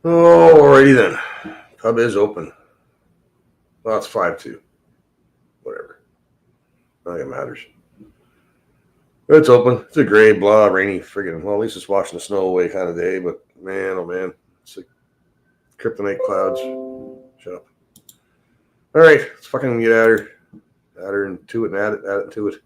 Oh, alrighty then. Pub is open. Well, it's 5-2. Whatever. Not think it matters. It's open. It's a gray, blah, rainy, friggin'. Well, at least it's washing the snow away kind of day. But man, oh man, it's like kryptonite clouds. Shut up. All right, let's fucking get at her and to it, and add it to it.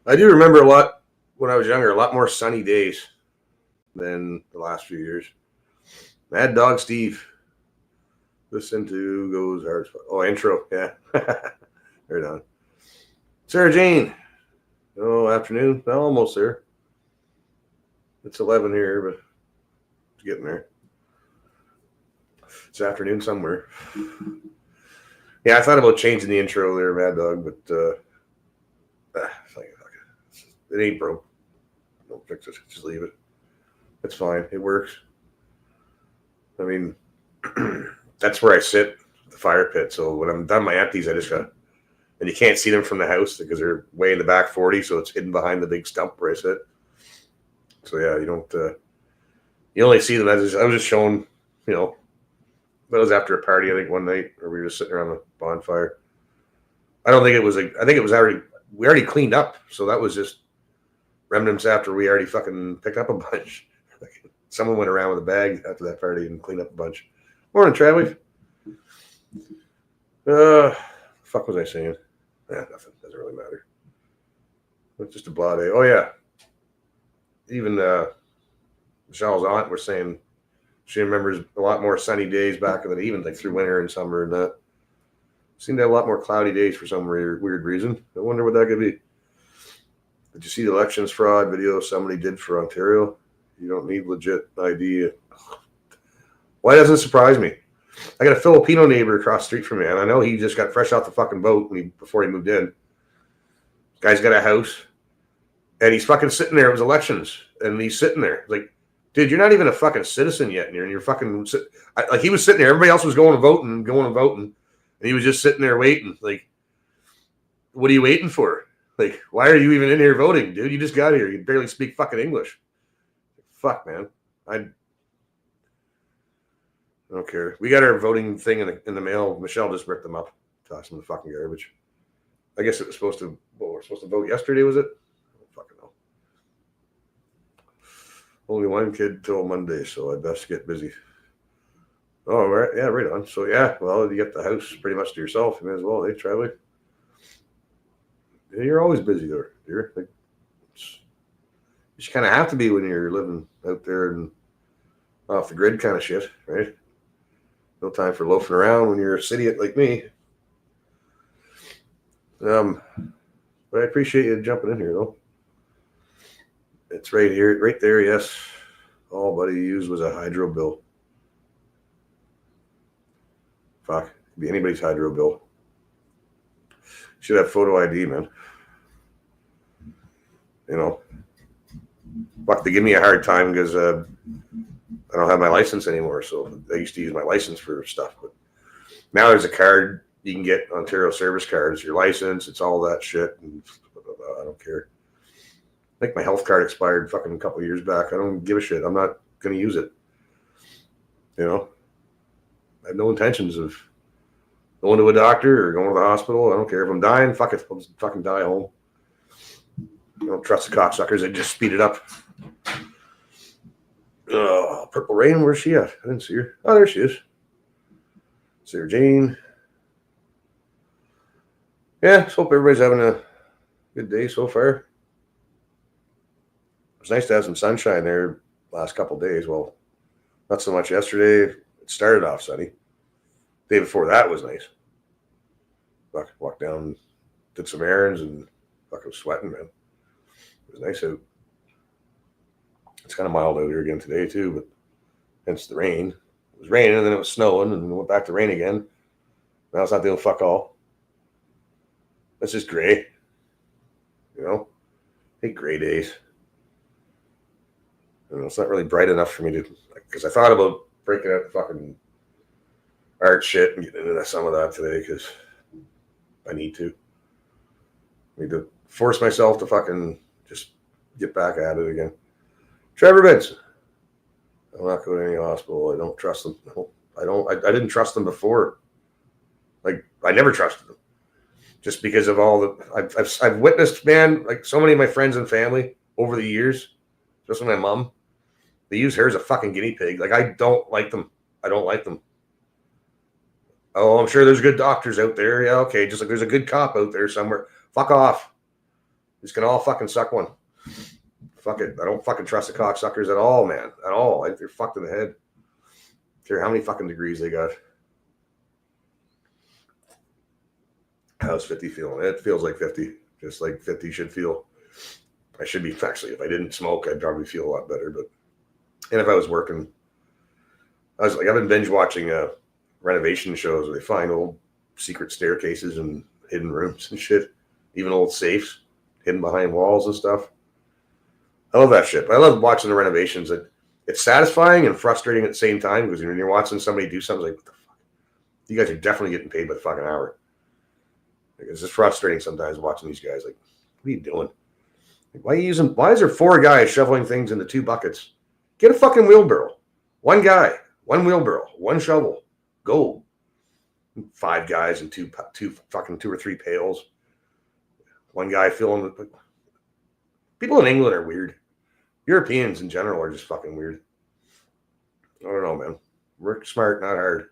I do remember a lot when I was younger, a lot more sunny days than the last few years. Mad Dog Steve. Listen to goes hard. Oh, intro. Yeah. Right on. Sarah Jane. Oh, afternoon. Well, almost there. It's 11 here, but it's getting there. It's afternoon somewhere. Yeah, I thought about changing the intro there, Mad Dog, but it ain't broke. Don't fix it. Just leave it. It's fine. It works. I mean, that's where I sit, the fire pit. So when I'm done my empties, I just got, and you can't see them from the house because they're way in the back 40, so it's hidden behind the big stump where I sit. So yeah, you don't, you only see them. I was just showing, that was after a party, I think one night, or we were just sitting around a bonfire. I don't think it was I think it was we already cleaned up. So that was just remnants after we already fucking picked up a bunch. Someone went around with a bag after that party and cleaned up a bunch. Morning, Travis. Fuck was I saying? Nothing. Doesn't really matter. It's just a blah day. Oh yeah. Even Michelle's aunt was saying she remembers a lot more sunny days back than even like through winter and summer and that. Seemed to have a lot more cloudy days for some weird reason. I wonder what that could be. Did you see the elections fraud video somebody did for Ontario? You don't need legit ID. Why doesn't it surprise me? I got a Filipino neighbor across the street from me, and I know he just got fresh off the fucking boat before he moved in. Guy's got a house, and he's fucking sitting there. It was elections, and he's sitting there. Like, dude, you're not even a fucking citizen yet, and you're fucking like he was sitting there. Everybody else was going and voting, and he was just sitting there waiting. Like, what are you waiting for? Like, why are you even in here voting, dude? You just got here. You barely speak fucking English. Fuck, man. I don't care. We got our voting thing in the mail. Michelle just ripped them up, tossed them in the fucking garbage. I guess it was supposed to. Well, we're supposed to vote yesterday, was it? I don't fucking know. Only one kid till Monday, so I best get busy. Oh, right. Yeah, right on. So, yeah, well, you get the house pretty much to yourself. You may as well, Travis. Yeah, you're always busy there, dear. Like, you just kind of have to be when you're living out there and off the grid kind of shit, right? No time for loafing around when you're a city like me. But I appreciate you jumping in here, though. It's right here, right there, yes. All buddy used was a hydro bill. Fuck. Could be anybody's hydro bill. Should have photo ID, man. Fuck, they give me a hard time because I don't have my license anymore. So I used to use my license for stuff. But now there's a card you can get, Ontario Service Card. It's your license. It's all that shit. And I don't care. I think my health card expired fucking a couple of years back. I don't give a shit. I'm not going to use it. I have no intentions of going to a doctor or going to the hospital. I don't care if I'm dying. Fuck it. I'll just fucking die home. I don't trust the cocksuckers. They just speed it up. Oh, Purple Rain. Where's she at? I didn't see her. Oh, there she is. Sarah Jane. Yeah, so hope everybody's having a good day so far. It's nice to have some sunshine there last couple of days. Well, not so much yesterday. It started off sunny. The day before that was nice. Walked down, did some errands, and fucking sweating, man. It was nice out. It's kind of mild out here again today too, but hence the rain. It was raining, and then it was snowing, and it went back to rain again. Now it's not doing fuck all. It's just gray. You know? I hate gray days. You know, it's not really bright enough for me to, because I thought about breaking out the fucking art shit and getting into some of that today because I need to. I need to force myself to fucking just get back at it again. Trevor Benson. I'm not going to any hospital. I don't trust them. No, I don't. I didn't trust them before. Like, I never trusted them. Just because of all the I've witnessed, man, like so many of my friends and family over the years, especially my mom, they use her as a fucking guinea pig. Like, I don't like them. I don't like them. Oh, I'm sure there's good doctors out there. Yeah, okay. Just like there's a good cop out there somewhere. Fuck off. Just can all fucking suck one. Fuck it. I don't fucking trust the cocksuckers at all, man. At all. Like, they're fucked in the head. I care how many fucking degrees they got. How's 50 feeling? It feels like 50. Just like 50 should feel. I should be, actually, if I didn't smoke, I'd probably feel a lot better. But, and if I was working, I've been binge watching renovation shows where they find old secret staircases and hidden rooms and shit. Even old safes hidden behind walls and stuff. I love that shit. But I love watching the renovations. It's satisfying and frustrating at the same time because when you're watching somebody do something, like, what the fuck? You guys are definitely getting paid by the fucking hour. Like, it's just frustrating sometimes watching these guys. Like, what are you doing? Like, why is there 4 guys shoveling things into 2 buckets? Get a fucking wheelbarrow. 1 guy, 1 wheelbarrow, 1 shovel. Go. 5 guys and 2 or 3 pails. 1 guy filling the. People in England are weird. Europeans in general are just fucking weird. I don't know, man. Work smart, not hard.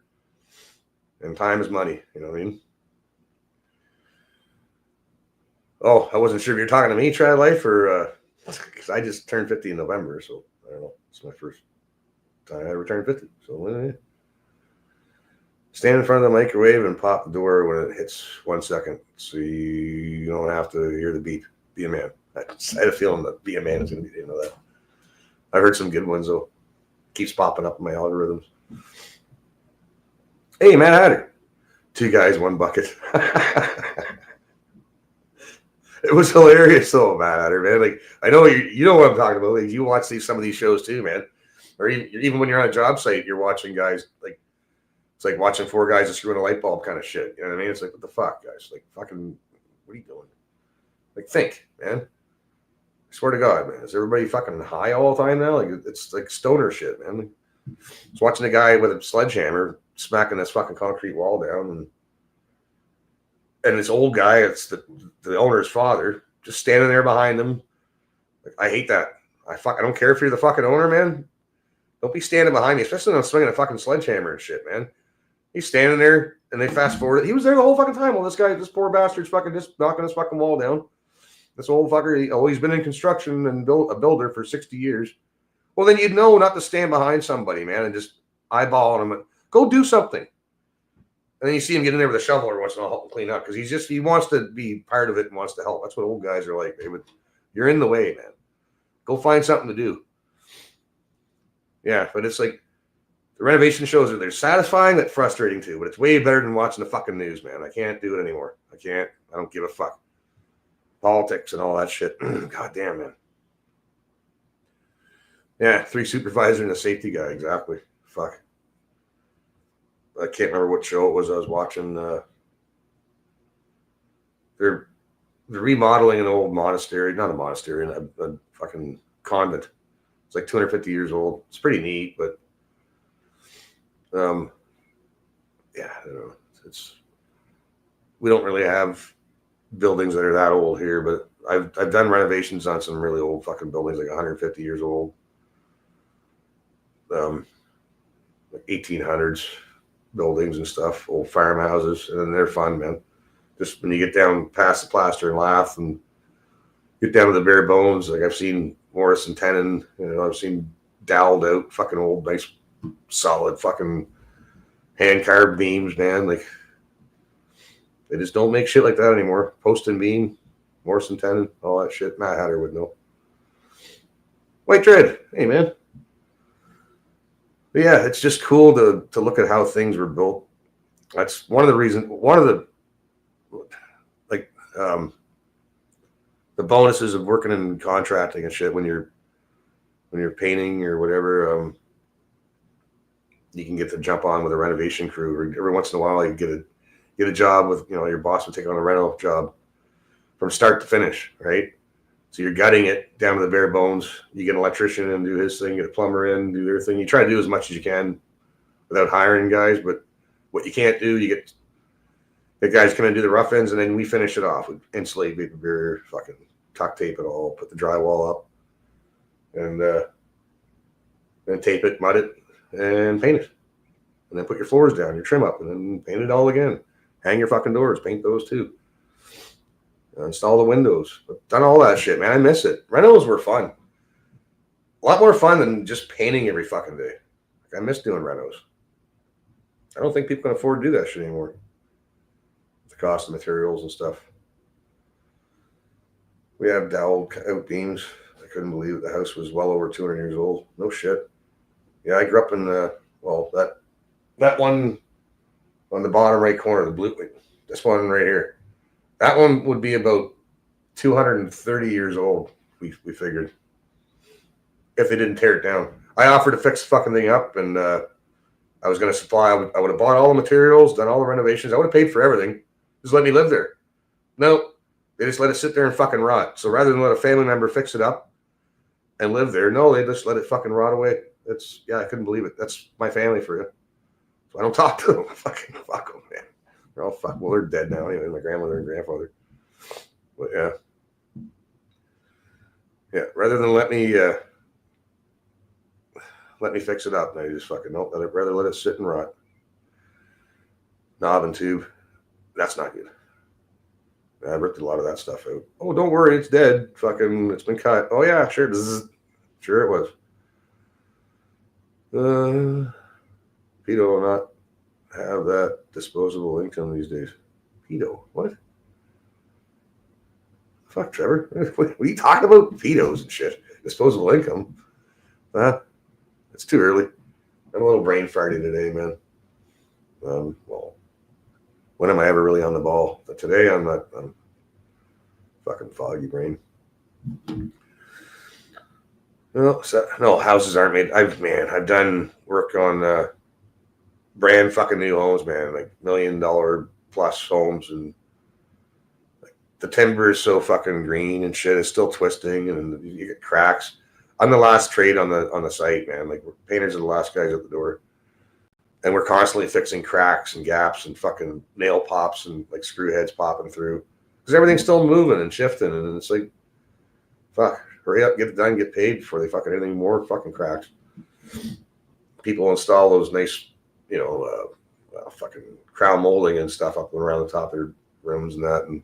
And time is money. You know what I mean? Oh, I wasn't sure if you're talking to me, Trad Life, or because I just turned 50 in November, so I don't know. It's my first time I ever turned 50. So stand in front of the microwave and pop the door when it hits 1 second, so you don't have to hear the beep. Be a man. I had a feeling that Be a Man is going to be the end of that. I heard some good ones though. Keeps popping up in my algorithms. Hey, Matt Hatter. 2 guys, 1 bucket. It was hilarious though, Matt Hatter, man. Like, I know you know what I'm talking about. Like, you watch some of these shows too, man. Or even when you're on a job site, you're watching guys like it's like watching 4 guys just screwing a light bulb kind of shit. You know what I mean? It's like, what the fuck, guys? Like, fucking, what are you doing? Like, think, man. I swear to God, man. Is everybody fucking high all the time now? Like, it's like stoner shit, man. I was watching a guy with a sledgehammer smacking this fucking concrete wall down, and this old guy, it's the owner's father, just standing there behind him. Like, I hate that. I don't care if you're the fucking owner, man. Don't be standing behind me, especially when I'm swinging a fucking sledgehammer and shit, man. He's standing there, and they fast forward. He was there the whole fucking time while this poor bastard's fucking just knocking his fucking wall down. This old fucker, he's been in construction and a builder for 60 years. Well, then you'd know not to stand behind somebody, man, and just eyeball him. Go do something. And then you see him get in there with a shovel every once in a while, help him clean up because he wants to be part of it and wants to help. That's what old guys are like. You're in the way, man. Go find something to do. Yeah, but it's like the renovation shows they're satisfying, but frustrating too. But it's way better than watching the fucking news, man. I can't do it anymore. I can't. I don't give a fuck. Politics and all that shit. God damn, man. Yeah, 3 supervisor and a safety guy. Exactly. Fuck. I can't remember what show it was I was watching. They're remodeling an old monastery. Not a monastery, a fucking convent. It's like 250 years old. It's pretty neat, but yeah, I don't know. We don't really have buildings that are that old here, but I've done renovations on some really old fucking buildings, like 150 years old, like 1800s buildings and stuff, old farmhouses, and they're fun, man. Just when you get down past the plaster and lath and get down to the bare bones, like I've seen Morrison tenon, I've seen doweled out fucking old, nice, solid fucking hand carved beams, man. Like they just don't make shit like that anymore. Post and beam, Morrison tenon, all that shit. Matt Hatter would know. White Dread, hey man. But yeah, it's just cool to look at how things were built. That's one of the reasons. One of the like the bonuses of working in contracting and shit when you're painting or whatever. You can get to jump on with a renovation crew, or every once in a while you get a job with, you know, your boss will take on a rental job from start to finish, right? So you're gutting it down to the bare bones. You get an electrician in, do his thing, get a plumber in, do their thing. You try to do as much as you can without hiring guys, but what you can't do, you get the guys come in and do the rough ends, and then we finish it off with insulate, vapor barrier, fucking tuck tape it all, put the drywall up, and then tape it, mud it, and paint it. And then put your floors down, your trim up, and then paint it all again. Hang your fucking doors, paint those too. Install the windows. I've done all that shit, man. I miss it. Rentals were fun. A lot more fun than just painting every fucking day. Like, I miss doing renos. I don't think people can afford to do that shit anymore. The cost of materials and stuff. We have dowel out beams. I couldn't believe it. The house was well over 200 years old. No shit. Yeah, I grew up in that one on the bottom right corner, the blue. This one right here. That one would be about 230 years old. We figured, if they didn't tear it down. I offered to fix the fucking thing up, and I was going to supply. I would have bought all the materials, done all the renovations. I would have paid for everything. Just let me live there. No, they just let it sit there and fucking rot. So rather than let a family member fix it up and live there, no, they just let it fucking rot away. I couldn't believe it. That's my family for you. So I don't talk to them. Fucking fuck them, man. They're all fuck. Well, they're dead now anyway. My grandmother and grandfather. But yeah. Rather than let me fix it up, and I just fucking nope. I'd rather let it sit and rot. Knob and tube. That's not good. I ripped a lot of that stuff out. Oh, don't worry, it's dead. Fucking, it's been cut. Oh yeah, sure. Sure it was. Pedo will not have that disposable income these days. Pedo, what? Fuck, Trevor. What are you talking about? Pedos and shit. Disposable income. It's too early. I'm a little brain farty today, man. Well, when am I ever really on the ball? But today I'm not. I'm fucking foggy brain. No, houses aren't made. I've done work on brand fucking new homes, man, like $1 million plus homes, and like the timber is so fucking green and shit. It's still twisting, and you get cracks. I'm the last trade on the site, man. Like, painters are the last guys at the door, and we're constantly fixing cracks and gaps and fucking nail pops and like screw heads popping through because everything's still moving and shifting, and it's like, fuck, hurry up, get it done, get paid before they fucking anything more fucking cracks. People install those nice, fucking crown molding and stuff up around the top of their rooms and that, and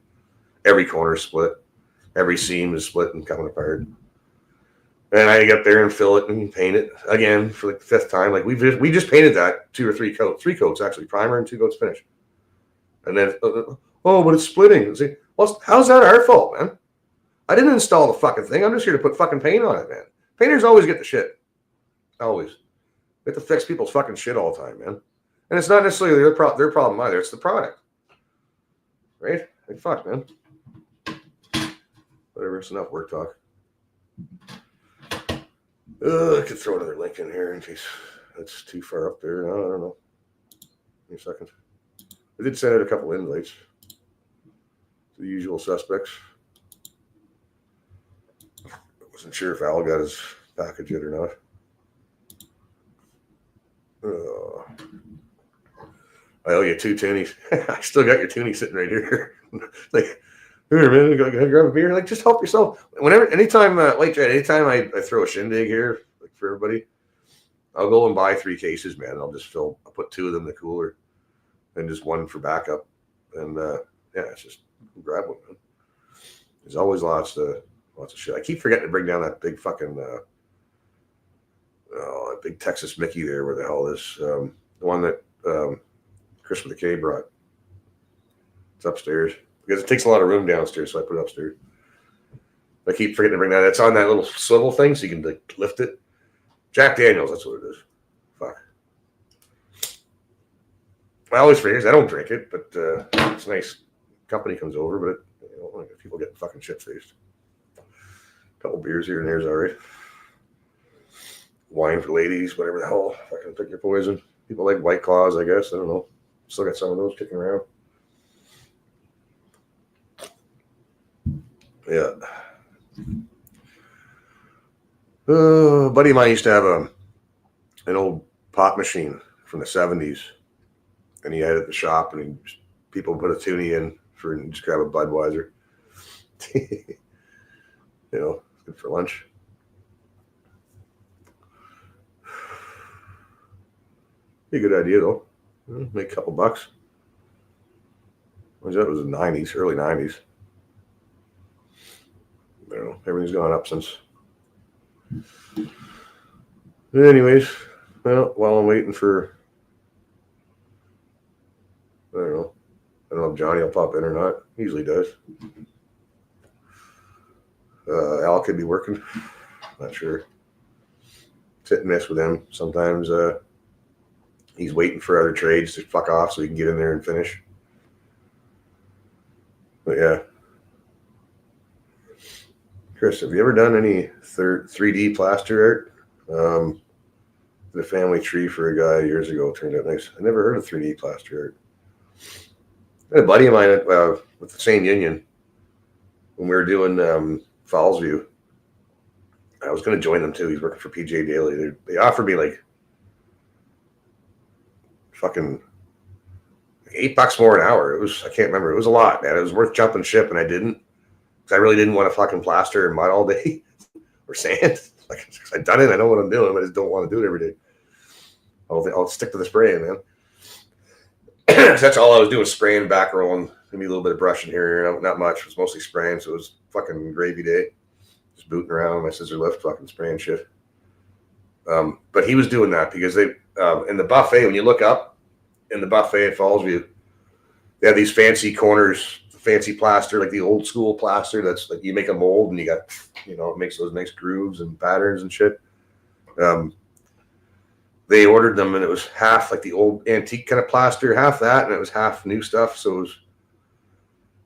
every corner is split, every seam is split and coming apart. And I get there and fill it and paint it again for like the fifth time. Like we just painted that 2 or 3 coats, 3 coats actually, primer and 2 coats finish. And then, but it's splitting. See, well, how's that our fault, man? I didn't install the fucking thing. I'm just here to put fucking paint on it, man. Painters always get the shit. Always. They have to fix people's fucking shit all the time, man. And it's not necessarily their problem either. It's the product. Right? Like, fuck, man. Whatever. It's enough work talk. I could throw another link in here in case that's too far up there. I don't know. Give me a second. I did send out a couple invites to the usual suspects. I wasn't sure if Al got his package yet or not. I owe you 2 toonies. I still got your toonie sitting right here. Like, here, man, go grab a beer. Like, just help yourself. Anytime I throw a shindig here, like for everybody, I'll go and buy 3 cases, man. I'll put 2 of them in the cooler and just 1 for backup. And it's just grab one, man. There's always lots of shit. I keep forgetting to bring down that big fucking that big Texas Mickey there. Where the hell is the one that Chris with the K brought. It's upstairs because it takes a lot of room downstairs, so I put it upstairs. I keep forgetting to bring that. It's on that little swivel thing, so you can like lift it. Jack Daniels, that's what it is. Fuck. I always forget. I don't drink it, but it's nice. Company comes over, but people get fucking shit faced. A couple beers here and there is alright. Wine for ladies, whatever the hell. Fucking pick your poison. People like White Claws, I guess. I don't know. Still got some of those kicking around. Yeah. A buddy of mine used to have an old pop machine from the 70s, and he had it at the shop, and people put a toonie in for and just grab a Budweiser. Good for lunch. Be a good idea though. Make a couple bucks. That was the 90s, early 90s. I don't know. Everything's gone up since. But anyways, well, while I'm waiting for, I don't know if Johnny will pop in or not. He usually does. Al could be working. Not sure. It's hit and miss with him. Sometimes he's waiting for other trades to fuck off so he can get in there and finish. But yeah. Chris, have you ever done any 3D plaster art? The family tree for a guy years ago turned out nice. I never heard of 3D plaster art. I had a buddy of mine with the same union when we were doing Fallsview. I was going to join them too. He's working for PJ Daily. They offered me like fucking $8 more an hour. I can't remember. It was a lot, man. It was worth jumping ship, and I didn't. Because I really didn't want to fucking plaster and mud all day or sand. Like, I've done it. I know what I'm doing, but I just don't want to do it every day. I'll stick to the spraying, man. So that's all I was doing, spraying, back rolling, maybe a little bit of brushing here, not much. It was mostly spraying, so it was fucking gravy day. Just booting around with my scissor lift, fucking spraying shit. But he was doing that because they in the buffet, when you look up in the buffet at Fallsview, they have these fancy corners, fancy plaster, like the old school plaster. That's like you make a mold and you got, it makes those nice grooves and patterns and shit. They ordered them and it was half like the old antique kind of plaster, half that, and it was half new stuff. So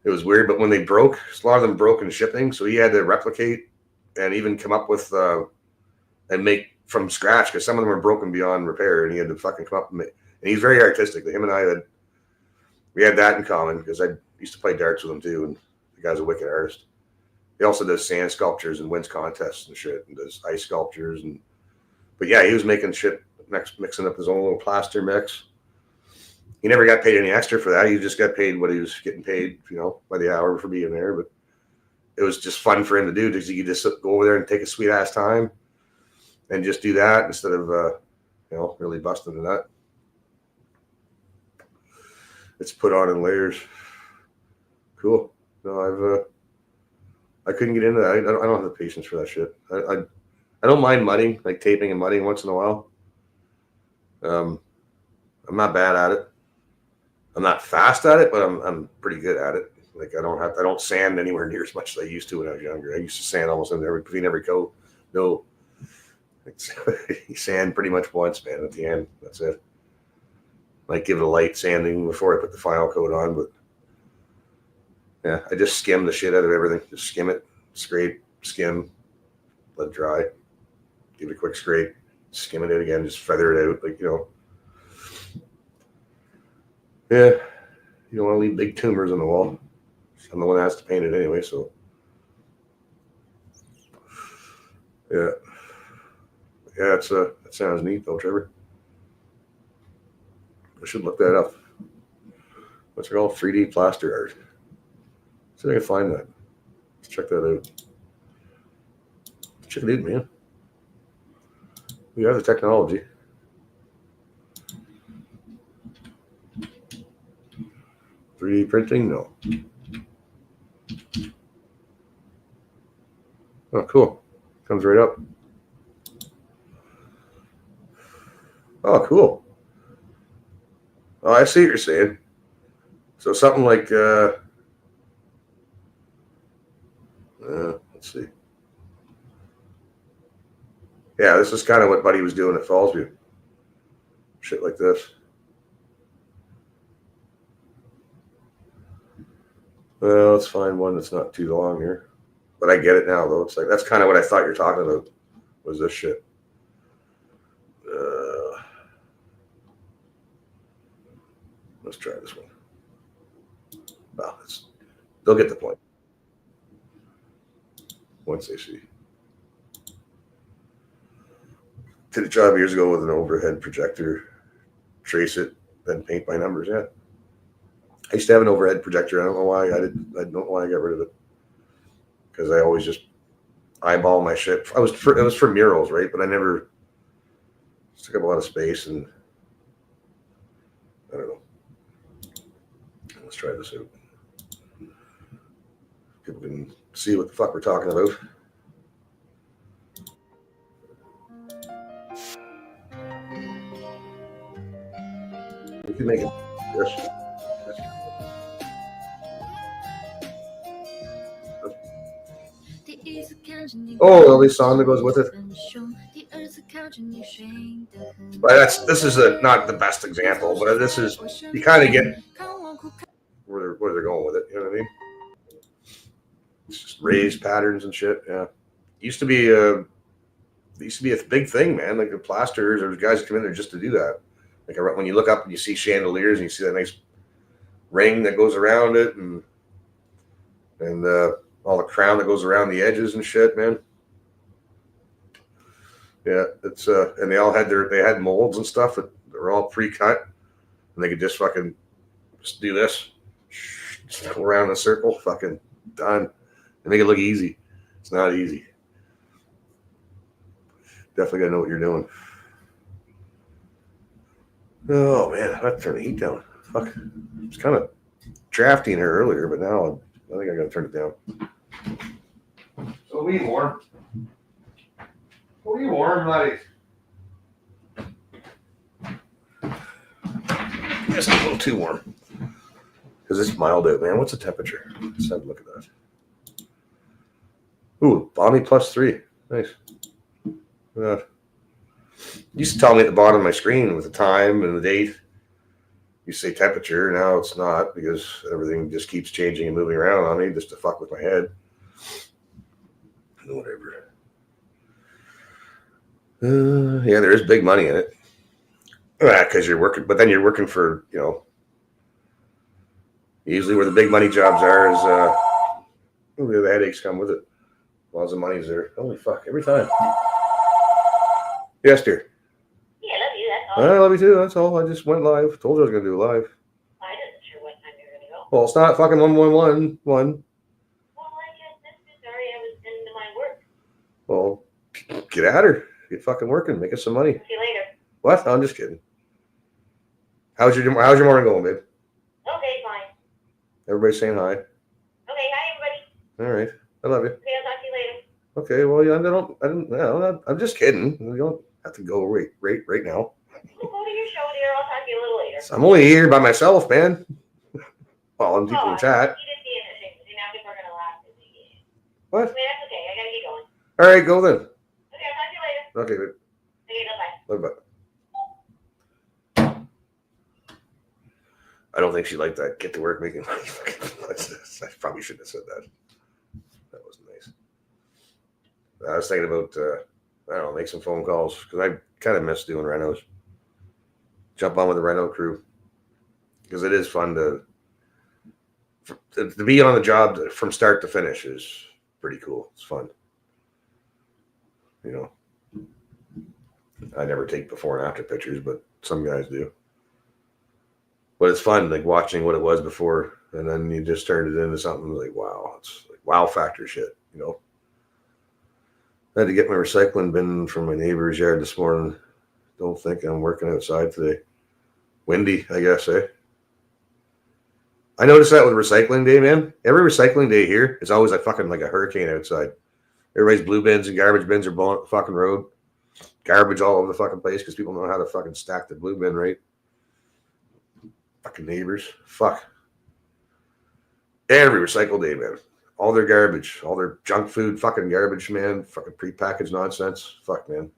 it was weird. But when they broke, a lot of them broke in shipping. So he had to replicate and even come up with and make from scratch because some of them were broken beyond repair, and he had to fucking come up and make. And he's very artistic. Him and I we had that in common because I used to play darts with him too, and the guy's a wicked artist. He also does sand sculptures and wins contests and shit, and does ice sculptures but yeah, he was making shit, mixing up his own little plaster mix. He never got paid any extra for that. He just got paid what he was getting paid, by the hour for being there. But it was just fun for him to do because he could just go over there and take a sweet ass time and just do that instead of really busting the nut. It's put on in layers. Cool. No, I couldn't get into that. I don't have the patience for that shit. I don't mind mudding, like taping and mudding once in a while. I'm not bad at it. I'm not fast at it, but I'm pretty good at it. Like I don't sand anywhere near as much as I used to when I was younger. I used to sand almost between every coat. No, you sand pretty much once, man. At the end, that's it. Might give it a light sanding before I put the final coat on, but yeah, I just skim the shit out of everything. Just skim it, scrape, skim, let it dry, give it a quick scrape, skim it again, just feather it out, Yeah, you don't want to leave big tumors on the wall. I'm the one that has to paint it anyway, so yeah, that sounds neat though, Trevor. I should look that up. What's it called? 3D plaster art. See if I can find that. Let's check that out. Check it out, man. We have the technology. $3D printing? No. Oh, cool. Comes right up. Oh, cool. Oh, I see what you're saying. So something like, let's see. Yeah, this is kind of what Buddy was doing at Fallsview. Shit like this. Well, let's find one that's not too long here. But I get it now, though. It's like, that's kind of what I thought you're talking about, was this shit. Let's try this one. Well, they'll get the point once they see. Did a job years ago with an overhead projector, trace it, then paint by numbers. Yeah, I used to have an overhead projector. I don't know why I don't know why I got rid of it, because I always just eyeball my shit. It was for murals, right? But I never took up a lot of space, and I don't know. Let's try this out. People can see what the fuck we're talking about. We can make it. Yes. Oh, the only song that goes with it. But this is not the best example, but this is, you kind of get where they're going with it. You know what I mean? It's just raised patterns and shit. Yeah, it used to be a big thing, man. Like the plasterers, there's guys that come in there just to do that. Like when you look up and you see chandeliers and you see that nice ring that goes around it, and all the crown that goes around the edges and shit, man. Yeah, it's and they all had they had molds and stuff that were all pre-cut, and they could just fucking just do this, just go around in a circle, fucking done, and make it look easy. It's not easy. Definitely gotta know what you're doing. Oh man, I have to turn the heat down. Fuck, it's kind of drafty in here earlier, but now I think I gotta turn it down. So be warm. Be warm, buddy. It's a little too warm because it's mild out, man. What's the temperature? Let's have a look at that. Ooh, balmy +3. Nice. Used to tell me at the bottom of my screen with the time and the date. You say temperature. Now it's not, because everything just keeps changing and moving around on me just to fuck with my head. Whatever. Yeah, there is big money in it. Because you're working, but then you're working for, usually where the big money jobs are is the headaches come with it. Lots of money's there. Holy fuck, every time. Yes, dear. Yeah, I love you, that's all. I love you too, that's all. I just went live. Told you I was going to do live. I wasn't sure what time you were going to go. Well, it's not fucking 111. Well, I just missed it. Sorry, I was into my work. Well, get at her. Get fucking working. Make us some money. See you later. What? No, I'm just kidding. How's your morning going, babe? Okay, fine. Everybody's saying hi. Okay, hi, everybody. All right. I love you. Okay, I'll talk to you later. Okay, well, yeah, I'm just kidding. You don't have to go right now. We'll go to your show, dear. I'll talk to you a little later. I'm only here by myself, man. Following people in chat. You did the interesting. See, now people are going to laugh. What? I mean, that's okay. I got to get going. All right, go then. Okay, I'll talk to you later. Okay, babe. Okay, bye-bye. Bye-bye. I don't think she liked that. Get to work making money. I probably shouldn't have said that. That wasn't nice. I was thinking about, I don't know, make some phone calls, because I kind of miss doing renos. Jump on with the reno crew, because it is fun to be on the job from start to finish is pretty cool. It's fun. I never take before and after pictures, but some guys do. But it's fun, like watching what it was before, and then you just turned it into something like, wow. It's like wow factor shit, I had to get my recycling bin from my neighbor's yard this morning. Don't think I'm working outside today. Windy, I guess, eh? I noticed that with recycling day, man. Every recycling day here, it's always like fucking like a hurricane outside. Everybody's blue bins and garbage bins are blowing up the fucking road. Garbage all over the fucking place because people know how to fucking stack the blue bin right. Fucking neighbors. Fuck. Every recycle day, man. All their garbage, all their junk food, fucking garbage, man. Fucking prepackaged nonsense. Fuck, man.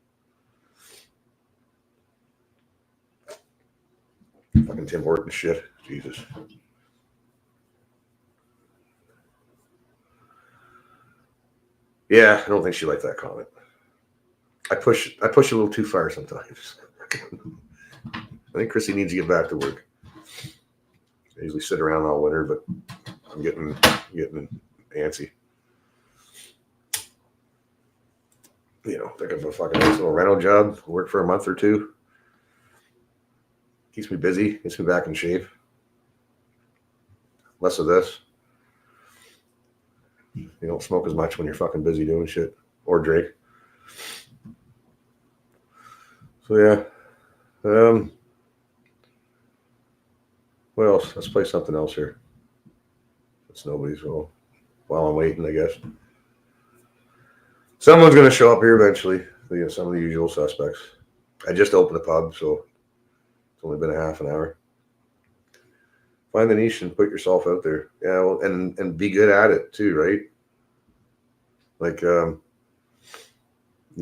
Fucking Tim Horton shit. Jesus. Yeah, I don't think she liked that comment. I push a little too far sometimes. I think Chrissy needs to get back to work. I usually sit around all winter, but I'm getting antsy. You know, pick up a fucking nice little rental job, work for a month or two. Keeps me busy, gets me back in shape. Less of this. You don't smoke as much when you're fucking busy doing shit. Or drink. So yeah. What else? Let's play something else here. It's nobody's well. While I'm waiting, I guess. Someone's gonna show up here eventually. Some of the usual suspects. I just opened a pub, so it's only been a half an hour. Find the niche and put yourself out there. Yeah, well, and be good at it too, right? Like you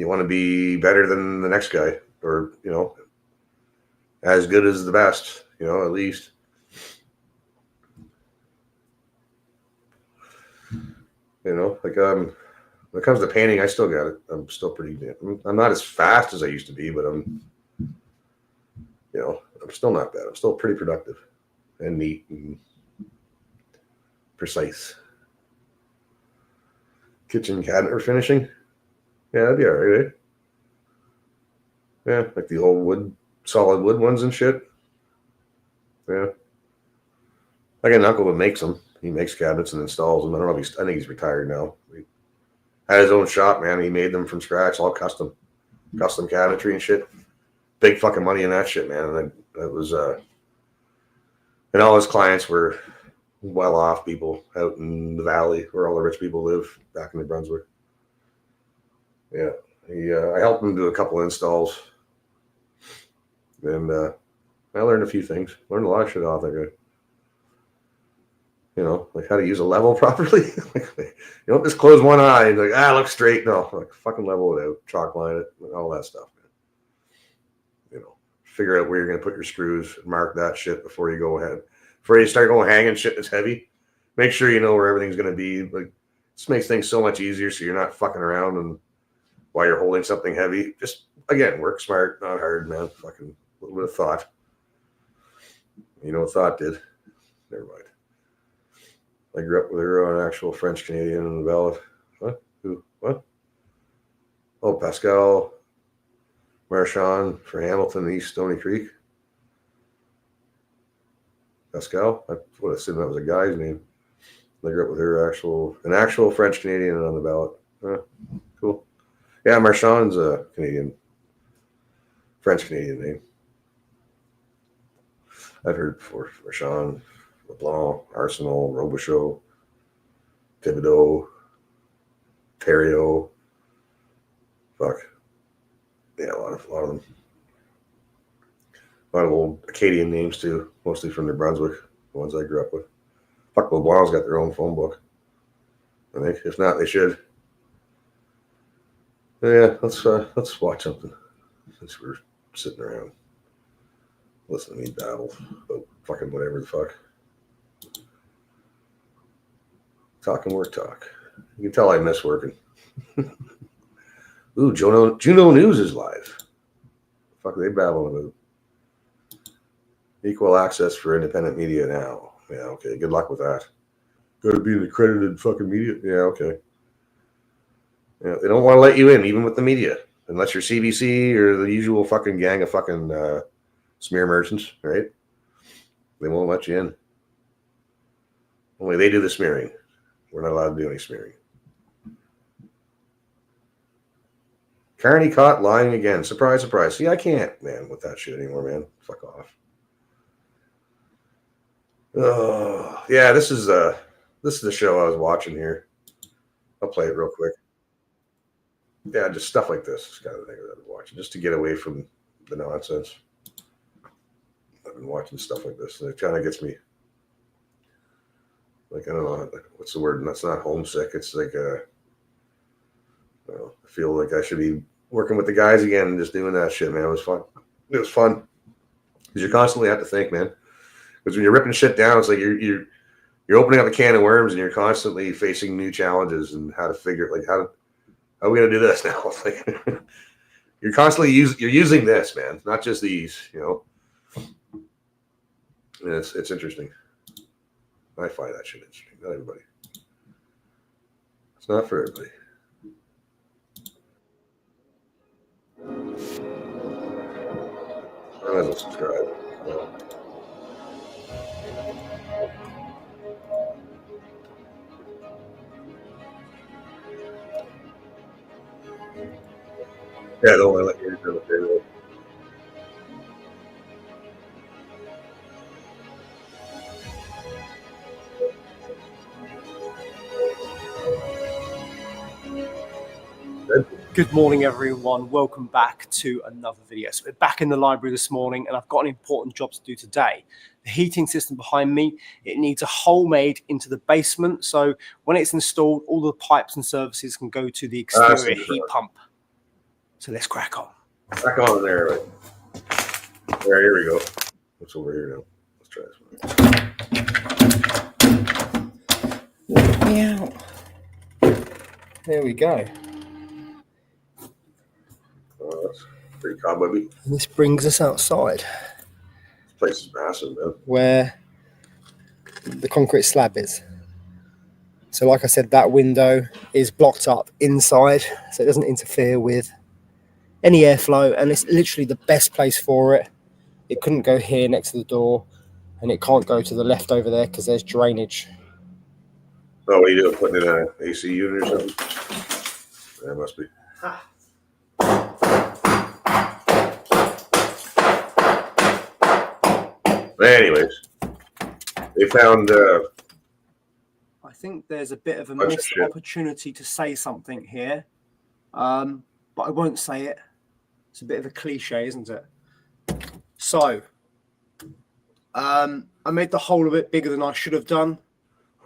want to be better than the next guy, or as good as the best. At least. Like when it comes to painting, I still got it. I'm still pretty. I'm not as fast as I used to be, but I'm still not bad. I'm still pretty productive and neat and precise. Kitchen cabinet finishing. Yeah, that'd be all right, eh? Yeah, like the old solid wood ones and shit. Yeah. I got an uncle that makes them. He makes cabinets and installs them. I don't know if I think he's retired now. He had his own shop, man. He made them from scratch, all custom cabinetry and shit. Big fucking money in that shit, man. And that was, and all his clients were well-off people out in the valley where all the rich people live back in New Brunswick. Yeah, I helped him do a couple installs, and I learned a few things. Learned a lot of shit off that guy. Like how to use a level properly. You don't just close one eye and look straight. No, like fucking level it out, chalk line it, all that stuff, man. Figure out where you're gonna put your screws, mark that shit before you go ahead. Before you start going hanging shit that's heavy, make sure you know where everything's gonna be. Like this makes things so much easier, so you're not fucking around and while you're holding something heavy. Just again, work smart, not hard, man. Fucking a little bit of thought. You know what thought did? Never mind. I grew up with her, an actual French Canadian in the ballot. What? Who? What? Oh, Pascal Marchand for Hamilton East Stony Creek. Pascal? I would assume that was a guy's name. I grew up with her, an actual French Canadian on the ballot. Cool. Yeah, Marchand's a French Canadian name. I've heard before. Marchand. LeBlanc, Arsenal, Robichaud, Thibodeau, Theriault. Fuck. Yeah, a lot of them. A lot of old Acadian names too, mostly from New Brunswick, the ones I grew up with. Fuck, LeBlanc's got their own phone book. I think. If not, they should. Yeah, let's watch something. Since we're sitting around. Listen to me babble about fucking whatever the fuck. Talking work talk. You can tell I miss working. Ooh, Juno News is live. Fuck, they babbling about equal access for independent media now. Yeah, okay. Good luck with that. Got to be an accredited fucking media. Yeah, okay. Yeah, they don't want to let you in, even with the media, unless you're CBC or the usual fucking gang of fucking smear merchants, right? They won't let you in. Only they do the smearing. We're not allowed to do any smearing. Carney caught lying again. Surprise, surprise. See, I can't, man, with that shit anymore, man. Fuck off. Oh, yeah, this is the show I was watching here. I'll play it real quick. Yeah, just stuff like this. It's kind of thing that I'm watching, just to get away from the nonsense. and watching stuff like this. And it kind of gets me, like, I don't know, what's the word? That's not homesick. It's like, I feel like I should be working with the guys again and just doing that shit, man. It was fun. It was fun. Because you constantly have to think, man. Because when you're ripping shit down, it's like you're opening up a can of worms and you're constantly facing new challenges and how to figure it. Like, how are we gonna do this now? Like, you're constantly using this, man, not just these, And it's interesting. I find that shit interesting. Not everybody. It's not for everybody. I might as well subscribe. Yeah, don't want to let you do it. Good morning, everyone. Welcome back to another video. So we're back in the library this morning, and I've got an important job to do today. The heating system behind me, it needs a hole made into the basement. So when it's installed, all the pipes and services can go to the exterior heat pump. So let's crack on. Crack on there. Right. There, here we go. What's over here now? Let's try this one. Yeah. There we go. Oh, that's pretty cobwebby. And this brings us outside. This place is massive, man. Where the concrete slab is. So like I said, that window is blocked up inside, so it doesn't interfere with any airflow, and it's literally the best place for it. It couldn't go here next to the door, and it can't go to the left over there because there's drainage. Oh, what are you doing? Putting in an AC unit or something? That must be. But anyways, they found. I think there's a bit of a missed opportunity to say something here, but I won't say it. It's a bit of a cliche, isn't it? So, I made the hole a bit bigger than I should have done,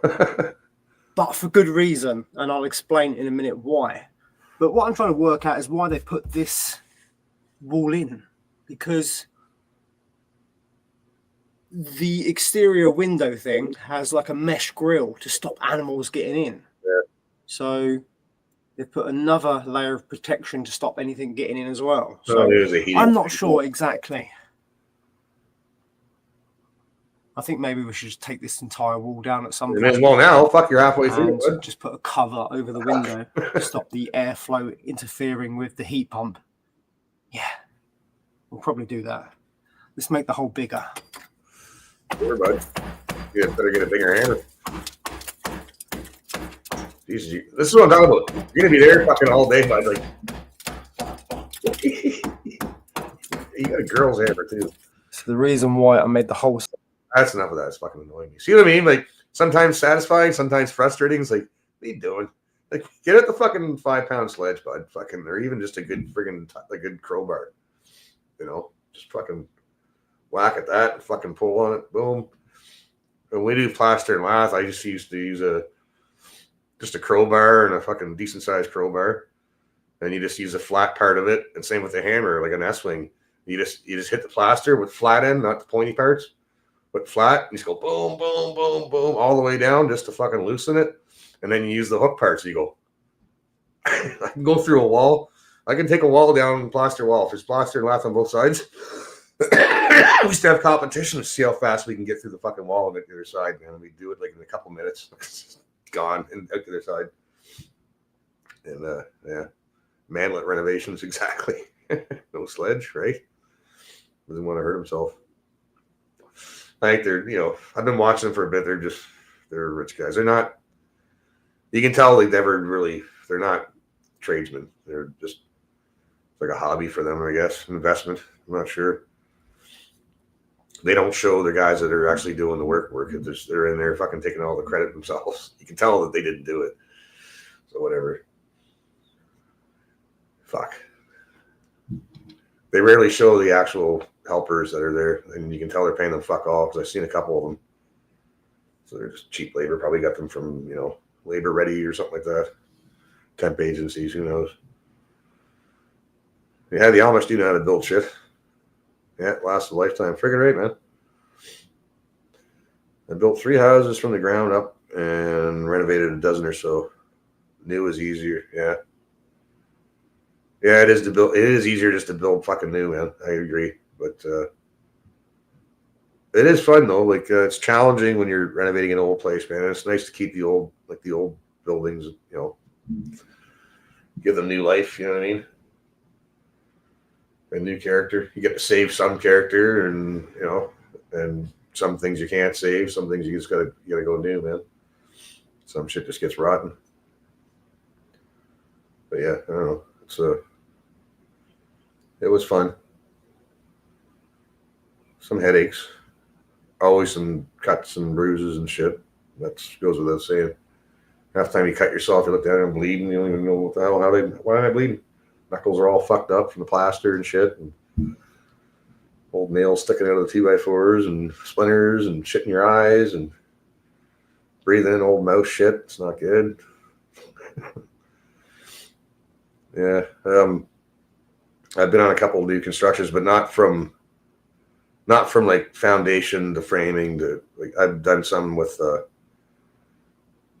but for good reason, and I'll explain in a minute why. But what I'm trying to work out is why they put this wall in, because the exterior window thing has like a mesh grill to stop animals getting in. Yeah. So they've put another layer of protection to stop anything getting in as well. So I'm not sure exactly. I think maybe we should just take this entire wall down at some point. Well, now, fuck, you're halfway through. And just put a cover over the window to stop the airflow interfering with the heat pump. Yeah, we'll probably do that. Let's make the hole bigger. Sure, bud. You better get a bigger hammer. Jesus, this is what I'm talking about. You're gonna be there fucking all day, bud. Like, you got a girl's hammer too. So the reason why I made the hole. That's enough of that. It's fucking annoying me. See what I mean? Like, sometimes satisfying, sometimes frustrating. It's like, what are you doing? Like, get at the fucking 5-pound sledge, bud. Fucking, or even just a good friggin' a good crowbar. Just fucking whack at that and fucking pull on it. Boom. When we do plaster and lath, I just used to use just a crowbar and a fucking decent sized crowbar. And you just use a flat part of it. And same with the hammer, like an S-wing. You just hit the plaster with flat end, not the pointy parts. But flat, you just go boom, boom, boom, boom, all the way down just to fucking loosen it. And then you use the hook parts. So you go, I can go through a wall. I can take a wall down, plaster wall. If there's plaster and lath on both sides, we used to have competition to see how fast we can get through the fucking wall and get to the other side, man. And we do it like in a couple minutes. It's gone and out to the other side. And yeah, manlet renovations, exactly. No sledge, right? Doesn't want to hurt himself. I think they're, I've been watching them for a bit. They're rich guys. They're not, you can tell they're not tradesmen. They're just like a hobby for them, I guess, investment. I'm not sure. They don't show the guys that are actually doing the work. They're in there fucking taking all the credit themselves. You can tell that they didn't do it. So whatever. Fuck. They rarely show the actual helpers that are there, and you can tell they're paying them fuck all, because I've seen a couple of them. So they're just cheap labor. Probably got them from, Labor Ready or something like that. Temp agencies, who knows? Yeah, the Amish do know how to build shit. Yeah, it lasts a lifetime. Friggin' right, man. I built 3 houses from the ground up and renovated a dozen or so. New is easier, yeah. Yeah, it is to build. It is easier just to build fucking new, man. I agree, but it is fun though. Like it's challenging when you're renovating an old place, man. It's nice to keep the old buildings, give them new life. You know what I mean? A new character. You get to save some character, and and some things you can't save. Some things you gotta go do, man. Some shit just gets rotten. But yeah, I don't know. It was fun. Some headaches. Always some cuts and bruises and shit. That goes without saying. Half the time you cut yourself, you look down and bleeding. You don't even know what the hell, why am I bleeding? Knuckles are all fucked up from the plaster and shit. And old nails sticking out of the 2x4s and splinters and shit in your eyes and breathing in old mouse shit. It's not good. Yeah. I've been on a couple of new constructions, but not from like foundation to framing to like I've done some with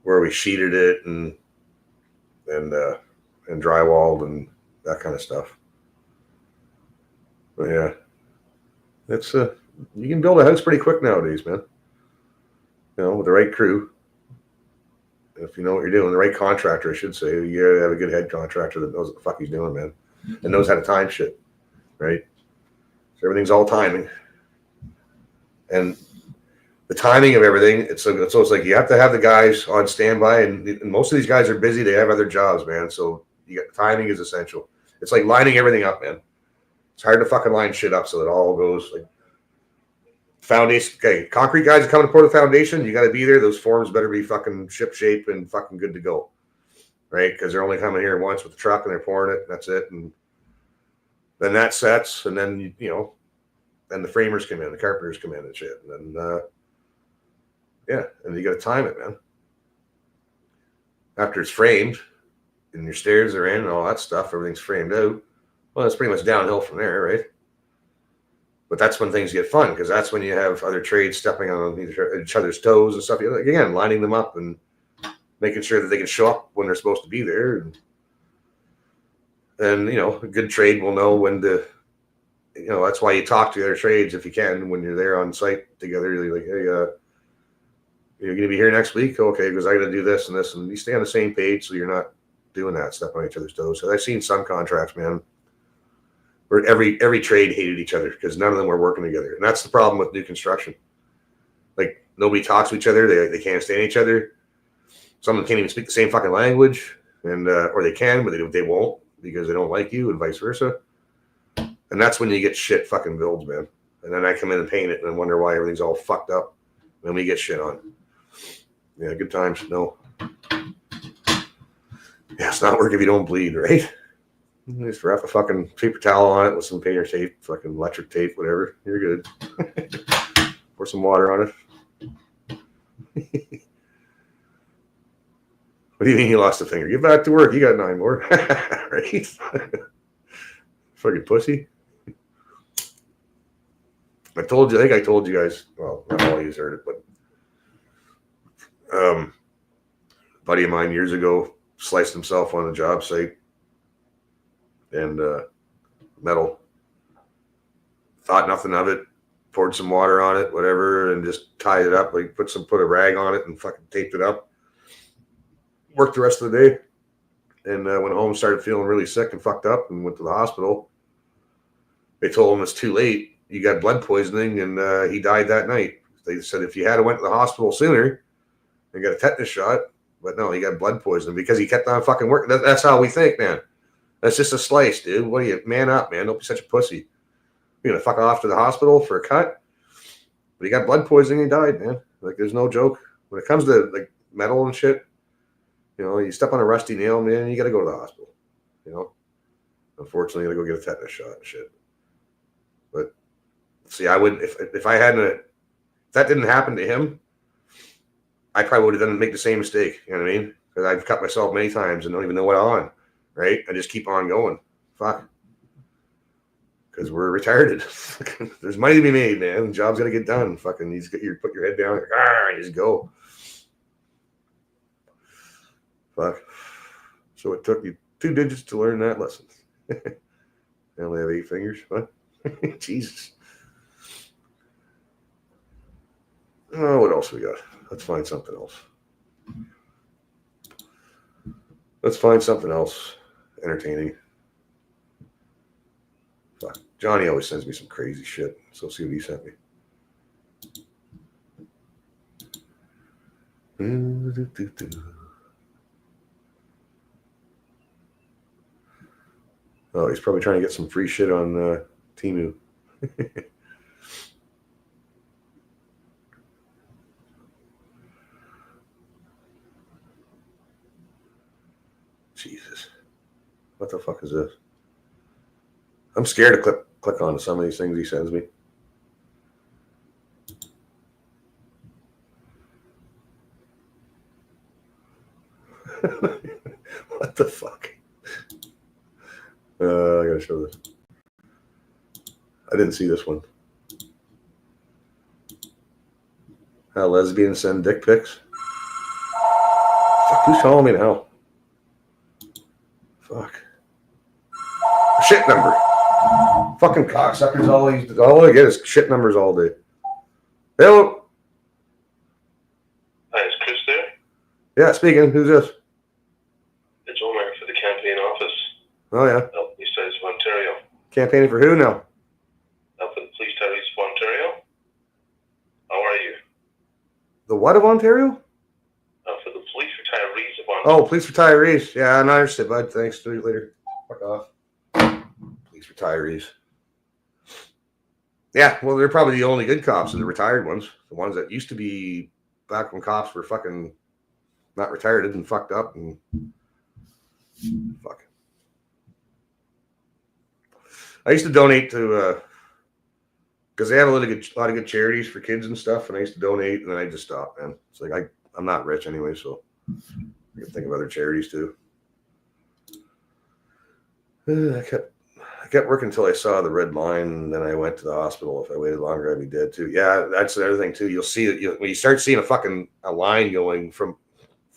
where we sheeted it and drywalled and that kind of stuff. But yeah, it's you can build a house pretty quick nowadays, man. With the right crew. If you know what you're doing, the right contractor, I should say. You gotta have a good head contractor that knows what the fuck he's doing, man, and knows how to time shit, right? So everything's all timing, and the timing of everything. It's like you have to have the guys on standby, and most of these guys are busy. They have other jobs, man. So timing is essential. It's like lining everything up, man. It's hard to fucking line shit up so it all goes like foundation. Okay, concrete guys are coming to pour the foundation. You got to be there. Those forms better be fucking ship shape and fucking good to go, right? Because they're only coming here once with the truck and they're pouring it. That's it. And then that sets, and then then the framers come in, the carpenters come in and shit, and then and you got to time it, man. After it's framed and your stairs are in and all that stuff, everything's framed out. Well, it's pretty much downhill from there, right? But that's when things get fun, because that's when you have other trades stepping on each other's toes and stuff. Again, lining them up and making sure that they can show up when they're supposed to be there. And a good trade will know when to, that's why you talk to the other trades if you can when you're there on site together. You're like, hey, you're going to be here next week? Okay, because I got to do this and this. And you stay on the same page so you're not doing that, stepping on each other's toes. So I've seen some contracts, man, where every trade hated each other because none of them were working together. And that's the problem with new construction. Like, nobody talks to each other. They can't stand each other. Some of them can't even speak the same fucking language, and or they can, but they won't because they don't like you, and vice versa. And that's when you get shit fucking builds, man. And then I come in and paint it and then wonder why everything's all fucked up. And then we get shit on. Yeah, good times. No. Yeah, it's not work if you don't bleed, right? Just wrap a fucking paper towel on it with some painter tape, fucking electric tape, whatever. You're good. Pour some water on it. What do you mean you lost a finger? Get back to work. You got 9 more. Right? Fucking pussy. I think I told you guys, well, not all of you heard it, but a buddy of mine years ago sliced himself on a job site and metal. Thought nothing of it, poured some water on it, whatever, and just tied it up, like put a rag on it and fucking taped it up. Worked the rest of the day and went home, started feeling really sick and fucked up and went to the hospital. They told him it's too late. You got blood poisoning, and he died that night. They said if you had went to the hospital sooner and got a tetanus shot, but no, he got blood poisoning because he kept on fucking working. That's how we think, man. That's just a slice, dude. What are you, man up, man? Don't be such a pussy. You're gonna fuck off to the hospital for a cut, but he got blood poisoning and died, man. Like, there's no joke. When it comes to like metal and shit, you step on a rusty nail, man, you got to go to the hospital. Unfortunately, you got to go get a tetanus shot and shit. But See, I would if I hadn't if that didn't happen to him, I probably would have done make the same mistake. You know what I mean? Because I've cut myself many times and don't even know what I'm on. Right? I just keep on going. Fuck. Because we're retarded. There's money to be made, man. The job's gotta get done. Fucking you just put your head down, you just go. Fuck. So it took you 2 digits to learn that lesson. I only have 8 fingers. What? Jesus. Oh, what else we got? Let's find something else. Let's find something else entertaining. Fuck. Johnny always sends me some crazy shit. So let's see what he sent me. Oh, he's probably trying to get some free shit on Temu. Jesus. What the fuck is this? I'm scared to click on some of these things he sends me. What the fuck? I gotta show this. I didn't see this one. How lesbians send dick pics? Fuck, who's calling me now? Fuck. Shit number. Fucking cocksuckers. All I get is shit numbers all day. Hello. Hi, is Chris there? Yeah, speaking. Who's this? It's Omar for the campaign office. Oh yeah. Help Police Towers of Ontario. Campaigning for who now? Help for the Police Towers of Ontario. How are you? The what of Ontario? For the police retirees of Ontario. Oh, police retirees. Yeah, I understood, bud. Thanks. Do it later. Fuck off. Police retirees. Yeah, well, they're probably the only good cops are the retired ones. The ones that used to be back when cops were fucking not retired and fucked up and fuck. I used to donate to because they have a lot of good charities for kids and stuff, and I used to donate, and then I just stopped, man. It's like I'm not rich anyway, so I can think of other charities too. I kept working until I saw the red line, and then I went to the hospital. If I waited longer, I'd be dead too. Yeah, that's the other thing too. You'll see that when you start seeing a line going from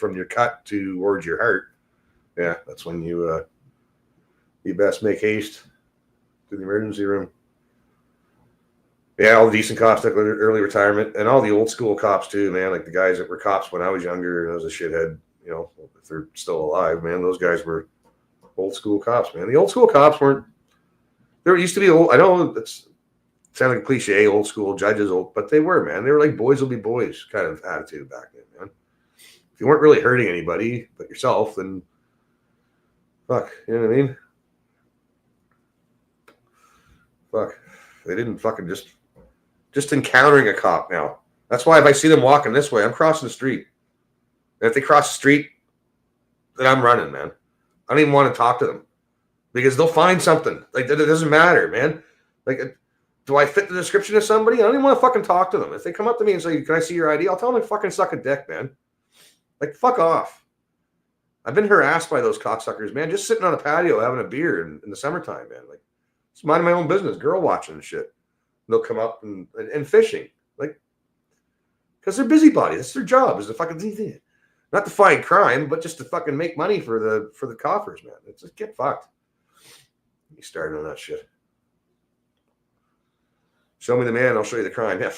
your cut towards your heart. Yeah, that's when you best make haste to the emergency room. Yeah, all the decent cops took early retirement, and all the old school cops too, man. Like the guys that were cops when I was younger and I was a shithead. You know, if they're still alive, man, those guys were old school cops, man. The old school cops weren't. There used to be old. I know it's sounded like a cliche, old school judges, but they were, man. They were like boys will be boys kind of attitude back then, man. If you weren't really hurting anybody but yourself, then fuck, you know what I mean? Fuck, they didn't fucking just encountering a cop now. That's why if I see them walking this way, I'm crossing the street. And if they cross the street, then I'm running, man. I don't even want to talk to them because they'll find something. Like, it doesn't matter, man. Like, do I fit the description of somebody? I don't even want to fucking talk to them. If they come up to me and say, "Can I see your ID?" I'll tell them to fucking suck a dick, man. Like, fuck off. I've been harassed by those cocksuckers, man. Just sitting on a patio having a beer in the summertime, man. Like, it's minding my own business, girl watching and shit. They'll come up and fishing, like, because they're busybodies. That's their job, is to fucking not to fight crime, but just to fucking make money for the coffers, man. It's just get fucked. You started on that shit. Show me the man, I'll show you the crime. Yeah,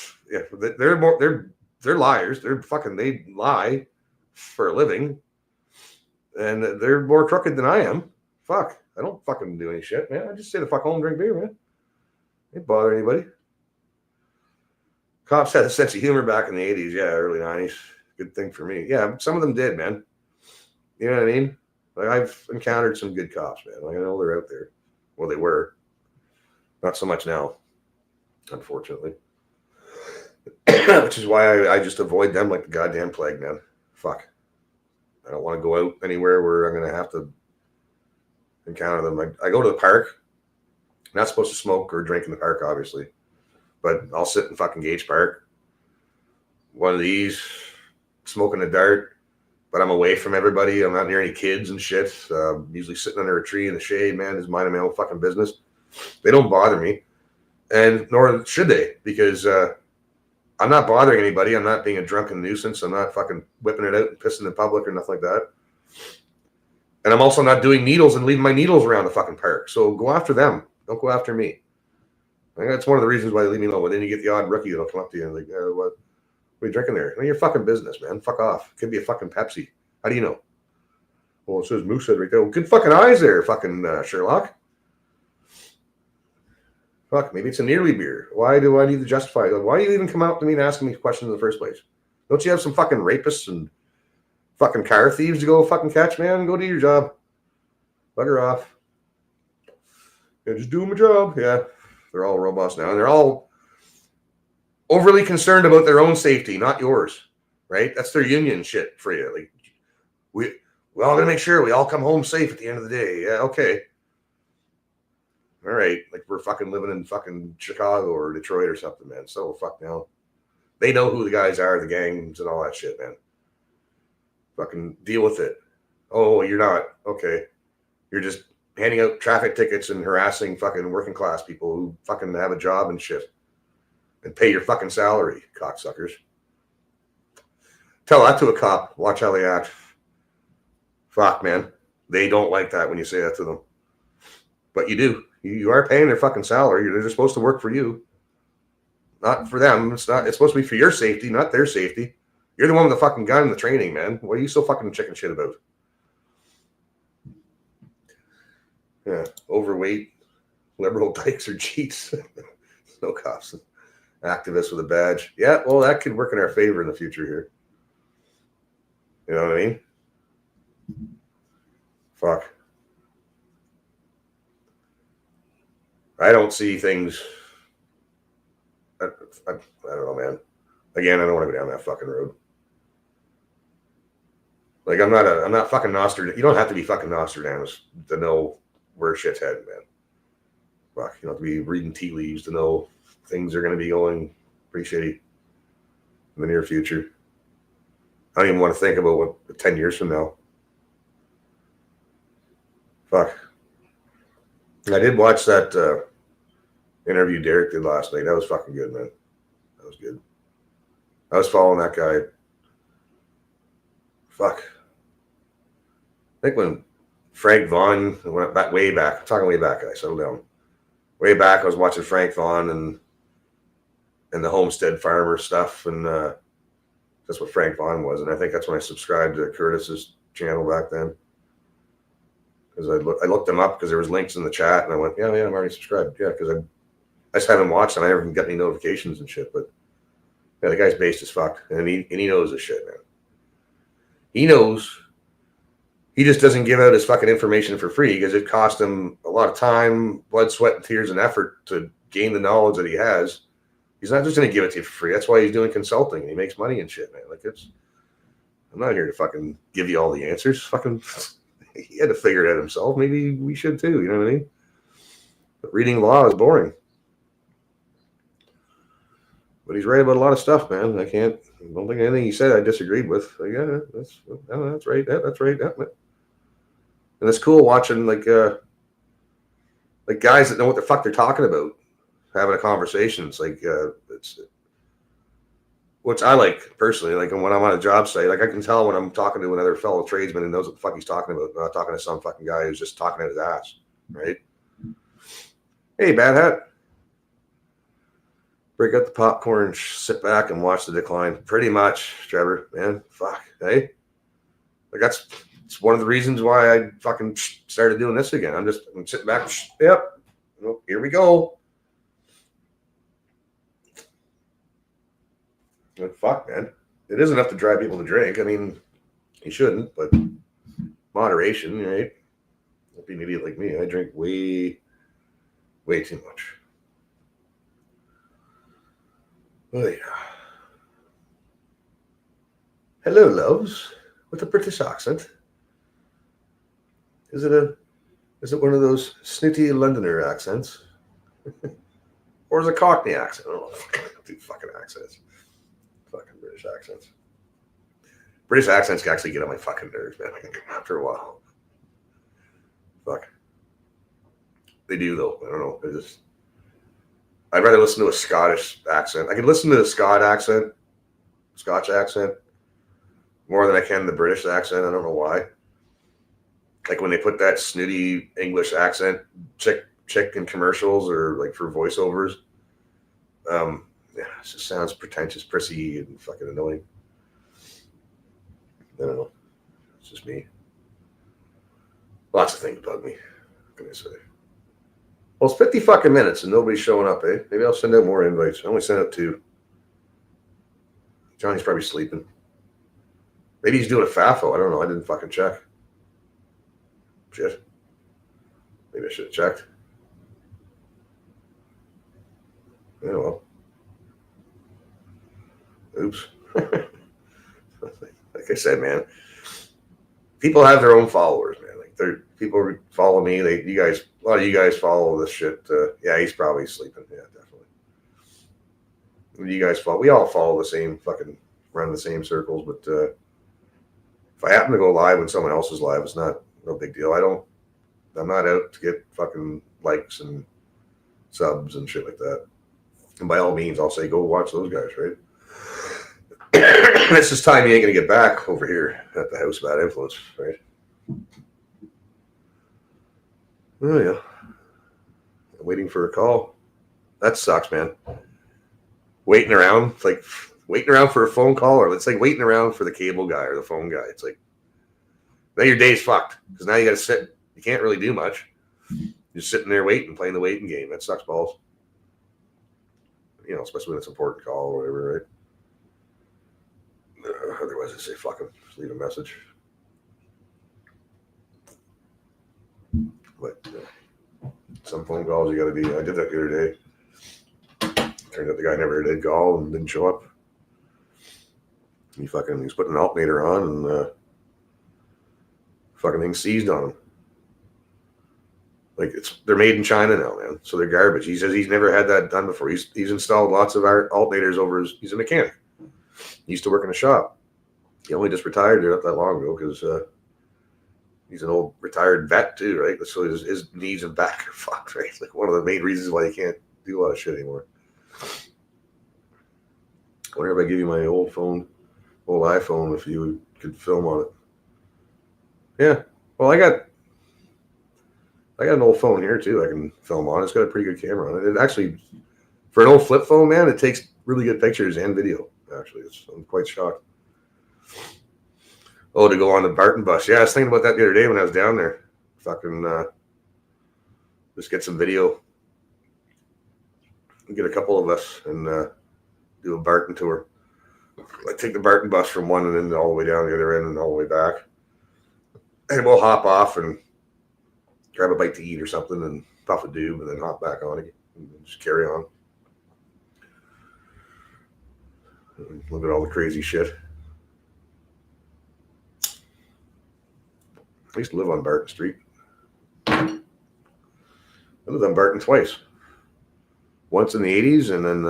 they're liars. They lie for a living, and they're more crooked than I am. Fuck, I don't fucking do any shit, man. I just stay the fuck home and drink beer, man. Didn't bother anybody. Cops had a sense of humor back in the 80s, yeah, early 90s. Good thing for me. Yeah, some of them did, man. You know what I mean? Like, I've encountered some good cops, man. Like, I know they're out there. Well, they were. Not so much now, unfortunately. Which is why I just avoid them like the goddamn plague, man. Fuck. I don't want to go out anywhere where I'm going to have to encounter them. I go to the park. I'm not supposed to smoke or drink in the park, obviously. but I'll sit in fucking Gage Park, one of these, smoking a dart, but I'm away from everybody. I'm not near any kids and shit. Usually sitting under a tree in the shade, man, just minding my own fucking business. They don't bother me, and nor should they, because I'm not bothering anybody. I'm not being a drunken nuisance. I'm not fucking whipping it out and pissing in public or nothing like that. And I'm also not doing needles and leaving my needles around the fucking park. So go after them. Don't go after me. I think that's one of the reasons why they leave me alone. But then you get the odd rookie that'll come up to you and like, what are you drinking there? Your fucking business, man. Fuck off. Could be a fucking Pepsi. How do you know? Well, it says Moosehead right there. Well, good fucking eyes there, fucking Sherlock. Fuck, maybe it's a nearly beer. Why do I need to justify it? Why do you even come out to me and ask me questions in the first place? Don't you have some fucking rapists and fucking car thieves to go fucking catch, man? Go do your job. Bugger off. Yeah, just doing my job. Yeah, they're all robots now, and they're all overly concerned about their own safety, not yours, right? That's their union shit for you. Like, we all gotta make sure we all come home safe at the end of the day. Yeah, okay. All right, like we're fucking living in fucking Chicago or Detroit or something, man. So fuck now. They know who the guys are, the gangs and all that shit, man. Fucking deal with it. Oh, you're not. Okay. You're just handing out traffic tickets and harassing fucking working class people who fucking have a job and shit. And pay your fucking salary, cocksuckers. Tell that to a cop. Watch how they act. Fuck, man. They don't like that when you say that to them. But you do. You are paying their fucking salary. They're just supposed to work for you. Not for them. It's supposed to be for your safety, not their safety. You're the one with the fucking gun and the training, man. What are you so fucking chicken shit about? Yeah, overweight, liberal dykes or cheats. No cops. Activists with a badge. Yeah, well, that could work in our favor in the future here. You know what I mean? Fuck. I don't see things. I don't know, man. Again, I don't want to go down that fucking road. Like, I'm not fucking Nostradamus. You don't have to be fucking Nostradamus to know where shit's headed, man. Fuck, you don't have to be reading tea leaves to know things are going to be going pretty shitty in the near future. I don't even want to think about what 10 years from now. Fuck. I did watch that interview Derek did last night. That was fucking good, man. That was good. I was following that guy. Fuck. I think when Frank Vaughn went back, way back, I'm talking way back, I settled down. Way back, I was watching Frank Vaughn and the Homestead Farmer stuff, and that's what Frank Vaughn was. And I think that's when I subscribed to Curtis's channel back then. Because I looked him up because there was links in the chat, and I went, yeah, I'm already subscribed. Yeah, because I just haven't watched, and I haven't got any notifications and shit. But yeah, the guy's based as fuck, and he knows his shit, man. He knows. He just doesn't give out his fucking information for free because it cost him a lot of time, blood, sweat, and tears, and effort to gain the knowledge that he has. He's not just going to give it to you for free. That's why he's doing consulting, and he makes money and shit, man. Like, I'm not here to fucking give you all the answers. Fucking, he had to figure it out himself. Maybe we should too. You know what I mean? But reading law is boring. But he's right about a lot of stuff, man. I don't think anything he said I disagreed with. Like, yeah, that's right. That's right. And it's cool watching like guys that know what the fuck they're talking about having a conversation. It's like it's which I like personally. Like when I'm on a job site, like I can tell when I'm talking to another fellow tradesman who knows what the fuck he's talking about. I'm not talking to some fucking guy who's just talking out his ass, right? Hey, Bad Hat. Break out the popcorn, sit back and watch the decline. Pretty much, Trevor, man. Fuck, hey? Like it's one of the reasons why I fucking started doing this again. I'm sitting back. Yep. Well, here we go. Like, fuck, man. It is enough to drive people to drink. I mean, you shouldn't, but moderation, right? Don't be an idiot like me. I drink way too much. Oh, yeah. Hello, loves, with a British accent. Is it one of those snooty Londoner accents? Or is it a Cockney accent? I don't know. Do fucking accents. Fucking British accents. British accents can actually get on my fucking nerves, man. After a while. Fuck. They do, though. I don't know. I'd rather listen to a Scottish accent. I can listen to the Scotch accent, more than I can the British accent. I don't know why. Like when they put that snooty English accent chick in commercials or like for voiceovers. Yeah, it just sounds pretentious, prissy, and fucking annoying. I don't know. It's just me. Lots of things bug me. What can I say? Well, it's 50 fucking minutes and nobody's showing up, eh? Maybe I'll send out more invites. I only sent out 2. Johnny's probably sleeping. Maybe he's doing a FAFO. I don't know. I didn't fucking check. Shit. Maybe I should have checked. Yeah, well. Oops. Like I said, man, people have their own followers, man. Like people follow me. A lot of you guys follow this shit. Yeah, he's probably sleeping. Yeah, definitely. You guys follow. We all follow the same fucking, run the same circles. But if I happen to go live when someone else is live, it's no big deal. I'm not out to get fucking likes and subs and shit like that. And by all means, I'll say go watch those guys, right? It's just time you ain't gonna get back over here at the House of Bad Influence, right? Oh yeah. I'm waiting for a call. That sucks, man. Waiting around, it's like waiting around for a phone call, or it's like waiting around for the cable guy or the phone guy. It's like now your day's fucked because now you gotta sit. You can't really do much. You're sitting there waiting, playing the waiting game. That sucks balls. You know, especially when it's an important call or whatever, right? Otherwise, I say fuck him. Just leave a message. But some phone calls you got to be. I did that the other day. Turned out the guy never did call and didn't show up. He was putting an alternator on and fucking thing seized on him. Like they're made in China now, man. So they're garbage. He says he's never had that done before. He's installed lots of alternators over he's a mechanic. He used to work in a shop. He only just retired not that long ago because he's an old retired vet too, right? So his knees and back are fucked, right? It's like one of the main reasons why he can't do a lot of shit anymore. I wonder if I give you my old iPhone, if you could film on it. Yeah. Well, I got an old phone here too. I can film on. It's got a pretty good camera on it. It actually, for an old flip phone, man, it takes really good pictures and video. Actually, I'm quite shocked. Oh, to go on the Barton bus. Yeah, I was thinking about that the other day when I was down there. Fucking just get some video. Get a couple of us and do a Barton tour. I take the Barton bus from one and then all the way down the other end and all the way back. And we'll hop off and grab a bite to eat or something and puff a doob and then hop back on again and just carry on. And look at all the crazy shit. I used to live on Barton Street. I lived on Barton twice. Once in the 80s and then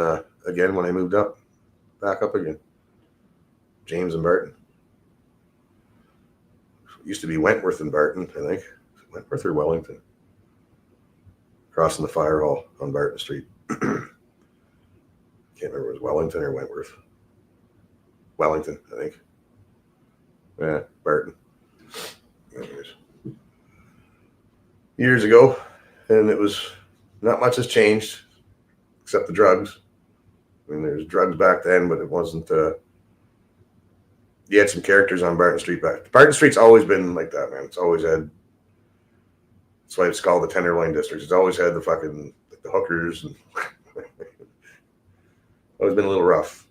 again when I moved back up again. James and Barton. It used to be Wentworth and Barton, I think. Wentworth or Wellington? Crossing the fire hall on Barton Street. Can't remember if it was Wellington or Wentworth. Wellington, I think. Yeah, Barton. Anyways. Years ago, and it was not much has changed except the drugs. I mean, there's drugs back then, but it wasn't. You had some characters on Barton Street back. Barton Street's always been like that, man. It's always had. That's why it's called the Tenderloin District. It's always had the fucking the hookers and always been a little rough.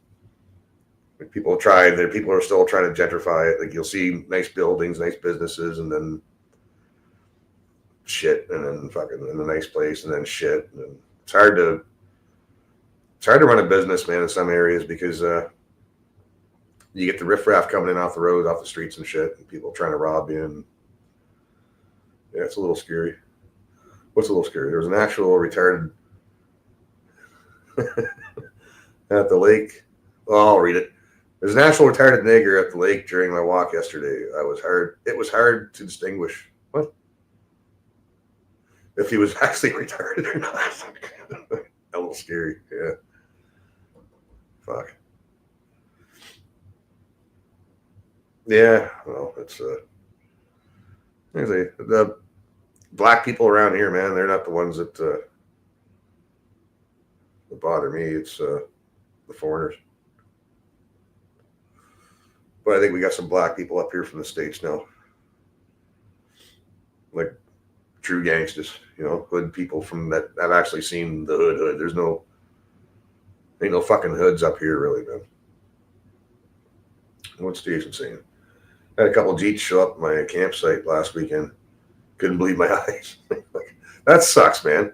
Like people are still trying to gentrify it. Like you'll see nice buildings, nice businesses, and then shit, and then fucking in a nice place, and then shit. And it's hard to run a business, man, in some areas because you get the riffraff coming in off the road, off the streets and shit, and people trying to rob you. And yeah, it's a little scary. What's a little scary? There was an actual retired at the lake. Well, I'll read it. There's a national retarded nigger at the lake during my walk yesterday. It was hard to distinguish what if he was actually retarded or not. A little scary. Yeah. Fuck. Yeah. Well, it's the black people around here, man. They're not the ones that bother me. It's the foreigners. But I think we got some black people up here from the States now. Like true gangsters, hood people from that I've actually seen the hood. There's ain't no fucking hoods up here really, man. What's Jason saying? I had a couple of Jeeps show up at my campsite last weekend. Couldn't believe my eyes. That sucks, man.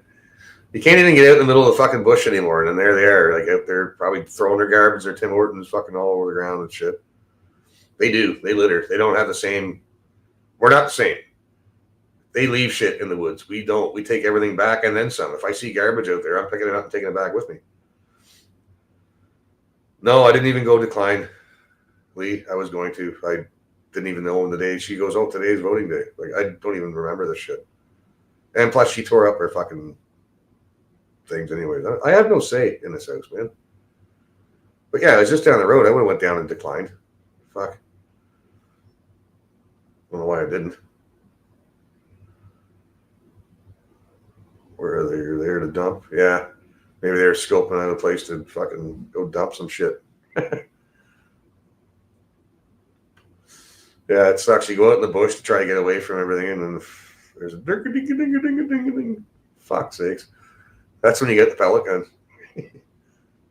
You can't even get out in the middle of the fucking bush anymore, and then there they are, like out there probably throwing their garbage, their Tim Hortons fucking all over the ground and shit. They do. They litter. They don't have the same. We're not the same. They leave shit in the woods. We don't. We take everything back and then some. If I see garbage out there, I'm picking it up and taking it back with me. No, I didn't even go decline, Lee. I was going to. I didn't even know on the day. She goes, oh, today's voting day. Like, I don't even remember this shit. And plus, she tore up her fucking things anyways. I have no say in this house, man. But yeah, it was just down the road. I would have went down and declined. Fuck. I don't know why I didn't. Where are they? You're there to dump? Yeah. Maybe they're scoping out a place to fucking go dump some shit. Yeah, it sucks. You go out in the bush to try to get away from everything, and then there's a ding-a-ding-a-ding-a-ding-a-ding. Fuck's sakes. That's when you get the pellet gun. And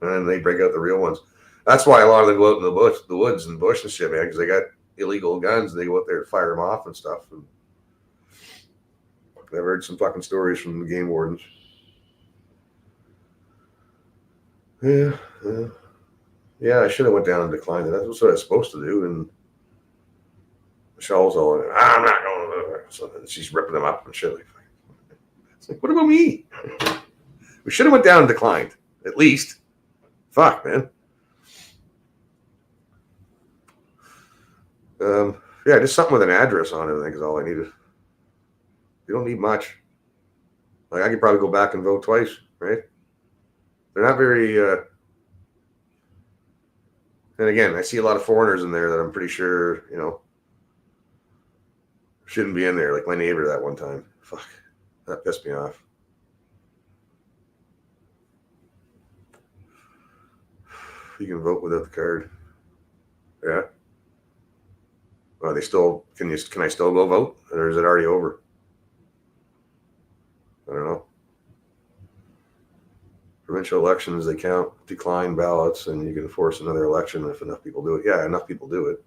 then they break out the real ones. That's why a lot of them go out in the bush, the woods and bush and shit, man, because they got illegal guns. And they go out there to fire them off and stuff. And I've heard some fucking stories from the game wardens. Yeah, I should have went down and declined it. That's what I was supposed to do. And Michelle's all, I'm not going to. So she's ripping them up and shit. It's like, what about me? We should have went down and declined, at least. Fuck, man. Yeah, just something with an address on it, I think, is all I needed. You don't need much. Like, I could probably go back and vote twice, right? They're not very, and again, I see a lot of foreigners in there that I'm pretty sure, shouldn't be in there, like my neighbor that one time. Fuck, that pissed me off. You can vote without the card. Yeah. Well, they still can I still go vote, or is it already over? I don't know. Provincial elections, they count declined ballots, and you can force another election if enough people do it. Yeah, enough people do it.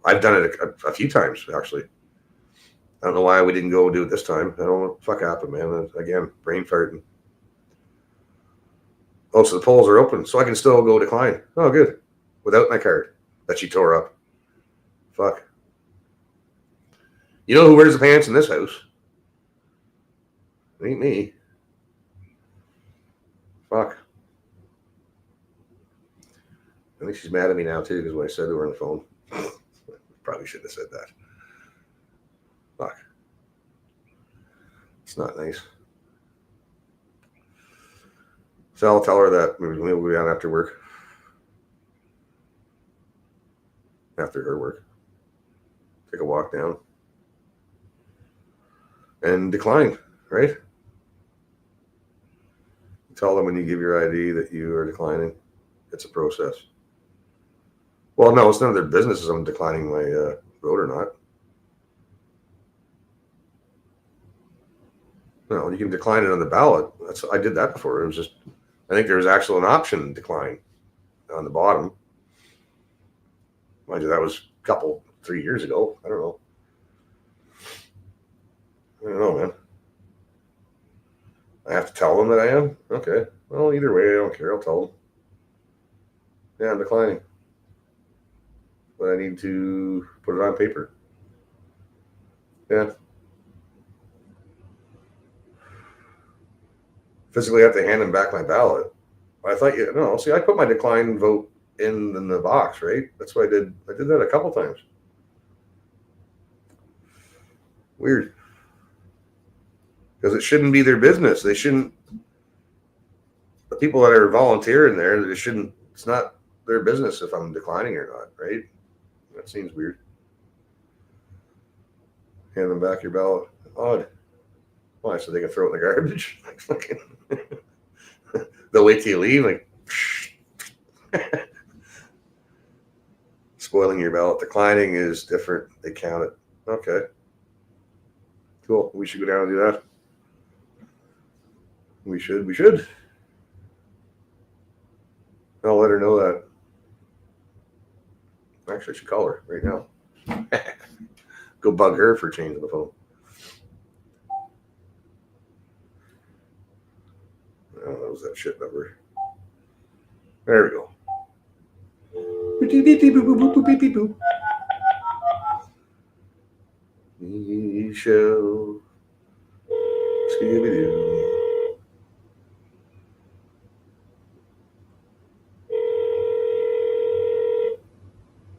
I've done it a few times, actually. I don't know why we didn't go do it this time. I don't know what the fuck happened, man. Again, brain farting. Oh, so the polls are open, so I can still go decline. Oh, good. Without my card that she tore up. Fuck. You know who wears the pants in this house? It ain't me. Fuck. I think she's mad at me now, too, because what I said to her on the phone. Probably shouldn't have said that. Fuck. It's not nice. So I'll tell her that we'll be down after work. After her work. Take a walk down. And decline, right? Tell them when you give your ID that you are declining. It's a process. Well, no, it's none of their business if I'm declining my vote or not. No, you can decline it on the ballot. I did that before. It was just, I think there was actually an option decline on the bottom. Mind you, that was a 3 years ago. I don't know, man. I have to tell them that I am? Okay. Well, either way, I don't care. I'll tell them. Yeah, I'm declining. But I need to put it on paper. Yeah. Physically have to hand them back my ballot. I thought you no. See, I put my decline vote in the box, right? That's what I did. I did that a couple times. Weird. Because it shouldn't be their business. They shouldn't. The people that are volunteering there, they shouldn't. It's not their business if I'm declining or not, right? That seems weird. Hand them back your ballot. Odd. Why? So they can throw it in the garbage? Like fucking. They'll wait till you leave, like. Spoiling your ballot. Declining is different. They count it. Okay. Cool. We should go down and do that. We should. I'll let her know that. Actually, I should call her right now. Go bug her for changing the phone. Oh, that was that shit number. There we go. We shall Scooby-Doo.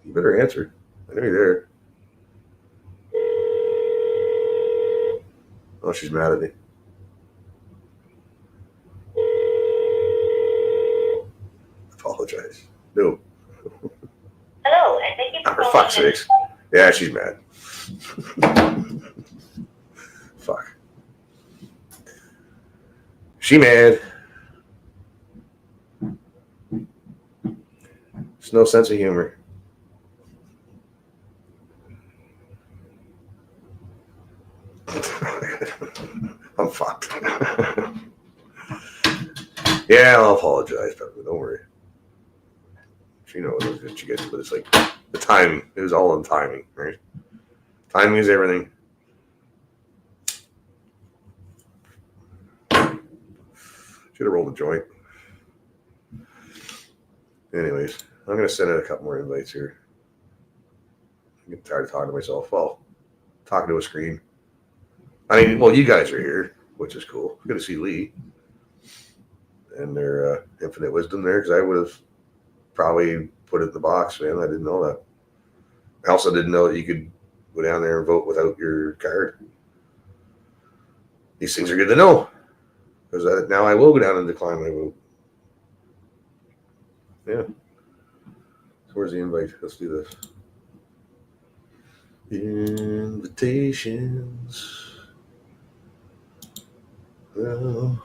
You better answer. I know you're there. Oh, she's mad at me. Apologize. No. Hello, and thank you for For calling. fuck's sakes. Yeah, she's mad. Fuck. She mad. There's no sense of humor. I'm fucked. Yeah, I'll apologize, but don't worry. She knows what she gets, but it's like the timing. It was all in timing, right? Timing is everything. Should have rolled a joint. Anyways, I'm gonna send out a couple more invites here. I'm getting tired of talking to myself. Well, talking to a screen. I mean, well, you guys are here, which is cool. Good to see Lee and their infinite wisdom there, because I would have probably put it in the box, man. I didn't know that. I also didn't know that you could go down there and vote without your card. These things are good to know, because now I will go down and decline my vote. Yeah. So where's the invite? Let's do this. Invitations. Well.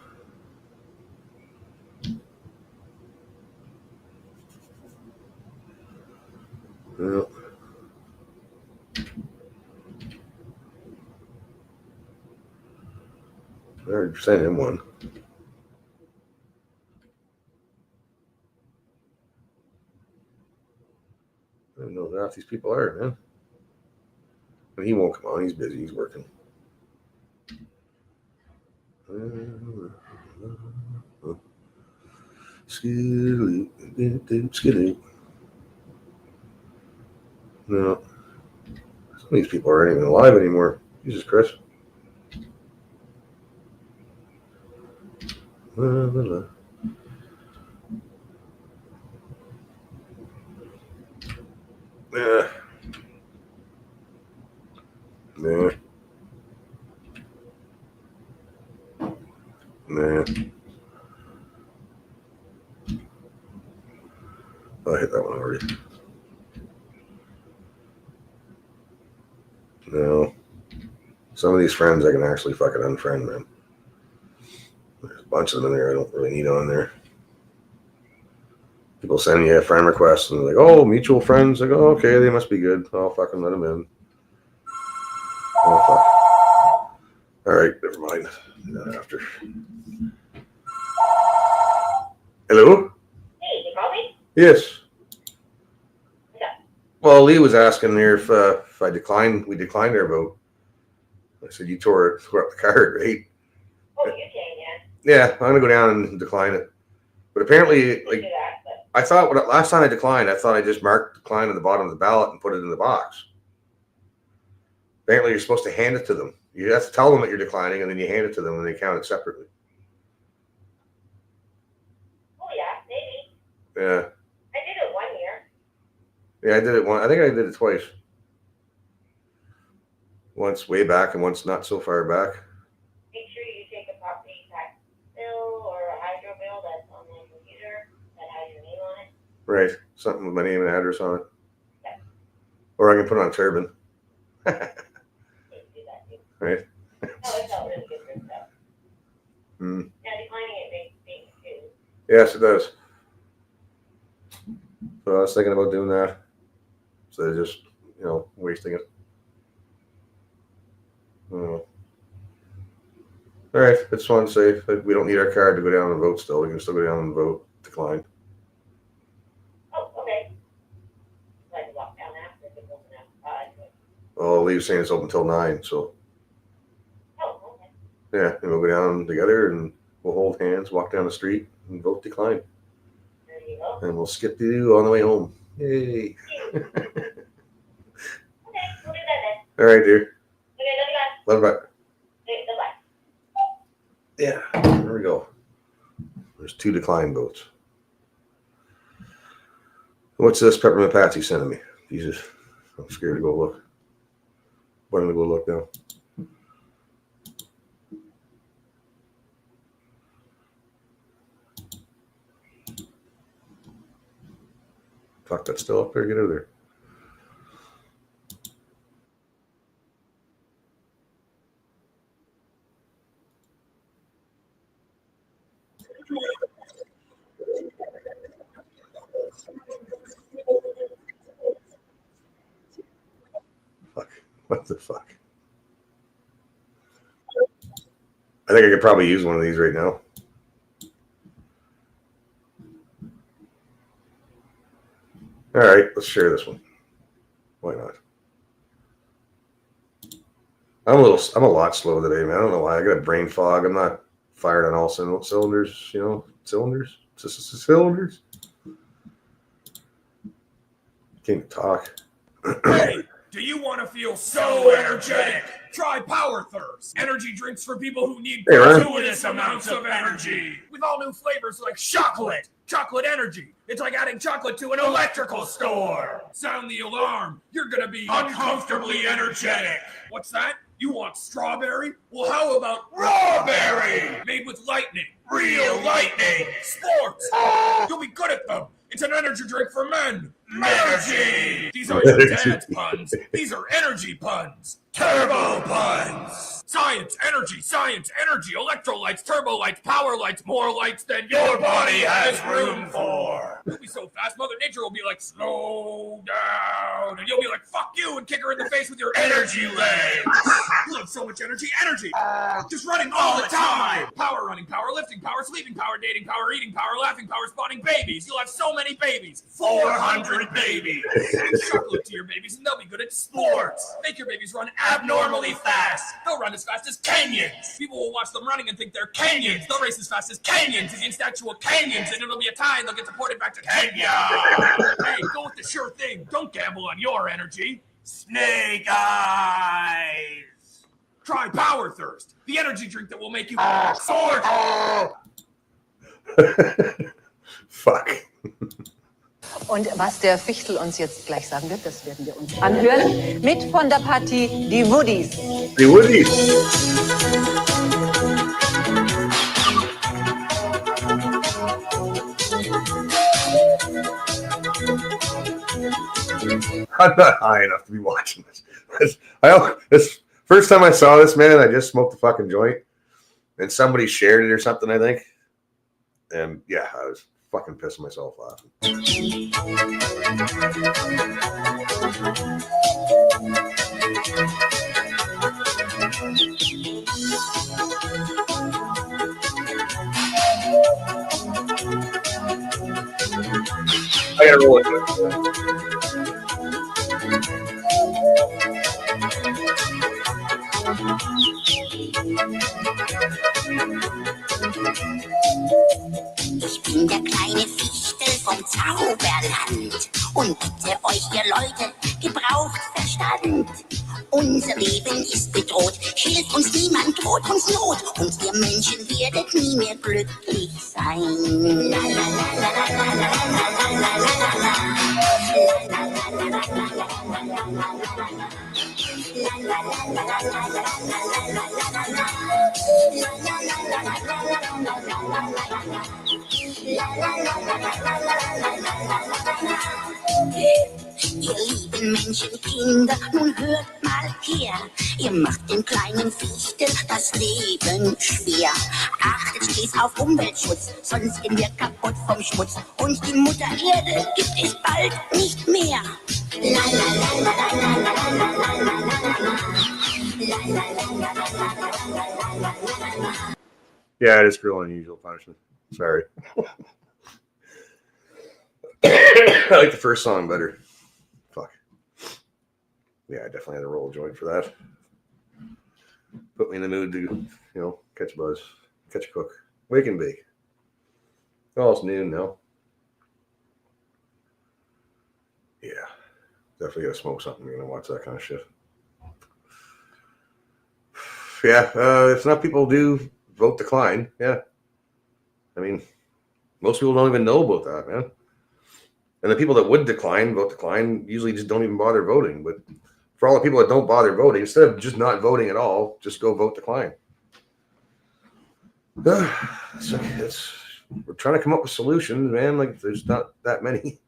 Well. I already sent him one. I don't know who half these people are, man. And he won't come on. He's busy. He's working. Skidoo. No. Some of these people aren't even alive anymore. Jesus Christ. Yeah. Nah. Nah. I hit that one already. No. Some of these friends I can actually fucking unfriend, man. There's a bunch of them in there I don't really need on there. People send you a friend request and they're like, oh, mutual friends. I go, okay, they must be good. I'll fucking let them in. Oh, fuck. All right, never mind. Not after. Hello? Hey, you called me? Yes. Yeah. Well, Lee was asking there if we declined our vote. I said, you tore up the card, right? Oh, you can, yeah. Yeah, I'm going to go down and decline it. But apparently, You like, do that, but I thought last time I declined, I thought I just marked decline on the bottom of the ballot and put it in the box. Apparently, you're supposed to hand it to them. You have to tell them that you're declining, and then you hand it to them, and they count it separately. oh yeah. Yeah. I did it 1 year. Yeah, I did it I think I did it twice. Once way back and once not so far back. Make sure you take a property tax bill or a hydro bill that's on the computer that has your name on it. Right. Something with my name and address on it. Yeah. Or I can put it on Turban. So do that too. Right. Oh, it felt really good for stuff. Hmm. Now declining it makes things too. Yes, it does. So I was thinking about doing that. So just, wasting it. All right, it's fun, safe. We don't need our card to go down and vote still. We can still go down and vote. Decline. Oh, okay. Like walk down after if it's open at 5. Oh, Lee's saying it's open till 9, so Oh, okay. yeah, and we'll go down together and we'll hold hands, walk down the street, and vote decline. There you go. And we'll skip you on the way home. Yay. Okay, we'll do that then. All right, dear. Okay, love you guys. Love you, bye. Okay, bye-bye. Yeah, there we go. There's 2 decline votes. What's this Peppermint Patsy sending me? Jesus, I'm scared to go look. Why don't I go look now? Fuck, that's still up there. Get out of there. Fuck. What the fuck? I think I could probably use one of these right now. All right, let's share this one. Why not? I'm a lot slow today, man. I don't know why. I got a brain fog. I'm not fired on all cylinders. Cylinders. Can't talk. Hey, do you want to feel so energetic? Try Power Thirst. Energy drinks for people who need Hey, Ryan. gratuitous amounts of energy. With all new flavors like chocolate. Chocolate energy. It's like adding chocolate to an electrical store. Sound the alarm. You're going to be uncomfortably energetic. What's that? You want strawberry? Well, how about rawberry? Made with lightning. Real lightning. Sports. You'll be good at them. It's an energy drink for men. Energy. These aren't your dad's puns. These are energy puns. Turbo puns. Science, energy, electrolytes, turbo lights, power lights, more lights than your body has room for. You'll be so fast, Mother Nature will be like, slow down. And you'll be like, fuck you, and kick her in the face with your energy legs. You have so much energy. Just running all the time. Power running, power lifting, power sleeping, power dating, power eating, power laughing, power spawning babies. You'll have so many babies. 400 babies. Give chocolate to your babies and they'll be good at sports. Make your babies run abnormally fast. They'll run as fast as Kenyans. People will watch them running and think they're Kenyans. They'll race as fast as Kenyans against actual Kenyans, and it'll be a tie and they'll get deported back to Kenya. Hey, go with the sure thing. Don't gamble on your energy. Snake eyes. Try Power Thirst, the energy drink that will make you sword. Fuck. Und was der Fichtel uns jetzt gleich sagen wird, das werden wir uns anhören. Mit von der Partie die Woodies. Die Woodies. I'm not high enough to be watching this. This first time I saw this, man, I just smoked a fucking joint, and somebody shared it or something, I think. And yeah, I was fucking pissing myself laughing. I gotta roll it. Ich bin der kleine Fichtel vom Zauberland und bitte euch, ihr Leute, gebraucht Verstand. Unser Leben ist bedroht, hilft uns niemand, droht uns Not. Und ihr Menschen werdet nie mehr glücklich sein. La, la, la, la, la, la, la, la, la, la, la, Ihr lieben Menschenkinder, nun hört mal her. Ihr macht den kleinen Fichten das Leben schwer. Achtet stets auf Umweltschutz, sonst gehen wir kaputt vom Schmutz. Und die Mutter Erde gibt es bald nicht mehr. La, la, la, la, la, la, la, la, la, la, la. Yeah, it is cruel and unusual punishment. Sorry. I like the first song better. Fuck. Yeah, I definitely had to roll a joint for that. Put me in the mood to, catch a buzz, catch a cook, wake and bake. Oh, it's noon now. Yeah, definitely gotta smoke something. You're gonna watch that kind of shit. Yeah, if enough people do vote decline, yeah. I mean, most people don't even know about that, man. And the people that would vote decline, usually just don't even bother voting. But for all the people that don't bother voting, instead of just not voting at all, just go vote decline. We're trying to come up with solutions, man. Like, there's not that many.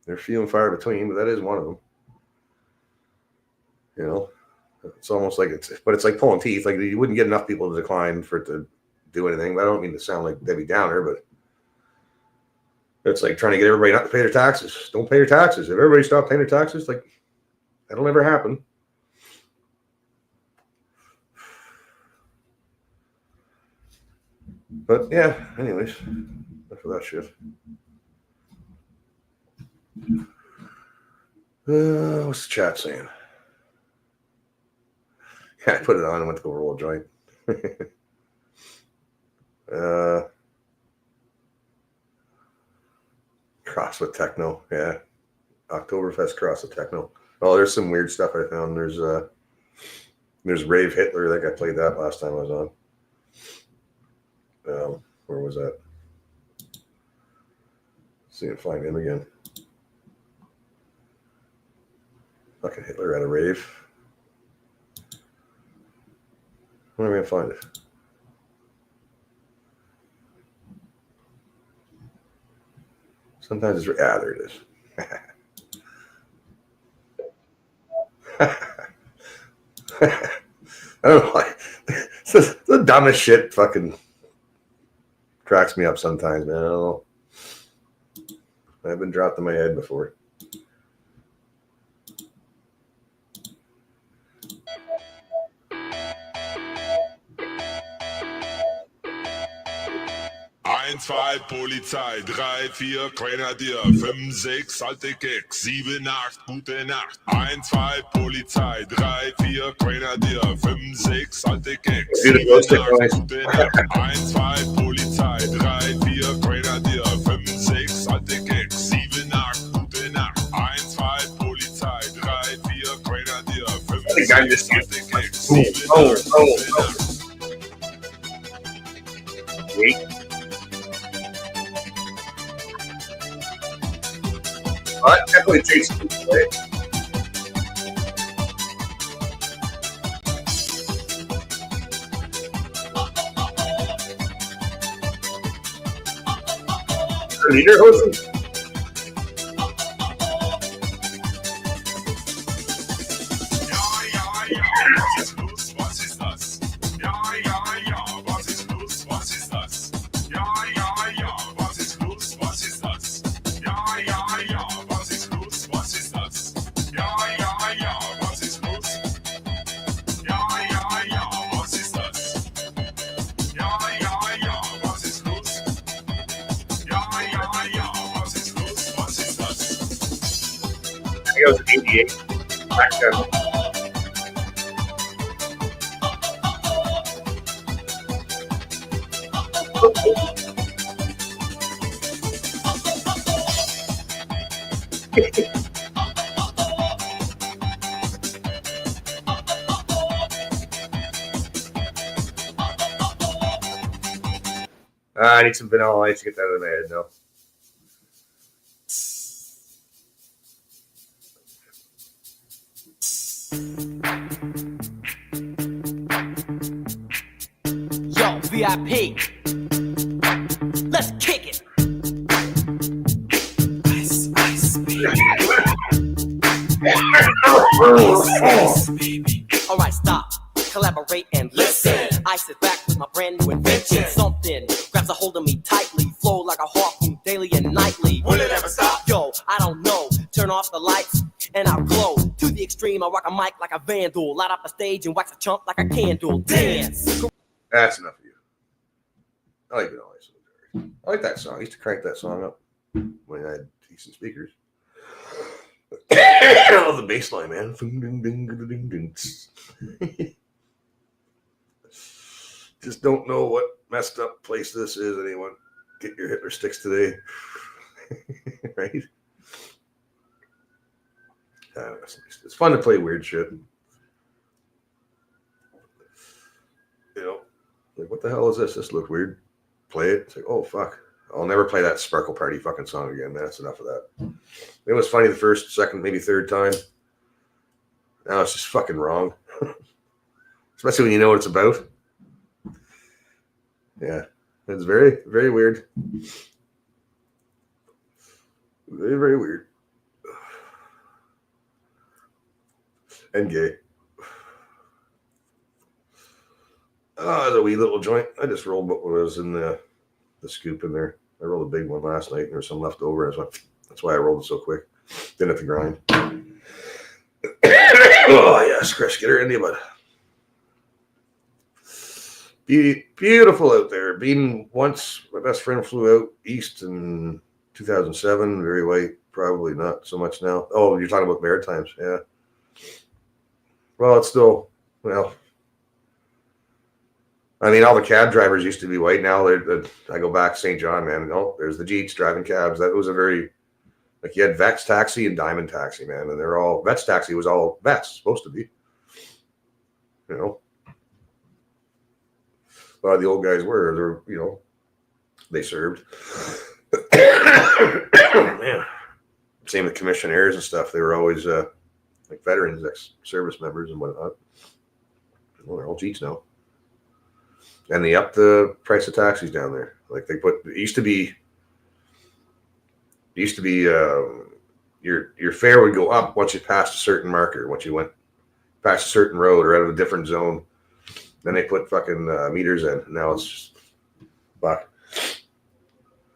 They're few and far between, but that is one of them. It's almost like it's like pulling teeth. Like, you wouldn't get enough people to decline for it to do anything. But I don't mean to sound like Debbie Downer, but it's like trying to get everybody not to pay their taxes. Don't pay your taxes. If everybody stopped paying their taxes, like, that'll never happen. But yeah, anyways, enough of that shit. What's the chat saying? Yeah, I put it on and went to go roll a joint. Cross with techno, yeah. Oktoberfest cross with techno. Oh, there's some weird stuff I found. There's Rave Hitler. I think I played that last time I was on. Where was that? See if I find him again. Fucking Hitler at a rave. Where am I gonna find it? Sometimes it's there it is. I don't know why. The dumbest shit fucking cracks me up sometimes, man. I don't know. I've been dropped in my head before. Eins, zwei, Polizei, 3, 4, Grenadier, 5, 6, alte Keks, 7, 8, gute Nacht. 1, 2, Polizei, 3, 4, Grenadier, 5, 6, alte Keks, 7, 8, gute Nacht. 1, 2, Polizei, 3, 4, Grenadier, 5, 6, alte Keks, 7, 8, gute Nacht. 1, 2, Polizei, 3, 4, Grenadier, 5, 6, alte Keks, 7, 8, gute Nacht. Wait. Definitely Jason, right? Lederhosen? It was 88. Back then. I need some Vanilla Ice to get that out of my head now. Yo, VIP. Let's kick it. Ice, ice, baby. Ice, baby. All right, stop. Collaborate and listen. I sit back with my brand new invention. Something grabs a hold of me tightly. Flow like a harpoon daily and nightly. Will it ever stop? Yo, I don't know. Turn off the lights and I'll glow. To the extreme, I rock a mic like a vandal. Light up the stage and wax a chump like a candle. Dance. That's enough of you. I like Vanilla Ice. I like that song. I used to crank that song up when I had decent speakers. I love the bass line, man. Just don't know what messed up place this is, anyone. Get your Hitler sticks today. Right? It's fun to play weird shit. You know, like, what the hell is this? This looked weird. Play it. It's like, oh, fuck. I'll never play that Sparkle Party fucking song again, man. That's enough of that. It was funny the first, second, maybe third time. Now it's just fucking wrong. Especially when you know what it's about. Yeah. It's very, very weird. Very, very weird. And gay. Oh, it's a wee little joint. I just rolled what was in the scoop in there. I rolled a big one last night, and there was some left over. That's why I rolled it so quick. Didn't have to grind. Oh, yes, Chris, get her in the bud. Beautiful out there. Being once, my best friend flew out east in 2007. Very white. Probably not so much now. Oh, you're talking about Maritimes. Yeah. Well, it's still, well, I mean, all the cab drivers used to be white. Now I go back to St. John, man. Oh, there's the Jeets driving cabs. That was a very, like, you had Vex Taxi and Diamond Taxi, man. And they're all, Vex Taxi was all vets, supposed to be. You know, a lot of the old guys were, you know, they served. Man. Same with commissionaires and stuff. They were always like veterans, ex-service members and whatnot. Well, they're all Jeets now. And they upped the price of taxis down there. Like, they put, it used to be your fare would go up once you passed a certain marker, once you went past a certain road or out of a different zone. Then they put fucking meters in. Now it's just fuck.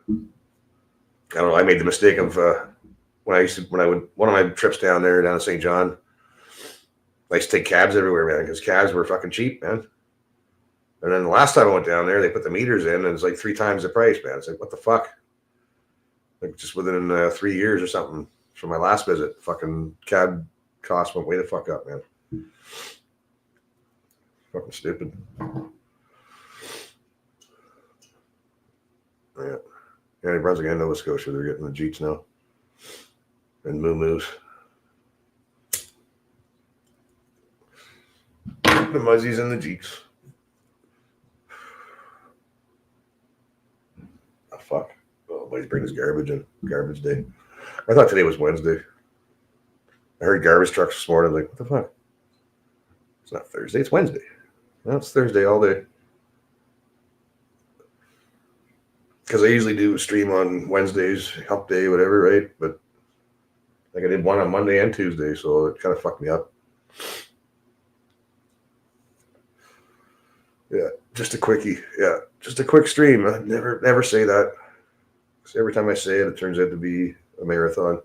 I don't know. I made the mistake of when I would one of my trips down to St. John. I used to take cabs everywhere, man, because cabs were fucking cheap, man. And then the last time I went down there, they put the meters in, and it's like 3 times the price, man. It's like, what the fuck? Like, just within 3 years or something from my last visit, fucking cab cost went way the fuck up, man. Fucking stupid. Yeah. Yeah, New Brunswick and Nova Scotia, they're getting the Jeets now. And Moo-Moos. The Muzzies and the Jeets. Oh, fuck. Oh, nobody's bringing his garbage in. Garbage day. I thought today was Wednesday. I heard garbage trucks this morning. Like, what the fuck? It's not Thursday. It's Wednesday. No, it's Thursday all day. Because I usually do a stream on Wednesdays, hump day, whatever, right? But like, I did one on Monday and Tuesday, so it kind of fucked me up. Yeah, just a quickie. Yeah, just a quick stream. I never say that. Because every time I say it, it turns out to be a marathon.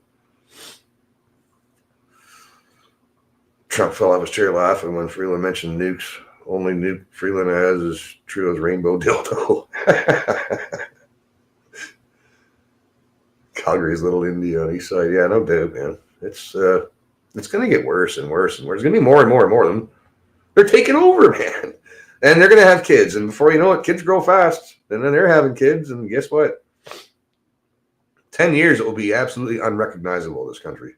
Trump fell off his chair laughing when Freeland mentioned nukes. Only nuke Freeland has is Trudeau's rainbow dildo. Calgary's little India on the east side. Yeah, no doubt, man. It's going to get worse and worse and worse. There's going to be more and more and more of them. They're taking over, man. And they're going to have kids. And before you know it, kids grow fast. And then they're having kids. And guess what? 10 years, it will be absolutely unrecognizable, this country.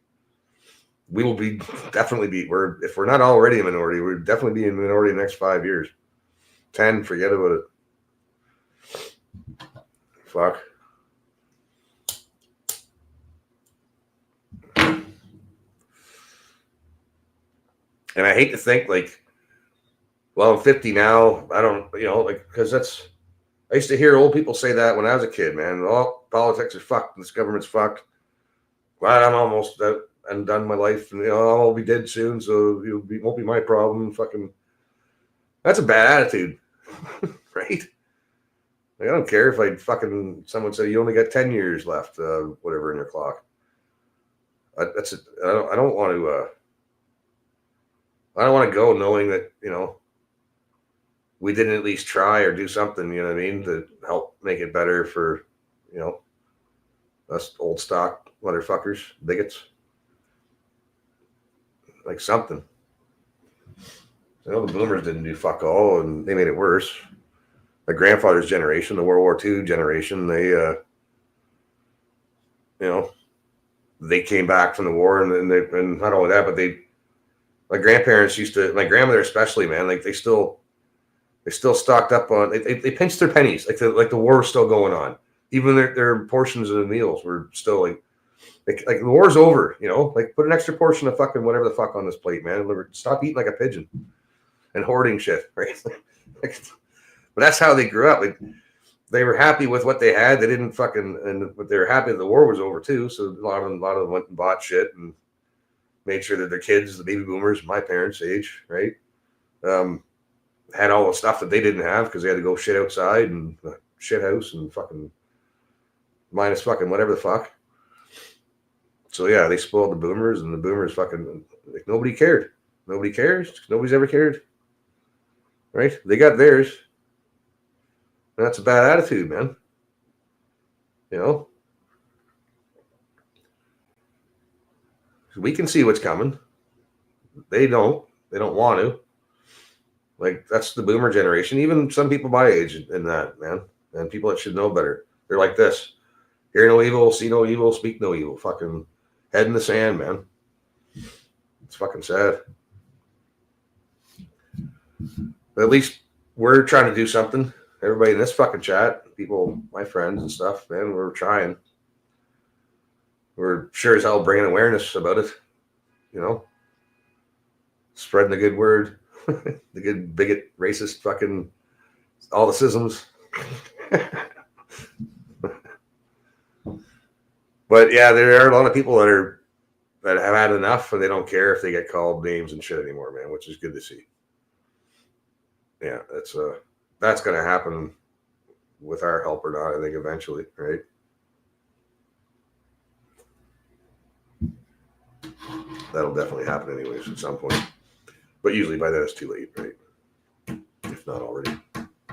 We will if we're not already a minority, we're definitely be in the minority in the next 5 years. 10, forget about it. fuck? And I hate to think like, well, I'm 50 now. I don't, like, because I used to hear old people say that when I was a kid, man. Oh, politics are fucked. This government's fucked. Glad I'm almost out and done my life, and I'll be dead soon, so it won't be my problem. Fucking, that's a bad attitude, right? Like, I don't care if someone said you only got 10 years left, whatever in your clock. I don't want to. I don't want to go knowing that we didn't at least try or do something. You know what I mean, to help make it better for us old stock motherfuckers, bigots. Like something. The boomers didn't do fuck all, and they made it worse. My grandfather's generation, the World War II generation, they, they came back from the war, and not only that, but my grandparents my grandmother especially, man, like they still stocked up on. They pinched their pennies, like the war was still going on. Even their portions of the meals were still like the war's over, like put an extra portion of fucking whatever the fuck on this plate, man. Stop eating like a pigeon and hoarding shit, right? But that's how they grew up. Like, they were happy with what they had. They didn't but they were happy that the war was over too. So a lot of them went and bought shit and made sure that their kids, the baby boomers, my parents' age, right, had all the stuff that they didn't have because they had to go shit outside and shit house and fucking minus fucking whatever the fuck. So yeah, they spoiled the boomers, and the boomers fucking, like, nobody cared. Nobody cares. Nobody's ever cared. Right? They got theirs. And that's a bad attitude, man. We can see what's coming. They don't. They don't want to. Like, that's the boomer generation. Even some people my age in that, man. And people that should know better. They're like this. Hear no evil, see no evil, speak no evil. Fucking head in the sand, man. It's fucking sad. But at least we're trying to do something. Everybody in this fucking chat, people, my friends and stuff, man, we're trying. We're sure as hell bringing awareness about it, spreading the good word, the good bigot, racist, fucking, all the schisms. But yeah, there are a lot of people that have had enough, and they don't care if they get called names and shit anymore, man, which is good to see. Yeah, that's going to happen with our help or not, I think, eventually, right? That'll definitely happen anyways at some point. But usually by then it's too late, right? If not already. But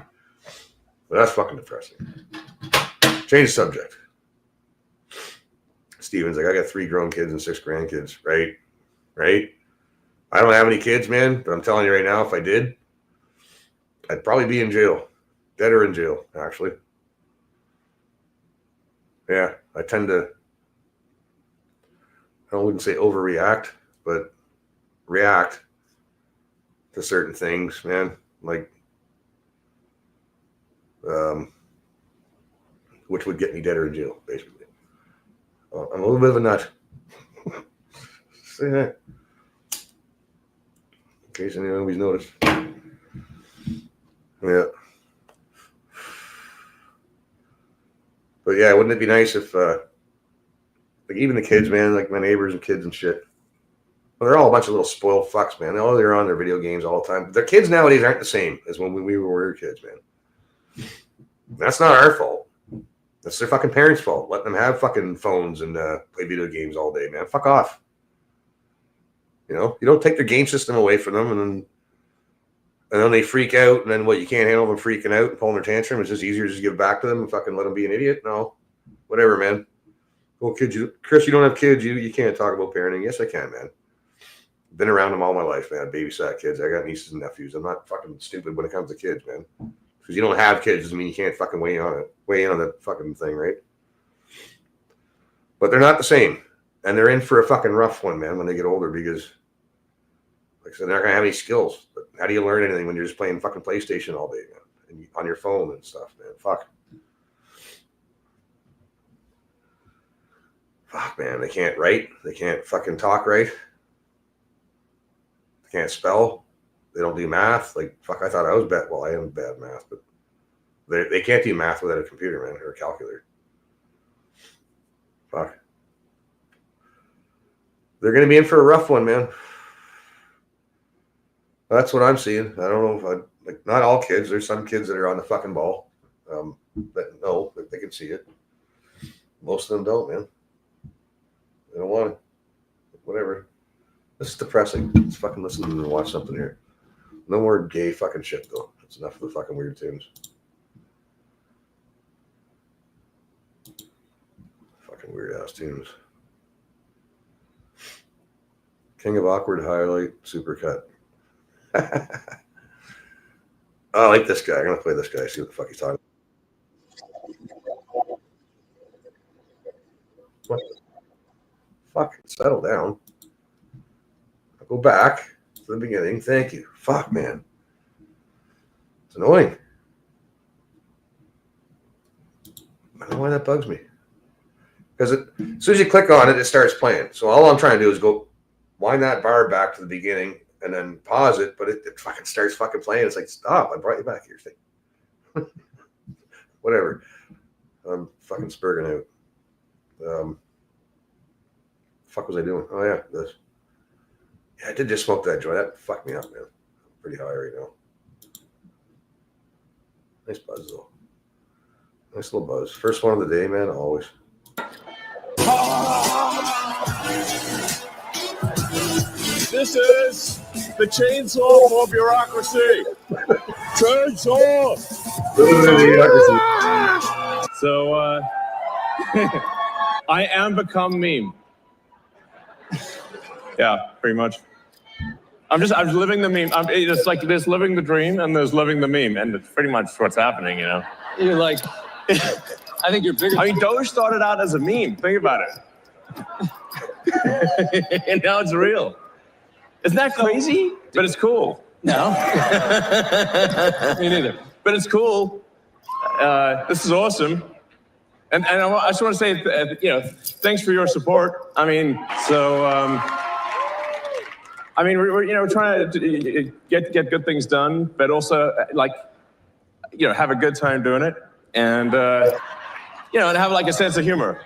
that's fucking depressing. Change the subject. Steven's like, I got 3 grown kids and 6 grandkids, right? Right? I don't have any kids, man, but I'm telling you right now, if I did, I'd probably be in jail. Dead or in jail, actually. Yeah, I tend to, I wouldn't say overreact, but react to certain things, man. Like, which would get me dead or in jail, basically. I'm a little bit of a nut. Say that. In case anybody's noticed. Yeah. But yeah, wouldn't it be nice if, like, even the kids, man, like my neighbors and kids and shit, well, they're all a bunch of little spoiled fucks, man. They're on their video games all the time. Their kids nowadays aren't the same as when we were kids, man. That's not our fault. That's their fucking parents' fault. Letting them have fucking phones and play video games all day, man. Fuck off. You don't take their game system away from them, and then they freak out, and then what? You can't handle them freaking out and pulling their tantrum. It's just easier to just give back to them and fucking let them be an idiot. No, whatever, man. Well, kids, Chris, you don't have kids. You can't talk about parenting. Yes, I can, man. Been around them all my life, man. Babysat kids. I got nieces and nephews. I'm not fucking stupid when it comes to kids, man. Because you don't have kids doesn't mean you can't fucking weigh in on that fucking thing, right? But they're not the same. And they're in for a fucking rough one, man, when they get older, because, like I said, they're not going to have any skills. But how do you learn anything when you're just playing fucking PlayStation all day, man? And on your phone and stuff, man? Fuck. fuck, man, they can't write. They can't fucking talk right. They can't spell. They don't do math. Like, fuck, I thought I was bad. Well, I am bad at math, but they can't do math without a computer, man, or a calculator. Fuck. They're going to be in for a rough one, man. That's what I'm seeing. I don't know if like, not all kids. There's some kids that are on the fucking ball. That know that they can see it. Most of them don't, man. They don't want it. Whatever. This is depressing. Let's fucking listen and watch something here. No more gay fucking shit, though. That's enough of the fucking weird tunes. Fucking weird ass tunes. King of Awkward highlight supercut. I like this guy. I'm gonna play this guy. See what the fuck he's talking. What? Fuck. Settle down. I'll go back to the beginning. Thank you. Fuck, man. It's annoying. I don't know why that bugs me. Because as soon as you click on it, it starts playing. So all I'm trying to do is go wind that bar back to the beginning and then pause it, but it fucking starts fucking playing. It's like, stop, I brought you back here. Whatever. I'm fucking spurging out. Fuck was I doing? Oh yeah, this. Yeah, I did just smoke that joint. That fucked me up, man. I'm pretty high right now. Nice buzz though. Nice little buzz. First one of the day, man, always. This is the chainsaw for bureaucracy. Chainsaw! So, I am become meme. Yeah, pretty much. I'm living the meme. It's like there's living the dream and there's living the meme, and it's pretty much what's happening, you know? You're like, I think you're bigger. I mean, Doge started out as a meme. Think about it. And now it's real. Isn't that crazy? But it's cool. No. Me neither. But it's cool. This is awesome. And I just want to say, thanks for your support. I mean, so, we're trying to get good things done, but also, have a good time doing it. And, and have like a sense of humor,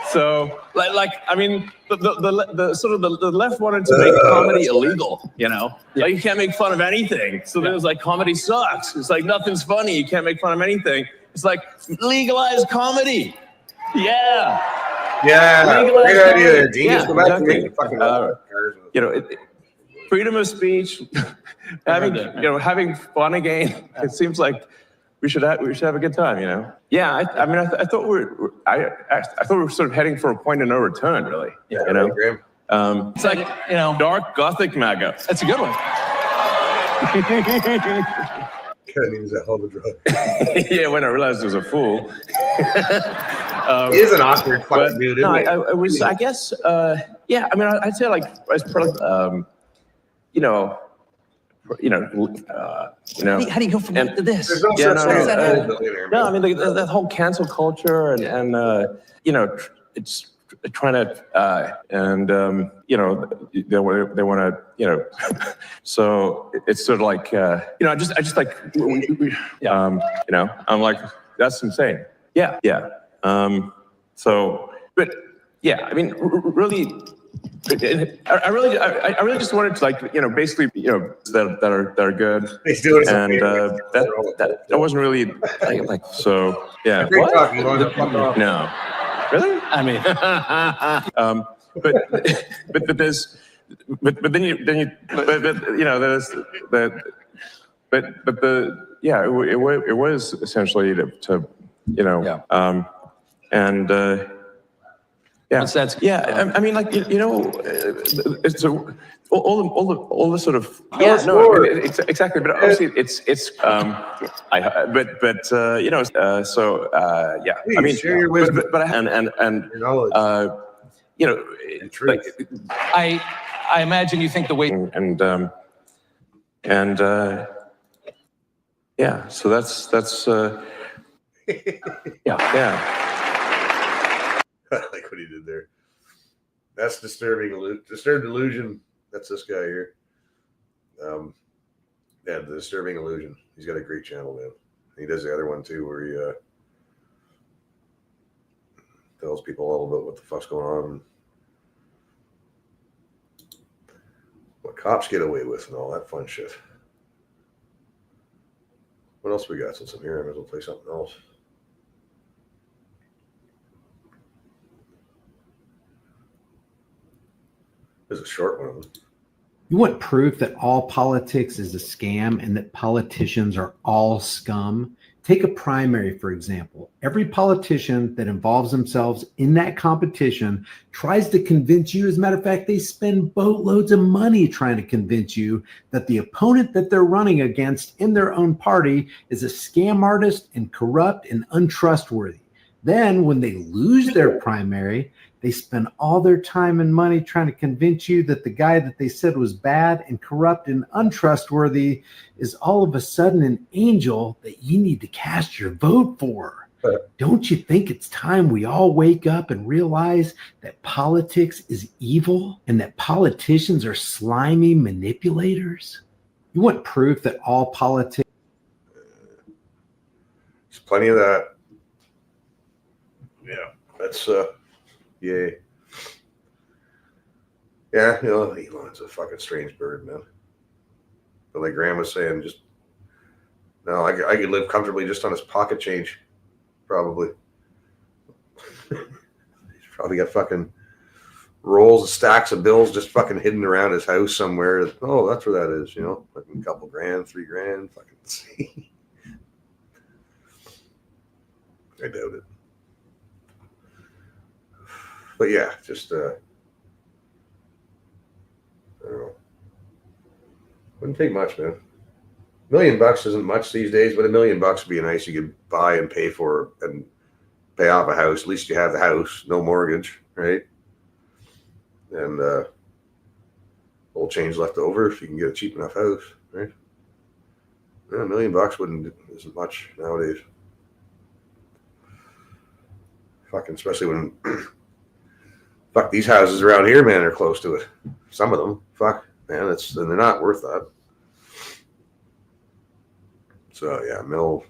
So, the sort of the left wanted to make comedy illegal, Like you can't make fun of anything. So there's like comedy sucks. It's like nothing's funny. You can't make fun of anything. It's like legalize comedy. Yeah. Yeah. Legalize Great idea there, comedy. genius. Yeah, Go back to exactly. making fucking Freedom of speech, having fun again. It seems like we should have a good time, Yeah, I thought we were sort of heading for a point of no return, really. Yeah, It's like dark gothic MAGA. That's a good one. Kind of needs a hell of a drug. Yeah, when I realized I was a fool. He is an awkward fucking dude, isn't he? I was, I guess, I'd say like, I was probably, How do you go from that to this? There's no such thing as a billionaire, man. No, I mean, that whole cancel culture and it's trying to, they want to, so it's sort of like, I just like, I'm like, that's insane. Yeah. Yeah. But yeah, I mean, really, I really just wanted to basically, that are good. He's doing it. And that wasn't really so yeah. Great talking. No. Really? I mean, but there's then you there's it was essentially to Once that's it's all the sort of exactly, but obviously it's I mean, share your wisdom. but and Your knowledge. like I imagine you think the way so that's I like what he did there. That's Disturbed Illusion. That's this guy here. Yeah, the Disturbing Illusion. He's got a great channel, man. He does the other one too, where he tells people a little bit what the fuck's going on, and what cops get away with, and all that fun shit. What else we got? Since I'm here, I might as well play something else. There's a short one of them. You want proof that all politics is a scam and that politicians are all scum? Take a primary, for example. Every politician that involves themselves in that competition tries to convince you. As a matter of fact, they spend boatloads of money trying to convince you that the opponent that they're running against in their own party is a scam artist and corrupt and untrustworthy. Then when they lose their primary, they spend all their time and money trying to convince you that the guy that they said was bad and corrupt and untrustworthy is all of a sudden an angel that you need to cast your vote for. Don't you think it's time we all wake up and realize that politics is evil and that politicians are slimy manipulators? You want proof that all politics... There's plenty of that. Yeah, that's... Yeah. Yeah, you know, Elon's a fucking strange bird, man. But like Graham was saying, just no, I could live comfortably just on his pocket change, probably. He's probably got fucking rolls of stacks of bills just fucking hidden around his house somewhere. Oh, that's where that is, you know, fucking couple grand, $3,000, fucking see. I doubt it. But yeah, just I don't know. Wouldn't take much, man. $1 million isn't much these days, but $1 million would be nice. You could buy and pay for and pay off a house. At least you have the house, no mortgage, right? And little change left over if you can get a cheap enough house, right? Yeah, $1 million isn't much nowadays. Fucking especially when fuck these houses around here, man, are close to it. Some of them, fuck, man, and they're not worth that. So yeah, $1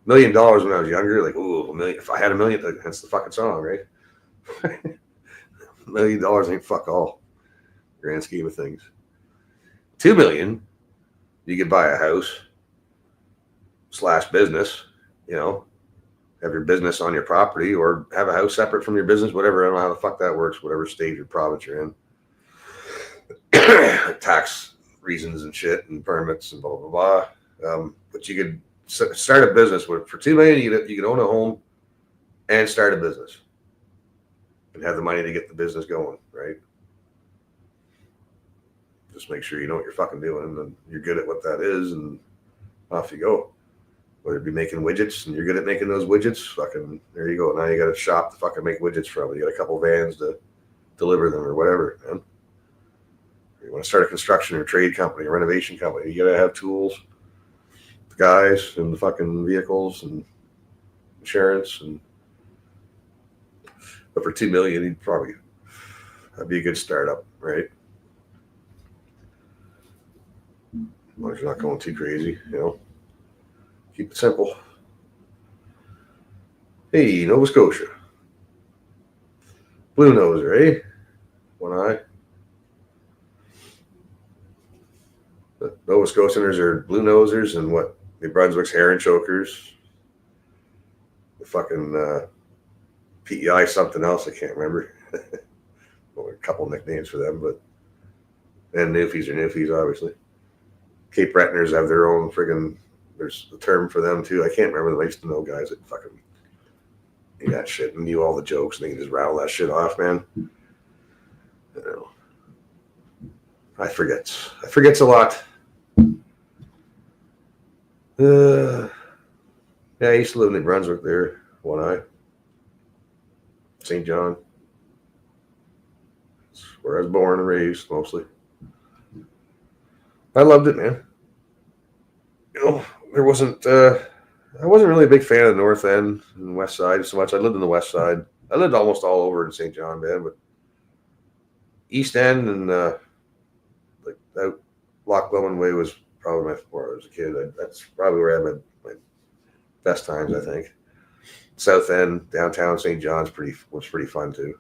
million when I was younger, like, ooh, $1 million. If I had $1 million, that's the fucking song, right? $1 million ain't fuck all, grand scheme of things. $2 million, you could buy a house / business, you know, have your business on your property or have a house separate from your business, whatever. I don't know how the fuck that works, whatever state or province you're in. Tax reasons and shit and permits and blah, blah, blah. But you could start a business with, for $2 million, you could own a home and start a business and have the money to get the business going, right? Just make sure you know what you're fucking doing and you're good at what that is, and off you go. Whether it be making widgets and you're good at making those widgets, fucking there you go. Now you got a shop to fucking make widgets from. You got a couple vans to deliver them or whatever, man. You want to start a construction or trade company, a renovation company, you got to have tools, the guys and the fucking vehicles and insurance. But for $2 million, that'd be a good startup, right? As long as you're not going too crazy, you know. Keep it simple. Hey, Nova Scotia. Blue noser, eh? One eye. The Nova Scotians are blue nosers, and what? New Brunswick's heron chokers. The fucking PEI something else, I can't remember. Well, a couple nicknames for them, but and Newfies are Newfies, obviously. Cape Bretoners have their own friggin'. There's a term for them too. I can't remember. I used to know guys that fucking knew that shit and knew all the jokes and they can just rattle that shit off, man. I don't know. I forgets a lot. Yeah, I used to live in New Brunswick there, One Eye. St. John. That's where I was born and raised mostly. I loved it, man. You know, I wasn't really a big fan of the North End and West Side so much. I lived in the West Side. I lived almost all over in St. John, man, but East End and like that Loch Lomond Way was probably where I was a kid. That's probably where I had my best times, I think. South End, downtown St. John's was pretty fun too.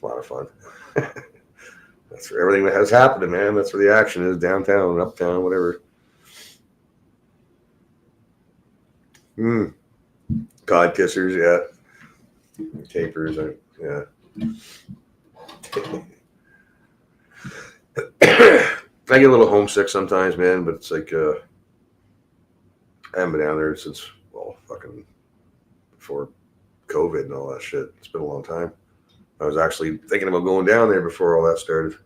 A lot of fun. That's where everything that has happened, man. That's where the action is, downtown, uptown, whatever. Cod kissers, yeah. Tapers, yeah. I get a little homesick sometimes, man, but it's like I haven't been down there since, well, fucking before COVID and all that shit. It's been a long time. I was actually thinking about going down there before all that started.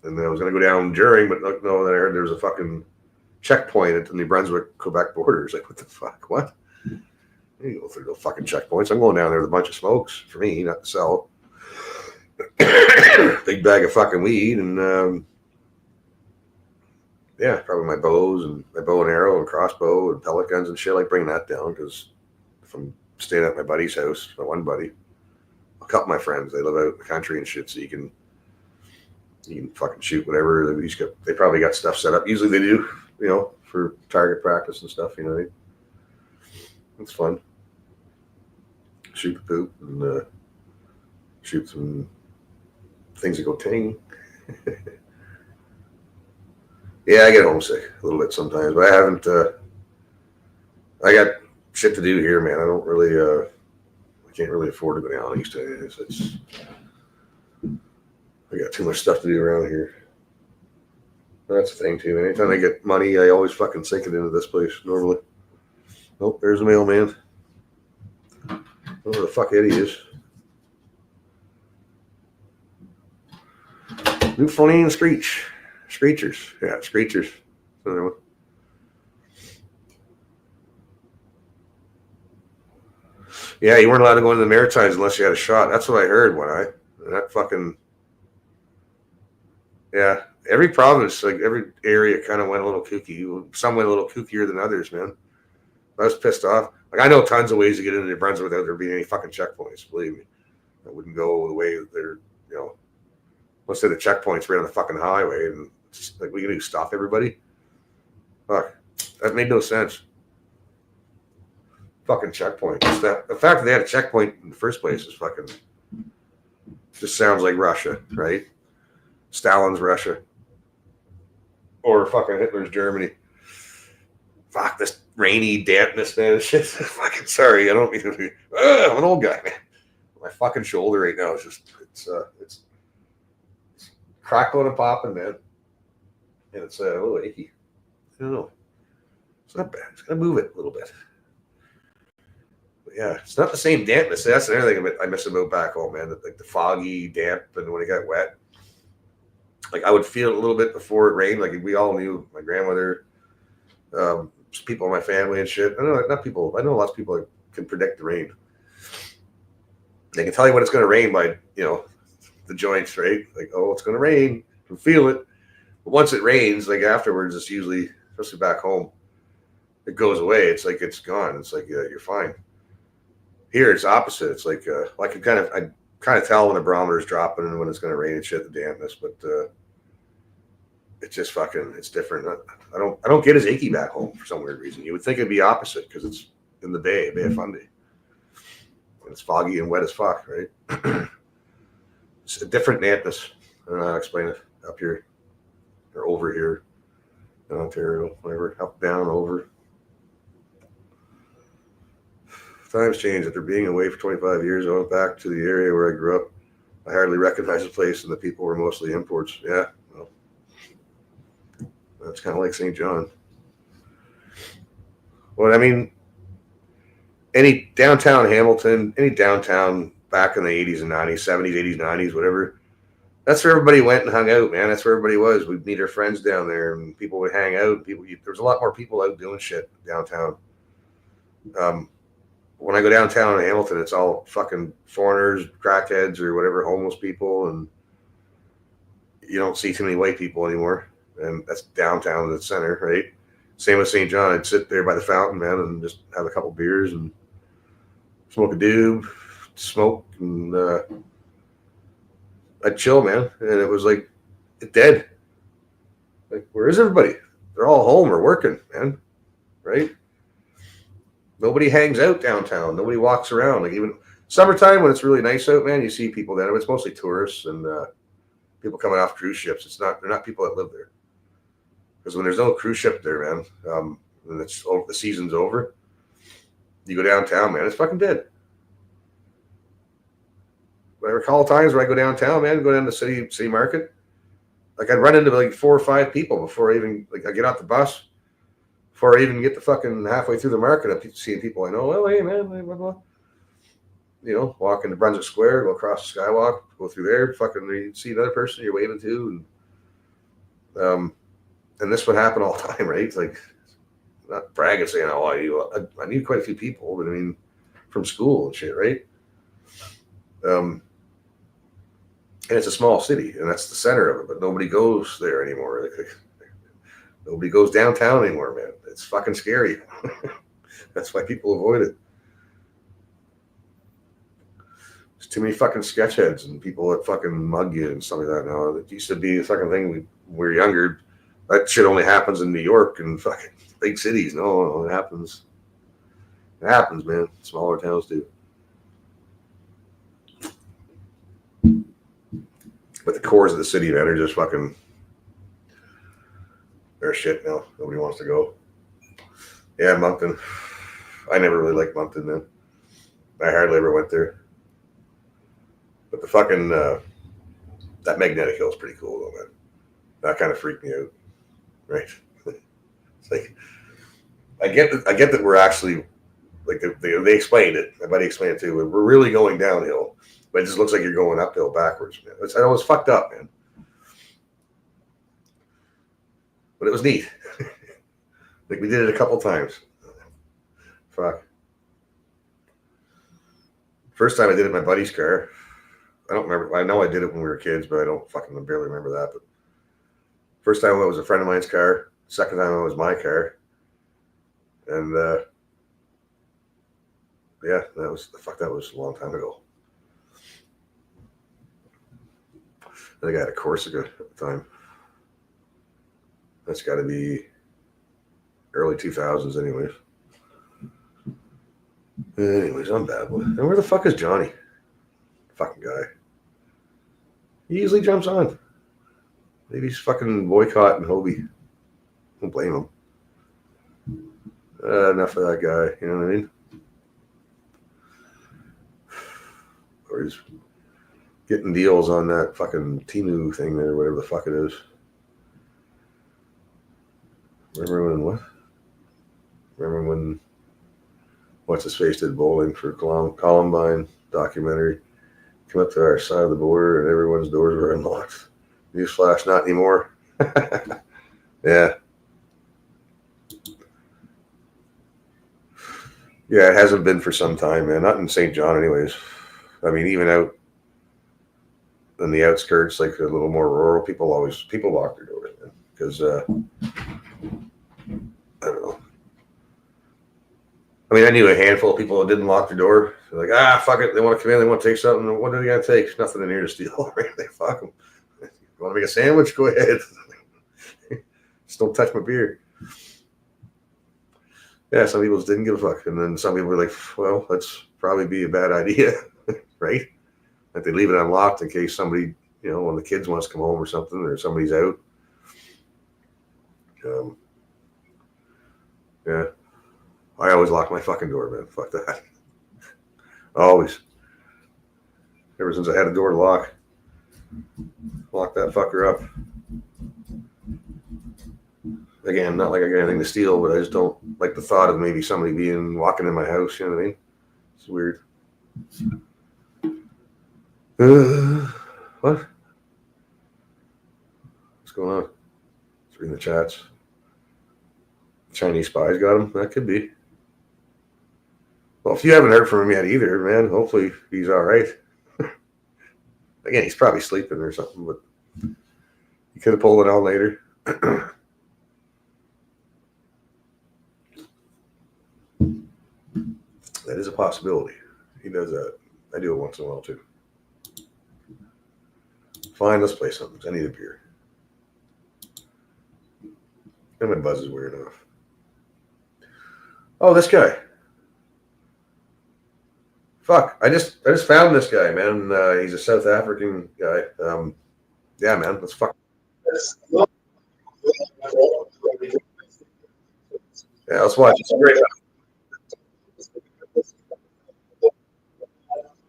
And then I was going to go down during, but no, then I heard there was a fucking checkpoint at the New Brunswick-Quebec border. It's like, what the fuck? What? You go through the fucking checkpoints. I'm going down there with a bunch of smokes for me, not to sell. Big bag of fucking weed and yeah, probably my bows and my bow and arrow and crossbow and pellet guns and shit. I like bringing that down because if I'm staying at my buddy's house, my one buddy, a couple of my friends, they live out in the country and shit, so you can fucking shoot whatever. They probably got stuff set up. Usually they do, you know, for target practice and stuff. You know, it's fun. Shoot the poop and shoot some things that go ting. Yeah, I get homesick a little bit sometimes, but I haven't. I got shit to do here, man. I don't really. I can't really afford to go down east. I got too much stuff to do around here. That's the thing too. Anytime I get money, I always fucking sink it into this place normally. Nope, there's a mailman. I don't know where the fuck Eddie is. Newfoundland Screech. Screechers. Yeah, Screechers. Another one. Yeah, you weren't allowed to go into the Maritimes unless you had a shot. That's what I heard that fucking. Yeah, every province, like every area kind of went a little kooky. Some went a little kookier than others, man. I was pissed off. Like, I know tons of ways to get into New Brunswick without there being any fucking checkpoints, believe me. I wouldn't go the way that they're, you know, let's say the checkpoints right on the fucking highway and just, like, we can do stop everybody. Fuck, that made no sense. Fucking checkpoint. The fact that they had a checkpoint in the first place is fucking, just sounds like Russia, right? Stalin's Russia. Or fucking Hitler's Germany. Fuck, this rainy dampness, man. Shit. Fucking sorry. I don't mean to be. I'm an old guy, man. My fucking shoulder right now is just, it's crackling and popping, man. And it's a little achy. I don't know. It's not bad. It's going to move it a little bit. But yeah, it's not the same dampness. That's another thing I miss about back home, man. Like the foggy damp and when it got wet. Like I would feel it a little bit before it rained. Like we all knew, my grandmother, people in my family and shit. I know lots of people that can predict the rain. They can tell you when it's going to rain by, you know, the joints, right? Like, oh, it's going to rain. You can feel it. But once it rains, like afterwards, it's usually, especially back home, it goes away. It's like it's gone. It's like you're fine. Here, it's opposite. It's like I kind of tell when the barometer's dropping and when it's going to rain and shit, the dampness, but it's just fucking, it's different. I don't get as achy back home for some weird reason. You would think it'd be opposite because it's in the Bay of Fundy. And it's foggy and wet as fuck, right? It's a different dampness. I don't know how to explain it up here or over here in Ontario, whatever, up, down, over. Times change. After being away for 25 years, I went back to the area where I grew up. I hardly recognized the place, and the people were mostly imports. Yeah, well, that's kind of like St. John. Well, I mean, any downtown Hamilton, any downtown back in the 80s and 90s, 70s, 80s, 90s, whatever, that's where everybody went and hung out, man. That's where everybody was. We'd meet our friends down there, and people would hang out. There was a lot more people out doing shit downtown. When I go downtown in Hamilton, it's all fucking foreigners, crackheads, or whatever, homeless people, and you don't see too many white people anymore. And that's downtown in the center, right? Same with St. John. I'd sit there by the fountain, man, and just have a couple beers and smoke a doob, smoke, and I'd chill, man, and it was like dead. Like, where is everybody? They're all home or working, man. Right? Nobody hangs out downtown. Nobody walks around. Like, even summertime when it's really nice out, man, you see people then. It's mostly tourists and people coming off cruise ships. They're not people that live there. Because when there's no cruise ship there, man, and it's over, the season's over, you go downtown, man, it's fucking dead. But I recall times where I go downtown, man, go down to city market. Like, I'd run into like 4 or 5 people before I even, like, I get off the bus. Before I even get the fucking halfway through the market, I'm seeing people I know. Oh, hey, man, blah, blah, blah. You know, walk into Brunswick Square, go across the skywalk, go through there, fucking you see another person you're waving to. And this would happen all the time, right? It's like, not bragging saying, oh, I knew quite a few people, but I mean, from school and shit, right? And it's a small city, and that's the center of it, but nobody goes there anymore. Like, nobody goes downtown anymore, man. It's fucking scary. That's why people avoid it. There's too many fucking sketch heads and people that fucking mug you and stuff like that now. It used to be the fucking thing when we were younger. That shit only happens in New York and fucking big cities. No, it happens. It happens, man. Smaller towns do. But the cores of the city, man, are just fucking, they're shit now. Nobody wants to go. Yeah, Moncton. I never really liked Moncton, man. I hardly ever went there. But the fucking, that Magnetic Hill is pretty cool, though, man. That kind of freaked me out. Right? It's like, I get that we're actually, like, they explained it. My buddy explained it too. We're really going downhill. But it just looks like you're going uphill backwards, man. I was fucked up, man. But it was neat. Like, we did it a couple times. Fuck. First time I did it in my buddy's car. I don't remember. I know I did it when we were kids, but I don't fucking barely remember that. But first time it was a friend of mine's car. Second time it was my car. And yeah, that was a long time ago. I think I had a Corsica at the time. That's got to be early 2000s anyways. Anyways, I'm bad boy. And where the fuck is Johnny? Fucking guy. He usually jumps on. Maybe he's fucking boycotting Hobie. Don't blame him. Enough of that guy, you know what I mean? Or he's getting deals on that fucking Temu thing there, whatever the fuck it is. Remember when what's his face did bowling for Columbine documentary? Come up to our side of the border and everyone's doors were unlocked. Newsflash, not anymore. Yeah. Yeah, it hasn't been for some time, man. Not in St. John anyways. I mean, even out in the outskirts, like a little more rural, people lock their doors, man. Because I don't know. I mean, I knew a handful of people that didn't lock their door. They're like, fuck it. They want to come in. They want to take something. What are they going to take? There's nothing in here to steal. Right? They fuck them. You want to make a sandwich? Go ahead. Just don't touch my beer. Yeah, some people just didn't give a fuck. And then some people were like, well, that's probably be a bad idea. Right? Like, they leave it unlocked in case somebody, one of the kids wants to come home or something, or somebody's out. Yeah. I always lock my fucking door, man. Fuck that. Always. Ever since I had a door to lock. Lock that fucker up. Again, not like I got anything to steal, but I just don't like the thought of maybe somebody walking in my house, you know what I mean? It's weird. What? What's going on? Just reading the chats. Chinese spies got him? That could be. Well, if you haven't heard from him yet either, man, hopefully he's all right. Again, he's probably sleeping or something, but he could have pulled it out later. That is a possibility. He does that. I do it once in a while, too. Fine, let's play something. I need a beer. And my buzz is weird enough. Oh, this guy. Fuck! I just found this guy, man. He's a South African guy. Yeah, man. Let's fuck. Yeah, let's watch. It's great.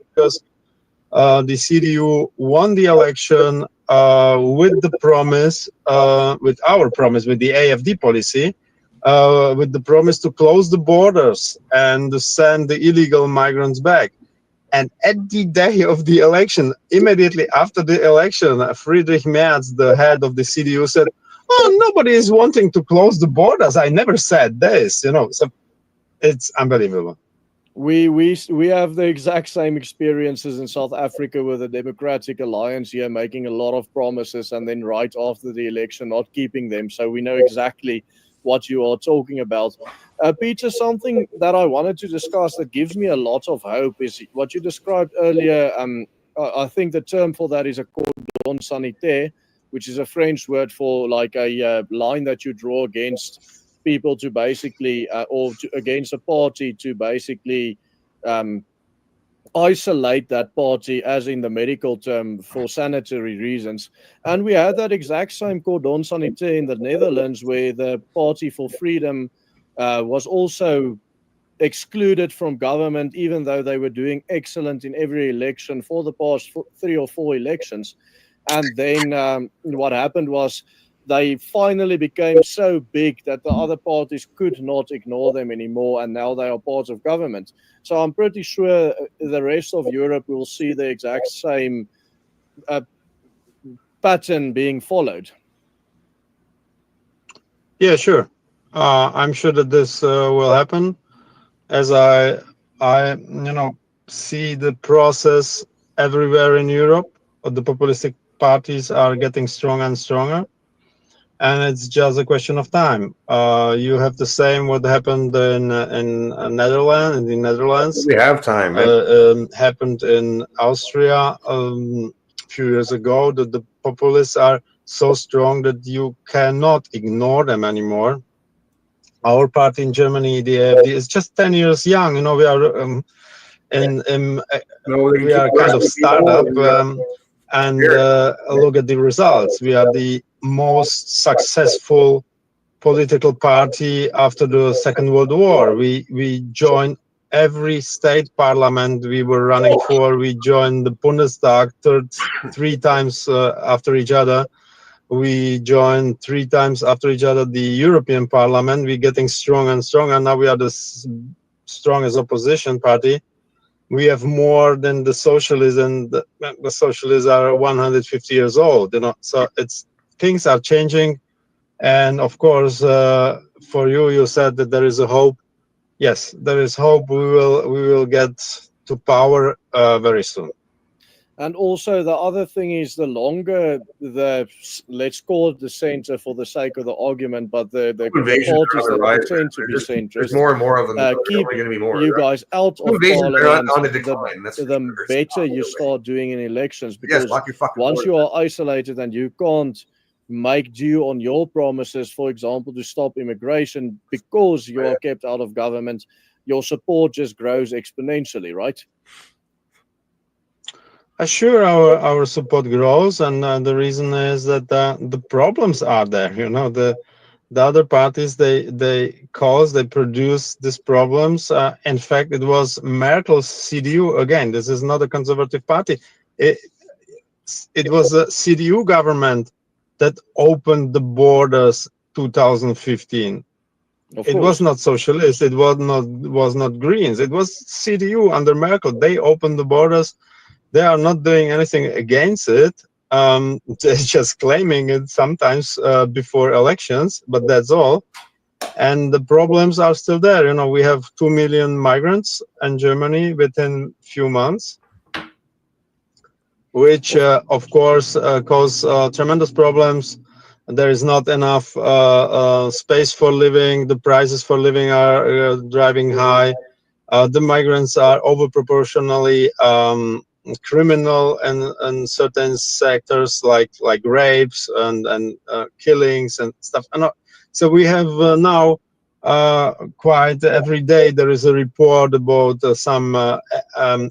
Because the CDU won the election with the promise, with our promise, with the AFD policy, with the promise to close the borders and to send the illegal migrants back. And at the day of the election, immediately after the election, Friedrich Merz, the head of the CDU, said, "Oh, nobody is wanting to close the borders. I never said this." You know, so it's unbelievable. We have the exact same experiences in South Africa with the Democratic Alliance here, making a lot of promises and then right after the election not keeping them. So we know exactly what you are talking about. Peter, something that I wanted to discuss that gives me a lot of hope is what you described earlier. I think the term for that is a cordon sanitaire, which is a French word for like a line that you draw against people to basically, against a party to basically isolate that party, as in the medical term, for sanitary reasons. And we had that exact same cordon sanitaire in the Netherlands, where the Party for Freedom was also excluded from government, even though they were doing excellent in every election for the past 3 or 4 elections. And then what happened was they finally became so big that the other parties could not ignore them anymore, and now they are part of government. So I'm pretty sure the rest of Europe will see the exact same pattern being followed. Yeah, sure. I'm sure that this will happen, as I see the process everywhere in Europe. The populistic parties are getting stronger and stronger, and it's just a question of time. You have the same what happened in Netherlands. In the Netherlands, we have time. Man. Happened in Austria a few years ago. That the populists are so strong that you cannot ignore them anymore. Our party in Germany, the AfD, is just 10 years young. You know, we are we are kind of startup, and look at the results. We are the most successful political party after the Second World War. We joined every state parliament we were running for. We joined the Bundestag 3 times after each other. We joined 3 times after each other the European Parliament. We're getting stronger and stronger. Now we are the strongest opposition party. We have more than the socialists, and the socialists are 150 years old. You know, so things are changing, and of course, for you said that there is a hope. Yes, there is hope. We will get to power very soon. And also the other thing is, the longer let's call it the center for the sake of the argument, but the parties that pretend to be centrist, there's more and more of them. Keep going to be more, you right? guys out of Parliament, parliament, on the decline. the better you start doing in elections, because yes, once you are isolated and you can't make due on your promises, for example, to stop immigration, because you are kept out of government, your support just grows exponentially, right? Sure, our support grows, and the reason is that the problems are there. You know, the other parties they produce these problems. In fact, it was Merkel's CDU again. This is not a conservative party. It was a CDU government that opened the borders 2015. It was not socialist. It was not Greens. It was CDU under Merkel. They opened the borders. They are not doing anything against it. They're just claiming it sometimes before elections, but that's all. And the problems are still there. You know, we have 2 million migrants in Germany within few months, which of course cause tremendous problems. There is not enough space for living. The prices for living are driving high. The migrants are over proportionally criminal and certain sectors like rapes and killings and stuff. And so we have now quite every day there is a report about some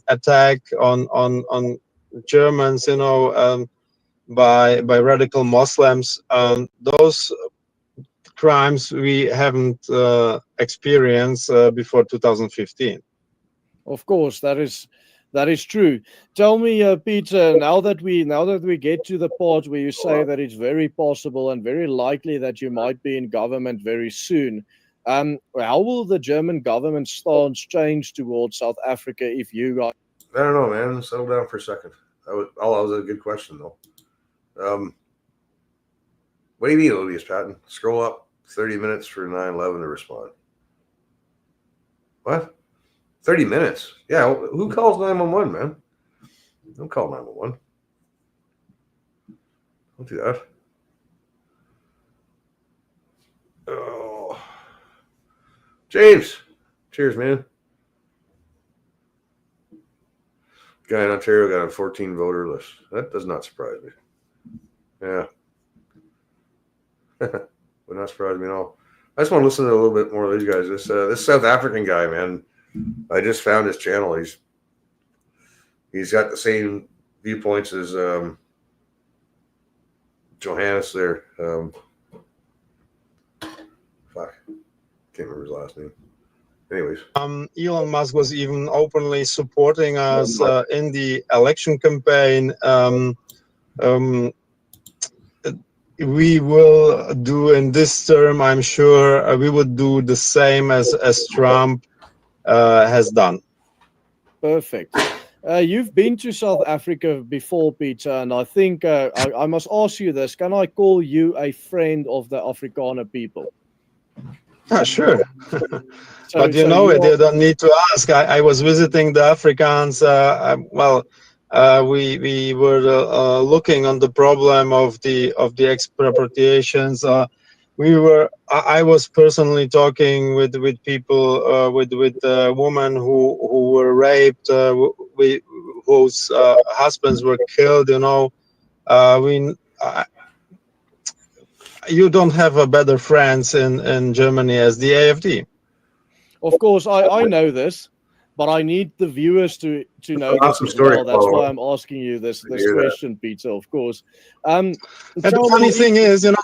attack on Germans, by radical Muslims. Those crimes we haven't experienced before 2015. Of course, that is true. Tell me, Peter, now that we get to the part where you say that it's very possible and very likely that you might be in government very soon, how will the German government stance change towards South Africa if you got? I don't know, man. Settle down for a second. That was a good question, though. What do you mean, Odious Patton? Scroll up 30 minutes for 9/11 to respond. What? 30 minutes? Yeah, who calls 911, man? Don't call 911. Don't do that. Oh. James! Cheers, man. Guy in Ontario got a 14 voter list. That does not surprise me. Yeah. Would not surprise me at all. I just want to listen to a little bit more of these guys. This South African guy, man, I just found his channel. He's got the same viewpoints as Johannes there. Fuck. Can't remember his last name. Anyways. Elon Musk was even openly supporting us in the election campaign. We will do in this term, I'm sure, we would do the same as Trump has done. Perfect. You've been to South Africa before, Peter, and I think I must ask you this. Can I call you a friend of the Afrikaner people? Sure. But you don't need to ask. I was visiting the Afrikaans. We were looking on the problem of the expropriations. I was personally talking with people, with women who were raped, whose husbands were killed. You don't have a better friends in Germany as the AfD. Of course, I know this, but I need the viewers to know this as well. That's why I'm asking you this question, Peter. Of course. The funny thing is, it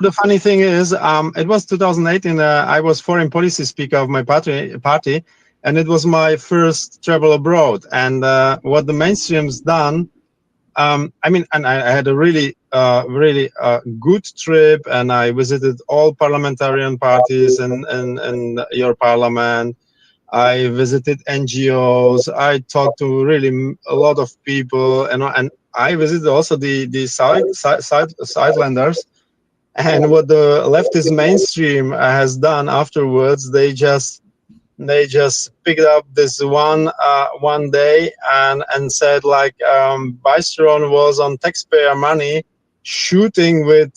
was 2018. I was foreign policy speaker of my party, and it was my first travel abroad. And what the mainstream's done, and I had a really good trip, and I visited all parliamentarian parties in your parliament. I visited NGOs. I talked to really a lot of people, and I visited also the Sidelanders. And what the leftist mainstream has done afterwards, they just picked up this one day and said like Byström was on taxpayer money shooting with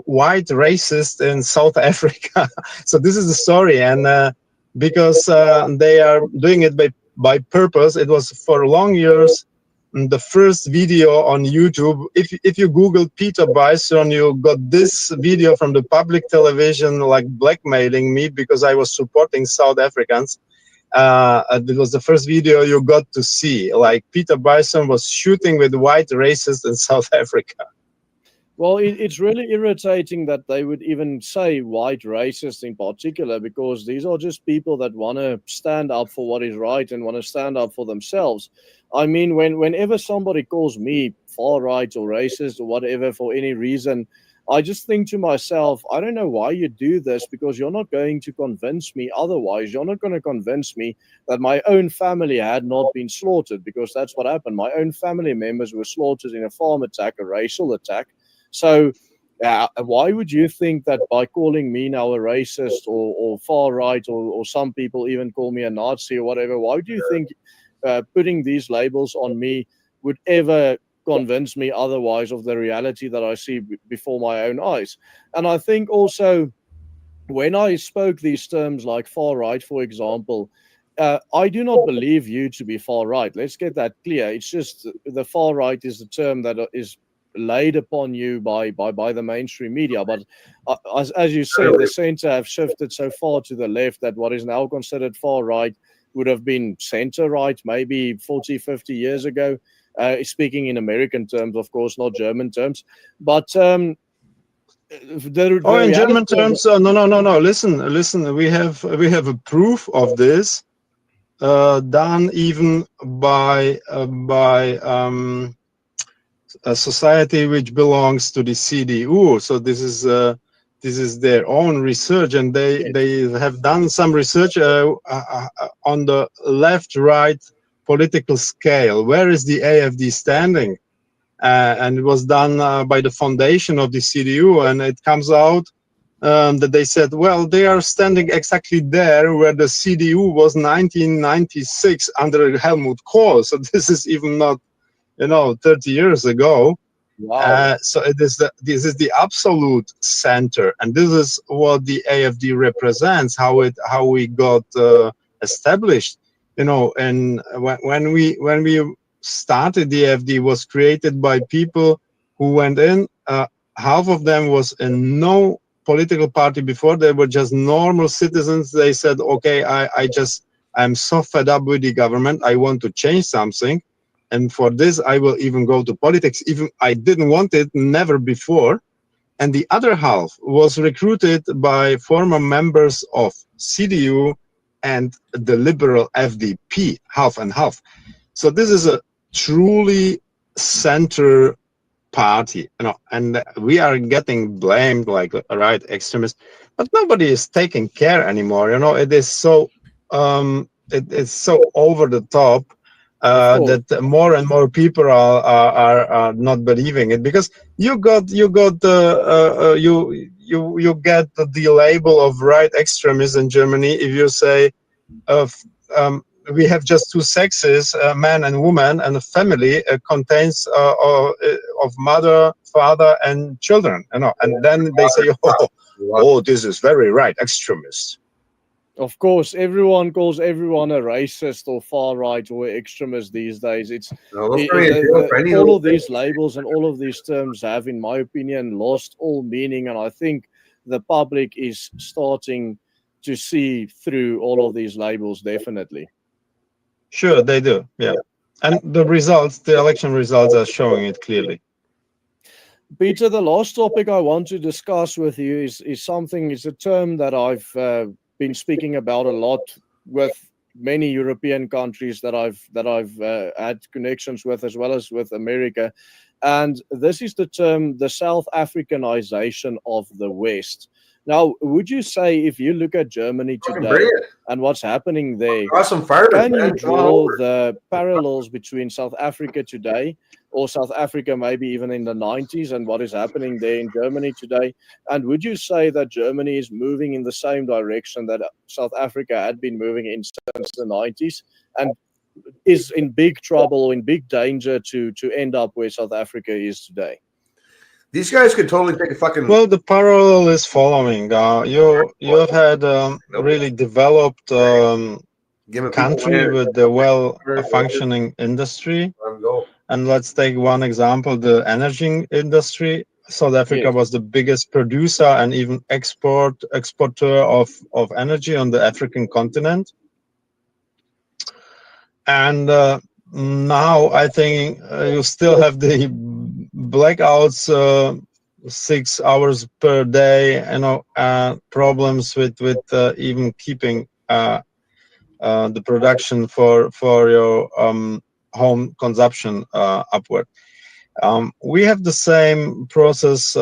white racists in South Africa. So this is the story, and because they are doing it by purpose. It was for long years the first video on YouTube. If you Google Peter Byström, you got this video from the public television, like blackmailing me because I was supporting South Africans. It was the first video you got to see, like Peter Byström was shooting with white racists in South Africa. Well, it's really irritating that they would even say white racists in particular, because these are just people that want to stand up for what is right and want to stand up for themselves. I mean, whenever somebody calls me far right or racist or whatever for any reason, I just think to myself, I don't know why you do this, because you're not going to convince me otherwise. You're not going to convince me that my own family had not been slaughtered, because that's what happened. My own family members were slaughtered in a farm attack, a racial attack. So why would you think that by calling me now a racist or far right, or some people even call me a Nazi or whatever, why would you think putting these labels on me would ever convince me otherwise of the reality that I see before my own eyes? And I think also when I spoke these terms like far right, for example, I do not believe you to be far right. Let's get that clear. It's just the far right is the term that is laid upon you by the mainstream media. But as you said, the center have shifted so far to the left that what is now considered far right would have been center right maybe 40, 50 years ago. Speaking in American terms, of course, not German terms. But in German terms, no. Listen. We have a proof of this, done even by a society which belongs to the CDU. So this is their own research, and they have done some research on the left-right political scale. Where is the AfD standing? And it was done by the foundation of the CDU, and it comes out that they said, well, they are standing exactly there where the CDU was 1996 under Helmut Kohl. So this is even not, 30 years ago. Wow. So this is the absolute center, and this is what the AfD represents. How we got established. And when we started, the AfD was created by people who went in. Half of them was in no political party before. They were just normal citizens. They said, okay, I'm so fed up with the government. I want to change something. And for this, I will even go to politics. Even I didn't want it, never before. And the other half was recruited by former members of CDU and the liberal FDP, half and half. So this is a truly center party, and we are getting blamed like right extremists, but nobody is taking care anymore. It is so it's so over the top that more and more people are not believing it, because you get the label of right extremists in Germany if you say we have just two sexes, man and woman, and a family contains of mother, father, and children. And then they say, oh, this is very right extremist. Of course, everyone calls everyone a racist or far right or extremist these days. All of these labels and all of these terms have, in my opinion, lost all meaning, and I think the public is starting to see through all of these labels, definitely. Sure, they do. Yeah. And the election results are showing it clearly. Peter, the last topic I want to discuss with you is a term that I've been speaking about a lot with many European countries that I've had connections with, as well as with America. And this is the term, the South Africanization of the West. Now, would you say, if you look at Germany today and what's happening there, can you draw the parallels between South Africa today, or South Africa maybe even in the 90s, and what is happening there in Germany today? And would you say that Germany is moving in the same direction that South Africa had been moving in since the 90s, and is in big trouble or in big danger to end up where South Africa is today? These guys could totally take a fucking... Well, the parallel is following. You have had a really developed country with a well-functioning industry. And let's take one example, the energy industry. South Africa was the biggest producer and even exporter of energy on the African continent. And now I think you still have the blackouts 6 hours per day, problems with even keeping the production for your home consumption upward. We have the same process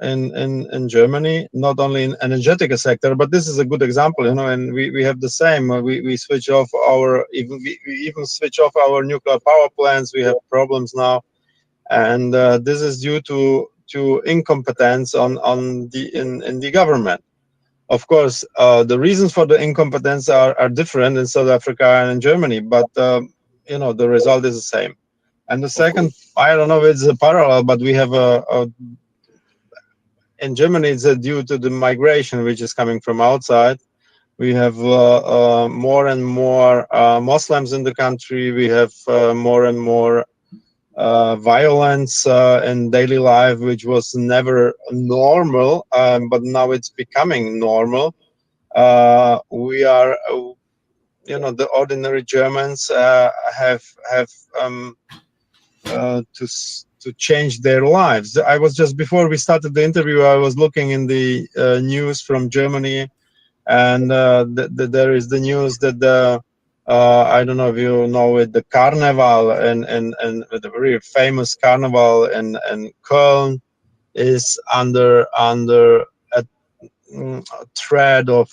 in Germany, not only in energetic sector, but this is a good example, and we have the same. We switch off we even switch off our nuclear power plants. We have problems now, and this is due to incompetence in the government. Of course, the reasons for the incompetence are different in South Africa and in Germany, but the result is the same. And the second, I don't know if it's a parallel, but we have in Germany, it's due to the migration which is coming from outside. We have more and more Muslims in the country. We have more and more violence in daily life, which was never normal, but now it's becoming normal. We are, the ordinary Germans have to change their lives. I was just, before we started the interview, I was looking in the news from Germany, and there is the news that I don't know if you know it, the Carnival and the very famous Carnival in Köln is under a threat of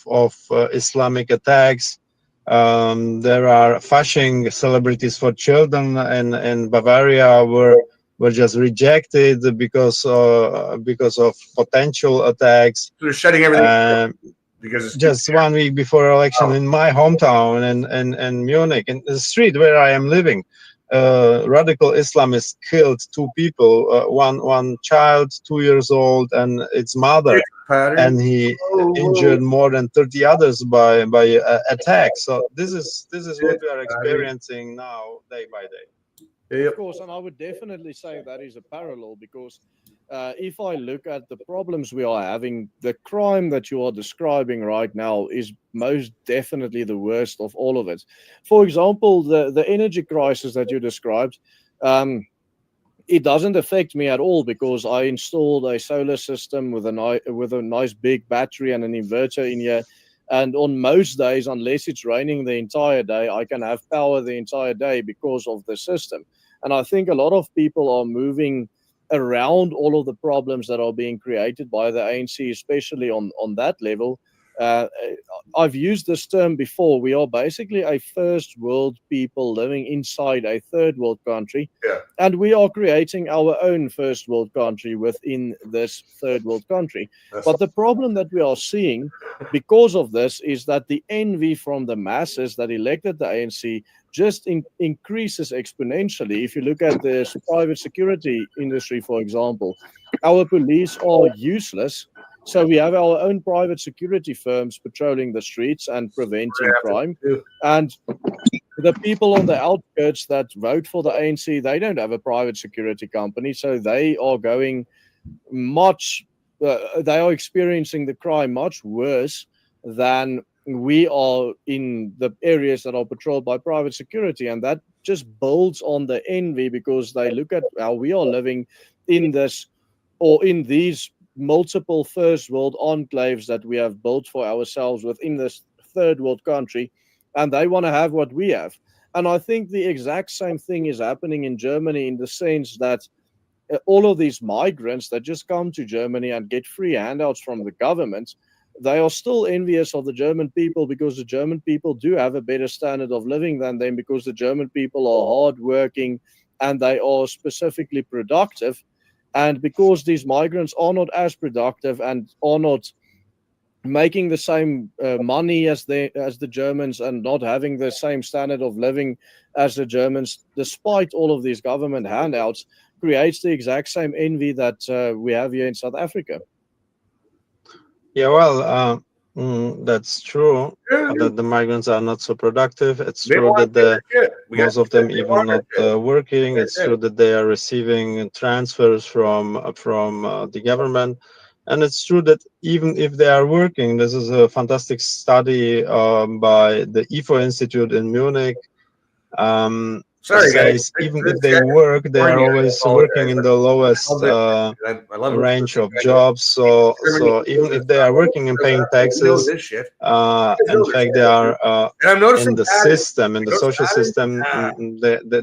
Islamic attacks. There are Fasching celebrities for children in Bavaria were just rejected because of potential attacks. So they're shutting everything because it's just 1 week before election in my hometown in Munich, in the street where I am living, radical Islamists killed 2 people, one child, 2 years old, and its mother, and he injured more than 30 others by attacks. So this is what we are experiencing now, day by day. Of course, and I would definitely say that is a parallel, because if I look at the problems we are having, the crime that you are describing right now is most definitely the worst of all of it. For example, the energy crisis that you described, it doesn't affect me at all, because I installed a solar system with a nice big battery and an inverter in here. And on most days, unless it's raining the entire day, I can have power the entire day because of the system. And I think a lot of people are moving around all of the problems that are being created by the ANC, especially on that level. I've used this term before. We are basically a first world people living inside a third world country. Yeah. And we are creating our own first world country within this third world country. But the problem that we are seeing because of this is that the envy from the masses that elected the ANC just increases exponentially. If you look at the private security industry, for example, our police are useless. So we have our own private security firms patrolling the streets and preventing crime. And the people on the outskirts that vote for the ANC, they don't have a private security company. So they are going they are experiencing the crime much worse than we are in the areas that are patrolled by private security. And that just builds on the envy, because they look at how we are living in this, or in these multiple first world enclaves that we have built for ourselves within this third world country, and they want to have what we have. And I think the exact same thing is happening in Germany, in the sense that all of these migrants that just come to Germany and get free handouts from the government, they are still envious of the German people, because the German people do have a better standard of living than them, because the German people are hardworking and they are specifically productive. And because these migrants are not as productive and are not making the same money as the Germans, and not having the same standard of living as the Germans, despite all of these government handouts, creates the exact same envy that we have here in South Africa. Yeah, well, that's true, that the migrants are not so productive. It's true that most of them even not working. It's true that they are receiving transfers from the government. And it's true that even if they are working, this is a fantastic study by the IFO Institute in Munich. Sorry, says guys. even if they work, they are always working in the lowest range of jobs. So even if they are working and paying taxes, in fact, they are in the system, in the social system,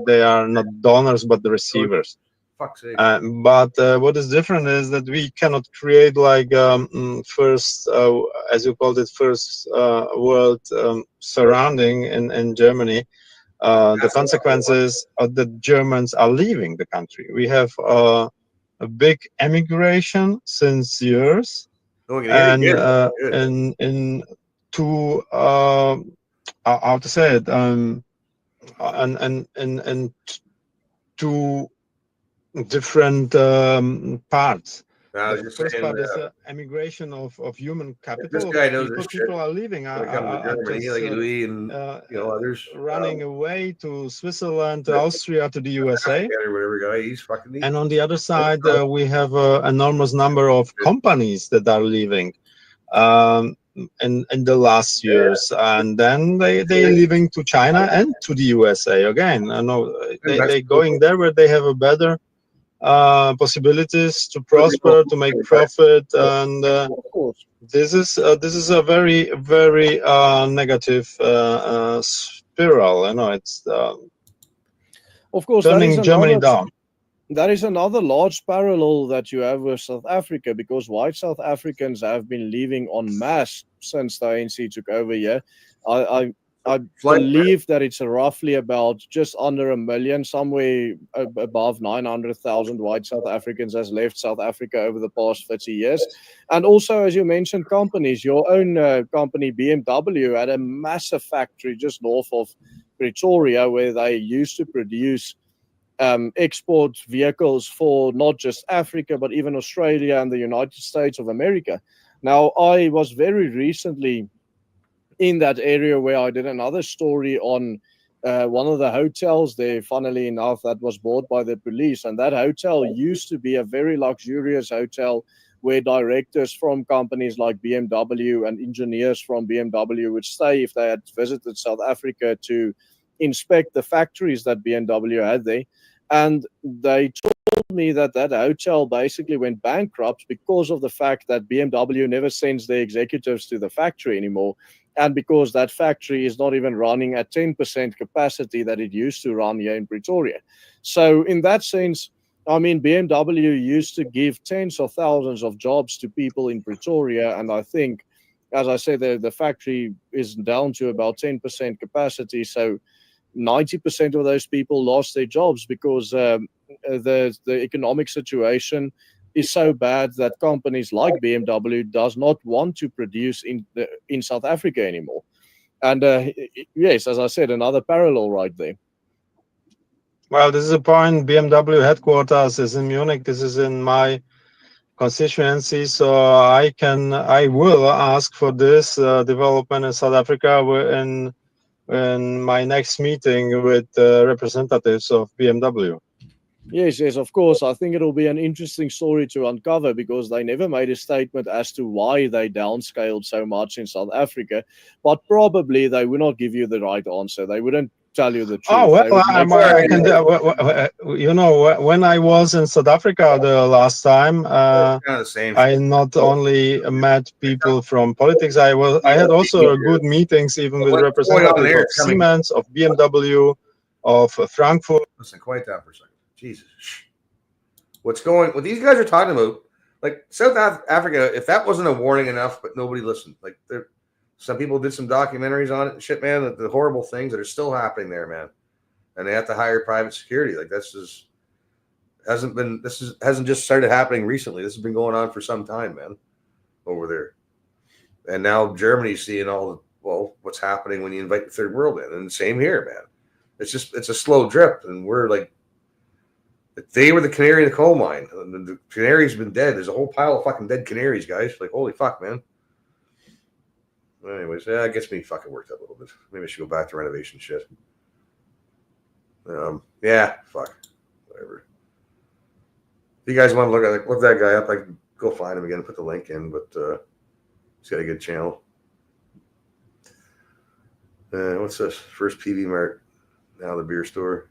they are not donors, but the receivers. But what is different is that we cannot create like first, as you called it, first world surrounding in Germany. The consequences of the Germans are leaving the country. We have a big emigration since years, and in two how to say it, and two different parts. I was The just first saying, part is emigration of human capital. this of guy knows people. his shit. People are leaving. When it comes to Germany, just, like Louis and others, running away to Switzerland, to Austria, to the USA. or whatever guy, he's fucking. And on the other side, we have an enormous number of companies that are leaving in the last years, and then they're leaving to China and to the USA again. I know they're going there where they have a better possibilities to prosper, to make profit, and this is a very, very negative spiral. I know it's of course turning Germany down. That is another large parallel that you have with South Africa, because white South Africans have been leaving en masse since the ANC took over here. I believe that it's roughly about just under 1 million, somewhere above 900,000 white South Africans has left South Africa over the past 30 years. And also, as you mentioned, companies, your own company, BMW, had a massive factory just north of Pretoria where they used to produce export vehicles for not just Africa, but even Australia and the United States of America. Now, I was very recently in that area where I did another story on one of the hotels there, funnily enough, that was bought by the police. And that hotel used to be a very luxurious hotel where directors from companies like BMW and engineers from BMW would stay if they had visited South Africa to inspect the factories that BMW had there. And they told me that that hotel basically went bankrupt because of the fact that BMW never sends their executives to the factory anymore, and because that factory is not even running at 10% capacity that it used to run here in Pretoria. So in that sense, I mean, BMW used to give tens of thousands of jobs to people in Pretoria, and I think, as I said, the factory is down to about 10% capacity, so 90% of those people lost their jobs because the economic situation is so bad that companies like BMW does not want to produce in South Africa anymore. And yes, as I said, another parallel right there. Well, this is a point. BMW headquarters is in Munich. This is in my constituency, so I will ask for this development in South Africa in my next meeting with representatives of BMW. Yes, of course. I think it'll be an interesting story to uncover because they never made a statement as to why they downscaled so much in South Africa, but probably they would not give you the right answer. They wouldn't tell you the truth. Oh, well, I can when I was in South Africa the last time, I not only met people from politics, I had also good meetings even with representatives of Siemens, of BMW, of Frankfurt. Listen, quiet down for a second. Jesus. What these guys are talking about, like South Africa, if that wasn't a warning enough, but nobody listened. Like some people did some documentaries on it and shit, man, the horrible things that are still happening there, man. And they have to hire private security. Like this hasn't just started happening recently. This has been going on for some time, man, over there. And now Germany's seeing what's happening when you invite the third world in. And same here, man. It's a slow drip, and we're like, they were the canary in the coal mine. The canary's been dead. There's a whole pile of fucking dead canaries, guys. Like, holy fuck, man. Anyways, it gets me fucking worked up a little bit. Maybe I should go back to renovation shit. Yeah, fuck. Whatever. If you guys want to look that guy up, I can go find him again and put the link in, but he's got a good channel. What's this? First PV Mart. Now the beer store.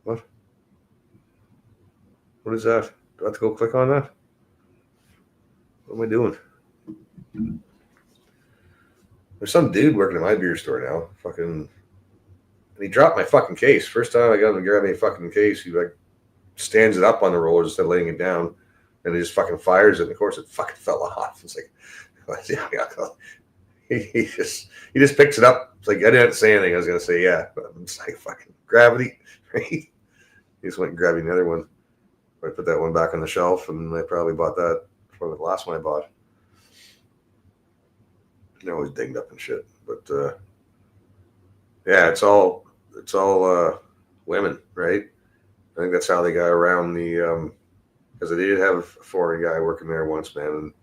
What? What is that? Do I have to go click on that? What am I doing? There's some dude working at my beer store now. Fucking, and he dropped my fucking case. First time I got him to grab me fucking case, he like stands it up on the rollers instead of laying it down, and he just fucking fires it. And of course, it fucking fell off. It's like, he just picks it up. It's like I didn't have to say anything. I was gonna say yeah, but I'm just like fucking gravity. Right? He just went and grabbed the other one. I put that one back on the shelf, and I probably bought that for the last one I bought. They're always dinged up and shit, but yeah, it's all women, right? I think that's how they got around the because they did have a foreign guy working there once, man. And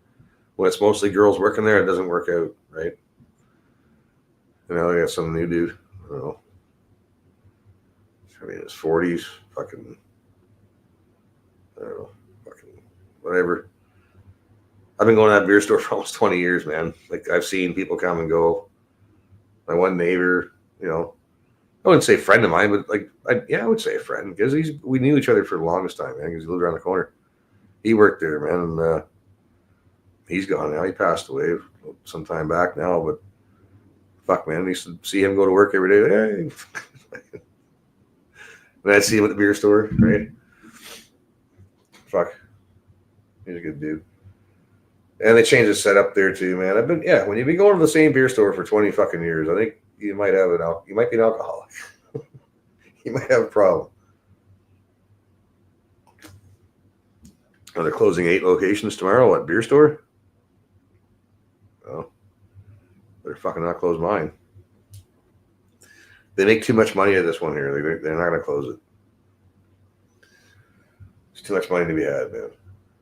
when it's mostly girls working there, it doesn't work out, right? You know, they got some new dude. I don't know. I mean, his 40s, fucking, I don't know, fucking whatever. I've been going to that beer store for almost 20 years, man. Like, I've seen people come and go. My one neighbor, you know, I wouldn't say friend of mine, but like, I would say a friend because we knew each other for the longest time, man, because he lived around the corner. He worked there, man, and he's gone now. He passed away some time back now, but fuck, man, I used to see him go to work every day. Hey. And I'd see him at the beer store, right? Fuck. He's a good dude. And they changed the setup there too, man. When you've been going to the same beer store for 20 fucking years, I think you might have you might be an alcoholic. You might have a problem. Oh, they're closing 8 locations tomorrow. What, beer store? Oh, they're fucking not close mine. They make too much money at this one here. They're not going to close it. There's too much money to be had, man.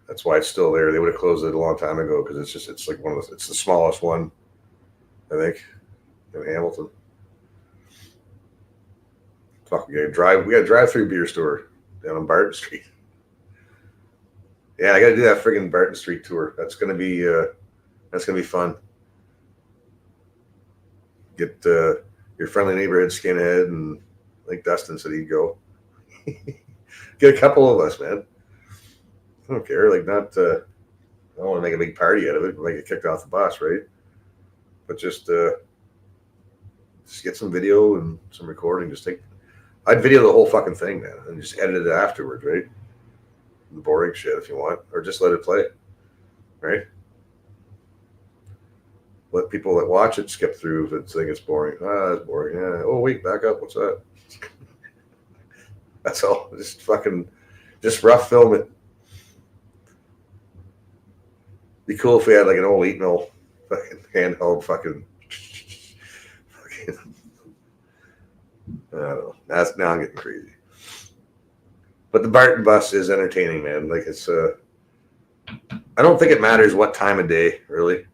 That's why it's still there. They would have closed it a long time ago because it's like it's the smallest one, I think, in Hamilton. Fuck, we got to drive through beer store down on Barton Street. Yeah, I got to do that friggin' Barton Street tour. That's gonna be fun. Get your friendly neighborhood skinhead, and I think Dustin said he'd go. Get a couple of us, man. I don't care. Like, I don't want to make a big party out of it. Like, get kicked off the bus, right? But just get some video and some recording. I'd video the whole fucking thing, man, and just edit it afterwards, right? The boring shit if you want, or just let it play, right? Let people that watch it skip through if they think it's boring. It's boring. Yeah. Oh wait, back up. What's that? That's all. Just rough film it. Be cool if we had like an old 8-mil fucking handheld fucking. I don't know. Now I'm getting crazy. But the Barton bus is entertaining, man. Like, it's I don't think it matters what time of day, really.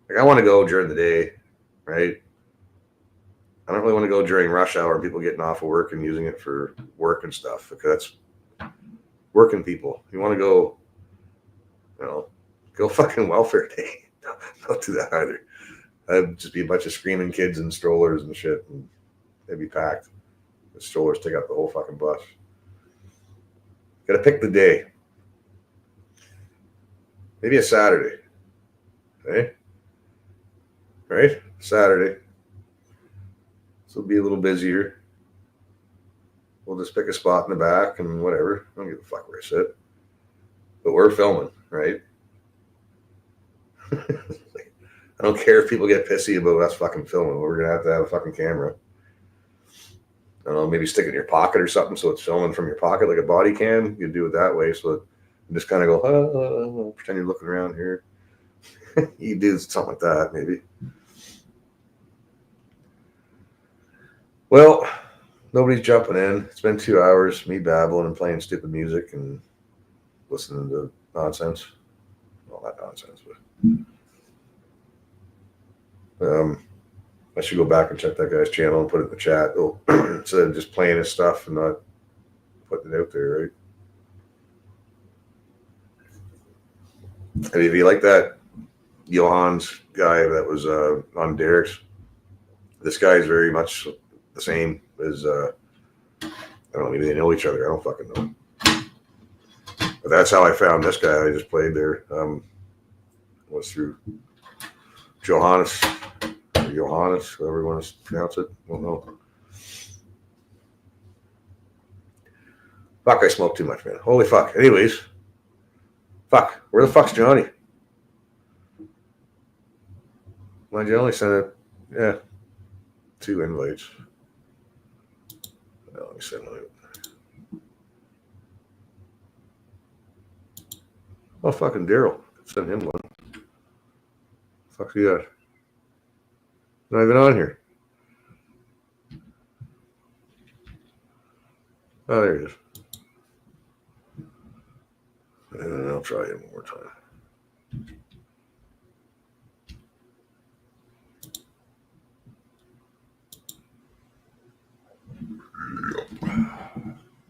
Like, I want to go during the day, right? I don't really want to go during rush hour, people getting off of work and using it for work and stuff, because that's working people. You want to go, go fucking welfare day. Don't do that either. That'd just be a bunch of screaming kids and strollers and shit, and they'd be packed. The strollers take up the whole fucking bus. Got to pick the day. Maybe a Saturday. Okay? Right? Saturday. So it'll be a little busier. We'll just pick a spot in the back and whatever. I don't give a fuck where I sit. But we're filming, right? I don't care if people get pissy about us fucking filming. We're going to have a fucking camera. I don't know, maybe stick it in your pocket or something so it's filming from your pocket like a body cam. You do it that way so you just kind of go, pretend you're looking around here. You do something like that, maybe. Well, nobody's jumping in. It's been 2 hours, me babbling and playing stupid music and listening to nonsense. Well, not nonsense, but I should go back and check that guy's channel and put it in the chat. Instead of just playing his stuff and not putting it out there, right? I mean, if you like that Johan's guy that was on Derek's, this guy is very much the same as, I don't know, maybe they know each other. I don't fucking know. But that's how I found this guy I just played there. Was through Johannes, whoever you want to pronounce it. I don't know. Fuck, I smoke too much, man. Holy fuck. Anyways. Fuck. Where the fuck's Johnny? Why'd you only send it? Yeah. 2 invites. Let me send one out. Oh, fucking Daryl. Send him one. Fuck's he got? Not even on here. Oh, there it is. And I'll try it one more time.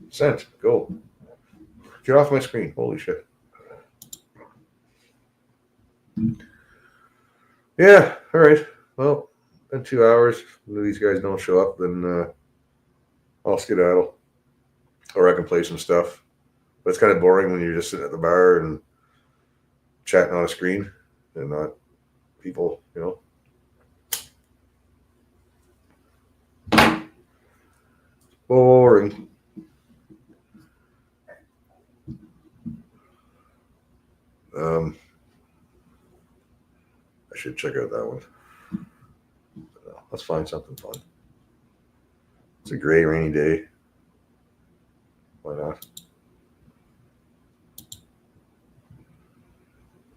Sent. Go. Get off my screen. Holy shit. Yeah. All right. Well, in 2 hours, if these guys don't show up, then I'll skedaddle. Or I can play some stuff. But it's kind of boring when you're just sitting at the bar and chatting on a screen and not people, you know. Boring. I should check out that one. Let's find something fun. It's a gray, rainy day. Why not?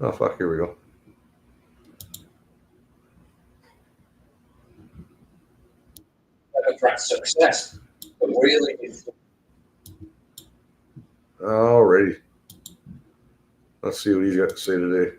Oh, fuck, here we go. Democrat success. But really, Alrighty. Let's see what he's got to say today.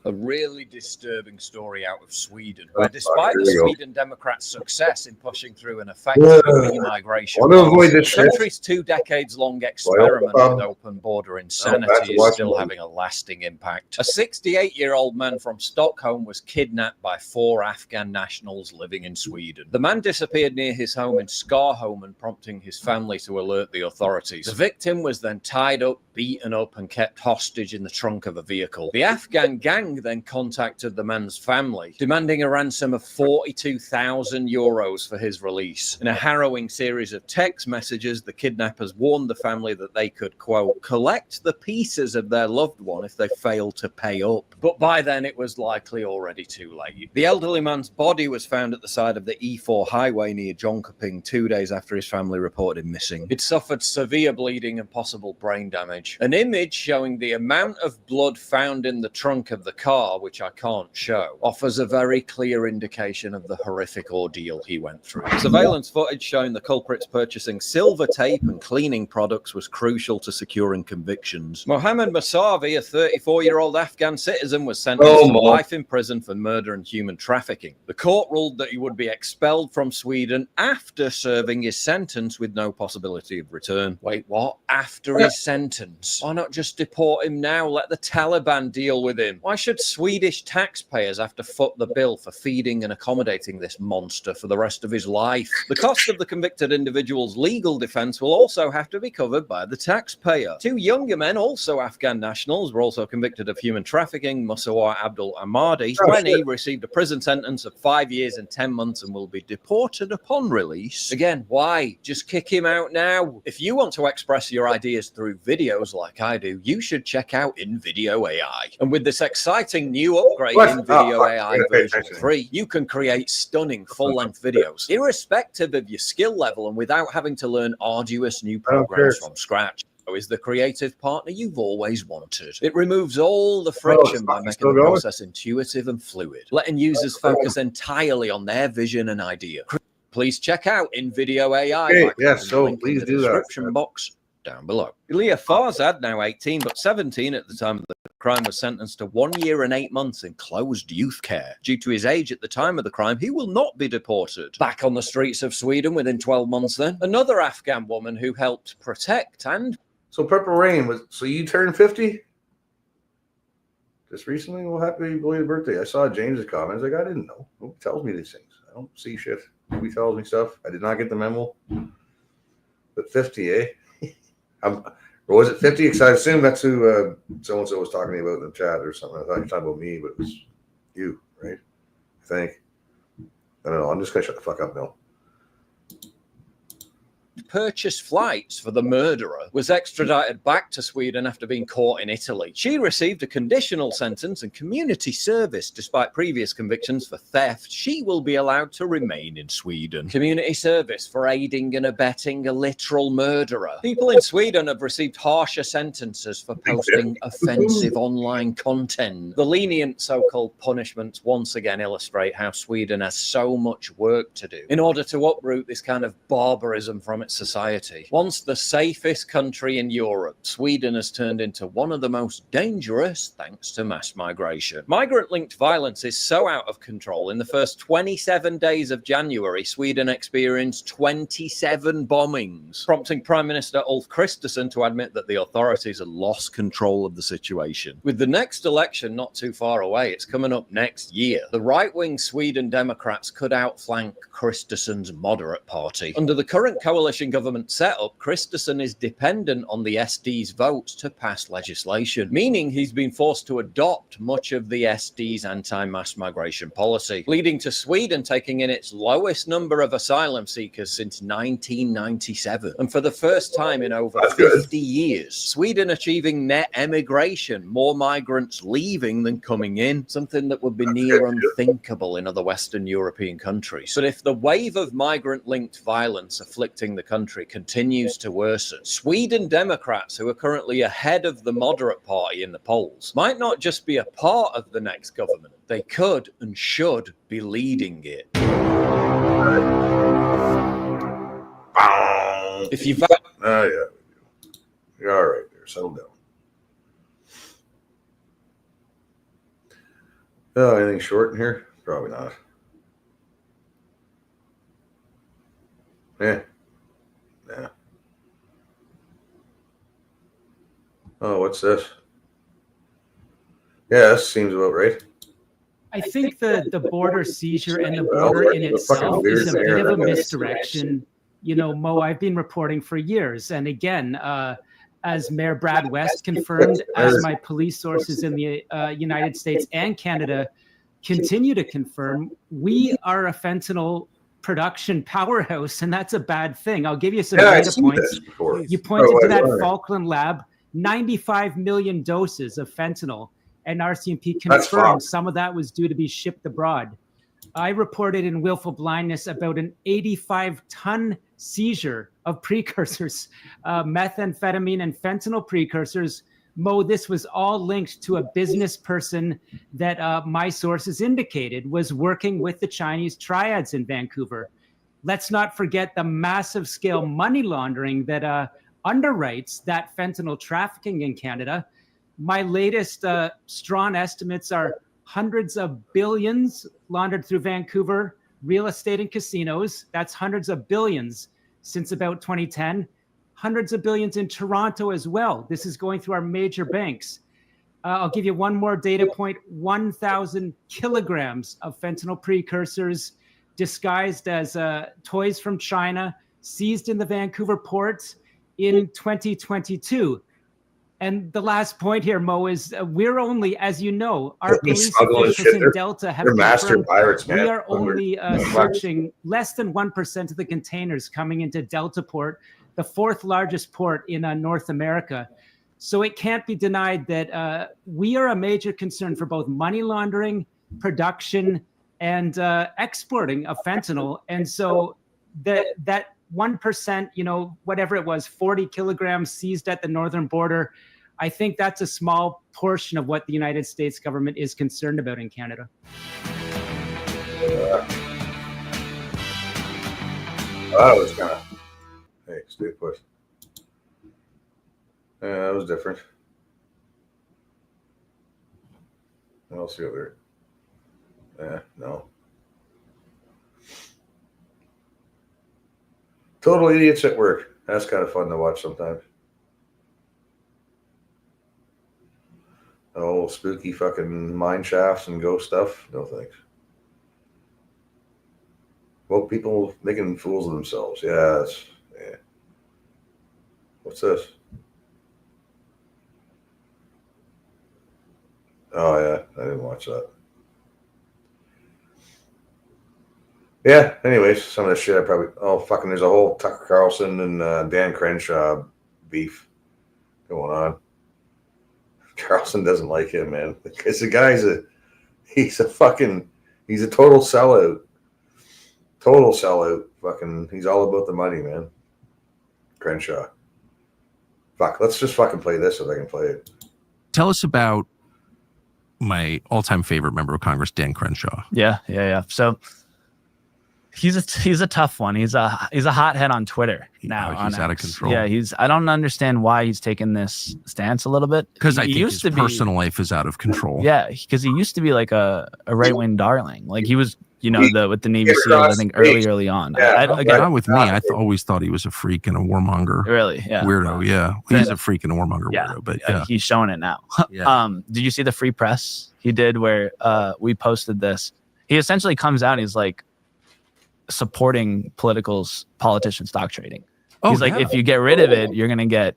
A really disturbing story out of Sweden, where despite the Sweden Democrats' success in pushing through an effective re-migration policy, the country's 2 decades-long experiment with open border insanity is still having a lasting impact. A 68-year-old man from Stockholm was kidnapped by 4 Afghan nationals living in Sweden. The man disappeared near his home in Skarholmen, prompting his family to alert the authorities. The victim was then tied up, beaten up, and kept hostage in the trunk of a vehicle. The Afghan gang then contacted the man's family, demanding a ransom of 42,000 euros for his release. In a harrowing series of text messages, the kidnappers warned the family that they could, quote, collect the pieces of their loved one if they failed to pay up. But by then, it was likely already too late. The elderly man's body was found at the side of the E4 highway near Jönköping 2 days after his family reported him missing. It suffered severe bleeding and possible brain damage. An image showing the amount of blood found in the trunk of the car, which I can't show, offers a very clear indication of the horrific ordeal he went through. Surveillance footage showing the culprits purchasing silver tape and cleaning products was crucial to securing convictions. Mohammed Masavi, a 34-year-old Afghan citizen, was sentenced to life in prison for murder and human trafficking. The court ruled that he would be expelled from Sweden after serving his sentence with no possibility of return. Wait, what? After his sentence? Why not just deport him now? Let the Taliban deal with him. Why should Swedish taxpayers have to foot the bill for feeding and accommodating this monster for the rest of his life? The cost of the convicted individual's legal defense will also have to be covered by the taxpayer. 2 younger men, also Afghan nationals, were also convicted of human trafficking. Musawar Abdul Ahmadi, 20, received a prison sentence of 5 years and 10 months and will be deported upon release. Again, why? Just kick him out now. If you want to express your ideas through videos like I do, you should check out InVideo AI. And with this exciting new upgrade in Video AI version 3, you can create stunning full-length videos, irrespective of your skill level and without having to learn arduous new programs from scratch. Is the creative partner you've always wanted. It removes all the friction by making the process intuitive and fluid, letting users focus entirely on their vision and idea. Please check out InVideo AI. Okay, yes, so please do that. Description box down below. Elia Farzad, now 18 but 17 at the time of the crime, was sentenced to 1 year and 8 months in closed youth care. Due to his age at the time of the crime, he will not be deported. Back on the streets of Sweden within 12 months then, another Afghan woman who helped protect and... So Purple Rain, so you turned 50? Just recently? Well, happy belated birthday. I saw James's comments. Like, I didn't know. Who tells me these things? I don't see shit. Nobody tells me stuff. I did not get the memo. But 50, eh? Or was it 50? Because I assume that's who so-and-so was talking about in the chat or something. I thought you were talking about me, but it was you, right? I think. I don't know. I'm just going to shut the fuck up now. Purchased flights for the murderer, was extradited back to Sweden after being caught in Italy. She received a conditional sentence and community service. Despite previous convictions for theft, she will be allowed to remain in Sweden. Community service for aiding and abetting a literal murderer. People in Sweden have received harsher sentences for posting offensive online content. The lenient so-called punishments once again illustrate how Sweden has so much work to do in order to uproot this kind of barbarism from its society. Once the safest country in Europe, Sweden has turned into one of the most dangerous thanks to mass migration. Migrant-linked violence is so out of control. In the first 27 days of January, Sweden experienced 27 bombings, prompting Prime Minister Ulf Kristersson to admit that the authorities had lost control of the situation. With the next election not too far away, it's coming up next year, the right-wing Sweden Democrats could outflank Kristersson's moderate party. Under the current coalition government setup, Kristersson is dependent on the SD's votes to pass legislation, meaning he's been forced to adopt much of the SD's anti-mass migration policy, leading to Sweden taking in its lowest number of asylum seekers since 1997. And for the first time in over 50 years, Sweden achieving net emigration, more migrants leaving than coming in, something that would be near unthinkable in other Western European countries. But if the wave of migrant-linked violence afflicting the country continues to worsen, Sweden Democrats, who are currently ahead of the moderate party in the polls, might not just be a part of the next government, they could and should be leading it. If you've... Oh, yeah. You're all right there. Settle down. Oh, anything short in here? Probably not. Yeah. Yeah. Oh, what's this? Yeah, this seems about right. I think the border seizure and the border in itself is a bit of a misdirection. You know, Mo, I've been reporting for years. And again, as Mayor Brad West confirmed, as my police sources in the United States and Canada continue to confirm, we are a fentanyl production powerhouse, and that's a bad thing. I'll give you some data points. You pointed to that Falkland lab, 95 million doses of fentanyl, and RCMP confirmed some of that was due to be shipped abroad. I reported in Willful Blindness about an 85-ton seizure of precursors, methamphetamine and fentanyl precursors. Mo, this was all linked to a business person that my sources indicated was working with the Chinese triads in Vancouver. Let's not forget the massive scale money laundering that underwrites that fentanyl trafficking in Canada. My latest strong estimates are hundreds of billions laundered through Vancouver, real estate and casinos. That's hundreds of billions since about 2010. Hundreds of billions in Toronto as well. This is going through our major banks. I'll give you one more data point. 1,000 kilograms of fentanyl precursors disguised as toys from China, seized in the Vancouver port in 2022. And the last point here, Mo, is we're only, as you know, our police officials in Delta have master pirates, man. We are only searching less than 1% of the containers coming into Delta Port, the fourth largest port in North America. So it can't be denied that we are a major concern for both money laundering, production, and exporting of fentanyl. And so that 1%, you know, whatever it was, 40 kilograms seized at the northern border, I think that's a small portion of what the United States government is concerned about in Canada. That was kind of, hey, stay put. Yeah, that was different. What else over there? Yeah, no. Total idiots at work. That's kind of fun to watch sometimes. Oh, spooky fucking mine shafts and ghost stuff. No thanks. Well, people making fools of themselves. Yes. Yeah. What's this? Oh, yeah. I didn't watch that. Yeah, anyways, some of the shit I probably... Oh, fucking there's a whole Tucker Carlson and Dan Crenshaw beef going on. Carlson doesn't like him, man. Because the guy's he's a total sellout. Total sellout. Fucking, he's all about the money, man. Crenshaw. Fuck, let's just fucking play this if I can play it. Tell us about my all-time favorite member of Congress, Dan Crenshaw. Yeah. So He's a tough one. He's a hothead on Twitter now. He's out of control. Yeah, I don't understand why he's taken this stance a little bit. Because I think his personal life is out of control. Yeah, because he used to be like a right wing darling. Like he was, with the Navy SEALs, I think early on. Not with me. I always thought he was a freak and a warmonger. Really? Yeah. Weirdo. Yeah. He's a freak and a warmonger weirdo. But yeah, he's showing it now. Did you see the free press he did where we posted this? He essentially comes out and he's like supporting politician stock trading. He's like, if you get rid of it, you're going to get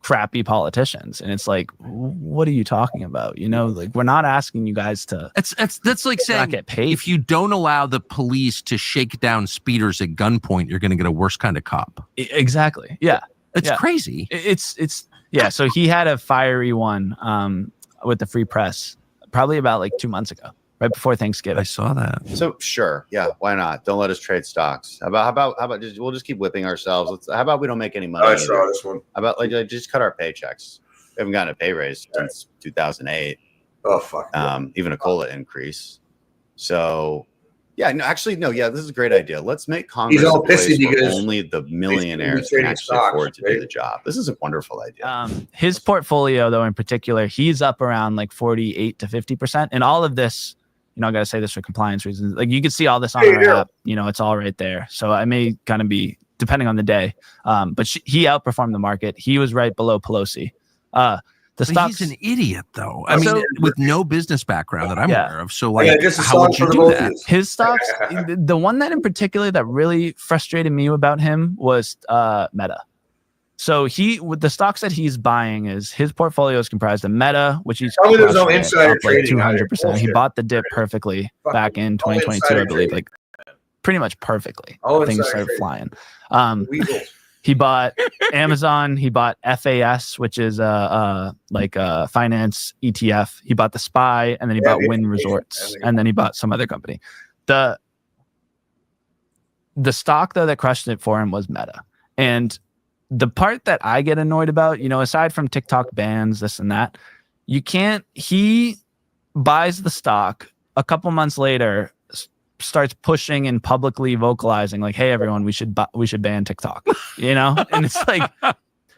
crappy politicians. And it's like, what are you talking about? Like we're not asking you guys to. That's like saying get paid. If you don't allow the police to shake down speeders at gunpoint, you're going to get a worse kind of cop. Exactly. Yeah. It's crazy. It's So he had a fiery one with the free press probably about like 2 months ago. Right before Thanksgiving. I saw that. So sure, yeah, why not? Don't let us trade stocks. How about we'll just keep whipping ourselves. How about we don't make any money? I saw this one. How about just cut our paychecks? We haven't gotten a pay raise since 2008. Oh fuck. Even a COLA increase. So yeah, this is a great idea. Let's make Congress He's all pissy because only the millionaires can actually afford to do the job. This is a wonderful idea. His portfolio, though, in particular, he's up around like 48 to 50%, and all of this. I got to say this for compliance reasons. Like you can see all this on our app, it's all right there. So I may kind of be depending on the day. But he outperformed the market. He was right below Pelosi. He's an idiot though. I mean, with no business background that I'm aware of. So how would you do that? His stocks, the one that in particular that really frustrated me about him was Meta. So with the stocks that he's buying his portfolio is comprised of Meta, which he's there's no insider trading. 200%. He bought the dip perfectly back in 2022, I believe, like pretty much perfectly. Things started flying. He bought Amazon. He bought FAS, which is a finance ETF. He bought the SPY, and then he bought Wynn Resorts, and then he bought some other company. The stock though that crushed it for him was Meta, and the part that I get annoyed about, aside from TikTok bans, this and that, he buys the stock a couple months later, starts pushing and publicly vocalizing like, hey, everyone, we should ban TikTok, and it's like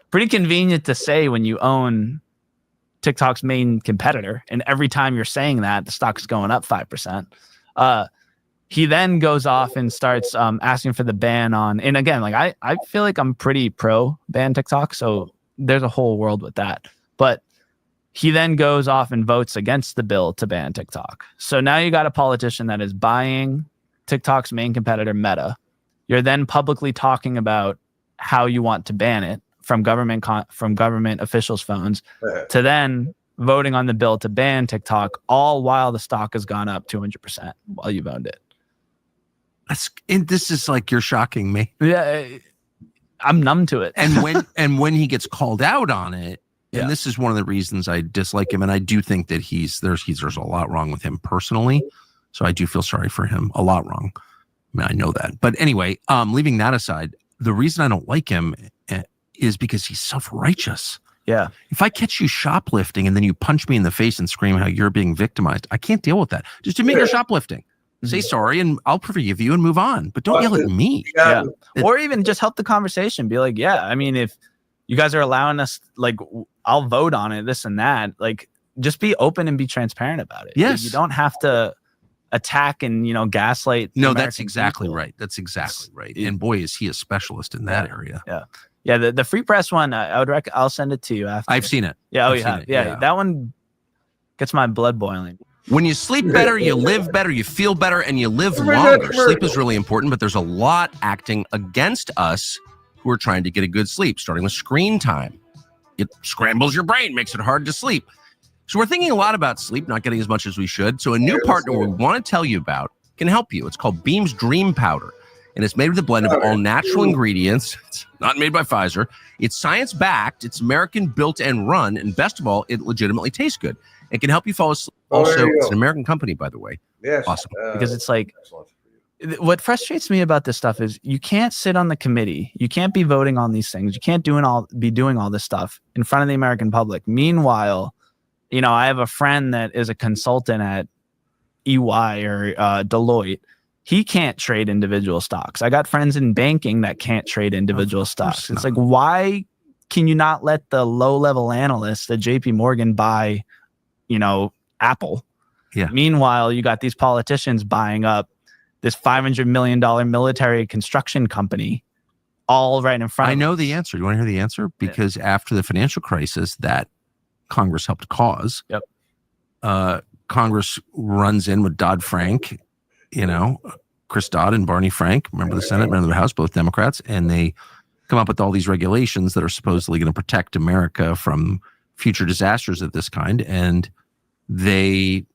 pretty convenient to say when you own TikTok's main competitor. And every time you're saying that, the stock's going up 5%. He then goes off and starts asking for the ban on, and again, like I feel like I'm pretty pro ban TikTok, so there's a whole world with that. But he then goes off and votes against the bill to ban TikTok. So now you got a politician that is buying TikTok's main competitor, Meta. You're then publicly talking about how you want to ban it from government officials' phones, to then voting on the bill to ban TikTok, all while the stock has gone up 200% while you've owned it. This is like you're shocking me. Yeah, I'm numb to it. And when he gets called out on it, and this is one of the reasons I dislike him, and I do think that there's a lot wrong with him personally. So I do feel sorry for him. A lot wrong. I mean, I know that. But anyway, leaving that aside, the reason I don't like him is because he's self-righteous. Yeah. If I catch you shoplifting and then you punch me in the face and scream how you're being victimized, I can't deal with that. Just admit you're shoplifting. Say sorry and I'll forgive you and move on. But don't yell at me. Yeah. Or even just help the conversation. Be like, yeah, I mean, if you guys are allowing us, like, I'll vote on it, this and that. Like, just be open and be transparent about it. Yes. You don't have to attack and, gaslight. No, that's exactly right. That's exactly right. And boy, is he a specialist in that area. Yeah. Yeah. The free press one, I would recommend. I'll send it to you after. I've seen it. Yeah. Yeah. That one gets my blood boiling. When you sleep better, you live better, you feel better, and you live longer. Sleep is really important, but there's a lot acting against us who are trying to get a good sleep, starting with screen time. It scrambles your brain, makes it hard to sleep. So we're thinking a lot about sleep, not getting as much as we should. So a new partner we want to tell you about can help you. It's called Beam's Dream Powder, and it's made with a blend of all natural ingredients. It's not made by Pfizer. It's science-backed, it's American-built and run, and best of all, it legitimately tastes good. It can help you fall asleep. Also, it's an American company, by the way. Yes. Awesome. Because it's like, what frustrates me about this stuff is you can't sit on the committee. You can't be voting on these things. You can't be doing all this stuff in front of the American public. Meanwhile, I have a friend that is a consultant at EY or Deloitte. He can't trade individual stocks. I got friends in banking that can't trade individual stocks. It's like, why can you not let the low-level analysts at JP Morgan buy, Apple? Yeah. Meanwhile, you got these politicians buying up this $500 million military construction company all right in front of I know us. the answer. You want to hear the answer? Because after the financial crisis that Congress helped cause, Congress runs in with Dodd-Frank, Chris Dodd and Barney Frank, member of the Senate, member of the House, both Democrats, and they come up with all these regulations that are supposedly going to protect America from future disasters of this kind. And they,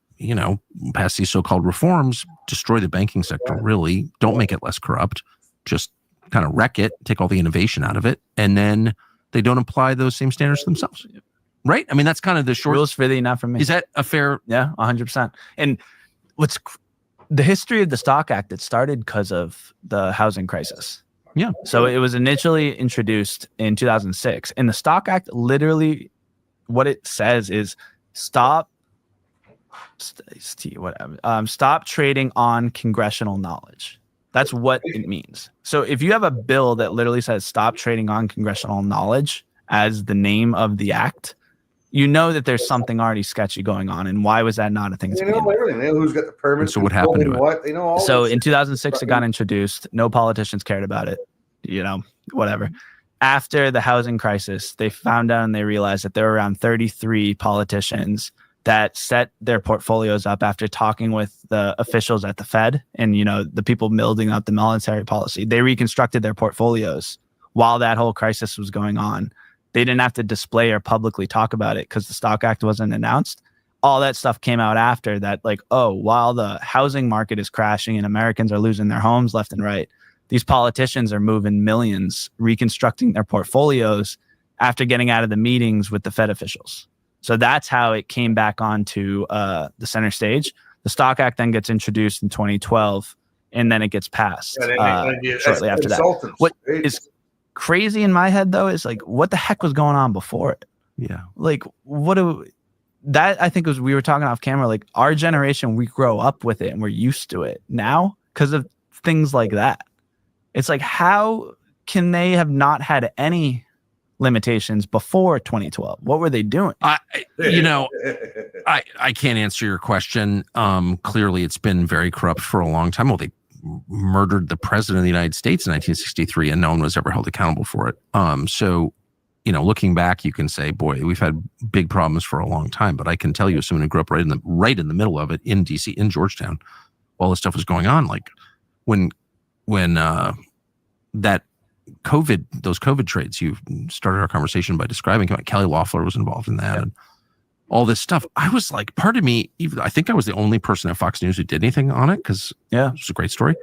pass these so-called reforms, destroy the banking sector, really, don't make it less corrupt, just kind of wreck it, take all the innovation out of it, and then they don't apply those same standards themselves. Right? I mean, that's kind of the short. Rules for thee, not for me. Is that a fair? Yeah, 100%. And the history of the Stock Act, it started because of the housing crisis. Yeah. So it was initially introduced in 2006. And the Stock Act, literally, what it says is stop trading on congressional knowledge. That's what it means. So if you have a bill that literally says stop trading on congressional knowledge as the name of the act, you know that there's something already sketchy going on. And why was that not a thing? They know everything. They know who's got the permits. So what happened to it? What? They know all So this in shit. 2006, it got introduced. No politicians cared about it. Whatever. After the housing crisis, they found out and they realized that there were around 33 politicians that set their portfolios up after talking with the officials at the Fed and, the people building up the monetary policy. They reconstructed their portfolios while that whole crisis was going on. They didn't have to display or publicly talk about it because the Stock Act wasn't announced. All that stuff came out after that, while the housing market is crashing and Americans are losing their homes left and right, these politicians are moving millions, reconstructing their portfolios after getting out of the meetings with the Fed officials. So that's how it came back onto the center stage. The Stock Act then gets introduced in 2012, and then it gets passed shortly after that. What is crazy in my head, though, is what the heck was going on before it? Yeah. I think we were talking off camera, our generation, we grow up with it and we're used to it now because of things like that. It's how can they have not had any limitations before 2012? What were they doing? I can't answer your question. Clearly, it's been very corrupt for a long time. Well, they murdered the president of the United States in 1963, and no one was ever held accountable for it. So, looking back, you can say, boy, we've had big problems for a long time. But I can tell you, as someone who grew up right in the middle of it in DC, in Georgetown, while this stuff was going on, when those COVID trades, you started our conversation by describing how Kelly Loeffler was involved in that and all this stuff. I was part of me, I think I was the only person at Fox News who did anything on it because it was a great story.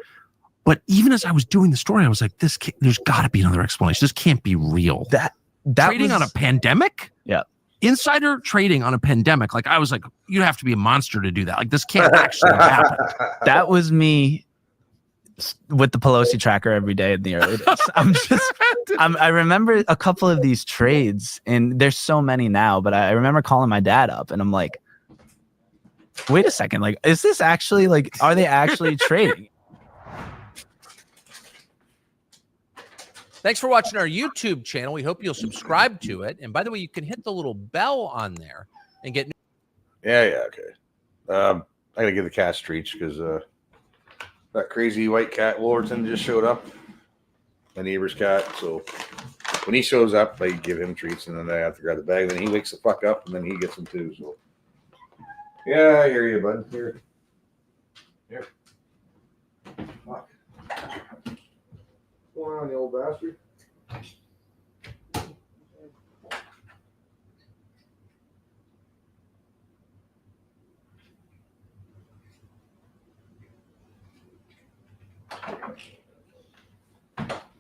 But even as I was doing the story, I was like, there's got to be another explanation. This can't be real. That trading on a pandemic? Yeah. Insider trading on a pandemic. I was like, you have to be a monster to do that. This can't actually happen. That was me with the Pelosi tracker every day in the early days. I remember a couple of these trades, and there's so many now, but I remember calling my dad up and I'm like, wait a second, is this actually are they actually trading? Thanks for watching our YouTube channel. We hope you'll subscribe to it. And by the way, you can hit the little bell on there and get. Yeah, okay. I'm gonna give the cats treats because that crazy white cat Wolverton just showed up, my neighbor's cat. So when he shows up, I give him treats, and then I have to grab the bag. Then he wakes the fuck up, and then he gets them too. So yeah, I hear you, bud. Here. Fuck. What's going on, you old bastard?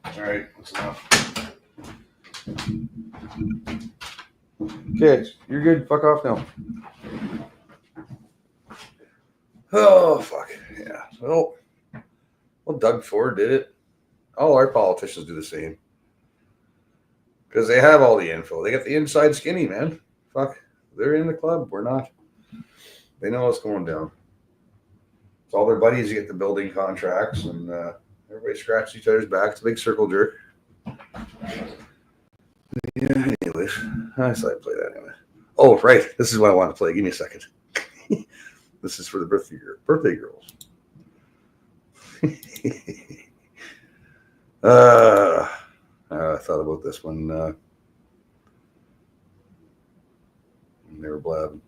All right, that's enough. Kids, you're good. Fuck off now. Oh, fuck. Yeah. Well, Doug Ford did it. All our politicians do the same. Because they have all the info. They got the inside skinny, man. Fuck. They're in the club. We're not. They know what's going down. It's all their buddies get the building contracts, and everybody scratches each other's backs. Big circle jerk. Yeah, anyways, I thought I'd play that anyway. Oh, right. This is what I want to play. Give me a second. This is for the birthday girls. I thought about this one. They were blabbing.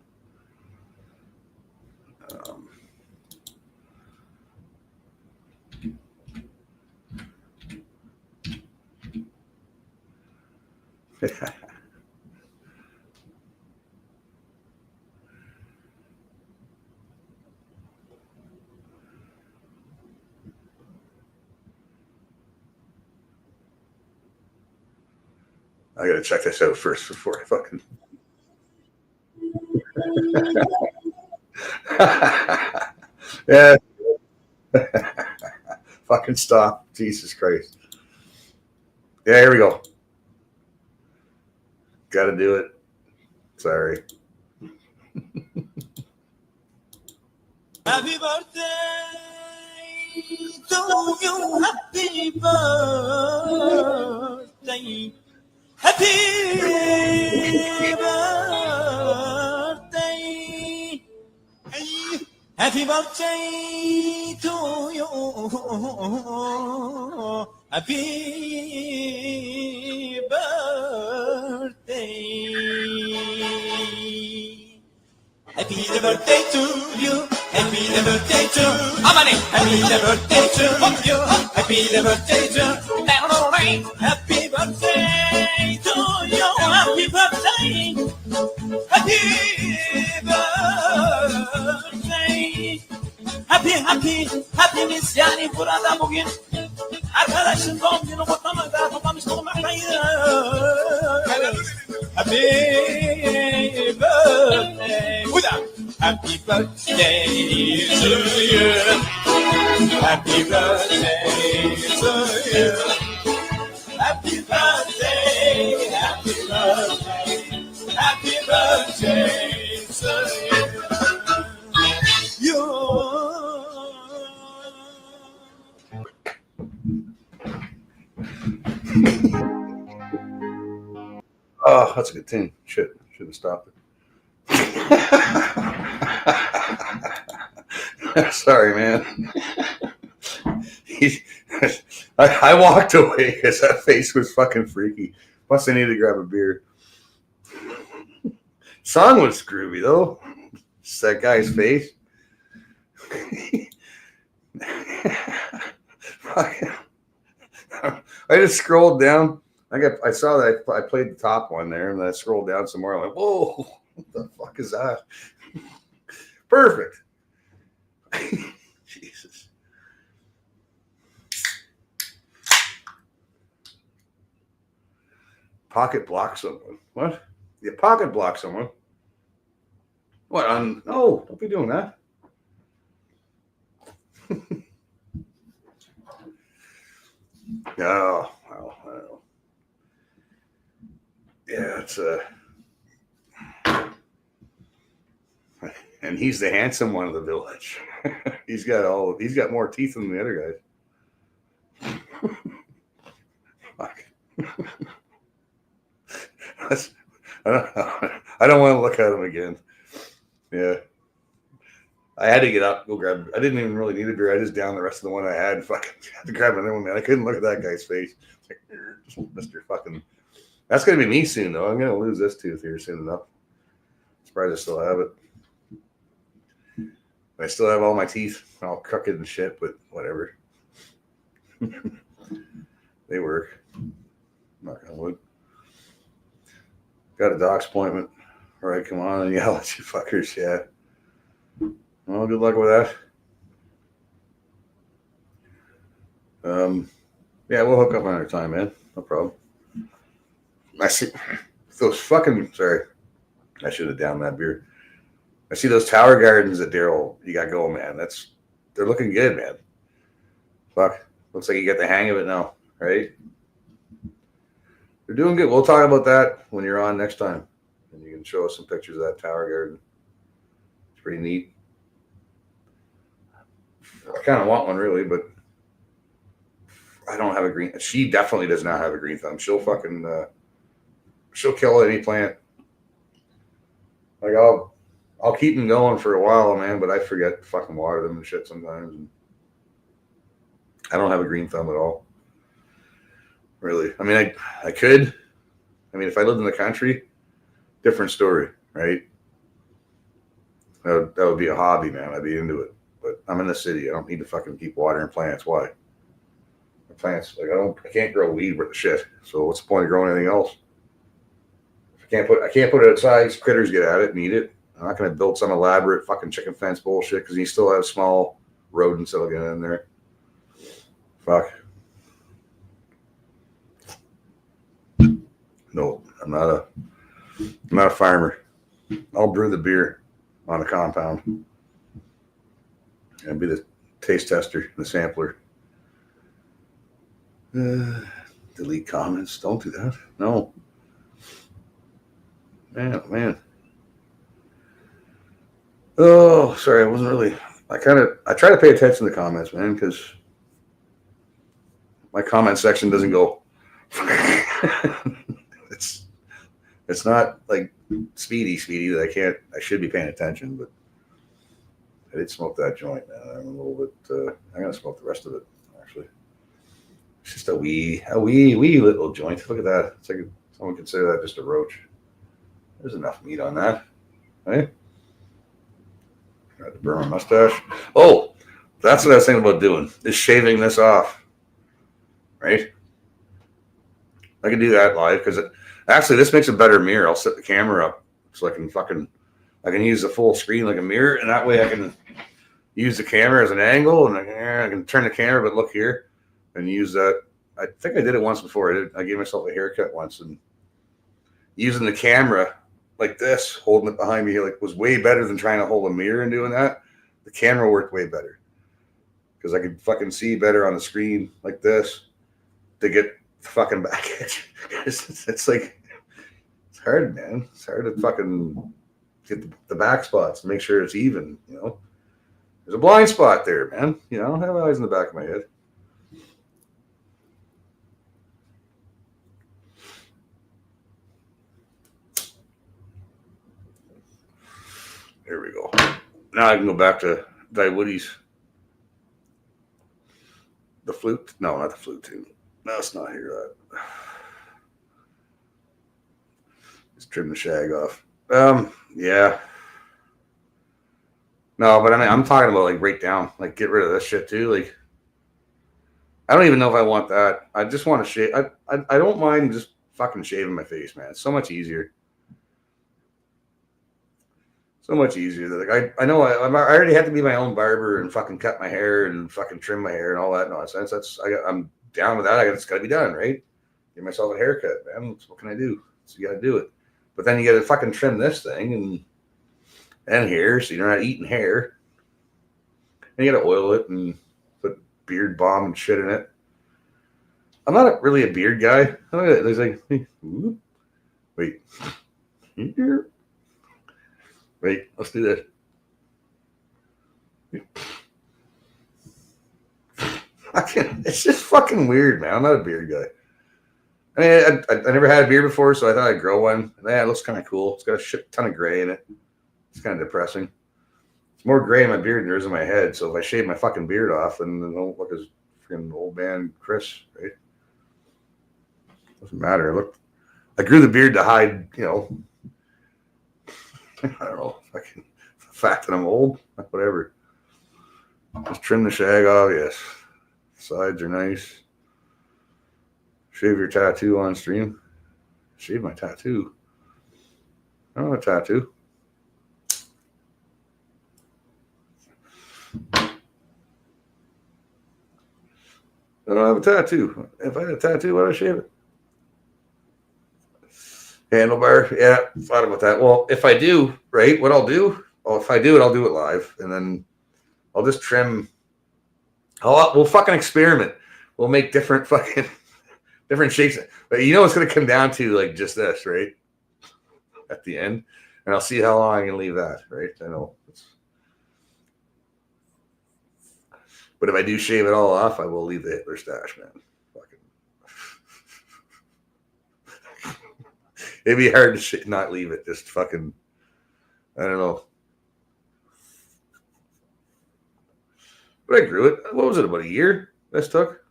I gotta check this out first before I fucking. Yeah. Fucking stop. Jesus Christ. Yeah, here we go. Gotta do it. Sorry. Happy birthday to you. Happy birthday. Happy birthday. Happy birthday to you. Happy birthday. Happy birthday to you. Happy birthday to Amani. Happy birthday to you. Happy birthday to Happy birthday to you. Happy birthday. Happy birthday. Happy'miz yani burada bugün. Arkadaşın doğum günü kutlamakta toplamış bulunmaktayız. Happy birthday. Happy birthday to you. Happy birthday to you. Happy birthday. Happy birthday. Happy birthday to you. Oh, that's a good tune. Shit, should have stopped it. Sorry, man. I walked away because that face was fucking freaky. Plus, I needed to grab a beer. Song was groovy though. Just that guy's face. I just scrolled down. I saw that I played the top one there, and then I scrolled down some more. I'm like, whoa, what the fuck is that? Perfect. Jesus. Pocket block someone. What? You pocket block someone? What? No, don't be doing that. No, well, I don't know. Yeah, it's and he's the handsome one of the village. he's got more teeth than the other guys. Fuck. I don't want to look at him again. Yeah. I had to get up, go grab. I didn't even really need a beer. I just downed the rest of the one I had. Fucking had to grab another one, man. I couldn't look at that guy's face. Like, Mr. Fucking. That's gonna be me soon, though. I'm gonna lose this tooth here soon enough. Surprised I still have it. I still have all my teeth, all crooked and shit, but whatever. They work. Knock on wood. Got a doc's appointment. All right, come on and yell at you fuckers, yeah. Well, good luck with that. Yeah, we'll hook up another time, man. No problem. I see those fucking. Sorry, I should have downed that beer. I see those tower gardens at Daryl. You got going, man. They're looking good, man. Fuck, looks like you get the hang of it now, right? They're doing good. We'll talk about that when you're on next time, and you can show us some pictures of that tower garden. It's pretty neat. I kind of want one really, but I don't have a green. She definitely does not have a green thumb. She'll fucking she'll kill any plant. Like I'll keep them going for a while, man, but I forget to fucking water them and shit sometimes. And I don't have a green thumb at all. Really. I mean, I could. I mean, if I lived in the country, different story, right? That would be a hobby, man. I'd be into it. But I'm in the city. I don't need to fucking keep watering plants. Why? The plants, like I can't grow weed with the shit. So what's the point of growing anything else? I can't put it outside. Critters get at it and eat it. I'm not going to build some elaborate fucking chicken fence bullshit because you still have small rodents that'll get in there. Fuck. No, I'm not a farmer. I'll brew the beer on the compound and be the taste tester, the sampler. Delete comments. Don't do that. No. Man. Oh, sorry. I wasn't really. I try to pay attention to the comments, man, because my comment section doesn't go. It's not like speedy that I should be paying attention, but I did smoke that joint, man. I'm a little bit. I'm gonna smoke the rest of it. Actually, it's just a wee little joint. Look at that. It's like someone consider that just a roach. There's enough meat on that, right? Got to burn my mustache. Oh, that's what I was thinking about doing. Is shaving this off, right? I can do that live because actually this makes a better mirror. I'll set the camera up so I can use the full screen like a mirror, and that way I can use the camera as an angle, and I can turn the camera, but look here, and use that. I think I did it once before. I gave myself a haircut once, and using the camera like this, holding it behind me, like was way better than trying to hold a mirror and doing that. The camera worked way better because I could fucking see better on the screen like this to get the fucking back edge. It's like, it's hard, man. It's hard to fucking get the back spots and make sure it's even, you know. There's a blind spot there, man. You know, I have eyes in the back of my head. There we go. Now I can go back to Guy Woody's. The flute? No, not the flute tune. No, it's not here. Just trim the shag off. Yeah. No, but I mean, I'm talking about like right down, like get rid of this shit too. Like, I don't even know if I want that. I just want to shave. I don't mind just fucking shaving my face, man. It's so much easier. So much easier. Like I know I already have to be my own barber and fucking cut my hair and fucking trim my hair and all that nonsense. I'm down with that. It's got to be done, right? Give myself a haircut, man. What can I do? So you got to do it. But then you got to fucking trim this thing and hair, so you're not eating hair. And you got to oil it and put beard balm and shit in it. I'm not really a beard guy. There's like, wait, here. Wait, let's do this. It's just fucking weird, man. I'm not a beard guy. I mean, I never had a beard before, so I thought I'd grow one. Yeah, it looks kind of cool. It's got a shit ton of gray in it. It's kind of depressing. It's more gray in my beard than there is in my head. So if I shave my fucking beard off, then I don't look as freaking old man Chris, right? Doesn't matter. I grew the beard to hide, you know. I don't know, fucking the fact that I'm old, whatever. Just trim the shag off, yes. Sides are nice. Shave your tattoo on stream. Shave my tattoo. I don't have a tattoo. I don't have a tattoo. If I had a tattoo, why would I shave it? Handlebar, yeah, thought about that. Well, if I do, right, what I'll do, if I do it, I'll do it live, and then I'll just trim. We'll fucking experiment. We'll make different shapes. But you know what's going to come down to, like, just this, right? At the end. And I'll see how long I can leave that, right? I know. But if I do shave it all off, I will leave the Hitler stash, man. Fucking. It'd be hard to not leave it. Just fucking, I don't know. But I grew it. What was it, about a year this took?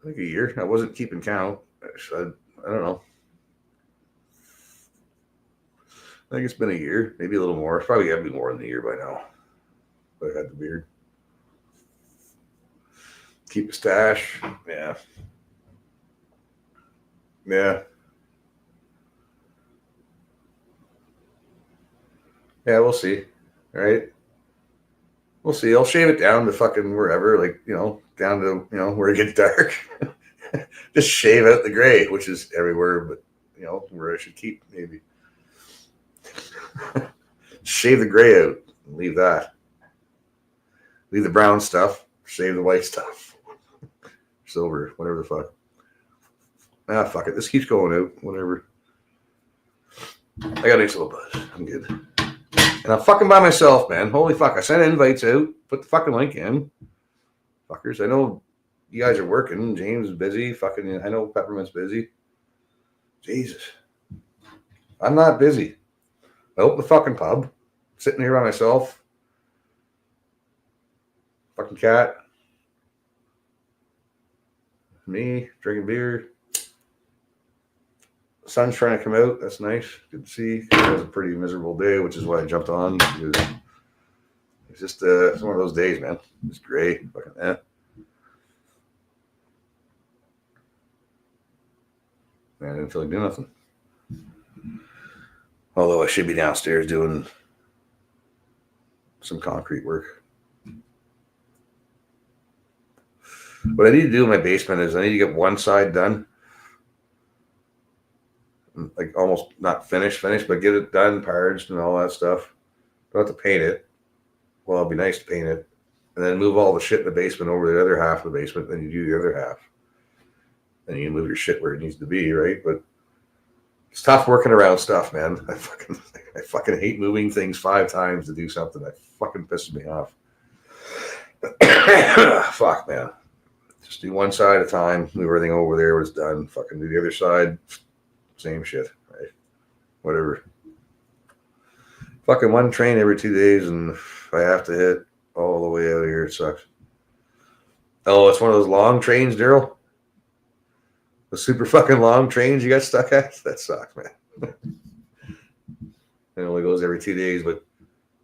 I think a year. I wasn't keeping count. I don't know. I think it's been a year, maybe a little more. It's probably got to be more than a year by now. But I had the beard. Keep a stash. Yeah. Yeah. Yeah, we'll see. All right. We'll see. I'll shave it down to fucking wherever, like, down to, where it gets dark. Just shave out the gray, which is everywhere, but, where I should keep, maybe. Shave the gray out. Leave that. Leave the brown stuff. Shave the white stuff. Silver, whatever the fuck. Ah, fuck it. This keeps going out. Whatever. I got a nice little buzz. I'm good. And I'm fucking by myself, man. Holy fuck. I sent invites out. Put the fucking link in. Fuckers. I know you guys are working. James is busy. Fucking, I know Peppermint's busy. Jesus. I'm not busy. I open the fucking pub. Sitting here by myself. Fucking cat. Me drinking beer. The sun's trying to come out. That's nice. Good to see. It was a pretty miserable day, which is why I jumped on. It's just it's one of those days, man. It's gray. Fucking that. I didn't feel like doing nothing. Although I should be downstairs doing some concrete work. What I need to do in my basement is I need to get one side done. Like almost not finished, but get it done, parged and all that stuff. Don't have to paint it. Well, it'd be nice to paint it. And then move all the shit in the basement over to the other half of the basement. Then you do the other half. Then you move your shit where it needs to be, right? But it's tough working around stuff, man. I fucking hate moving things 5 times to do something. That fucking pisses me off. Fuck, man. Just do one side at a time. Move everything over there when it's done. Fucking do the other side. Same shit, right? Whatever. Fucking one train every 2 days, and I have to hit all the way out of here. It sucks. Oh, it's one of those long trains, Daryl? The super fucking long trains you got stuck at? That sucks, man. It only goes every 2 days, but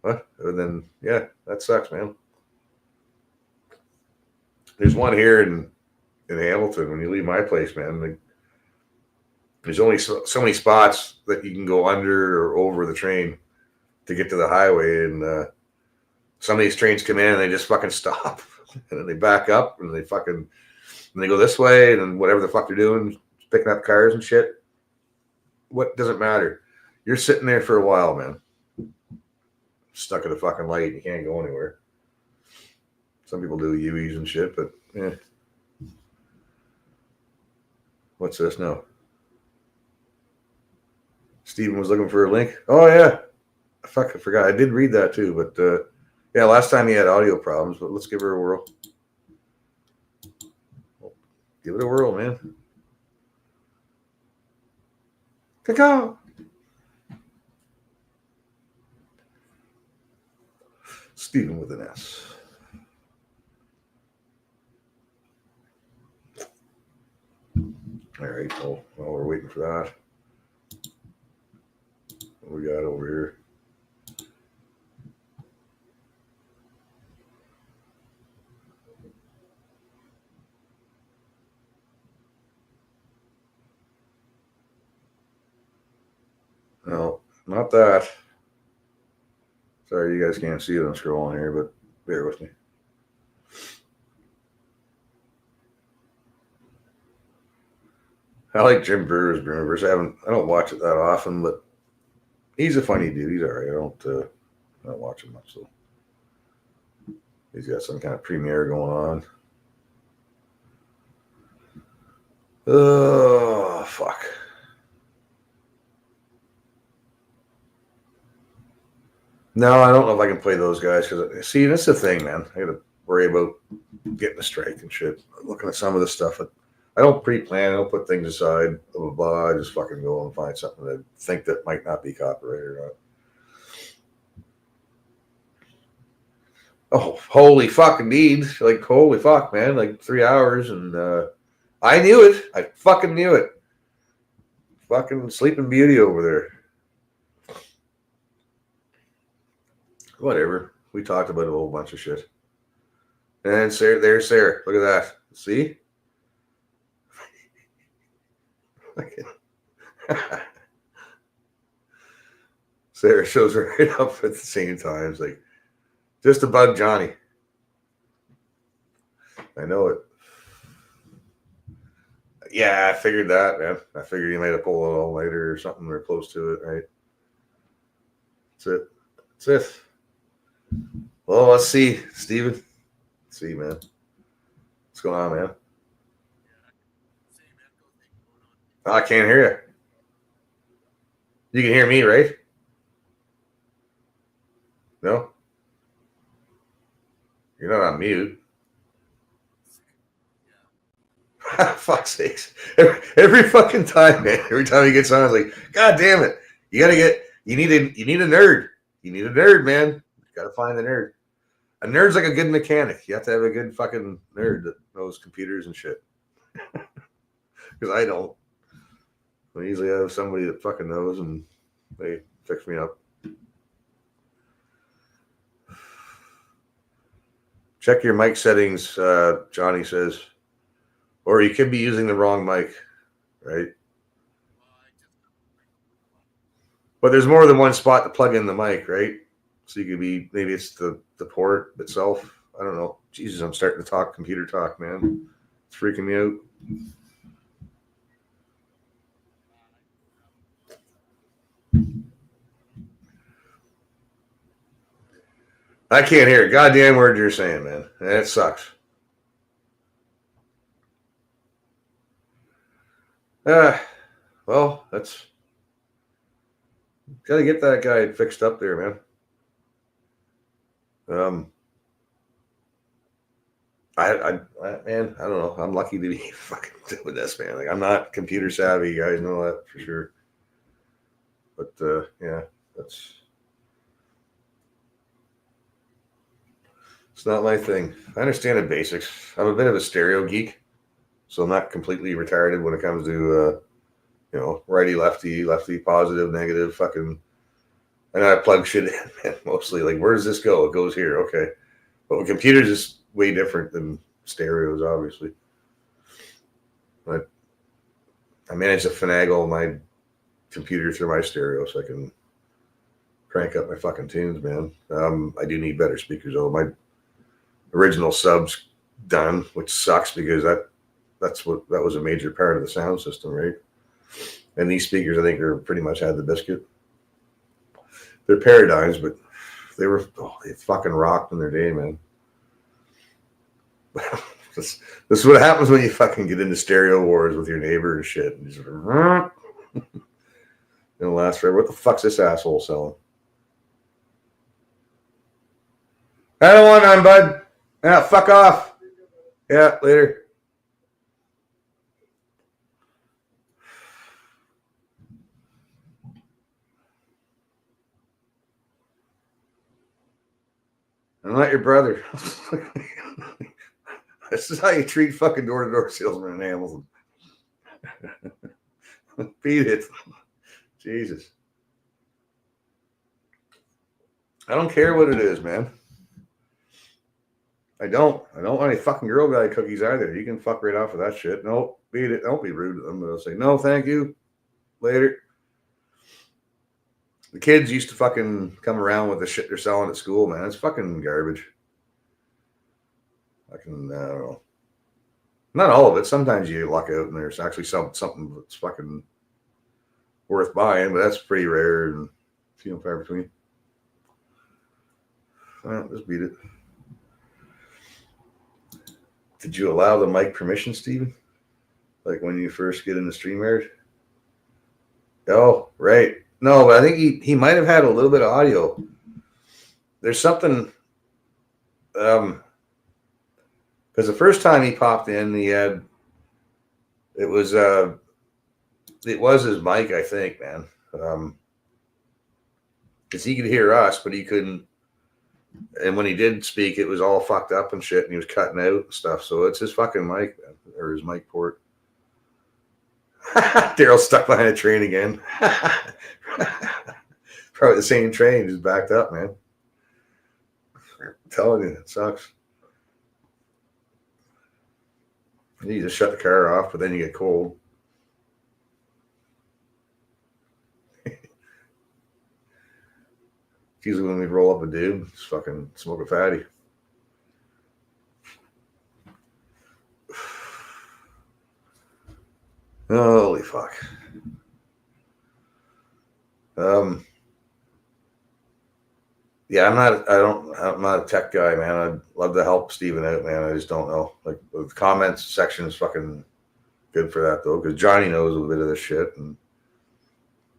what? And then, yeah, that sucks, man. There's one here in Hamilton when you leave my place, man. Like, there's only so many spots that you can go under or over the train to get to the highway. And some of these trains come in and they just fucking stop. And then they back up and they go this way and then whatever the fuck they're doing, picking up cars and shit. What does it matter? You're sitting there for a while, man. Stuck at a fucking light. You can't go anywhere. Some people do UEs and shit, but yeah. What's this now? Steven was looking for a link. Oh, yeah. Fuck, I forgot. I did read that too, but yeah, last time he had audio problems, but let's give her a whirl. Give it a whirl, man. Cacao. Steven with an S. All right, well, while we're waiting for that, what we got over here? No, not that. Sorry, you guys can't see it. I'm scrolling here, but bear with me. I like Jim Breuer's Brewers. I don't watch it that often, but he's a funny dude. He's all right. I don't watch him much, so he's got some kind of premiere going on. Oh, fuck. No, I don't know if I can play those guys because, see, that's the thing, man. I gotta worry about getting a strike and shit. I'm looking at some of the stuff. I don't pre-plan. I don't put things aside. Blah, blah, blah. I just fucking go and find something that I think that might not be copyrighted or not. Oh, holy fuck, indeed. Like, holy fuck, man. Like 3 hours, and I knew it. I fucking knew it. Fucking Sleeping Beauty over there. Whatever. We talked about a whole bunch of shit. And Sarah, there's Sarah. Look at that. See? Sarah shows right up at the same time. It's like, just to bug Johnny. I know it. Yeah, I figured that, man. I figured he might have pulled it all later or something or close to it, right? That's it. That's it. Well, let's see, Steven. Let's see, man. What's going on, man? Oh, I can't hear you. You can hear me, right? No? You're not on mute. Fuck's sakes. Every fucking time, man. Every time he gets on, I was like, God damn it. You need a nerd. You need a nerd, man. You gotta find a nerd. A nerd's like a good mechanic. You have to have a good fucking nerd that knows computers and shit. Because I don't. I usually have somebody that fucking knows and they fix me up. Check your mic settings, Johnny says. Or you could be using the wrong mic, right? But there's more than one spot to plug in the mic, right? So you could be, maybe it's the port itself. I don't know. Jesus, I'm starting to talk computer talk, man. It's freaking me out. I can't hear a goddamn word you're saying, man. That sucks. Well, that's gotta get that guy fixed up there, man. Man, I don't know. I'm lucky to be fucking doing this, man. Like, I'm not computer savvy, you guys know that for sure. But yeah, it's not my thing. I understand the basics. I'm a bit of a stereo geek, so I'm not completely retarded when it comes to righty, lefty, positive, negative, fucking. And I plug shit in, man, mostly. Like, where does this go? It goes here, okay. But with computers, it's way different than stereos, obviously. But I manage to finagle my computer through my stereo so I can crank up my fucking tunes, man. I do need better speakers, though. My original sub's done, which sucks because that was a major part of the sound system, right? And these speakers, I think, are pretty much had the biscuit. They're paradigms, but they fucking rocked in their day, man. This is what happens when you fucking get into stereo wars with your neighbor and shit. And just, it'll last forever. What the fuck's this asshole selling? I don't want none, bud. Yeah, fuck off. Yeah, later. I'm not your brother. This is how you treat fucking door-to-door salesmen in Hamilton. Beat it. Jesus. I don't care what it is, man. I don't want any fucking Girl Guide cookies either. You can fuck right off of that shit. Nope. Beat it. Don't be rude to them. But I'll say, no, thank you. Later. The kids used to fucking come around with the shit they're selling at school, man. It's fucking garbage. I don't know. Not all of it. Sometimes you luck out and there's actually something that's fucking worth buying, but that's pretty rare and few and far between. Well, just beat it. Did you allow the mic permission, Steven? Like when you first get into StreamYard? Oh, right. No, but I think he might have had a little bit of audio. There's something Because the first time he popped in, he had it was his mic, I think, man. Because he could hear us, but he couldn't. And when he did speak, it was all fucked up and shit, and he was cutting out and stuff. So it's his fucking mic, man, or his mic port. Daryl's stuck behind a train again. Probably the same train, just backed up, man. I'm telling you, it sucks. You just shut the car off, but then you get cold. Usually when we roll up a dude, just fucking smoke a fatty. Holy fuck. Yeah, I'm not a tech guy, man. I'd love to help Steven out, man. I just don't know. Like the comments section is fucking good for that though, because Johnny knows a bit of this shit, and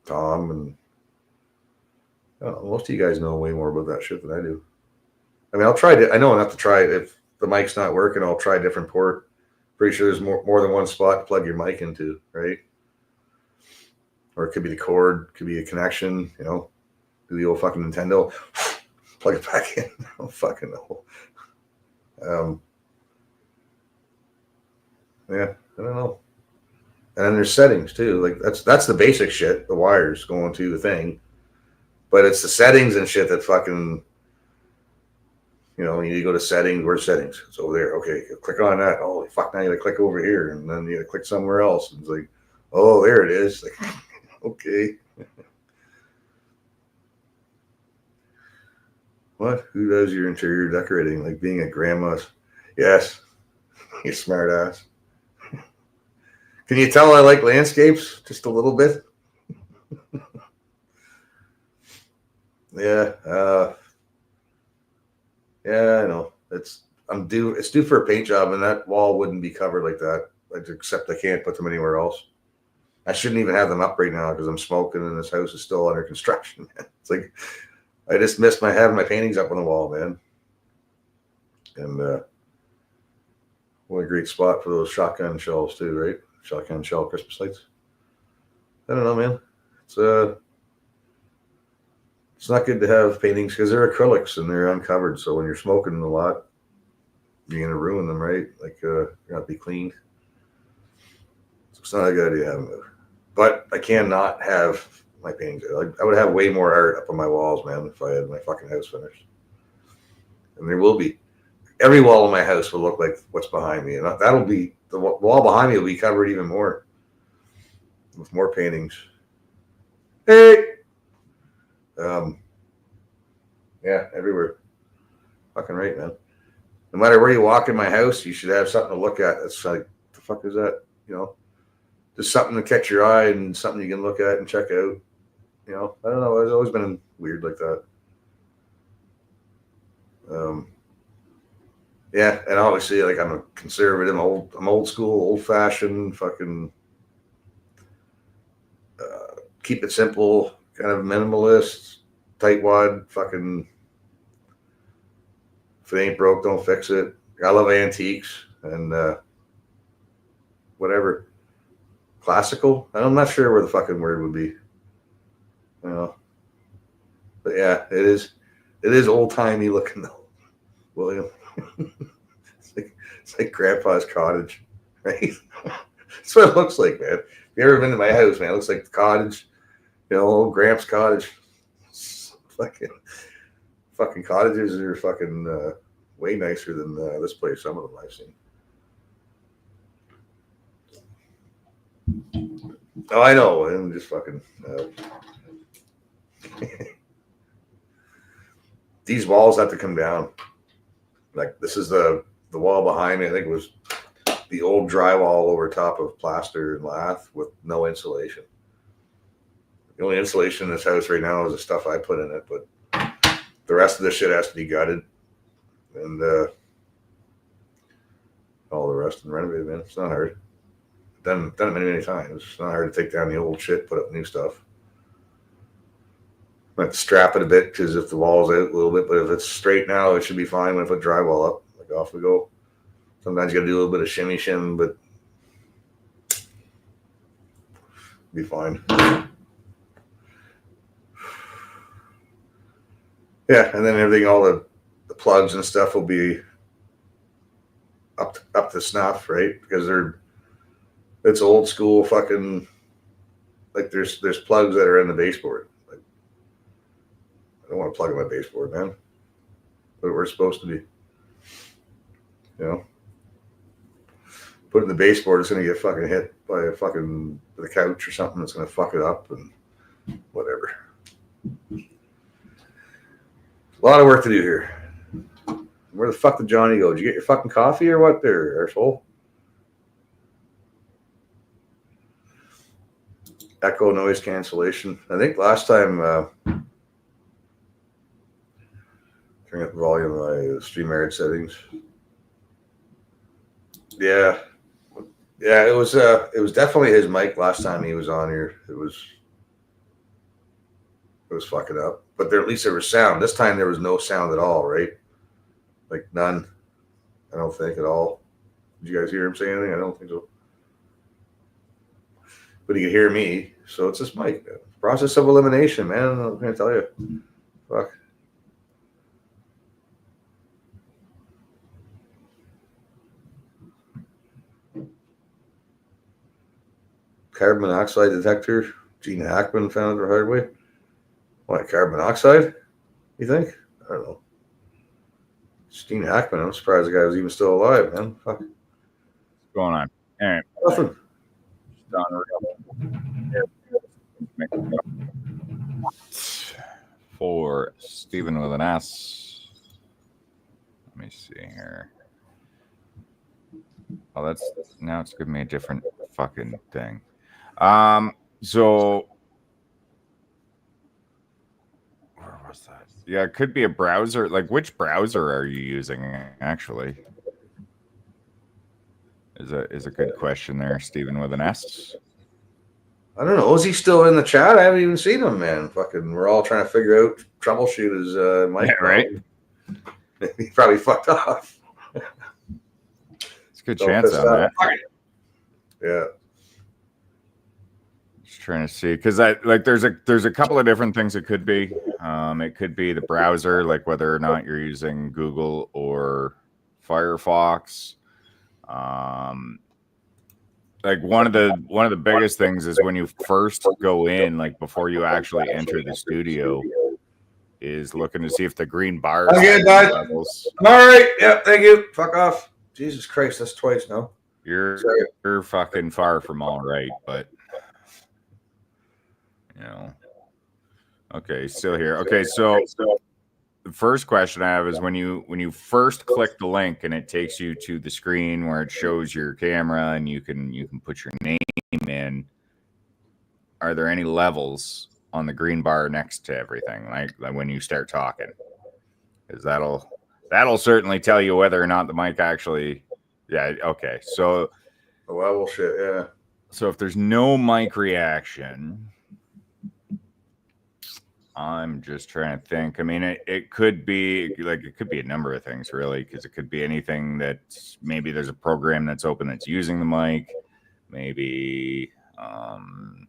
Tom, and most of you guys know way more about that shit than I do. I mean, I'll try to. I know enough to try it. If the mic's not working, I'll try a different port. Pretty sure there's more than one spot to plug your mic into, right? Or it could be the cord, could be a connection. You know, do the old fucking Nintendo, plug it back in. I don't fucking know. Yeah, I don't know. And then there's settings too. Like that's the basic shit. The wires going to the thing. But it's the settings and shit that fucking, you know, you go to settings. Where's settings? It's over there. Okay, click on that. Holy fuck, now you gotta click over here. And then you gotta click somewhere else. And it's like, oh, there it is. Like, okay. What? Who does your interior decorating? Like being a grandma's? Yes. You smart ass. Can you tell I like landscapes? Just a little bit? Yeah, yeah, I know. It's due for a paint job, and that wall wouldn't be covered like that. Except I can't put them anywhere else. I shouldn't even have them up right now because I'm smoking, and this house is still under construction. Man. It's like I just missed having my paintings up on the wall, man. And what a great spot for those shotgun shells too, right? Shotgun shell Christmas lights. I don't know, man. It's not good to have paintings because they're acrylics and they're uncovered. So when you're smoking a lot, you're gonna ruin them, right? Like you're not be cleaned. So it's not a good idea having them. But I cannot have my paintings. I would have way more art up on my walls, man, if I had my fucking house finished. And there will be. Every wall in my house will look like what's behind me, and that'll be the wall behind me will be covered even more with more paintings. Hey. Yeah, everywhere. Fucking right, man. No matter where you walk in my house, you should have something to look at. It's like, the fuck is that? You know, just something to catch your eye and something you can look at and check out. You know, I don't know. It's always been weird like that. Yeah, and obviously, like I'm a conservative, I'm old school, old fashioned, fucking keep it simple, kind of minimalist, tightwad, fucking if it ain't broke, don't fix it. I love antiques and whatever. Classical? I'm not sure where the fucking word would be. You know. But yeah, it is old timey looking though, William. It's like grandpa's cottage, right? That's what it looks like, man. If you ever been to my house, man, it looks like the cottage, you know, old Gramps' cottage. Fucking cottages are fucking way nicer than this place. Some of them I've seen. Oh, I know. I'm just fucking. These walls have to come down. Like this is the wall behind me. I think it was the old drywall over top of plaster and lath with no insulation. The only insulation in this house right now is the stuff I put in it, but the rest of the shit has to be gutted and all the rest and renovated, man. It's not hard. Done it many times. It's not hard to take down the old shit, put up new stuff. I have to strap it a bit because if the wall's out a little bit, but if it's straight now, it should be fine when I put drywall up. Like off we go. Sometimes you got to do a little bit of shimmy shim, but be fine. Yeah, and then everything, all the plugs and stuff will be up to snuff, right? Because it's old school fucking, like there's plugs that are in the baseboard. Like, I don't want to plug in my baseboard, man. But we're supposed to be, you know. Put it in the baseboard, it's gonna get fucking hit by the couch or something that's gonna fuck it up and whatever. A lot of work to do here. Where the fuck did Johnny go? Did you get your fucking coffee or what there, arsehole? Echo noise cancellation. I think last time, turning up the volume of my StreamYard settings. Yeah. Yeah, it was definitely his mic last time he was on here. It was fucking up. But at least there was sound. This time there was no sound at all, right? Like none. I don't think at all. Did you guys hear him say anything? I don't think so. But he could hear me, so it's this mic. Process of elimination, man. I'm gonna tell you. Fuck. Carbon monoxide detector. Gene Hackman found it the hard way. What, carbon monoxide? You think? I don't know. Gene Hackman. I'm surprised the guy was even still alive, man. Fuck. What's going on? All right. Nothing. For Stephen with an S. Let me see here. Oh, now it's giving me a different fucking thing. So where was that? Yeah, it could be a browser. Like, which browser are you using actually? Is a good question there, Stephen with an S. I don't know. Is he still in the chat? I haven't even seen him, man. Fucking, we're all trying to figure out, troubleshoot his mic. Yeah, right. He probably fucked off. It's a good chance on that. Yeah. Just trying to see, because there's a couple of different things it could be. It could be the browser, like whether or not you're using Google or Firefox. Like one of the biggest things is when you first go in, like before you actually enter the studio, is looking to see if the green bars. Okay, bud. All right. Yeah. Thank you. Fuck off. Jesus Christ. That's twice now. You're fucking far from all right, but you know. Okay, still here. Okay, so the first question I have is when you first click the link and it takes you to the screen where it shows your camera and you can put your name in. Are there any levels on the green bar next to everything, like when you start talking? Because that'll certainly tell you whether or not the mic actually. Yeah. Okay. So. Oh, well, shit. Yeah. So if there's no mic reaction. I'm just trying to think. I mean, it could be a number of things, really, because it could be anything that maybe there's a program that's open that's using the mic. Maybe I'm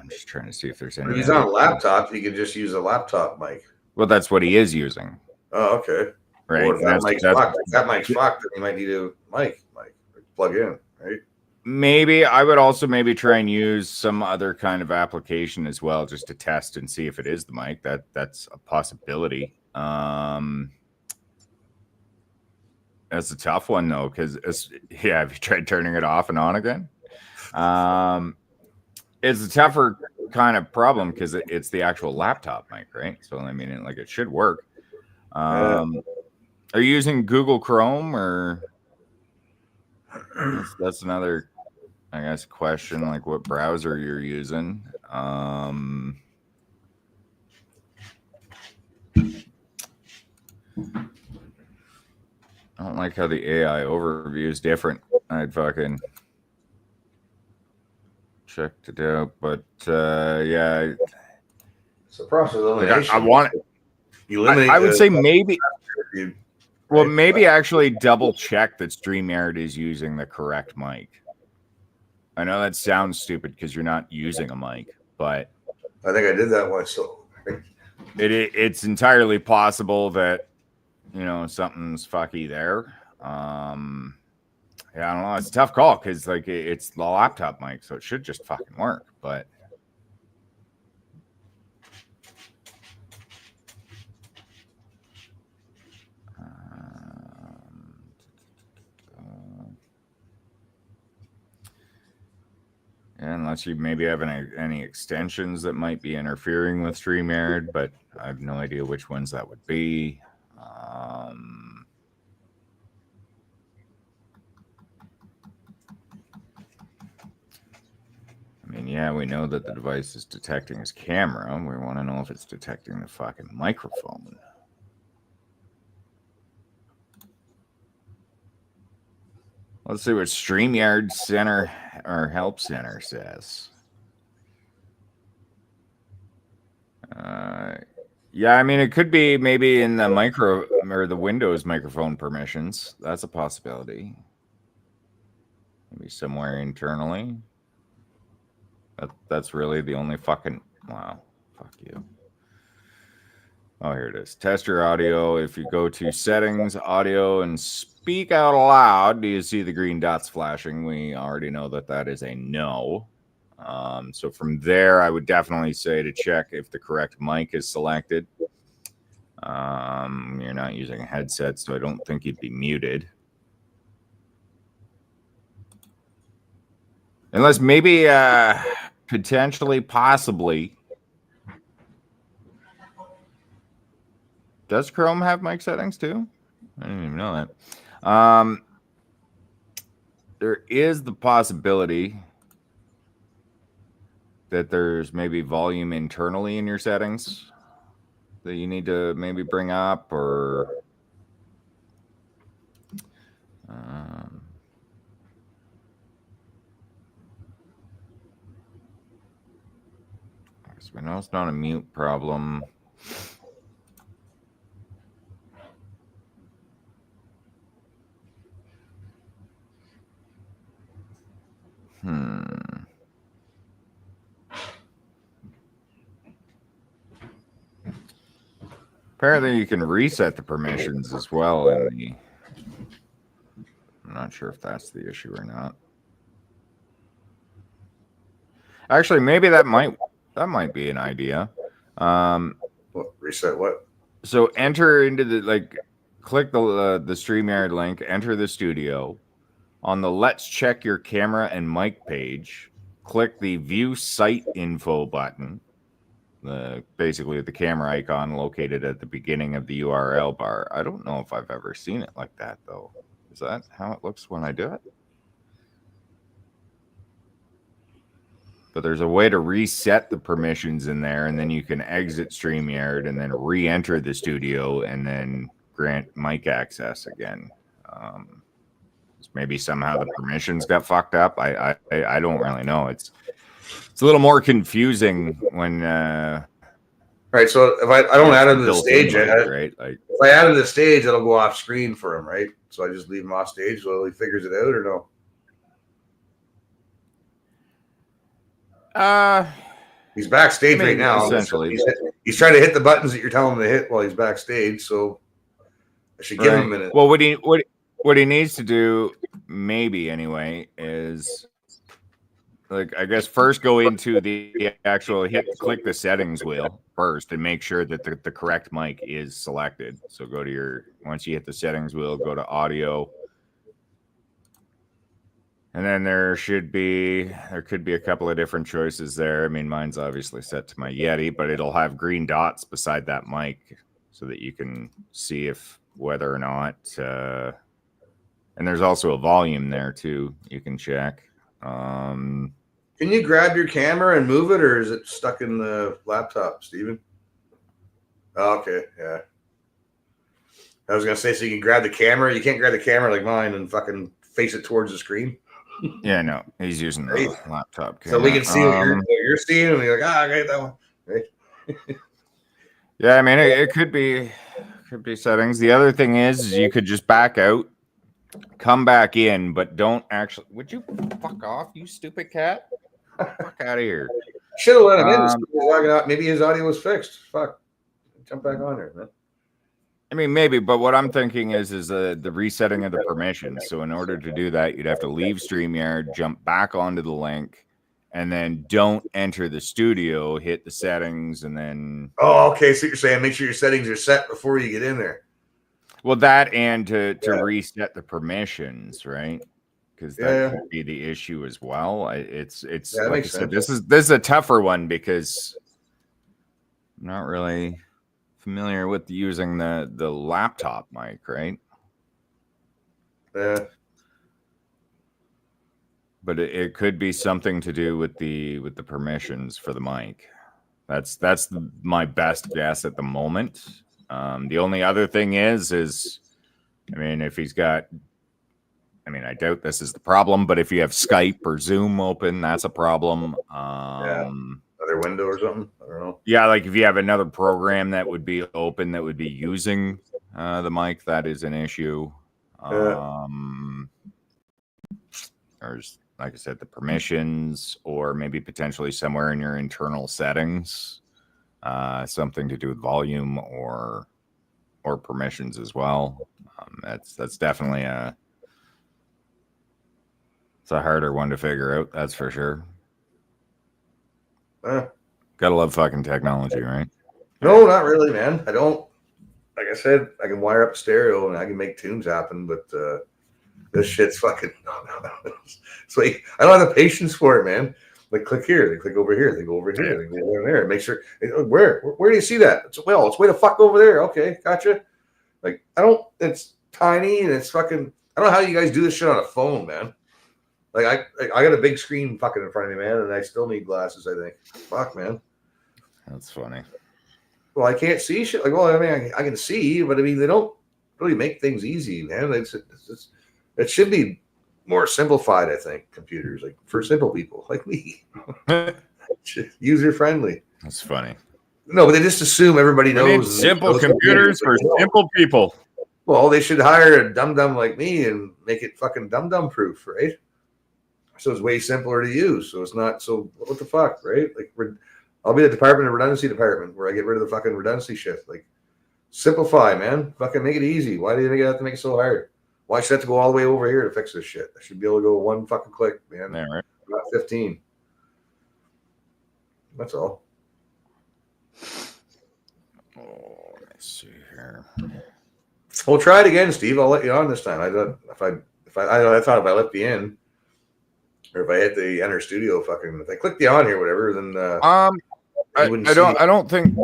just trying to see if there's any. If he's on a laptop, he could just use a laptop mic. Well, that's what he is using. Oh, okay. Right. Or if that mic's fucked, then you might need a mic plug in, right? Maybe I would also try and use some other kind of application as well, just to test and see if it is the mic. That's a possibility. That's a tough one though, because have you tried turning it off and on again? It's a tougher kind of problem because it's the actual laptop mic, right? So I mean, it should work. Are you using Google Chrome or? That's another, I guess, question, like what browser you're using. I don't like how the AI overview is different. I'd fucking checked it out, but yeah. It's a process of elimination. I want it. You eliminate. I would say maybe. Well, maybe actually double check that StreamYard is using the correct mic. I know that sounds stupid because you're not using a mic, but I think I did that once. So it's entirely possible that something's fucky there. Yeah, I don't know. It's a tough call because like it's the laptop mic, so it should just fucking work. But unless you maybe have any extensions that might be interfering with StreamYard, but I have no idea which ones that would be. I mean, yeah, we know that the device is detecting his camera. We want to know if it's detecting the fucking microphone. Let's see what StreamYard Center or Help Center says. Yeah, I mean, it could be maybe in the micro or the Windows microphone permissions. That's a possibility. Maybe somewhere internally. That's really the only fucking... Wow. Fuck you. Oh, here it is. Test your audio. If you go to settings, audio, and speak out loud, do you see the green dots flashing? We already know that that is a no. So from there, I would definitely say to check if the correct mic is selected. You're not using a headset, so I don't think you'd be muted. Unless maybe potentially, possibly. Does Chrome have mic settings too? I didn't even know that. There is the possibility that there's maybe volume internally in your settings that you need to maybe bring up, or so we know it's not a mute problem. Apparently you can reset the permissions as well in the... I'm not sure if that's the issue or not. Actually, maybe that might be an idea. Reset what? So enter into the click the StreamYard link, enter the studio. On the Let's Check Your Camera and Mic page, click the View Site Info button. Basically the camera icon located at the beginning of the URL bar. I don't know if I've ever seen it like that, though. Is that how it looks when I do it? But there's a way to reset the permissions in there, and then you can exit StreamYard and then re-enter the studio and then grant mic access again. Maybe somehow the permissions got fucked up. I don't really know. It's a little more confusing when right. So if I don't add him to the stage, right? If I add him to the stage, it'll go off screen for him, right? So I just leave him off stage while he figures it out, or no? He's backstage right now. Essentially, he's trying to hit the buttons that you're telling him to hit while he's backstage. So I should give him a minute. Well, what he needs to do, maybe anyway, is I guess first go into the actual click the settings wheel first and make sure that the correct mic is selected. So go to once you hit the settings wheel, go to audio. And then there could be a couple of different choices there. I mean, mine's obviously set to my Yeti, but it'll have green dots beside that mic so that you can see whether or not, and there's also a volume there too. You can check. Can you grab your camera and move it, or is it stuck in the laptop, Steven? Oh, okay, yeah. I was gonna say, so you can grab the camera. You can't grab the camera like mine and fucking face it towards the screen. Yeah, no, he's using the laptop camera. So we can see what you're seeing, and we're like, I got that one. Right? Yeah, I mean, it could be settings. The other thing is you could just back out, come back in, but don't actually. Would you fuck off, you stupid cat? Fuck out of here. Should have let him in. Logging out. Maybe his audio was fixed. Fuck. Jump back on there, man. I mean, maybe, but what I'm thinking is the resetting of the permissions. So in order to do that, you'd have to leave StreamYard, jump back onto the link, and then don't enter the studio, hit the settings, and then... Oh, okay. So you're saying make sure your settings are set before you get in there. Well, that and to reset the permissions, right? Because that could be the issue as well. It's like I said, this is a tougher one because I'm not really familiar with using the laptop mic, right? Yeah. But it could be something to do with the permissions for the mic. That's my best guess at the moment. The only other thing is I mean, if he's got, I mean, I doubt this is the problem, but if you have Skype or Zoom open, that's a problem. Another window or something. I don't know. Yeah, like if you have another program that would be open that would be using the mic, that is an issue. There's, like I said, the permissions, or maybe potentially somewhere in your internal settings, something to do with volume or permissions as well. That's definitely it's a harder one to figure out. That's for sure. Gotta love fucking technology, right? No, not really, man. I don't. Like I said, I can wire up stereo and I can make tunes happen, but this shit's fucking. It's like I don't have the patience for it, man. Like click here, they click over here, they go over here, they go over there. Make sure where do you see that? It's way the fuck over there. Okay, gotcha. Like I don't. It's tiny and it's fucking. I don't know how you guys do this shit on a phone, man. Like I got a big screen fucking in front of me, man, and I still need glasses. I think. Fuck, man. That's funny. Well, I can't see shit. Like, well, I mean, I can see, but I mean, they don't really make things easy, man. It should be more simplified. I think computers, like for simple people like me, user friendly. That's funny. No, but they just assume everybody knows. Simple computers for simple people. Well, they should hire a dum-dum like me and make it fucking dum-dum proof, right? So it's way simpler to use. So it's not so, what the fuck, right? Like, I'll be the Department of Redundancy department where I get rid of the fucking redundancy shit. Like, simplify, man. Fucking make it easy. Why do you have to make it so hard? Why should I have to go all the way over here to fix this shit? I should be able to go one fucking click, man. Yeah, right. Not 15. That's all. Oh, let me see here. We'll try it again, Steve. I'll let you on this time. I thought if I left you in, or if I hit the enter studio, fucking if I clicked you on here, whatever, then I don't think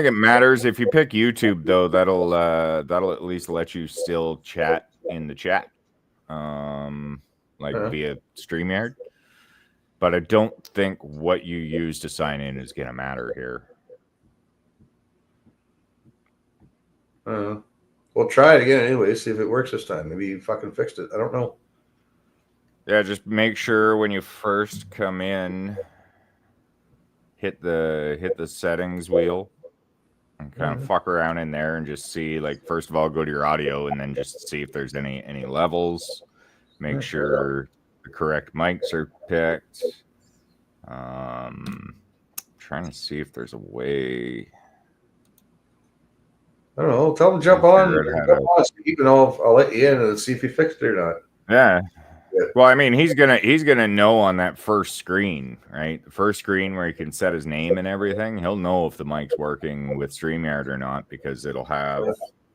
it matters if you pick YouTube though. That'll at least let you still chat in the chat, via StreamYard. But I don't think what you use to sign in is gonna matter here. We'll try it again anyway. See if it works this time. Maybe you fucking fixed it. I don't know. Yeah, just make sure when you first come in, hit the settings wheel and kind of fuck around in there and just see, like, first of all, go to your audio and then just see if there's any levels. Make sure the correct mics are picked. Trying to see if there's a way. I don't know. Tell them to jump on. Even I'll let you in and see if you fixed it or not. Yeah. Well, I mean, he's gonna know on that first screen, right? The first screen where he can set his name and everything. He'll know if the mic's working with StreamYard or not because it'll have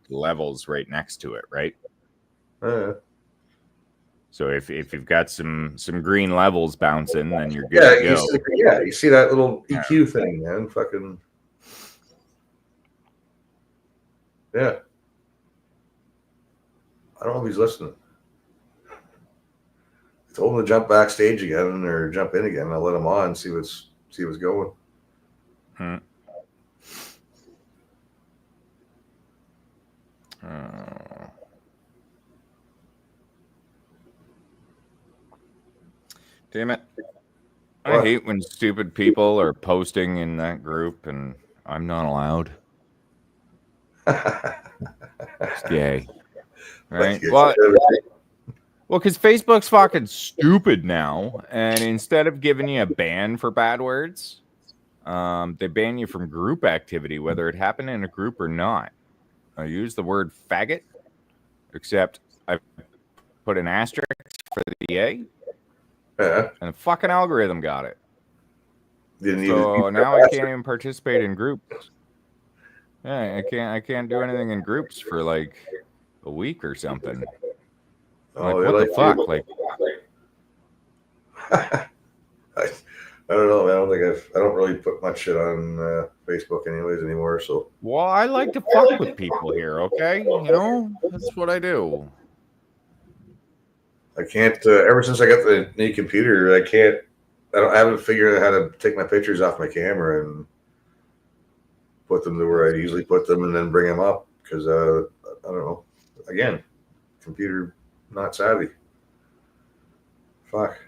levels right next to it, right? So if you've got some green levels bouncing, then you're good to go. You see that little EQ thing, man. Fucking yeah. I don't know if he's listening. I told him to jump backstage again or jump in again. I'll let him on and see what's going. Damn it. I hate when stupid people are posting in that group and I'm not allowed. It's gay. Right? Well, because Facebook's fucking stupid now, and instead of giving you a ban for bad words, they ban you from group activity, whether it happened in a group or not. I use the word faggot, except I put an asterisk for the A, and the fucking algorithm got it. So now I can't even participate in groups. Yeah, I can't do anything in groups for like a week or something. Like, what the fuck? Like, I don't know, man. I don't really put much shit on Facebook anyways anymore. So, well, I like to fuck with people here. Okay, you know, that's what I do. I can't. Ever since I got the new computer, I haven't figured out how to take my pictures off my camera and put them to where I usually put them, and then bring them up because I don't know. Again, computer not savvy. Fuck.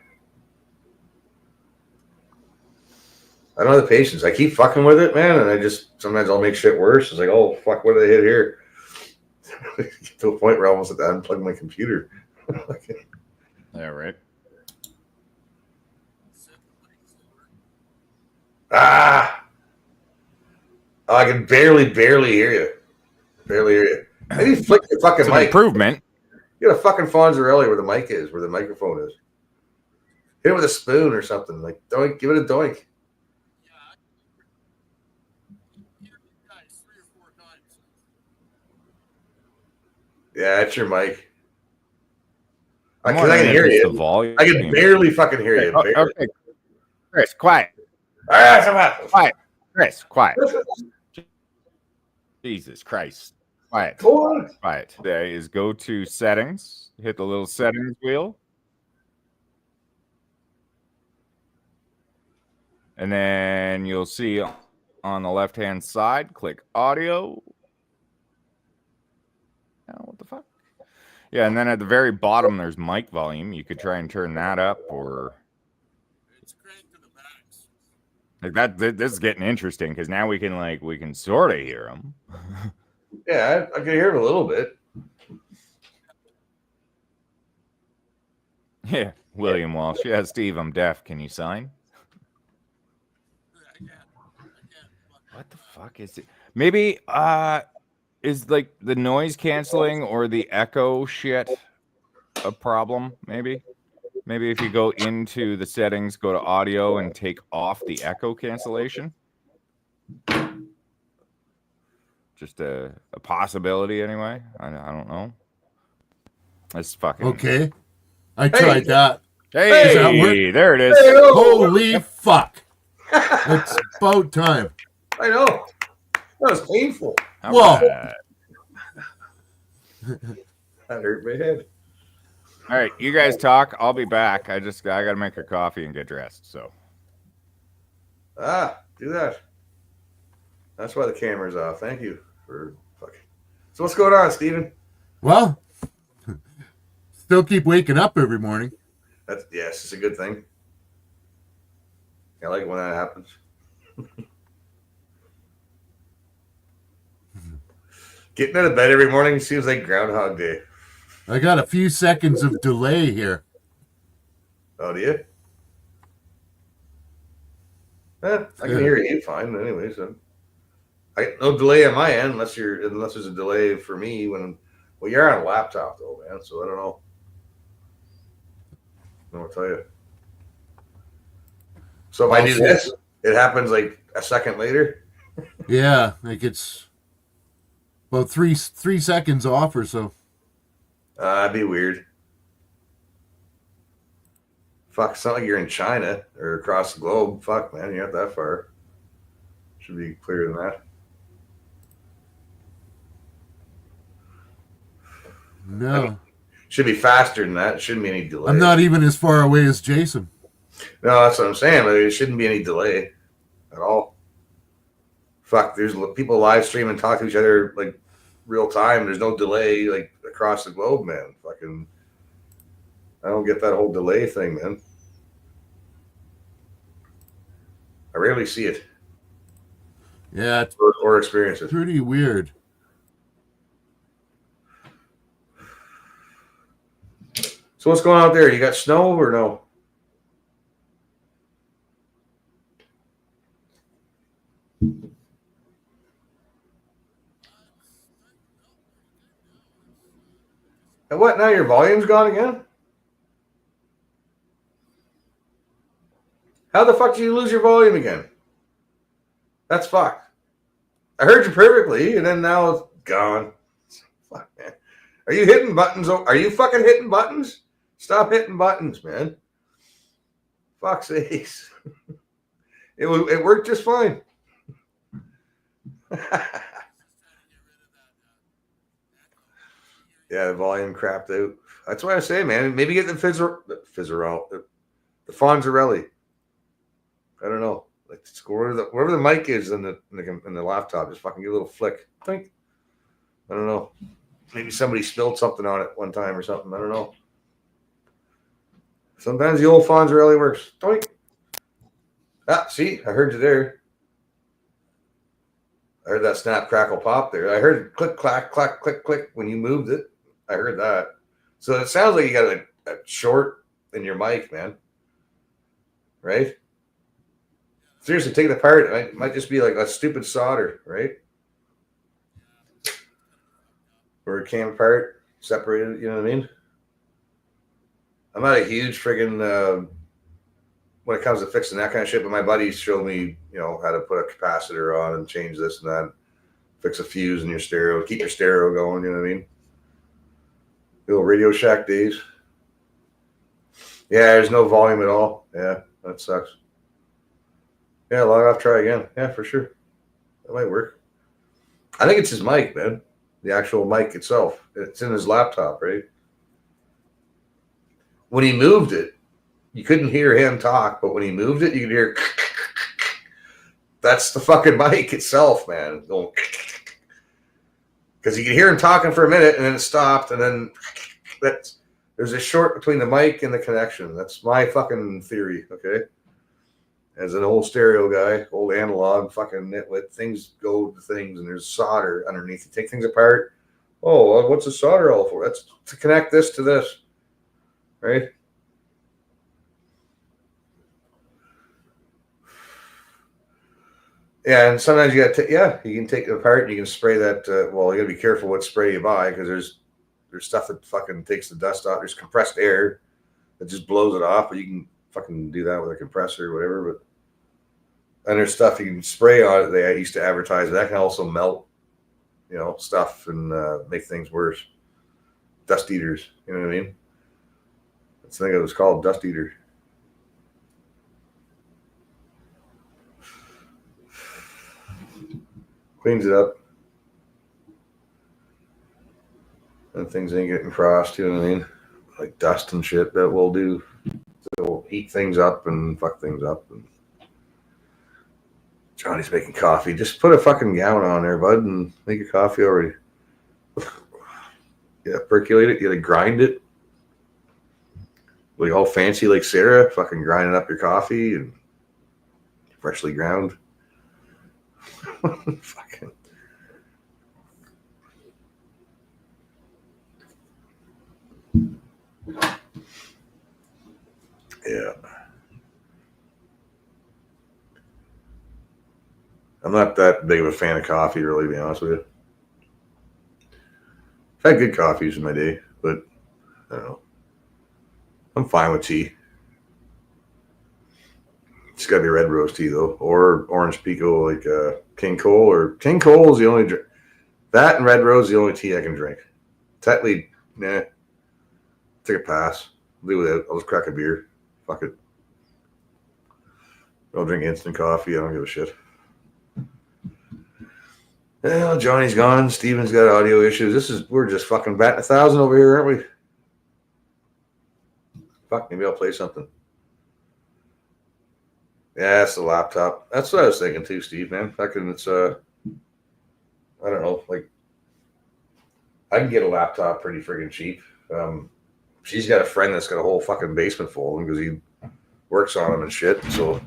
I don't have the patience. I keep fucking with it, man, and I just sometimes I'll make shit worse. It's like, oh fuck, what did I hit here? Get to a point where I almost have to unplug my computer. Yeah, right. Ah! Oh, I can barely hear you. Barely hear you. Maybe flick your fucking mic. Improvement. Get a fucking Fonzarelli where the mic is, where the microphone is. Hit it with a spoon or something. Like, doink, give it a doink. Yeah, that's your mic. I can hear you. I can barely fucking hear you. Okay. Chris, quiet. All right, quiet. Chris, quiet. Jesus Christ. Quiet. Quiet. There is go to settings. Hit the little settings wheel. And then you'll see on the left-hand side, click audio. Oh, what the fuck? Yeah, and then at the very bottom, there's mic volume. You could try and turn that up, or like that. This is getting interesting because now we can sort of hear them. Yeah, I can hear him a little bit. Yeah, William Walsh. Yeah, Steve, I'm deaf. Can you sign? What the fuck is it? Maybe is like the noise canceling or the echo shit a problem? Maybe if you go into the settings, go to audio and take off the echo cancellation. Just a possibility anyway. I don't know. That's fucking okay. I tried that. Hey, does that work? There it is. Holy fuck. It's about time. I know. That was painful. Whoa. That hurt my head. All right, you guys talk. I'll be back. I gotta make a coffee and get dressed. So. Do that. That's why the camera's off. Thank you for fucking. So what's going on, Steven? Well, still keep waking up every morning. Yes, it's a good thing. I like it when that happens. Getting out of bed every morning seems like Groundhog Day. I got a few seconds of delay here. Oh, do you? I can hear you fine anyway, so no delay on my end unless there's a delay for me when you're on a laptop though, man, so I don't know. I'll tell you. So if I do this, it happens like a second later. Yeah, like it's about three seconds off or so. That'd be weird. Fuck, it's not like you're in China or across the globe. Fuck, man, you're not that far. Should be clearer than that. No. Should be faster than that. Shouldn't be any delay. I'm not even as far away as Jason. No, that's what I'm saying. But it shouldn't be any delay at all. Fuck, there's people live stream and talk to each other like real time. There's no delay like across the globe, man. Fucking, I don't get that whole delay thing, man. I rarely see it. Yeah, it's or experience it. pretty weird. So what's going on out there? You got snow or no? And what? Now your volume's gone again? How the fuck did you lose your volume again? That's fucked. I heard you perfectly, and then now it's gone. Fuck, man. Are you hitting buttons? Are you fucking hitting buttons? Stop hitting buttons, man. Fuck's sakes. It worked just fine. Yeah, the volume crapped out. That's what I say, man. Maybe get the Fonzarelli. I don't know. Like wherever the mic is in the laptop, just fucking give a little flick. Think. I don't know. Maybe somebody spilled something on it one time or something. I don't know. Sometimes the old Fonzarelli works. Doink. Ah, see, I heard you there. I heard that snap, crackle, pop there. I heard click, clack, clack, click, click when you moved it. I heard that. So it sounds like you got a short in your mic, man. Right? Seriously, take it apart. It might just be like a stupid solder, right? Or it came apart, separated, you know what I mean? I'm not a huge friggin' when it comes to fixing that kind of shit, but my buddies showed me, you know, how to put a capacitor on and change this and that, fix a fuse in your stereo, keep your stereo going, you know what I mean? The little Radio Shack days. Yeah, there's no volume at all. Yeah, that sucks. Yeah, log off, try again. Yeah, for sure. That might work. I think it's his mic, man. The actual mic itself. It's in his laptop, right? When he moved it, you couldn't hear him talk, but when he moved it, you could hear. That's the fucking mic itself, man. Going. Because you could hear him talking for a minute, and then it stopped, and then there's a short between the mic and the connection. That's my fucking theory, okay? As an old stereo guy, old analog fucking nitwit, things go to things, and there's solder underneath. You take things apart. Oh, well, what's a solder all for? That's to connect this to this, right? Yeah, and sometimes you got to, you can take it apart and you can spray that. Well, you got to be careful what spray you buy because there's stuff that fucking takes the dust off. There's compressed air that just blows it off, but you can fucking do that with a compressor or whatever. But and there's stuff you can spray on it. They used to advertise that can also melt, you know, stuff and make things worse. Dust eaters, you know what I mean? That's the thing it was called, dust eater. Cleans it up. And things ain't getting crossed, you know what I mean? Like dust and shit that will do. It'll heat things up and fuck things up. And Johnny's making coffee. Just put a fucking gown on there, bud, and make your coffee already. Yeah, percolate it. You gotta grind it. Like all fancy like Sarah, fucking grinding up your coffee and freshly ground. Fucking. Yeah. I'm not that big of a fan of coffee, really, to be honest with you. I've had good coffees in my day, but I don't know. I'm fine with tea. It's got to be red roast tea, though, or orange pico, like King Cole. Or King Cole is the only that and red rose is the only tea I can drink. Tetley, nah. Take a pass. Leave with it. I'll just crack a beer. Fuck it. I'll drink instant coffee. I don't give a shit. Well, Johnny's gone. Steven's got audio issues. We're just fucking batting 1,000 over here, aren't we? Fuck, maybe I'll play something. Yeah, it's the laptop. That's what I was thinking too, Steve, man. Fucking it's I don't know, like I can get a laptop pretty friggin' cheap. She's got a friend that's got a whole fucking basement full of them because he works on them and shit. So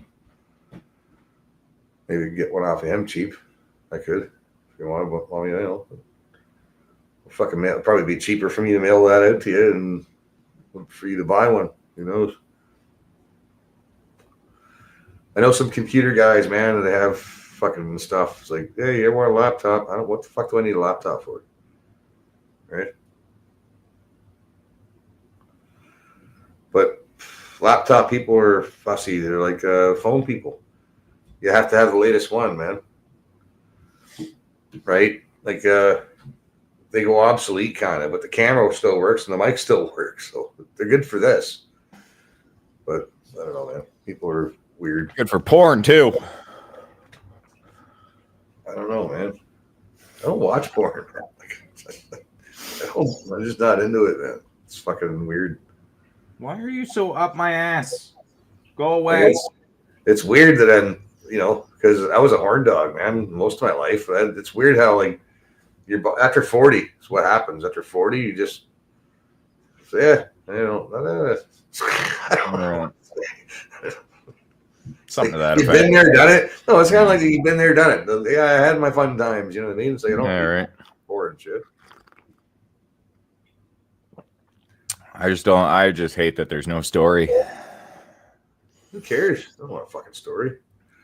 maybe get one off of him cheap. I could. If you want, well, you know, fucking mail. It'd probably be cheaper for me to mail that out to you and for you to buy one. Who knows? I know some computer guys, man, that have fucking stuff. It's like, hey, you want a laptop? What the fuck do I need a laptop for? Right? But laptop people are fussy. They're like phone people. You have to have the latest one, man. Right? Like they go obsolete kind of, but the camera still works and the mic still works. So they're good for this. But I don't know, man. People are weird. Good for porn too. I don't know, man. I don't watch porn. I'm just not into it, man. It's fucking weird. Why are you so up my ass? Go away. It's weird that I'm, you know, because I was a horn dog, man, most of my life. It's weird how, like, you're after 40 is what happens. After 40, you just, yeah, I don't know. Something to that You've effect. been there, done it. No, it's kind of like you've been there, done it. Yeah, I had my fun times. You know what I mean? It's like, I don't right. bored and shit. I just hate that there's no story. Who cares? I don't want a fucking story.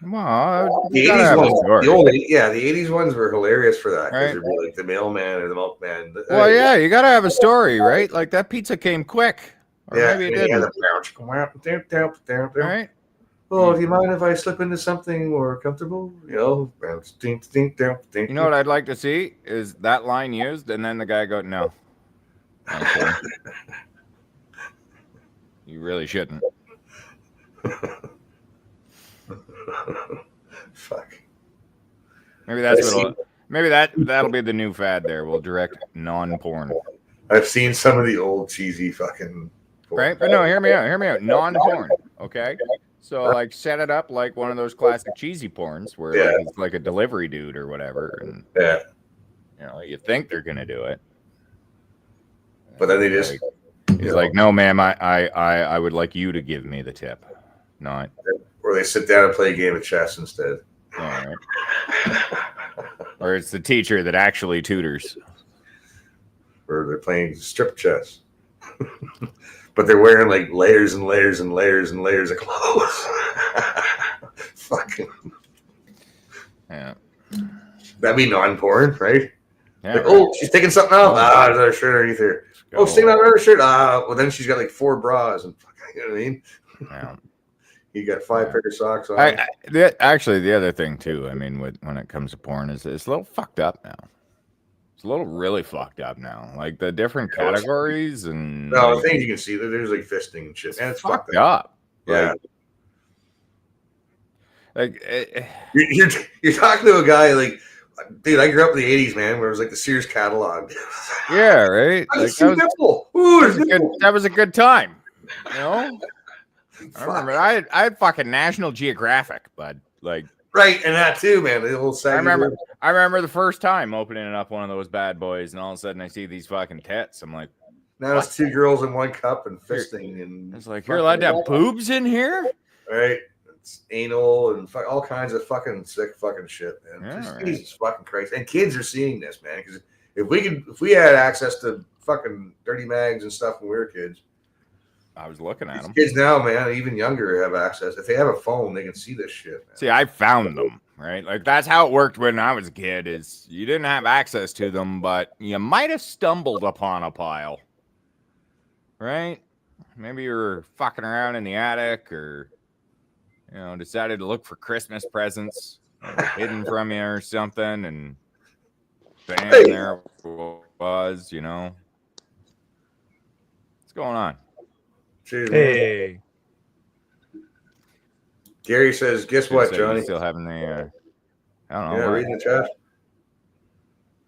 Well, the you gotta 80s have a ones, story. the 80s ones were hilarious for that. Right. They'd be like the mailman or the milkman. Well, yeah, you gotta have a story, right? Like that pizza came quick. Or maybe it didn't. Right? Oh, do you mind if I slip into something more comfortable? You know, You know what I'd like to see is that line used, and then the guy go, "No, okay. You really shouldn't." Fuck. Maybe that'll be the new fad. There, we'll direct non-porn. I've seen some of the old cheesy fucking porn. Right, but no, hear me out. Non-porn, okay? So like set it up like one of those classic cheesy porns where like, it's like a delivery dude or whatever, and you know, you think they're gonna do it, but then they just he's like, no, ma'am, I would like you to give me the tip, not. Or they sit down and play a game of chess instead. All right. Or it's the teacher that actually tutors. Or they're playing strip chess. But they're wearing like layers and layers and layers and layers of clothes. Fucking. Yeah. That'd be non-porn, right? Yeah. Like, oh, she's taking something off. There's another shirt underneath her. Oh, she's taking out another shirt. Well, then she's got like 4 bras and you know what I mean? Yeah. You got 5 pair of socks on. Actually, the other thing too, I mean, when it comes to porn, is it's a little fucked up now. It's a little really fucked up now. Like the different categories and no, the things you can see that there's like fisting and shit, and it's fucked up. Yeah. Like you're talking to a guy like, dude, I grew up in the 80s, man, where it was like the Sears catalog. Yeah, right. Like, that was a good time. You know? I remember I had fucking National Geographic, bud. Like right, and that too, man. The old I remember the first time opening up one of those bad boys, and all of a sudden I see these fucking tits. I'm like, now it's 2 girls in 1 cup and fisting, and it's like you're allowed to have boobs in here, right? It's anal and all kinds of fucking sick fucking shit, man. Yeah, Jesus fucking Christ! And kids are seeing this, man. Because if we had access to fucking dirty mags and stuff when we were kids. I was looking at them. Kids now, man, even younger, have access. If they have a phone, they can see this shit, man. See, I found them, right? Like that's how it worked when I was a kid. Is you didn't have access to them, but you might have stumbled upon a pile, right? Maybe you were fucking around in the attic, or you know, decided to look for Christmas presents hidden from you or something, and bam, there it was. You know, what's going on? Cheers, hey. Gary says, guess what, So Johnny? you still having the I don't know. Yeah, what? reading the chat.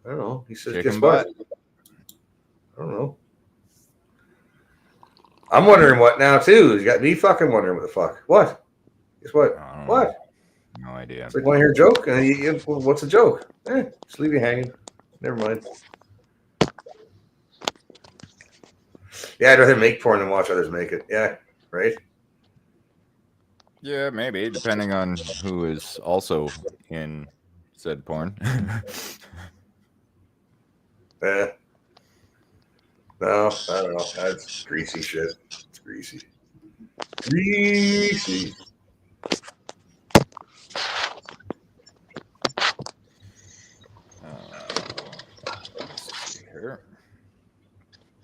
I don't know. He says, Chicken guess butt? what? I don't know. I'm wondering what now, too. You got me fucking wondering what the fuck. What? Guess what? What? No idea. It's like, want to hear a joke? Well, what's a joke? Just leave you hanging. Never mind. Yeah, I'd rather make porn than watch others make it. Yeah, right? Yeah, maybe, depending on who is also in said porn. No, I don't know. That's greasy shit. It's greasy. Greasy.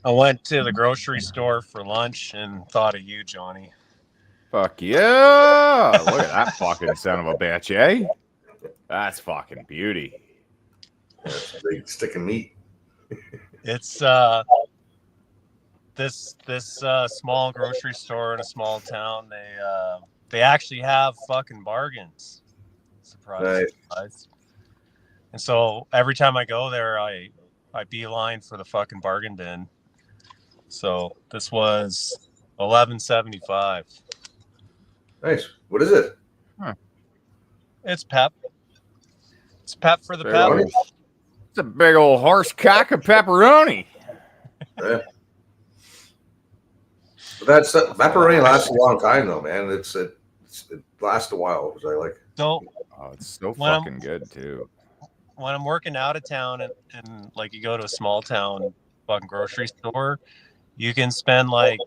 I went to the grocery store for lunch and thought of you, Johnny. Fuck yeah! Look at that fucking son of a bitch, eh? That's fucking beauty. That's a big stick of meat. It's this small grocery store in a small town. They actually have fucking bargains. Surprise. And so every time I go there, I beeline for the fucking bargain bin. So this was $11.75. Nice. What is it? It's Pep. It's Pep for the Pep. It's a big old horse cock of pepperoni. Yeah. But that's pepperoni lasts a long time though, man. It lasts a while, which I like. So it's so fucking good too. When I'm working out of town and like you go to a small town fucking grocery store, you can spend like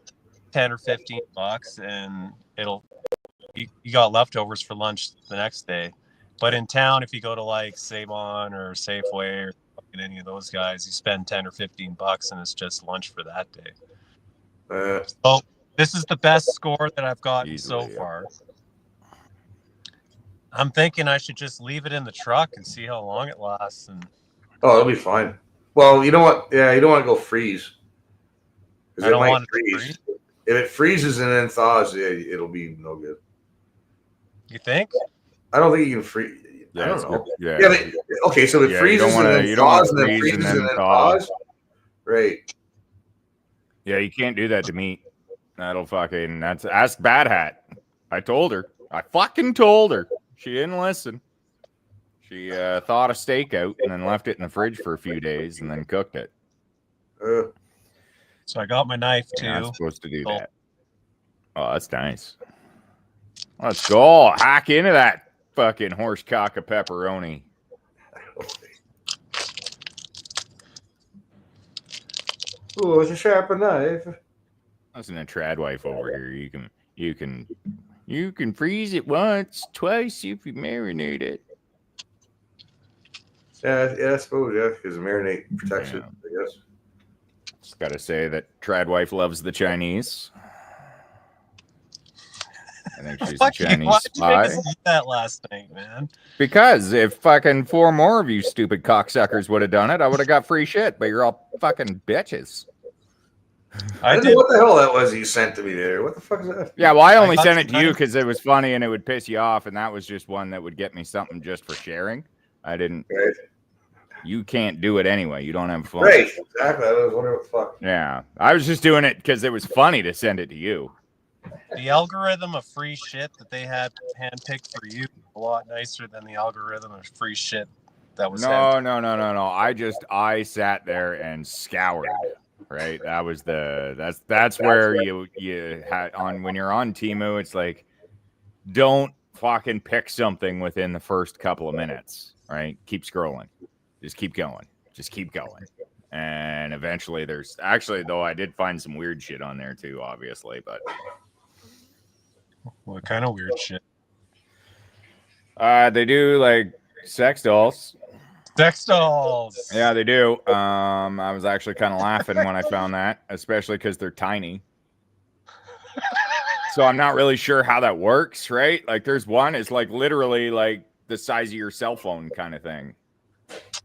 $10 or $15 and you got leftovers for lunch the next day. But in town, if you go to like Save-On or Safeway or fucking any of those guys, you spend $10 or $15 and it's just lunch for that day. So this is the best score that I've gotten so far. I'm thinking I should just leave it in the truck and see how long it lasts. And oh, it'll be fine. Well, you know what? Yeah, you don't want to go freeze. I don't want it to freeze. If it freezes and then thaws, yeah, it'll be no good. You think? I don't think you can freeze. Yeah, I don't know. Yeah. Okay, so it freezes and then thaws and then freezes and then thaws. Right. Yeah, you can't do that to meat. That'll fucking. Ask Bad Hat. I told her. I fucking told her. She didn't listen. She thawed a steak out and then left it in the fridge for a few days and then cooked it. So I got my knife too. You're not supposed to do that. Oh, that's nice. Let's go. Hack into that fucking horse cock of pepperoni. Oh, it's a sharp knife. Listen to Trad Wife over here. You can freeze it once, twice if you marinate it. Yeah, I suppose, yeah, because marinate protects it, I guess. Just got to say that Trad Wife loves the Chinese. I think she's a Chinese Why'd you make spy. us eat that last night, man? Because if fucking 4 more of you stupid cocksuckers would have done it, I would have got free shit. But you're all fucking bitches. I didn't know what the hell that was you sent to me there. What the fuck is that? Yeah, well, I only sent it to you because it was funny and it would piss you off, and that was just one that would get me something just for sharing. I didn't. Right. You can't do it anyway. You don't have fun. Right, exactly. I was wondering what the fuck. Yeah, I was just doing it because it was funny to send it to you. The algorithm of free shit that they had handpicked for you a lot nicer than the algorithm of free shit that was No. I sat there and scoured. Right, that's where you had on when you're on Temu. It's like, don't fucking pick something within the first couple of minutes. Right, keep scrolling, just keep going, and eventually there's actually though I did find some weird shit on there too, obviously, but what kind of weird shit? They do like sex dolls. Sex dolls. Yeah, they do. I was actually kind of laughing when I found that, especially because they're tiny. So I'm not really sure how that works, right? Like there's one, it's like literally like the size of your cell phone kind of thing.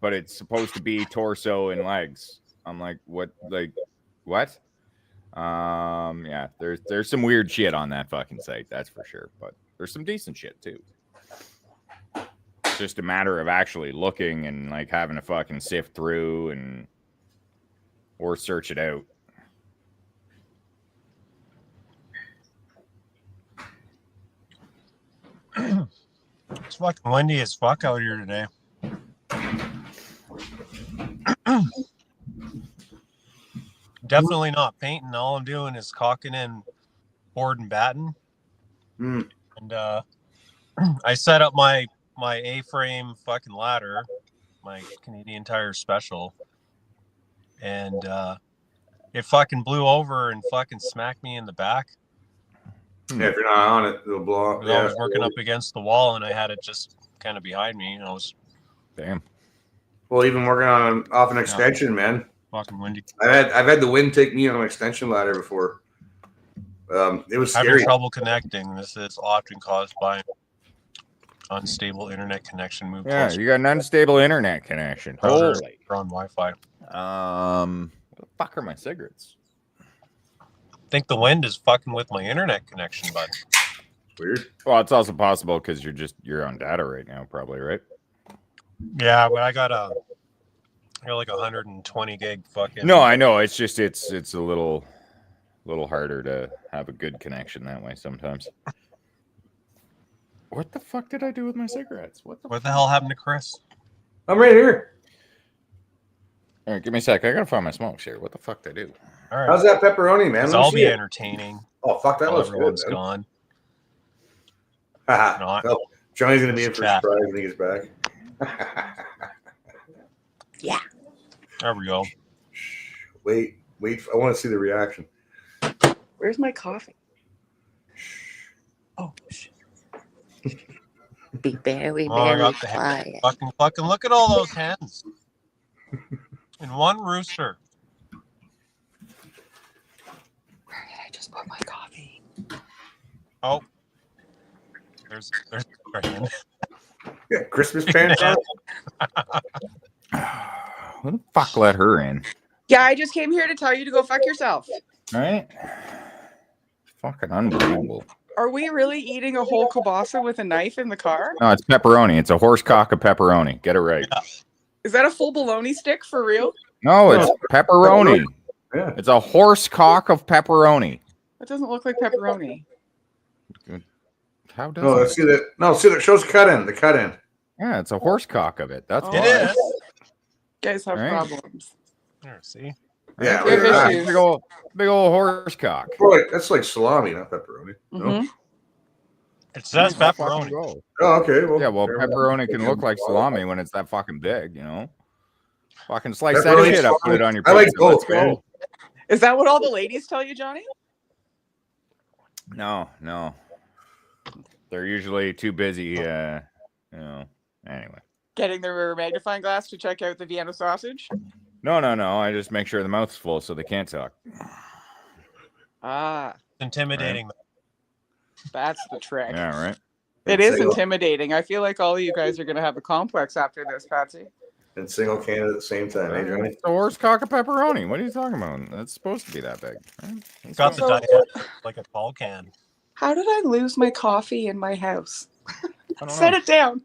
But it's supposed to be torso and legs. I'm like, what? Like, what? Yeah, there's some weird shit on that fucking site, that's for sure. But there's some decent shit too. It's just a matter of actually looking and like having to fucking sift through and or search it out. It's fucking windy as fuck out here today. Definitely not painting. All I'm doing is caulking in board and batten. And I set up my my A-frame fucking ladder, my Canadian Tire Special, and it fucking blew over and fucking smacked me in the back. Yeah, if you're not on it, it'll blow up. I was working up against the wall, and I had it just kind of behind me. And I was damn. Well, even working on off an extension, man. Fucking windy. I've had the wind take me on an extension ladder before. It was scary. Having trouble connecting. This is often caused by unstable internet connection. Move Yeah, closer. you got an unstable internet connection. Holy. You're on Wi-Fi. What the fuck are my cigarettes? I think the wind is fucking with my internet connection, bud. Weird. Well, it's also possible because you're on data right now, probably, right? Yeah, but I got like 120 gig fucking. No, I know. It's just it's a little harder to have a good connection that way sometimes. What the fuck did I do with my cigarettes? What the hell happened to Chris? I'm right here. All right, give me a sec. I gotta find my smokes here. What the fuck did I do? All right. How's that pepperoni, man? Because Let me I'll see be it. entertaining. Oh fuck, that while looks good. everyone's Man. gone. Haha. Not. Oh, Johnny's gonna be in for a Chat. surprise when he gets back. Yeah. There we go. Wait. I want to see the reaction. Where's my coffee? Oh, shit. Be very, Oh, I very got the quiet. fucking look at all those hens. And one rooster. Where did I just put my coffee? Oh. There's a hen. Yeah, Christmas pants on. Who the fuck let her in? Yeah, I just came here to tell you to go fuck yourself. Right? Fucking unbelievable. Are we really eating a whole kielbasa with a knife in the car? No, it's pepperoni. It's a horse cock of pepperoni. Get it right. Is that a full bologna stick for real? No, it's pepperoni. Yeah. It's a horse cock of pepperoni. That doesn't look like pepperoni. How does No, it? let's see that. No, see that shows the cut in. The cut in. Yeah, it's a horse cock of it. That's Oh. why. It is. Guys have Right. problems. There, see? Yeah, You have look at that. issues. Big old horse cock. Boy, that's like salami, not pepperoni. No? Mhm. It says Fucking pepperoni. go. Oh, okay. Well, Yeah, well, fair enough. pepperoni can look like salami when it's that fucking big, you know? Fucking slice that Pepperoni, shit up, put it on your I like pizza. both, Let's go. man. Is that what all the ladies tell you, Johnny? No. They're usually too busy, you know. Anyway. Getting their magnifying glass to check out the Vienna sausage? No. I just make sure the mouth's full so they can't talk. Ah, Intimidating. that's the trick. Yeah, right. It is Single- intimidating. I feel like all of you guys are going to have a complex after this, Patsy. And single can at the same time, eh, Johnny? It's a horse cock of pepperoni. What are you talking about? That's supposed to be that big. Right? It's got the So- diameter like a tall can. How did I lose my coffee in my house? I don't Set know. it down.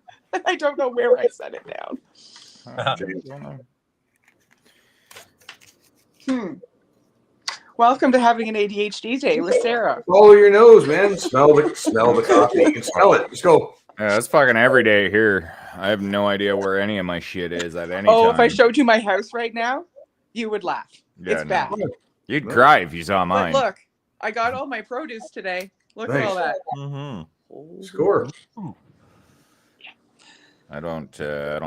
I don't know where I set it down. I don't know. Welcome to having an ADHD day with Sarah. Follow your nose, man. Smell the coffee. You can smell it. Just go. Yeah, that's fucking every day here. I have no idea where any of my shit is at any Oh, time. if I showed you my house right now, you would laugh. Yeah, It's no. bad. You'd cry if you saw But mine. look, I got all my produce today. Look at Nice. all that. Mm-hmm. Score. I don't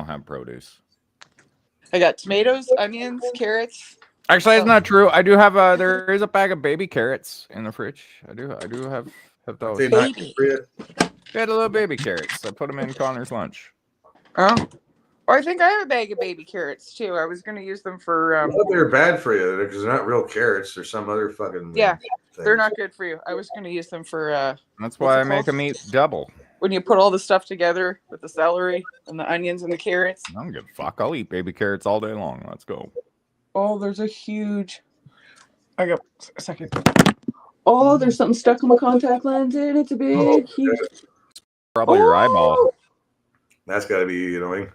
have produce. I got tomatoes, onions, carrots. Actually, that's not true. I do have there is a bag of baby carrots in the fridge. I do have those. Say not good for you. Got a little baby carrots. I put them in Connor's lunch. Oh. Or I think I have a bag of baby carrots too. I was going to use them for. I thought they were bad for you because they're not real carrots. They're some other fucking. Yeah, thing. they're not good for you. I was going to use them for. That's why I make them eat double. When you put all the stuff together with the celery and the onions and the carrots. I don't give a fuck. I'll eat baby carrots all day long. Let's go. Oh, there's a huge. I got a second. Oh, there's something stuck in my contact lens and it's a big, huge. Probably your eyeball. That's got to be annoying.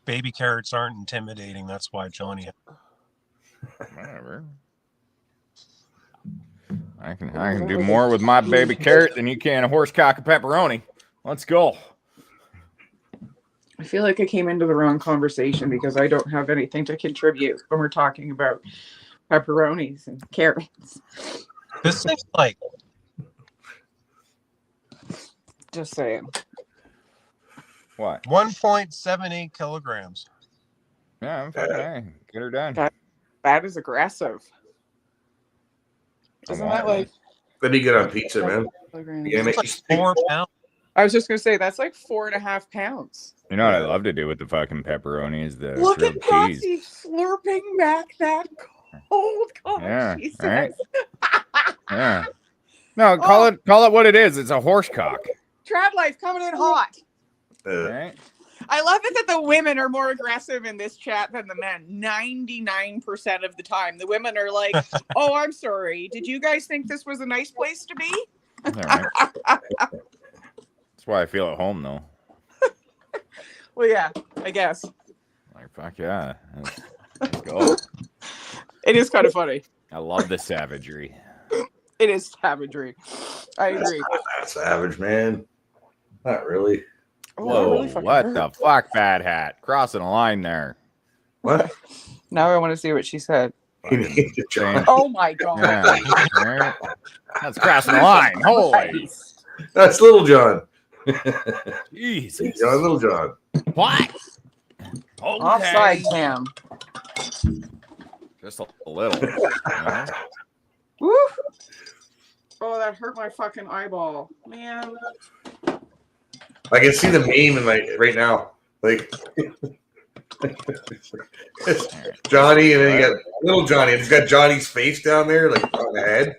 Baby carrots aren't intimidating. That's why Johnny. Whatever. I can do more with my baby carrot than you can a horse cock of pepperoni. Let's go. I feel like I came into the wrong conversation because I don't have anything to contribute when we're talking about pepperonis and carrots. This thing's like. Just saying. What? 1.78 kilograms. Yeah, I'm fucking right. Get her done. That is aggressive. Isn't that like? That'd be good on pizza, man. Yeah, make It's like 4 pounds. I was just gonna say that's like 4.5 pounds. You know what I love to do with the fucking pepperoni is the Look grilled at cheese. Patsy slurping back that cold coffee. Yeah, She right. says. Yeah. No, call it what it is. It's a horse cock. Trad life coming in hot. Right. I love it that the women are more aggressive in this chat than the men. 99% of the time, the women are like, "Oh, I'm sorry. Did you guys think this was a nice place to be?" Yeah, right. That's why I feel at home though. Well, yeah, I guess Like fuck yeah. Let's go. it is kind of funny. I love the savagery. It is savagery. I agree. That's savage, man. Not really. Oh, Whoa, that really fucking what hurt. the fuck, bad hat? Crossing a line there. What? Now I want to see what she said. Saying- Oh my god. Yeah, right? That's crossing the line. Holy. That's Little John. Jesus. John, Little John. What? Offside cam. Just a little. You know? Woo! Oh, that hurt my fucking eyeball, man. I can see the meme in my right now. Like Johnny, and then you got Little Johnny. It's got Johnny's face down there, like on the head,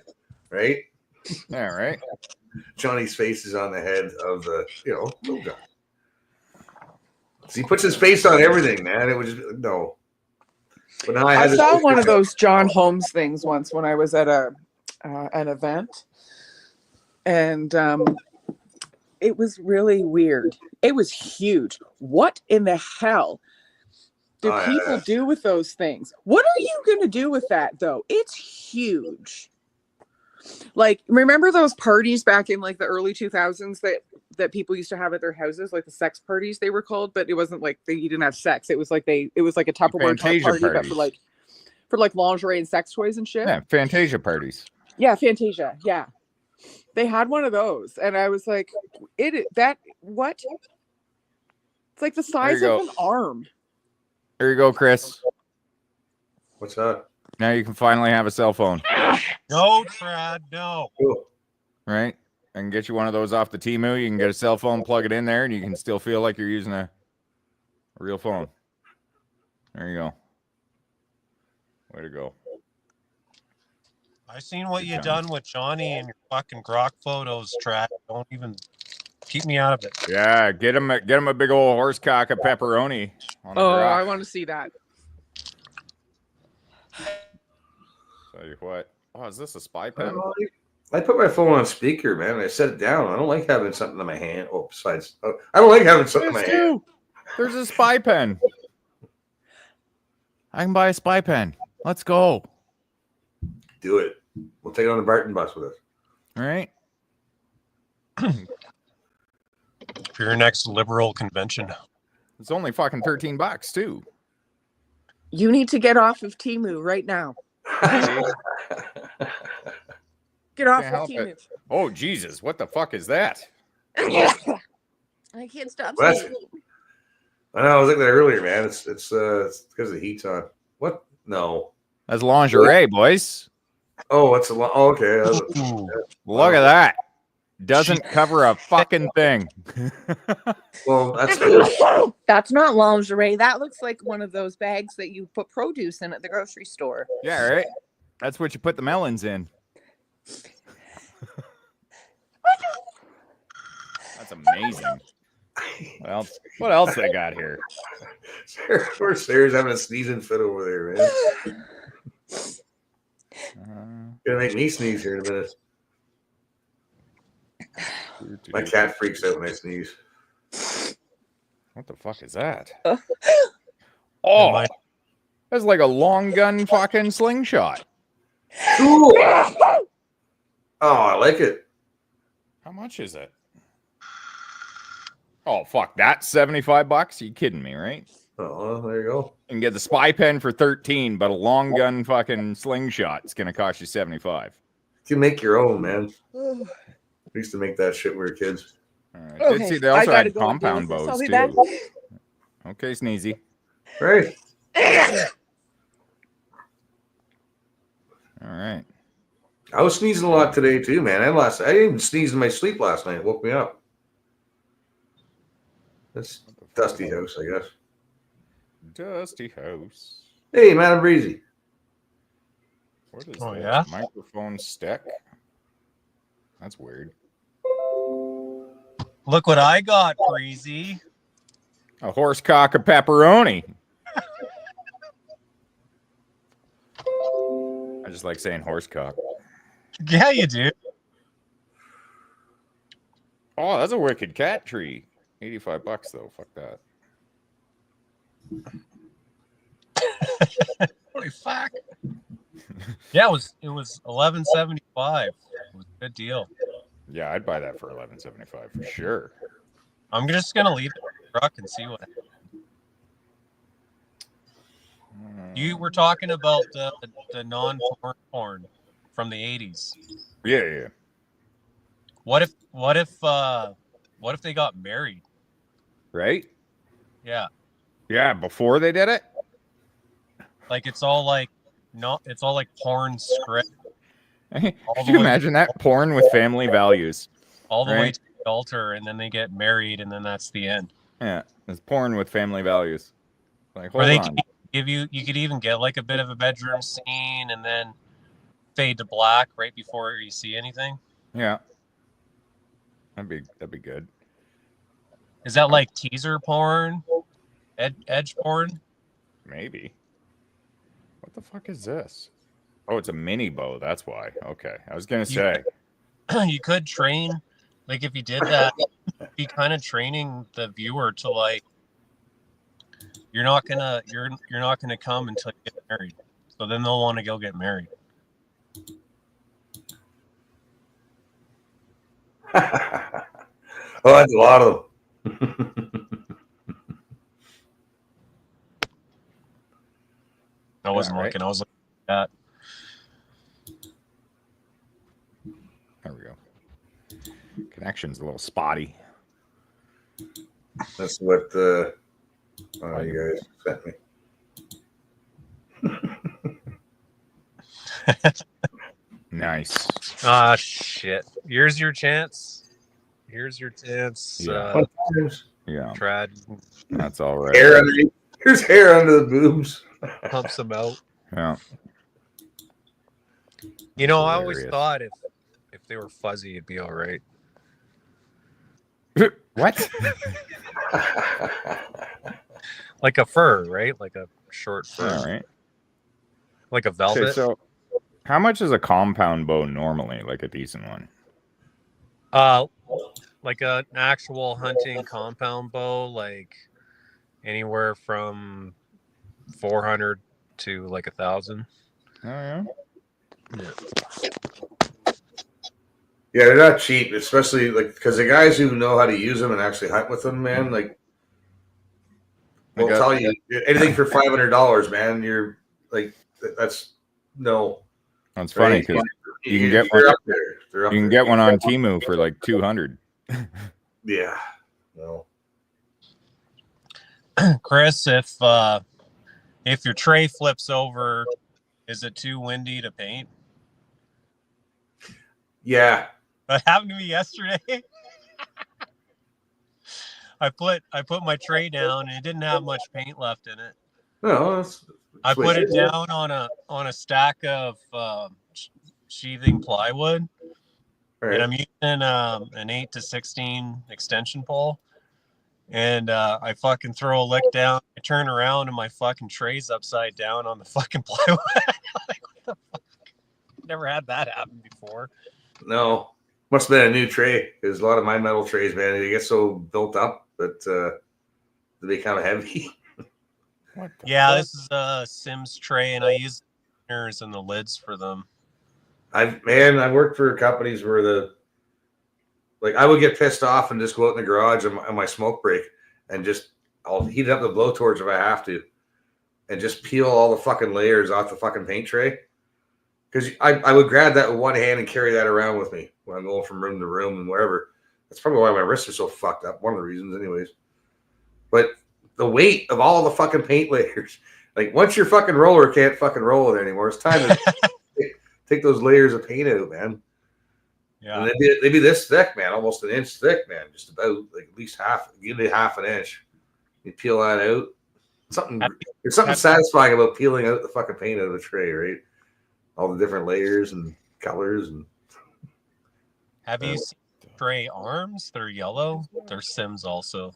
right? Yeah, right. Johnny's face is on the head of the, Little Johnny. So he puts his face on everything, man. It was just no. But now I had saw this- one of those John Holmes things once when I was at an event, and it was really weird. It was huge. What in the hell do Oh, yeah, people yeah. do with those things? What are you going to do with that, though? It's huge. Like, remember those parties back in like the early 2000s that people used to have at their houses, like the sex parties they were called, but it wasn't like you didn't have sex. It was like it was like a Tupperware Fantasia party, but parties. for like lingerie and sex toys and shit. Yeah, Fantasia parties. Yeah, Fantasia. Yeah. They had one of those, and I was like, what? It's like the size you of go. an arm. Here you go, Chris. What's that? Now you can finally have a cell phone, No, Trad, no. right? I can get you one of those off the Temu. You can get a cell phone, plug it in there, and you can still feel like you're using a real phone. There you go. Way to go. I seen what you done with Johnny and your fucking grok photos, Trad. Don't even keep me out of it. Yeah, get him a big old horse cock of pepperoni. On the Oh, grok. I want to see that. Tell you what. Oh, is this a spy pen? I put my phone on speaker, man. And I set it down. I don't like having something in my hand. Oh, besides, I don't like having something in my Yes, hand. There's a spy pen. I can buy a spy pen. Let's go. Do it. We'll take it on the Barton bus with us. All right. For your next liberal convention. It's only fucking $13 too. You need to get off of Temu right now. Get off Can't of help Temu. it. Oh Jesus! What the fuck is that? I can't stop What? saying it. I know. I was looking at that earlier, man. It's because the heat's on. What? No. That's lingerie, boys. Oh, it's a lot. Oh, okay. Look at that. Doesn't cover a fucking thing. Well, that's good. That's not lingerie. That looks like one of those bags that you put produce in at the grocery store. Yeah, right. That's what you put the melons in. That's amazing. Well, what else they got here? Poor Sarah's having a sneezing fit over there, man. Gonna make me sneeze here in a minute. My cat freaks out when I sneeze. What the fuck is that? Oh, that's like a long gun fucking slingshot. Cool. Oh, I like it. How much is it? Oh, fuck. That's $75? You kidding me, right? Oh, there you go. You can get the spy pen for 13, but a long gun fucking slingshot is going to cost you 75. You can make your own, man. We used to make that shit when we were kids. All right. Okay, Did see they I also gotta had go and deal compound with this. I'll bows be too. back. Okay, Sneezy. Right. All right. I was sneezing a lot today too, man. I didn't even sneeze in my sleep last night. It woke me up. That's Dusty House, I guess. Dusty House. Hey, Madam Breezy. What is Oh, this? yeah? Microphone stick. That's weird. Look what I got, Breezy. A horse cock of pepperoni. I just like saying horse cock. Yeah, you do. Oh, that's a wicked cat tree. $85 though. Fuck that. Holy fuck. Yeah, it was $11.75. It was a good deal. Yeah, I'd buy that for $11.75 for sure. I'm just gonna leave it in the truck and see what happens. You were talking about the non-porn from the 80s. Yeah. What if they got married? Right? Yeah. Yeah, before they did it? Like it's all like porn script. Could you imagine that? Porn with family values. All the way right? to the altar, and then they get married, and then that's the end. Yeah, it's porn with family values. Like, Or hold they on. could give you could even get like a bit of a bedroom scene and then fade to black right before you see anything. Yeah. That'd be good. Is that like teaser porn? Edge porn? Maybe. What the fuck is this? Oh, it's a mini bow. That's why. Okay. I was going to say. You could train, like if you did that, be kind of training the viewer to like, you're not gonna come until you get married. So then they'll want to go get married. Oh, that's a lot of them. I wasn't right. looking. I was looking at that. There we go. Connection's a little spotty. That's what you guys sent me. Nice. Ah, shit. Here's your chance. Here's your chance. Yeah. Yeah. Trad. That's all right. Hair underneath. There's hair under the boobs. Pumps them out. Yeah. You know, I always hilarious. thought if they were fuzzy, it'd be all right. What? Like a fur, right? Like a short fur. All right. Like a velvet. Okay, so how much is a compound bow normally? Like a decent one? Like an actual hunting compound bow, like anywhere from 400 to like 1,000. Oh yeah. Yeah, they're not cheap, especially like because the guys who know how to use them and actually hunt with them, man, like will tell you anything for $500, man. You're like, that's no. That's funny because you can get one. They're up there. They're up You can there. get one on Temu for like 200. Yeah. No. Chris, if your tray flips over, is it too windy to paint? Yeah. That happened to me yesterday. I put my tray down and it didn't have much paint left in it. No, that's I put it down on a stack of sheathing plywood, and I'm using an 8-16 extension pole. And I fucking throw a lick down. I turn around and my fucking tray's upside down on the fucking plywood. Like, what the fuck? Never had that happen before. No. Must have been a new tray because a lot of my metal trays, man, they get so built up that they become heavy. Yeah, this is a Sims tray, and I use the inners and the lids for them. I worked for companies where I would get pissed off and just go out in the garage on my smoke break and I'll heat up the blowtorch if I have to and just peel all the fucking layers off the fucking paint tray. Because I would grab that with one hand and carry that around with me when I'm going from room to room and wherever. That's probably why my wrists are so fucked up. One of the reasons, anyways. But the weight of all the fucking paint layers, like once your fucking roller can't fucking roll it anymore, it's time to take those layers of paint out, man. Yeah, and they'd be this thick, man, almost an inch thick, man, just about like at least give me half an inch. You peel that out. There's something satisfying about peeling out the fucking paint out of the tray, right? All the different layers and colors and. Have you seen tray arms? They're yellow. They're Sims also.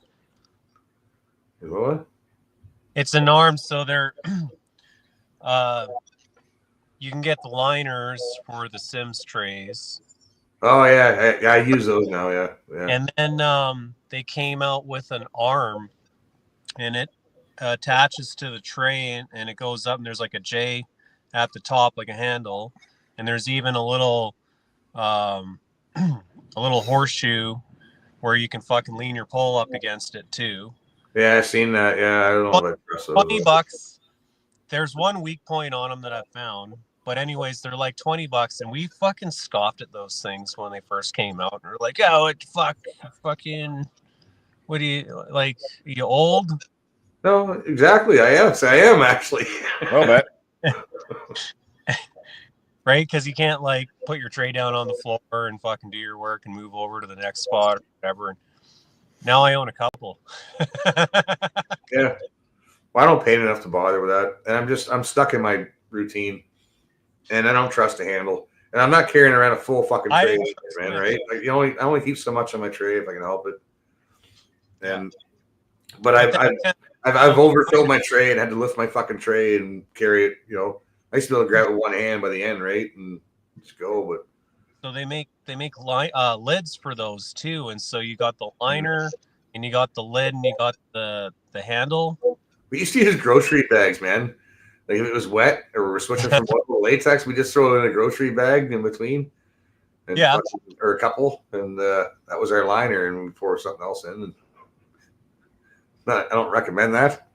What? It's an arm, so they're you can get the liners for the Sims trays. Oh yeah, I use those now. Yeah. And then they came out with an arm, and it attaches to the tray, and it goes up, and there's like a J at the top, like a handle, and there's even a little a little horseshoe where you can fucking lean your pole up against it too. Yeah, I've seen that. Yeah, I don't know about $20. There's one weak point on them that I found. But anyways, they're like $20, and we fucking scoffed at those things when they first came out. And we're like, "Oh, fucking, what do you like? Are you old?" No, exactly. I am actually. A little bit. Right? Because you can't like put your tray down on the floor and fucking do your work and move over to the next spot or whatever. And now I own a couple. Yeah. Well, I don't paint enough to bother with that, and I'm stuck in my routine. And I don't trust the handle. And I'm not carrying around a full fucking tray, man, right? Like I only keep so much on my tray if I can help it. But I've overfilled my tray and had to lift my fucking tray and carry it, you know. I used to be able to grab it with one hand by the end, right? And just go, but so they make lids for those too. And so you got the liner and you got the lid and you got the handle. We used to use grocery bags, man. Like if it was wet or we're switching from latex, we just throw it in a grocery bag in between. And or a couple. And that was our liner, and we pour something else in. And I don't recommend that.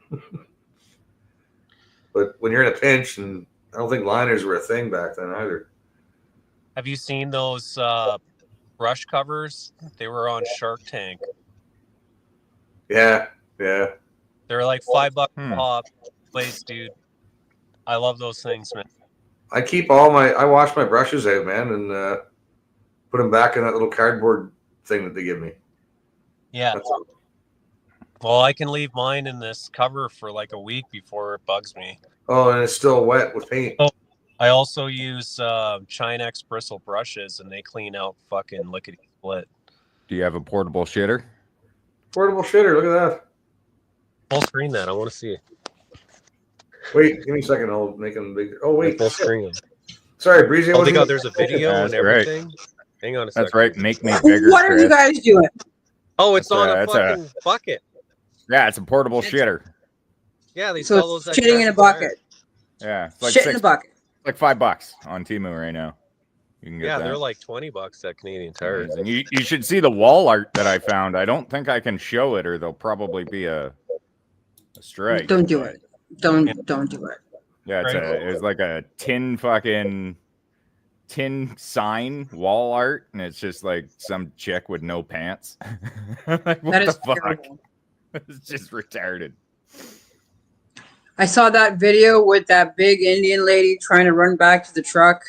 But when you're in a pinch, and I don't think liners were a thing back then either. Have you seen those brush covers? They were on Shark Tank. Yeah. They're like $5 pop. Place, dude. I love those things, man. I wash my brushes out, man, and put them back in that little cardboard thing that they give me. Yeah. Well, I can leave mine in this cover for like a week before it bugs me. Oh, and it's still wet with paint. Oh, I also use Chinex bristle brushes, and they clean out fucking lickety-split. Do you have a portable shitter? Portable shitter, look at that. Full screen that. I want to see it. Wait, give me a second. I'll make them big. Oh, wait. Full screen. Sorry, Breezy. Oh, God, there's a video and everything. Right. Hang on a second. That's right. Make me bigger. What are you guys doing? Oh, it's on a fucking bucket. Yeah, it's a portable shitter. Yeah, they So sell those. it's shitting in a bucket. Yeah, it's like Shit in a bucket. Like $5 on Temu right now. You can get that. They're like $20 at Canadian Tire. And you should see the wall art that I found. I don't think I can show it, or there'll probably be a strike. Don't do it. Don't do it. Yeah, it's like a tin sign wall art, and it's just like some chick with no pants. Like, what That is the fuck? terrible. It's just retarded. I saw that video with that big Indian lady trying to run back to the truck,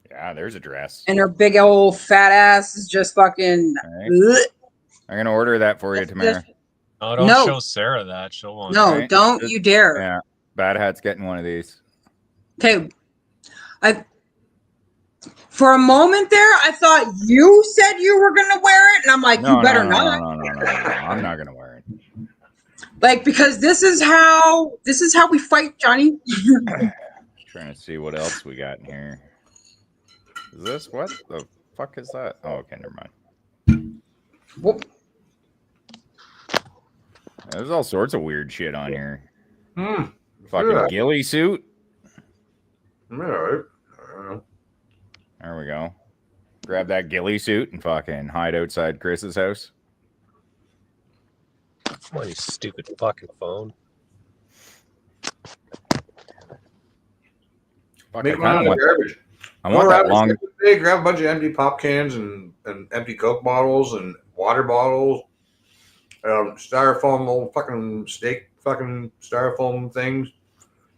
Yeah, there's a dress. and her big old fat ass is just fucking. Right. I'm gonna order that for you, Tamara. Oh, don't No. show Sarah that. She'll want No, Right. don't you dare. Yeah, Bad Hat's getting one of these. Okay, for a moment there, I thought you said you were gonna wear it, and I'm like, you better not. No. I'm not gonna wear it. Like, because this is how we fight, Johnny. Trying to see what else we got in here. Is this what the fuck is that? Oh, okay, never mind. Whoop. There's all sorts of weird shit on here. Fucking Fucking ghillie suit. All right. There we go. Grab that ghillie suit and fucking hide outside Chris's house. Come on, you stupid fucking phone. Fuck, Make I mine kinda out of garbage. I want that long. They grab a bunch of empty pop cans and empty Coke bottles and water bottles, styrofoam, old fucking steak fucking styrofoam things.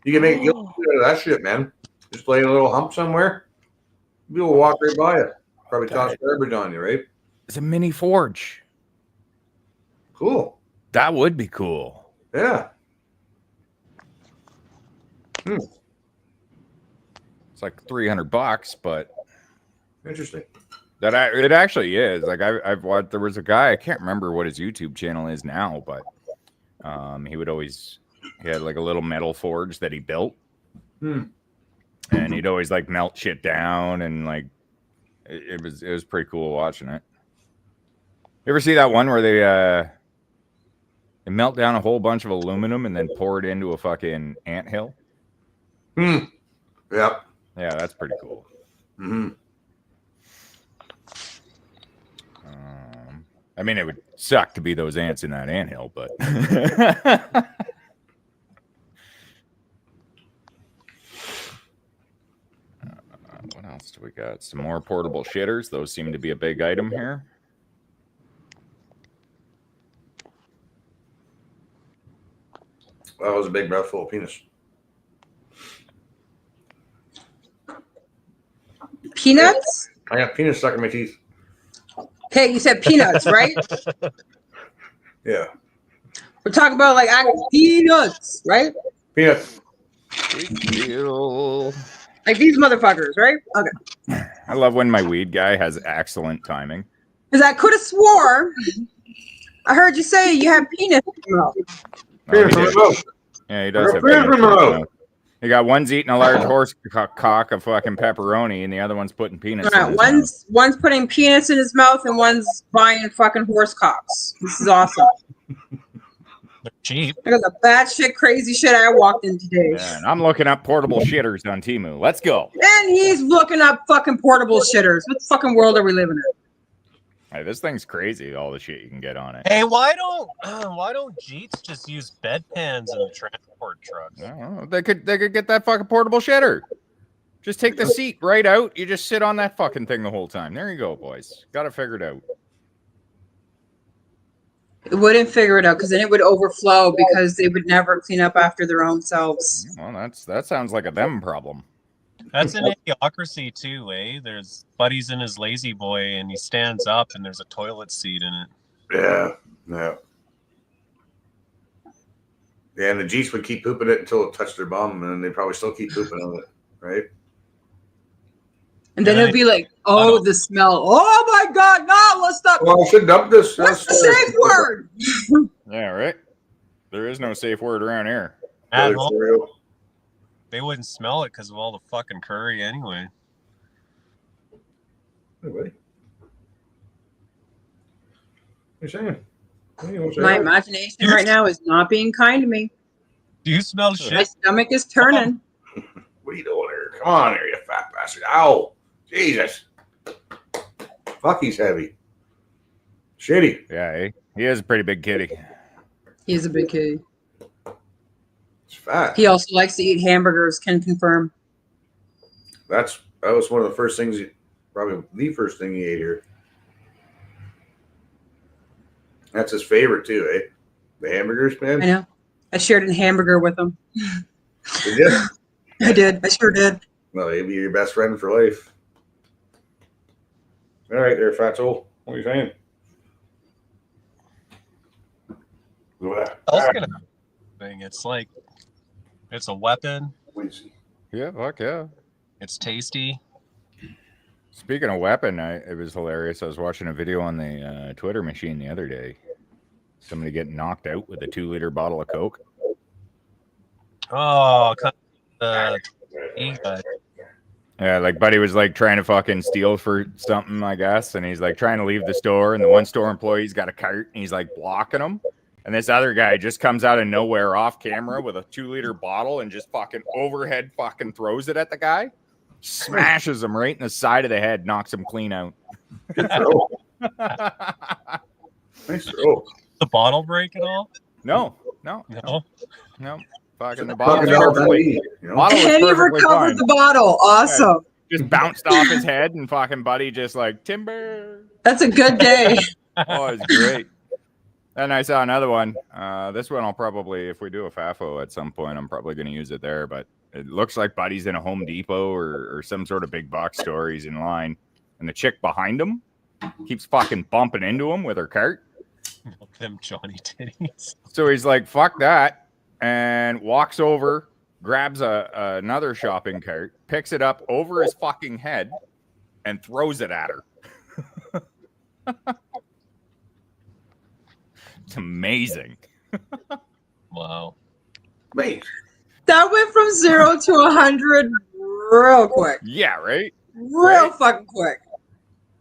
You can make guilt out of that shit, man. Just lay a little hump somewhere. People will walk right by it. Probably toss garbage on you, right? It's a mini forge. Cool. That would be cool. Yeah. It's like $300, but interesting. It actually is. Like I've watched. There was a guy, I can't remember what his YouTube channel is now, but he had like a little metal forge that he built, and he'd always like melt shit down, and like it was pretty cool watching it. You ever see that one where they melt down a whole bunch of aluminum and then pour it into a fucking anthill? Yep. Yeah, that's pretty cool. I mean, it would suck to be those ants in that anthill, but what else do we got? Some more portable shitters. Those seem to be a big item here. That was a big mouthful of penis. Peanuts? I got penis stuck in my teeth. Hey, you said peanuts, right? Yeah. We're talking about like peanuts, right? Peanuts. Like these motherfuckers, right? Okay. I love when my weed guy has excellent timing. Because I could have swore I heard you say you have penis in your mouth. Yeah, he does have penis in his mouth. You got one's eating a large horse cock of fucking pepperoni, and the other one's putting peanuts. All right, one's putting peanuts in his mouth, and one's buying fucking horse cocks. This is awesome. They're cheap. Look at the batshit crazy shit I walked in today. Yeah, and I'm looking up portable shitters on Temu. Let's go. And he's looking up fucking portable shitters. What fucking world are we living in? Hey, this thing's crazy. All the shit you can get on it. Hey, why don't Jeets just use bedpans in the transport trucks? They could get that fucking portable shitter. Just take the seat right out. You just sit on that fucking thing the whole time. There you go, boys. Got it figured out. It wouldn't figure it out because then it would overflow because they would never clean up after their own selves. Well, that sounds like a them problem. That's an idiocracy too, eh? There's Buddy's in his lazy boy and he stands up and there's a toilet seat in it. Yeah. Yeah, and the Jeeps would keep pooping it until it touched their bum, and then they probably still keep pooping on it, right? And then it'd be like, oh, the smell. Oh my God, no, let's stop. Well, I should dump this. What's the safe word? Yeah, right. There is no safe word around here. At home, they wouldn't smell it because of all the fucking curry anyway. Hey, buddy. What are you saying? My imagination right now is not being kind to me. Do you smell My shit? stomach is turning. What are you doing here? Come on here, you fat bastard. Ow. Jesus. Fuck, he's heavy. Shitty. Yeah, he is a pretty big kitty. He's a big kitty. It's fat. He also likes to eat hamburgers, can confirm. That was one of the first things, probably the first thing he ate here. That's his favorite too, eh? The hamburgers, man. I know. I shared a hamburger with him. Did you? I did. I sure did. Well, he'd be your best friend for life. All right, there, Fatso. What are you saying? Thing. It's like it's a weapon. Yeah, fuck yeah. It's tasty. Speaking of weapon, it was hilarious. I was watching a video on the Twitter machine the other day. Somebody getting knocked out with a 2-liter bottle of Coke. Oh, yeah, like Buddy was like trying to fucking steal for something, I guess, and he's like trying to leave the store, and the one store employee's got a cart, and he's like blocking him, and this other guy just comes out of nowhere off camera with a 2-liter bottle and just fucking overhead fucking throws it at the guy, smashes him right in the side of the head, knocks him clean out. Good throw. Nice throw. The bottle break at all? No. Fucking the Fucking bottle. LP, And he recovered the bottle. Awesome. just bounced off his head, and fucking Buddy just like timber. That's a good day. Oh, it's great. Then I saw another one. This one I'll probably, if we do a FAFO at some point, I'm probably going to use it there. But it looks like Buddy's in a Home Depot or some sort of big box store. He's in line, and the chick behind him keeps fucking bumping into him with her cart. Them Johnny titties. So he's like, "Fuck that," and walks over, grabs another shopping cart, picks it up over his fucking head, and throws it at her. It's amazing. Wow. Wait. That went from 0 to 100 real quick. Yeah, right? Real fucking quick.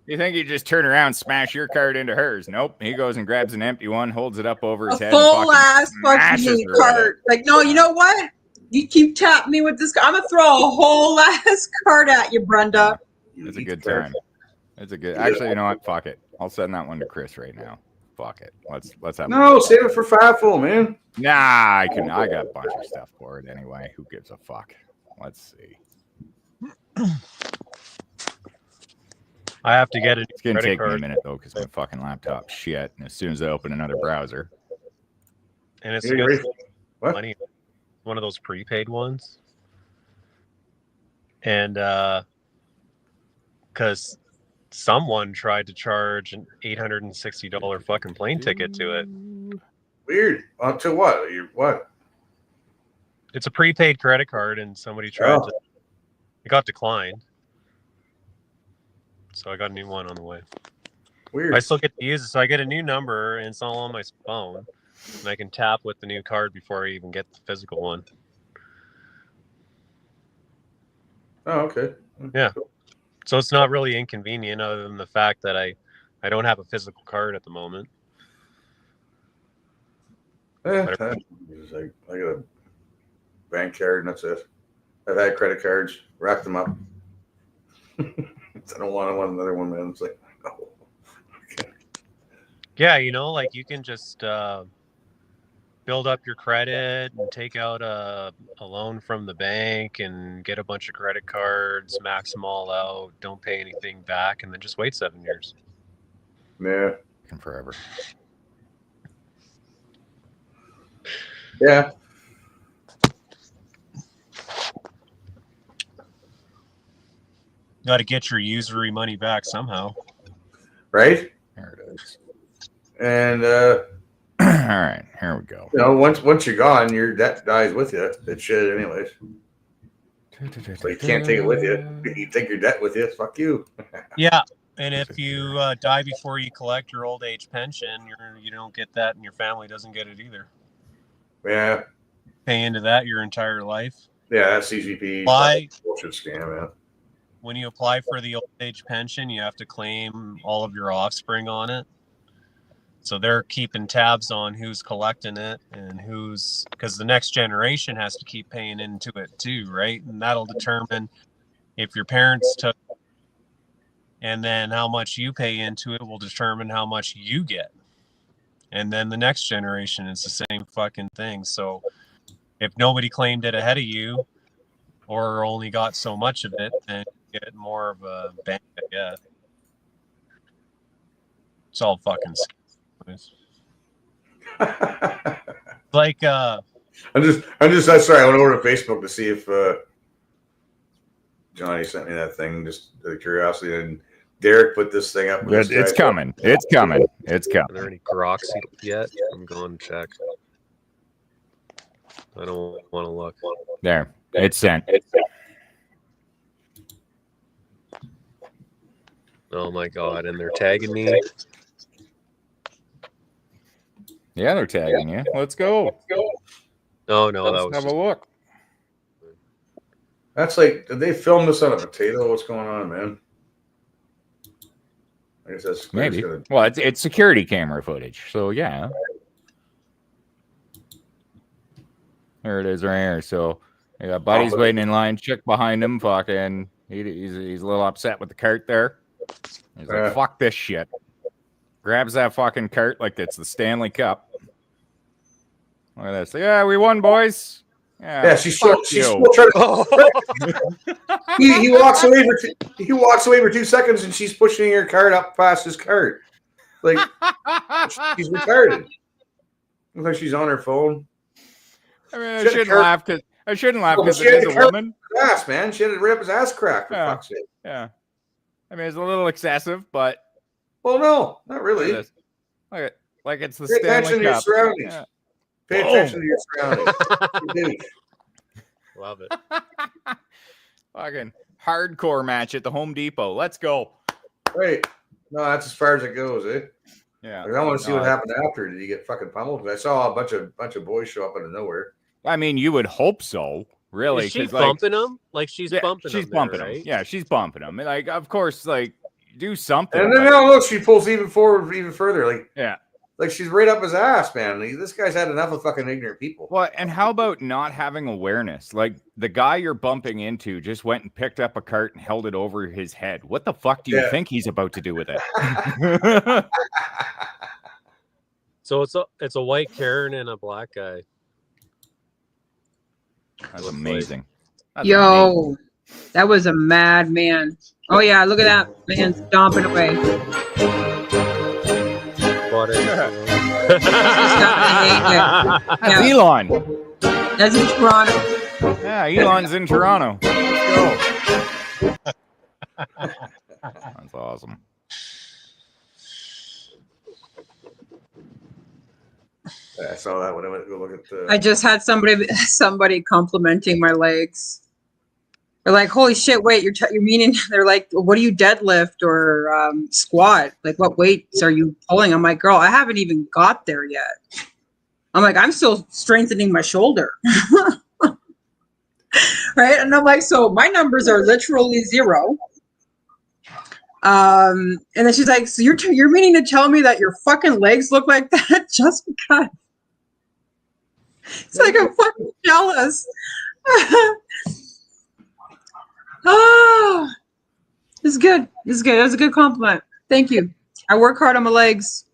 You think you just turn around, smash your cart into hers? Nope. He goes and grabs an empty one, holds it up over his A head. full ass smashes fucking her with cart. Like, no, you know what? You keep tapping me with this. I'm gonna throw a whole ass cart at you, Brenda. It's a good time. It's a good. Actually, you know what? Fuck it. I'll send that one to Chris right now. Fuck it. Let's have. No, save it for FAFO, man. Nah, I got a bunch of stuff for it anyway. Who gives a fuck? Let's see. I have to get it. It's gonna take me a minute though, because my fucking laptop shit. And as soon as I open another browser, And it's Yeah, good what? money. One of those prepaid ones. And because someone tried to charge an $860 fucking plane ticket to it. Weird. To what? What? It's a prepaid credit card, and somebody tried to. It got declined. So I got a new one on the way. Weird. I still get to use it, so I get a new number, and it's all on my phone, and I can tap with the new card before I even get the physical one. Oh, okay. Yeah. So it's not really inconvenient, other than the fact that I don't have a physical card at the moment. I got a bank card, and that's it. I've had credit cards, racked them up. I don't want another one, man. It's like, oh. Yeah, like you can just build up your credit and take out a loan from the bank and get a bunch of credit cards, max them all out, don't pay anything back, and then just wait 7 years. Yeah. and forever. Yeah. Got to get your usury money back somehow. Right? There it is. And all right, here we go. Once you're gone, your debt dies with you. It should, anyways. So you can't take it with you. You take your debt with you. Fuck you. Yeah, and if you die before you collect your old age pension, you don't get that, and your family doesn't get it either. Yeah. Pay into that your entire life. Yeah, that's CGP. Why? Bullshit scam, man. When you apply for the old age pension, you have to claim all of your offspring on it. So they're keeping tabs on who's collecting it and because the next generation has to keep paying into it too, right? And that'll determine if your parents took, and then how much you pay into it will determine how much you get. And then the next generation is the same fucking thing. So if nobody claimed it ahead of you or only got so much of it, then you get more of a bank, I guess. It's all fucking like I'm just sorry. I went over to Facebook to see if Johnny sent me that thing, just out of curiosity, and Derek put this thing up. It's coming. It's coming. It's coming. Are there any Groks yet? I'm going to check. I don't want to look. There. It's sent. Oh my god, and they're tagging me. Yeah, they're tagging you. Let's go. Oh no, Let's have a look. That's like, did they film this on a potato? What's going on, man? I guess that's Maybe. Well, it's security camera footage. So yeah. There it is right here. So you got buddies waiting in line, chick behind him, fucking he's a little upset with the cart there. He's like, fuck this shit. Grabs that fucking cart like it's the Stanley Cup. Look at this. Yeah, we won, boys. Yeah, she's still trying to. he walks away for 2 seconds, and she's pushing her cart up past his cart. Like she's retarded. Looks like she's on her phone. I mean, I shouldn't laugh because it is a woman. Ass, man. She had to rip his ass crack for fuck's sake. Yeah. I mean, it's a little excessive, but. Well, no, not really. Like it's the Pay Stanley attention to your Cup. surroundings. Yeah. Pay attention to your surroundings. Love it. Fucking hardcore match at the Home Depot. Let's go. Wait. No, that's as far as it goes, eh? Yeah. Like, I want to see what happened after. Did he get fucking pummeled? I saw a bunch of boys show up out of nowhere. I mean, you would hope so, really. Is she 'cause, like, bumping him? Like she's bumping him. She's bumping him. Yeah, she's bumping him. Like, of course, like do something. And then now look, she pulls even further. Like, yeah. Like she's right up his ass, man. This guy's had enough of fucking ignorant people. Well, and how about not having awareness? Like the guy you're bumping into just went and picked up a cart and held it over his head. What the fuck do you think he's about to do with it? So it's a white Karen and a black guy. That's amazing. That's Yo, that was a mad man. Oh yeah, look at that man stomping away. That's Elon. That's in Toronto. Yeah, Elon's in Toronto. Let's go. That's awesome. Yeah, I saw that when I went to go look at the. I just had somebody complimenting my legs. They're like, "Holy shit! Wait, you're meaning?" They're like, "What do you deadlift or squat? Like, what weights are you pulling?" I'm like, "Girl, I haven't even got there yet." I'm like, "I'm still strengthening my shoulder." Right? And I'm like, "So my numbers are literally 0." And then she's like, "So you're meaning to tell me that your fucking legs look like that just because?" It's like I'm fucking jealous. Oh, this is good. This is good. That was a good compliment. Thank you. I work hard on my legs.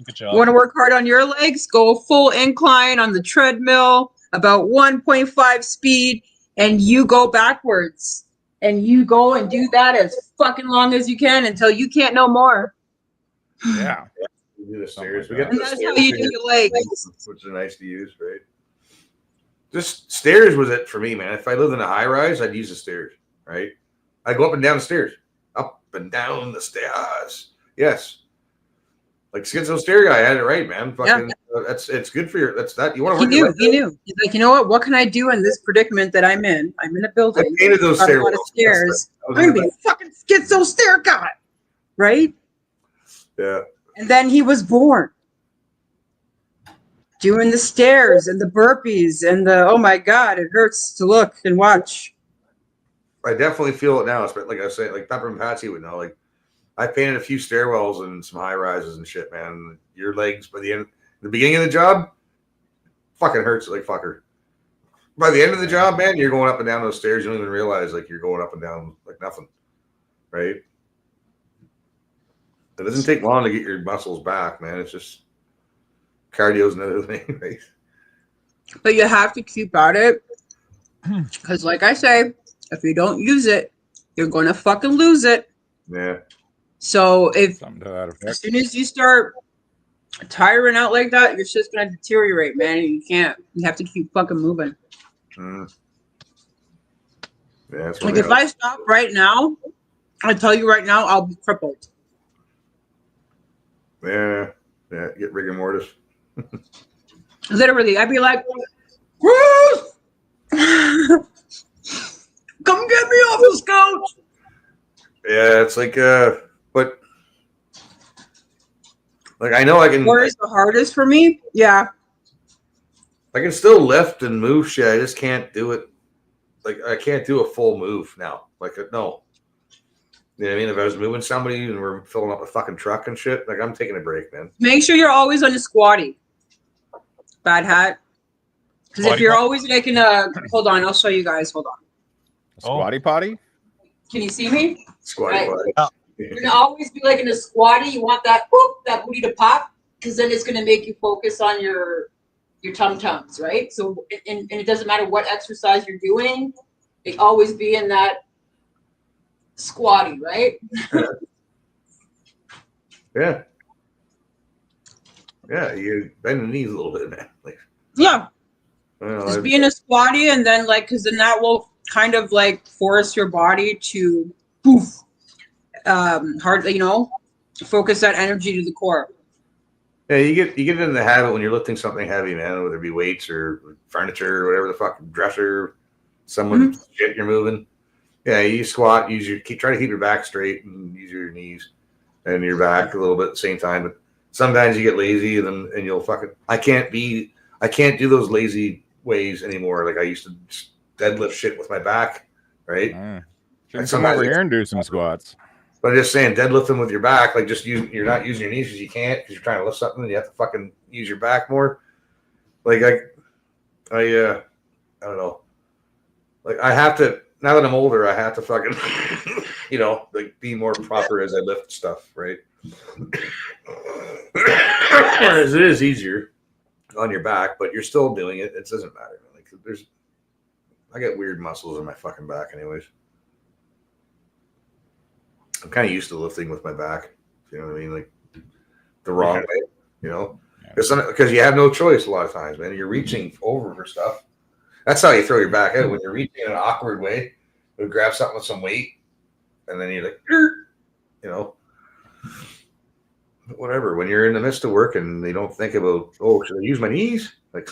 Good job. You want to work hard on your legs? Go full incline on the treadmill, about 1.5 speed, and you go backwards. And you go and do that as fucking long as you can until you can't no more. Yeah. We do the stairs. We got And the that's stairs how you here, do your legs. which are nice to use, right? Just stairs was it for me, man. If I lived in a high rise, I'd use the stairs, right? I'd go up and down the stairs, up and down the stairs. Yes, like Schizo Stair guy had it right, man. Fucking, it's good for your. That's that you want to work. He knew. He's like, you know what? What can I do in this predicament that I'm in? I'm in a building. I painted those got a lot of stairwells. stairs. That was I'm gonna the be a fucking Schizo Stair guy, right? Yeah. And then he was born. Doing the stairs and the burpees and the, oh my God, it hurts to look and watch. I definitely feel it now. But like I was saying, like Pepper and Patsy would know. Like I painted a few stairwells and some high rises and shit, man. Your legs by the beginning of the job, fucking hurts like fucker. By the end of the job, man, you're going up and down those stairs. You don't even realize like you're going up and down like nothing, right? It doesn't take long to get your muscles back, man. It's just cardio's another thing, right? But you have to keep at it. Because like I say, if you don't use it, you're going to fucking lose it. Yeah. So if Something to that effect. as soon as you start tiring out like that, your shit's going to deteriorate, man. And you can't. You have to keep fucking moving. Mm. Yeah, that's Like if I stop right now, I tell you right now, I'll be crippled. Yeah, get rigor mortis. Literally, I'd be like, Bruce! Come get me off this couch. Yeah, it's like, but like I know I can. Where is the hardest for me? Yeah. I can still lift and move shit. I just can't do it. Like I can't do a full move now. Like no. You know what I mean? If I was moving somebody and we're filling up a fucking truck and shit, like I'm taking a break, man. Make sure you're always on your squatty. Bad hat. Because if you're always making a, hold on, I'll show you guys. Hold on. Squatty potty? Can you see me? Squatty Right. potty. You're gonna always be like in a squatty. You want that whoop, that booty to pop, because then it's gonna make you focus on your your tum-tums, right? So, and it doesn't matter what exercise you're doing, they always be in that squatty, right? Yeah. Yeah, you bend the knees a little bit, man. Like, Yeah. well, Just be in a squatty, and then like, because then that will kind of like force your body to poof, focus that energy to the core. yeah, you get in the habit when you're lifting something heavy, man, whether it be weights or furniture or whatever the fucking dresser, someone's shit you're moving. Yeah, you squat, try to keep your back straight and use your knees and your back a little bit at the same time. But sometimes you get lazy and you'll fucking I can't do those lazy ways anymore. Like I used to deadlift shit with my back, right? Should come over here and do some squats. But I'm just saying, deadlifting with your back, like you're not using your knees because you can't, because you're trying to lift something and you have to fucking use your back more. Like I don't know. Like I have to, now that I'm older, I have to fucking, like be more proper as I lift stuff, right? Whereas it is easier on your back, but you're still doing it. It doesn't matter. Like I get weird muscles in my fucking back anyways. I'm kind of used to lifting with my back. You know what I mean? Like the wrong way, because you have no choice a lot of times, man. You're reaching over for stuff. That's how you throw your back out, when you're reaching in an awkward way. You grab something with some weight, and then you're like, whatever. When you're in the midst of work and they don't think about, oh, should I use my knees? Like,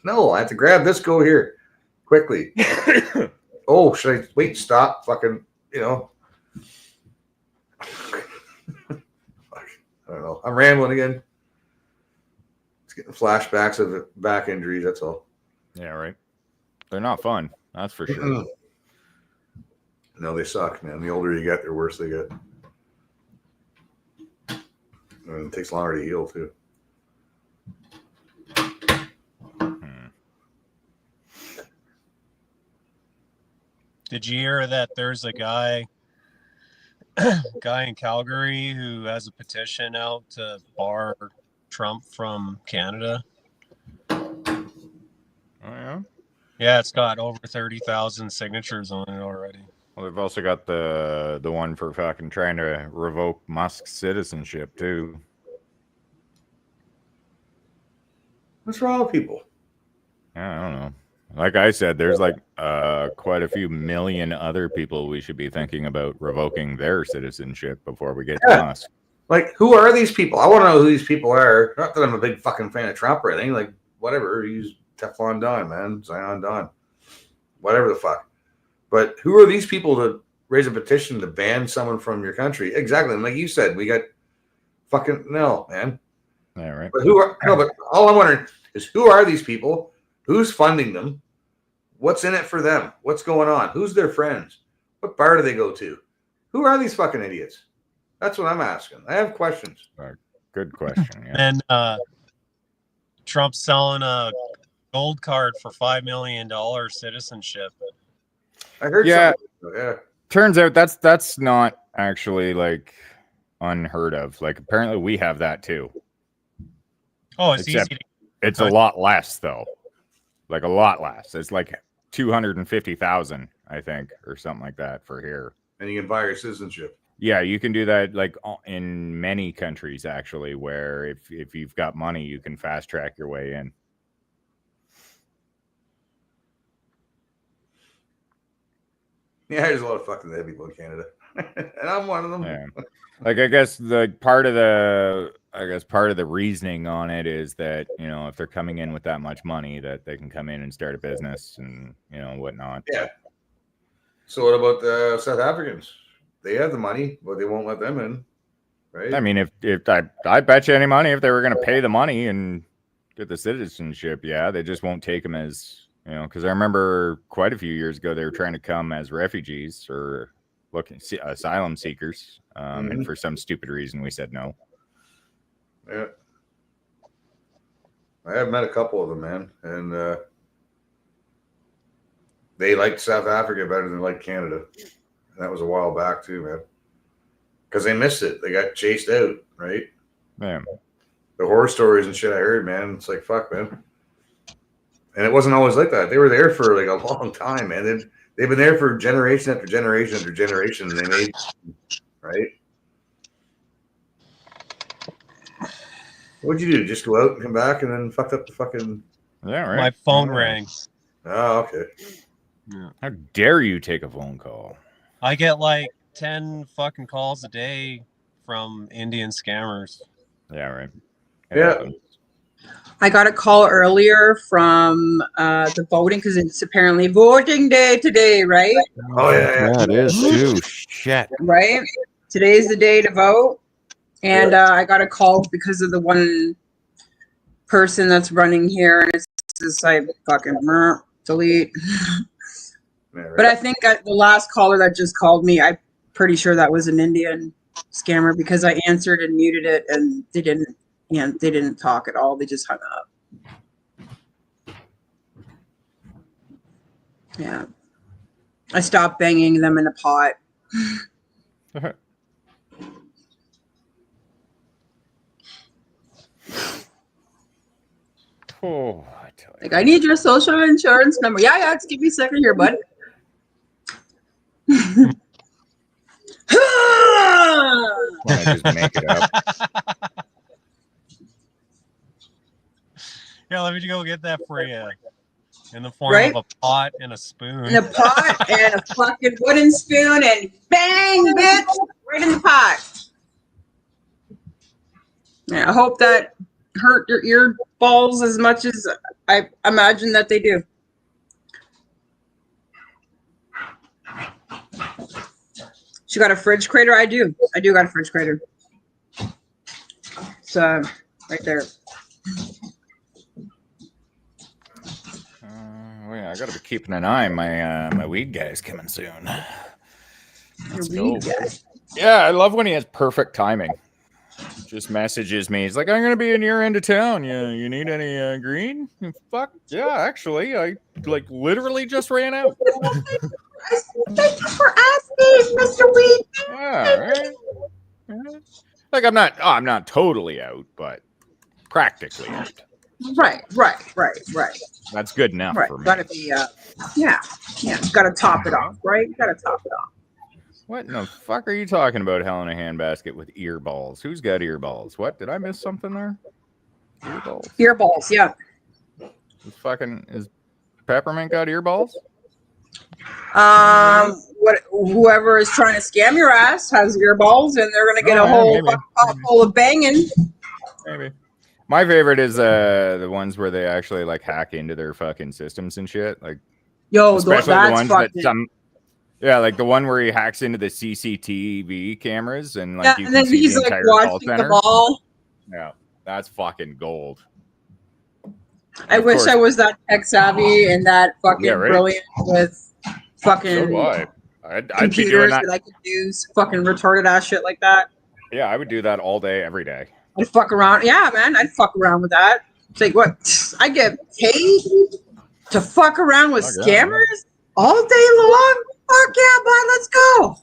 no, I have to grab this. Go here quickly. Oh, should I wait? Stop. Fucking, I don't know. I'm rambling again. It's getting flashbacks of back injuries. That's all. Yeah, right. They're not fun. That's for sure. No, they suck, man. The older you get, the worse they get. And it takes longer to heal too. Did you hear that there's a guy in Calgary who has a petition out to bar Trump from Canada? Oh yeah. Yeah, it's got over 30,000 signatures on it already. Well, they've also got the one for fucking trying to revoke Musk's citizenship too. What's wrong with people? Yeah, I don't know. Like I said, there's like quite a few million other people we should be thinking about revoking their citizenship before we get to Musk. Like, who are these people? I want to know who these people are. Not that I'm a big fucking fan of Trump or anything. Like, whatever. Use Teflon Don, man. Zion Don. Whatever the fuck. But who are these people to raise a petition to ban someone from your country? Exactly. And like you said, we got fucking, no, man. Yeah, right. But but all I'm wondering is, who are these people? Who's funding them? What's in it for them? What's going on? Who's their friends? What bar do they go to? Who are these fucking idiots? That's what I'm asking. I have questions. Good question. Yeah. And Trump's selling a gold card for $5 million citizenship. I heard. Yeah. Yeah. Turns out that's not actually like unheard of. Like apparently we have that too. Oh, it's Except easy. It's a lot less though. Like a lot less. It's like 250,000, I think, or something like that for here. And you can buy your citizenship. Yeah, you can do that like in many countries actually, where if you've got money, you can fast track your way in. Yeah, there's a lot of fucking heavy people in Canada, and I'm one of them. Yeah. Like I guess part of the reasoning on it is that, if they're coming in with that much money, that they can come in and start a business and whatnot. Yeah. So what about the South Africans? They have the money, but they won't let them in, right? I mean, if I bet you any money, if they were going to pay the money and get the citizenship, yeah, they just won't take them as, because I remember quite a few years ago they were trying to come as refugees or asylum seekers, and for some stupid reason we said no. Yeah, I have met a couple of them, man, and they liked South Africa better than like Canada. And that was a while back too, man, because they missed it. They got chased out, right? Yeah. the horror stories and shit I heard, man, it's like fuck, man. And it wasn't always like that. They were there for like a long time, man. They've been there for generation after generation after generation, and they made right. What'd you do? Just go out and come back and then fucked up the fucking. Yeah, right. My phone rang. Oh, okay. Yeah. How dare you take a phone call? I get like 10 fucking calls a day from Indian scammers. Yeah, right. Yeah. I got a call earlier from the voting because it's apparently voting day today, right? Oh yeah. Yeah, it is too. Shit. Right? Today's the day to vote. And I got a call because of the one person that's running here, and it's just like fucking delete. But I think the last caller that just called me, I'm pretty sure that was an Indian scammer because I answered and muted it, and they didn't talk at all. They just hung up. Yeah, I stopped banging them in a pot. Oh, I tell you. Like, I need your social insurance number. Yeah, just give me a second here, bud. I just make it up. Yeah, let me go get that for you. In the form Right? of a pot and a spoon. In a pot and a fucking wooden spoon, and bang, bitch, right in the pot. Yeah, I hope that hurt your ear balls as much as I imagine that they do. She got a fridge crater? I do got a fridge crater. It's right there. Oh, yeah, I gotta be keeping an eye on my weed guy's coming soon. Let's go. Yeah, I love when he has perfect timing. Just messages me. He's like, I'm gonna be in your end of town. You need any green? Fuck yeah, actually, I like literally just ran out. Thank you for asking, Mr. Weed. Yeah, right. Yeah. Like I'm not totally out, but practically out. Right. That's good enough Right. for me. Gotta be gotta top it off, right? Gotta top it off. What in the fuck are you talking about, Hell in a Handbasket with ear balls? Who's got ear balls? What? Did I miss something there? Ear balls. Ear balls, yeah. Is Peppermint got ear balls? Whoever is trying to scam your ass has ear balls, and they're gonna get a whole maybe. pot full of banging. Maybe. My favorite is the ones where they actually like hack into their fucking systems and shit. Like, yo, especially that's the ones fucking. that some. Yeah, like the one where he hacks into the CCTV cameras and like you and can then see he's the like entire call watching center. them all. Yeah, that's fucking gold. I Of wish course. I was that tech savvy and that fucking Yeah, right. brilliant with So fucking do I. I'd be doing computers that. that I could use fucking retarded ass shit like that. Yeah, I would do that all day, every day. I'd fuck around. Yeah, man, I'd fuck around with that. It's like, what? I get paid to fuck around with Fuck yeah, man. scammers all day long? Fuck yeah, bud, let's go.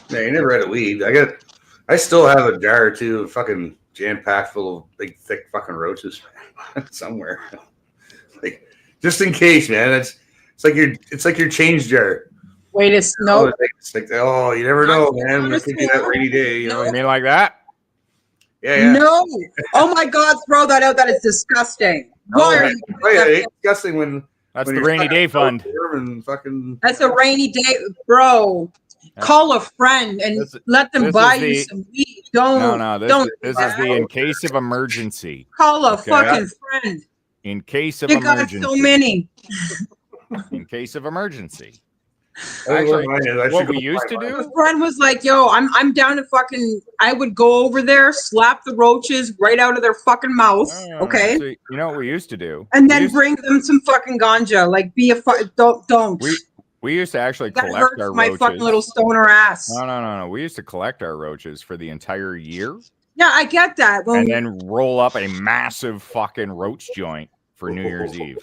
Yeah, you never had a weed. I still have a jar or two of fucking jam packed full of big thick fucking roaches somewhere. Like just in case, man. It's like your change jar. Wait, it's no. It's like, oh, you never know, man. It could be that rainy day, you know. You mean like that? Yeah. No. Oh my God, throw that out. That is disgusting. Why are you It's disgusting when That's when the you're rainy stuck day out fund. there and fucking That's a rainy day, bro. Call a friend and let them this buy is you the- some weed. Don't. No, don't. this is the in case of emergency. Call a Okay? fucking friend. In case of You got emergency. so many. In case of emergency. I Actually, should what go we used to find do. A friend was like, "Yo, I'm down to fucking." I would go over there, slap the roaches right out of their fucking mouth, okay, So, you know what we used to do? and We then used- bring them some fucking ganja. Like, be a don't. We used to actually That collect hurts our my roaches. fucking little stoner ass. No. We used to collect our roaches for the entire year Yeah, I get that. Well, and then roll up a massive fucking roach joint for New Year's Eve.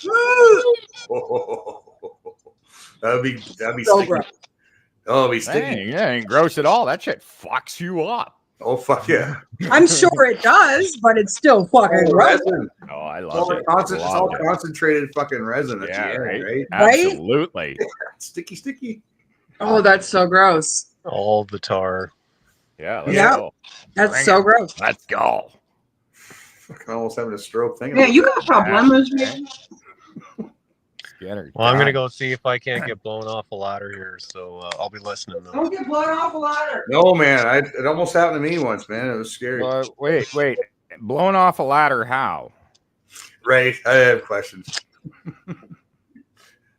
That'd be So sticky. gross. Oh, be sticky. Dang, yeah, ain't gross at all. That shit fucks you up. Oh fuck yeah. I'm sure it does, but it's still fucking gross. Resin. Oh, I It's love all, it. it's all Loved it. concentrated fucking resin at Yeah, the end, right. right? Absolutely. Sticky. Oh, that's so gross. All the tar. Yeah. Let's Yeah. go. That's Bring so it. gross. Let's go. Fucking almost having a stroke thinking Yeah, about you that. got problems, man. Get her Well, I'm gonna done. go see if I can't get blown off a ladder here, so I'll be listening though. Don't get blown off a ladder. No man, it almost happened to me once, man. It was scary. Wait. Blown off a ladder? How? Right. I have questions.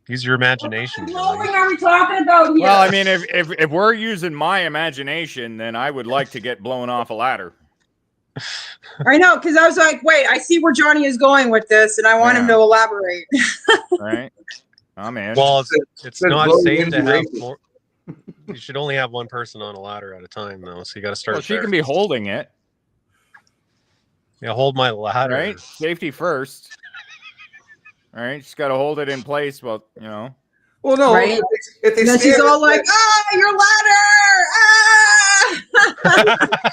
Use your imagination. What blowing are we talking about here? Well, I mean, if we're using my imagination, then I would like to get blown off a ladder. I know, because I was like, wait, I see where Johnny is going with this, and I want him to elaborate. Right? I'm in. Well, it's not blow safe into to have racing. more. You should only have one person on a ladder at a time, though. So you got to start. Well, she there. can be holding it, Yeah, hold my ladder. right? Safety first. All right, she's got to hold it in place. Well, you know. Well, no. Right? If they And then she's stand- all like, your ladder! Ah!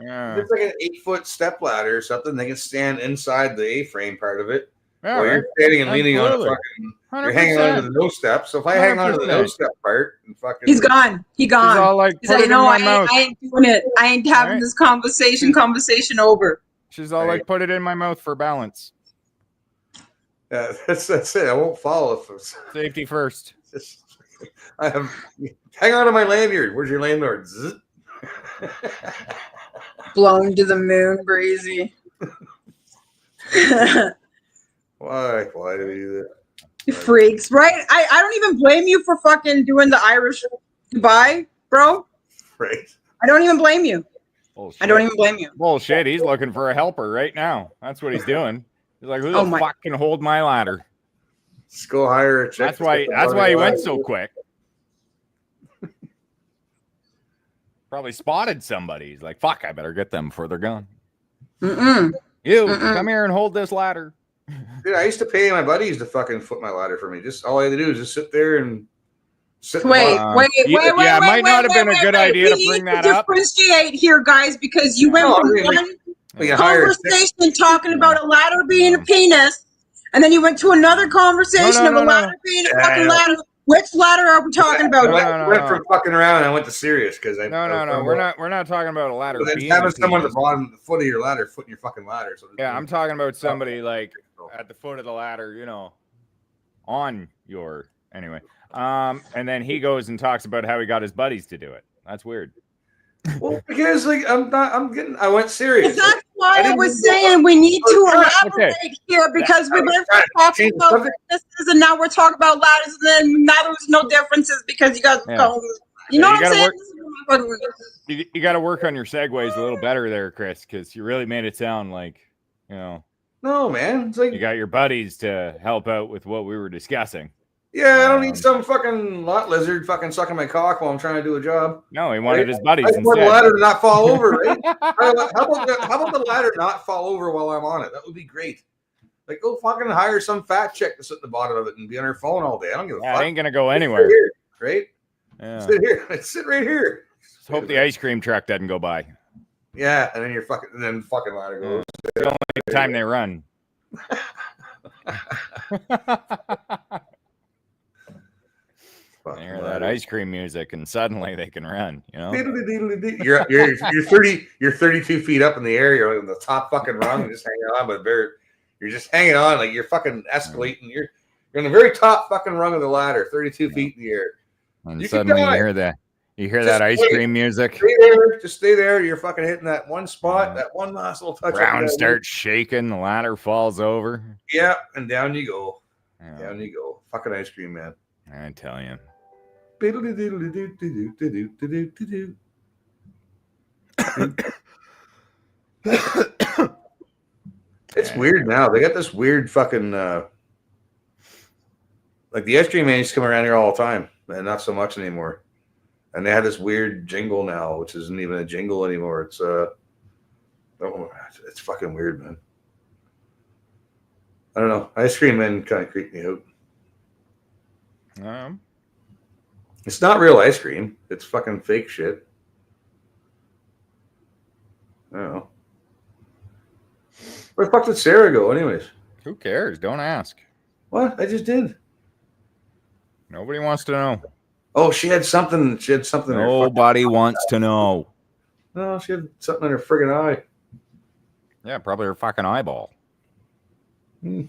Yeah. if it's like an 8-foot step ladder or something, they can stand inside the A-frame part of it. Yeah, While right. you're standing and leaning on a Absolutely. fucking, you're hanging on to the nose step. So if I hang on to the 100%. nose step part and fucking, He's gone. He gone. She's all like, He's put like, it no, in my mouth. I ain't doing it. I ain't having Right. this conversation over. She's all like, put it in my mouth for balance. Yeah, that's it. I won't follow if it's Safety first. just, I have hang on to my lanyard. Where's your landlord? Zzz. Blown to the moon, Breezy. Why do we do that? Freaks, right? I don't even blame you for fucking doing the Irish Dubai, bro. Right. I don't even blame you. Bullshit. I don't even blame you. Bullshit. He's looking for a helper right now. That's what he's doing. He's like, who Oh the my- fuck can hold my ladder? Just go hire a chick. That's why he went so quick. Probably spotted somebody. He's like, fuck, I better get them before they're gone. Mm-mm. You Mm-mm. come here and hold this ladder. Dude, I used to pay my buddies to fucking foot my ladder for me. Just all I had to do is just sit there and sit. Wait, wait, yeah, it might not have been a good idea to We bring need that to up. differentiate here, guys, because you went No, from I mean, one We can hire a chick. conversation talking about a ladder being a penis, and then you went to another conversation of a ladder being a Yeah, fucking I know. ladder. Which ladder are we talking about? I went from fucking around and I went to serious because I No. We're not talking about a ladder. But then being having a someone at the penis. bottom, the foot of your ladder, footing your fucking ladder. So Yeah, I'm talking about somebody like at the foot of the ladder, you know, on your anyway. And then he goes and talks about how he got his buddies to do it. That's weird. Well, because like I went serious. That's why I didn't was even go- saying we need to Okay. elaborate here because we went from talking Change the about subject. penises and now we're talking about ladders, and then now there's no differences because you guys Yeah. go. You know Yeah, what I'm you saying? You got to work on your segues a little better there, Chris, because you really made it sound like, you know, No, man. It's like you got your buddies to help out with what we were discussing. yeah, I don't need some fucking lot lizard fucking sucking my cock while I'm trying to do a job. No, he wanted his buddies I just want the instead. ladder to not fall over, right? how about the ladder not fall over while I'm on it? That would be great. Like, go fucking hire some fat chick to sit at the bottom of it and be on her phone all day. I don't give a Yeah, fuck. it ain't gonna go Sit anywhere. here, right? Yeah. Sit here. Sit right here. Just hope the ice cream truck doesn't go by. Yeah, and then you're fucking, and then fucking ladder goes. The only time they run. They hear that ice cream music, and suddenly they can run. You know. You're 32 feet up in the air. You're on the top fucking rung, just hanging on, but you're just hanging on like you're fucking escalating. You're on the very top fucking rung of the ladder, 32 feet in the air. And You can suddenly you die. hear that. You hear Just that ice wait. cream music. Stay there, just stay there. You're fucking hitting that one spot, that one last little touch. Ground starts shaking. The ladder falls over. Yeah, and down you go. Yeah. Down you go. Fucking ice cream man. I tell you. It's weird now. They got this weird fucking like the ice cream man used to come around here all the time, and not so much anymore. And they have this weird jingle now, which isn't even a jingle anymore. It's it's fucking weird, man. I don't know. Ice cream men kind of creep me out. It's not real ice cream. It's fucking fake shit. I don't know. Where the fuck did Sarah go, anyways? Who cares? Don't ask. What? I just did. Nobody wants to know. Oh, she had something. She had something. in her Nobody wants to know. No, she had something in her friggin' eye. Yeah, probably her fucking eyeball. It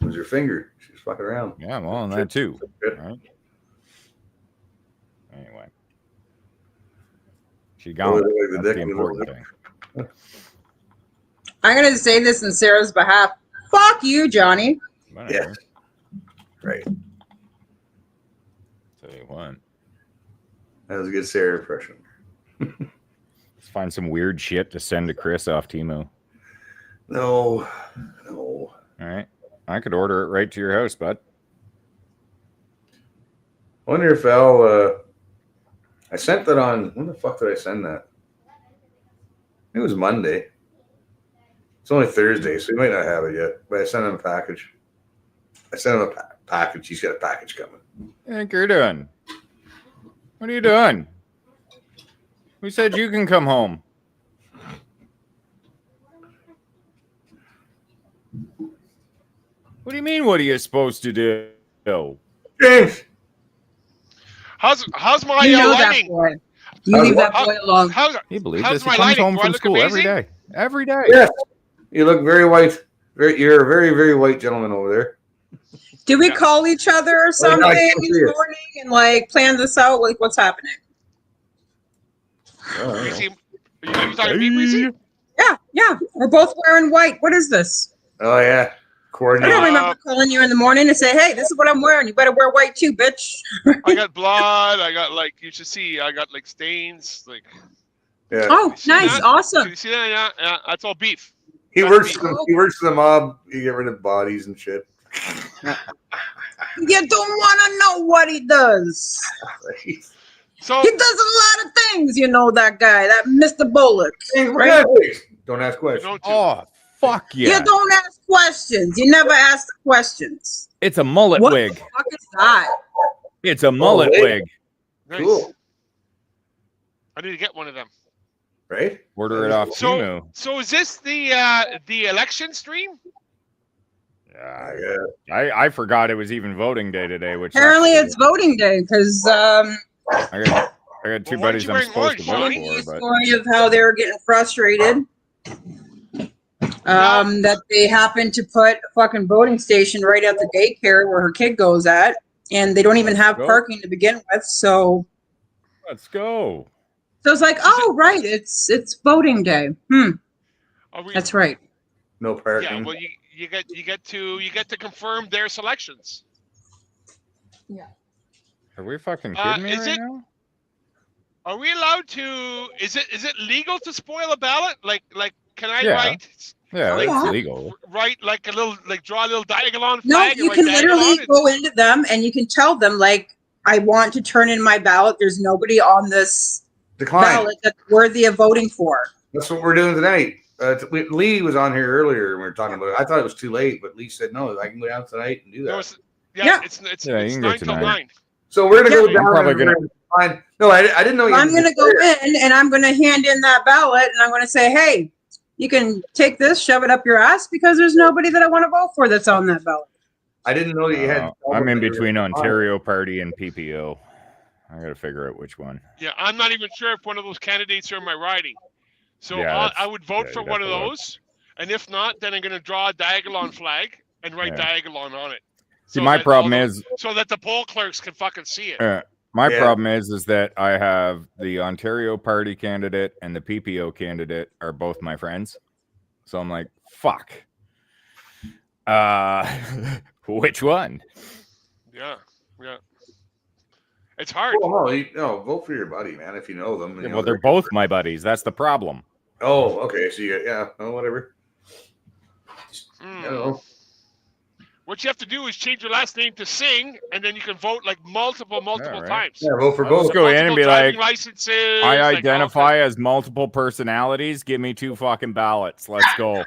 was her finger. She was fucking around. Yeah, well, and that too. Right? Anyway. She got it. That's the important thing. I'm going to say this in Sarah's behalf. Fuck you, Johnny. Yeah. Right. Tell you what. That was a good Sarah impression. Let's find some weird shit to send to Chris off Temu. No. All right. I could order it right to your house, bud. Wonder if Al, I sent that on, when the fuck did I send that? It was Monday. It's only Thursday, so he might not have it yet, but I sent him a package. I sent him a package. He's got a package coming. I think you're doing. What are you doing? Who said you can come home? What do you mean? What are you supposed to do? James, how's my You know that lighting? boy. You leave that boy alone. You believe how's this? He my comes lighting? home Do I from look school every amazing? day. Every day. yes, you look very white. You're a very, very white gentleman over there. Did we call each other or no, I something can't see this it. morning and like plan this out? Like, what's happening? Breezy, are you talking to me, Breezy? Yeah. We're both wearing white. What is this? Oh, yeah. I Coordinated. don't remember calling you in the morning and say, hey, this is what I'm wearing. You better wear white too, bitch. I got blood. I got like you should see. I got like stains. Like. Yeah. Oh, nice. That? Awesome. Can you see that? Yeah. That's all beef. He That's works. beef. He works for the mob. You get rid of bodies and shit. You don't want to know what he does. So he does a lot of things, you know, that guy, that Mr. Bullock. Right? Don't ask questions. Oh, fuck yeah. You don't ask questions. You never ask the questions. It's a mullet What wig. the fuck is that? It's a mullet wig. Nice. Cool. I need to get one of them. Right? Order it off Temu. So is this the election stream? Yeah, I forgot it was even voting day today, which Apparently it's voting day because I got two buddies I'm supposed to vote the for, but story of how they were getting frustrated. That they happened to put a fucking voting station right at the daycare where her kid goes at, and they don't even have parking to begin with. So let's go. So it's like, oh right, it's voting day. That's right. No parking. Yeah. Well, you get to confirm their selections. Yeah. Are we fucking kidding me is right it? now? Are we allowed to? Is it legal to spoil a ballot? Like can I Yeah. write? Yeah, like, it's legal. Write like a little draw a little diagonal No, flag. you and can write literally diagonal go into them and you can tell them like, I want to turn in my ballot. There's nobody on this Decline. ballot that's worthy of voting for. That's what we're doing tonight. Lee was on here earlier and we were talking about it. I thought it was too late, but Lee said, no, I can go down tonight and do that. No, it's 9 till 9. So we're going to go down. probably and gonna- we're gonna find, no, I didn't know you I'm going to go in and I'm going to hand in that ballot and I'm going to say, hey, you can take this, shove it up your ass because there's nobody that I want to vote for that's on that ballot. I didn't know that you had. I'm in between Ontario Party and PPO. I got to figure out which one. Yeah, I'm not even sure if one of those candidates are in my riding. So Yeah, that's- I would vote yeah, for you'd one have of to look. those. And if not, then I'm going to draw a diagonal flag and write Yeah. diagonal on it. See, my that problem all the- is so that the poll clerks can fucking see it. my Yeah. problem is that I have the Ontario Party candidate and the PPO candidate are both my friends. So I'm like, fuck. Which one? Yeah. It's hard. Well, no, vote for your buddy, man, if you know them. Yeah, well, they're both my buddies. That's the problem. Oh, okay. So you got, whatever. I don't know. What you have to do is change your last name to Singh, and then you can vote like multiple right. times. Yeah, vote for I'll both. just go in and be Driving like, licenses. I like, identify as multiple personalities. Give me 2 fucking ballots. Let's go.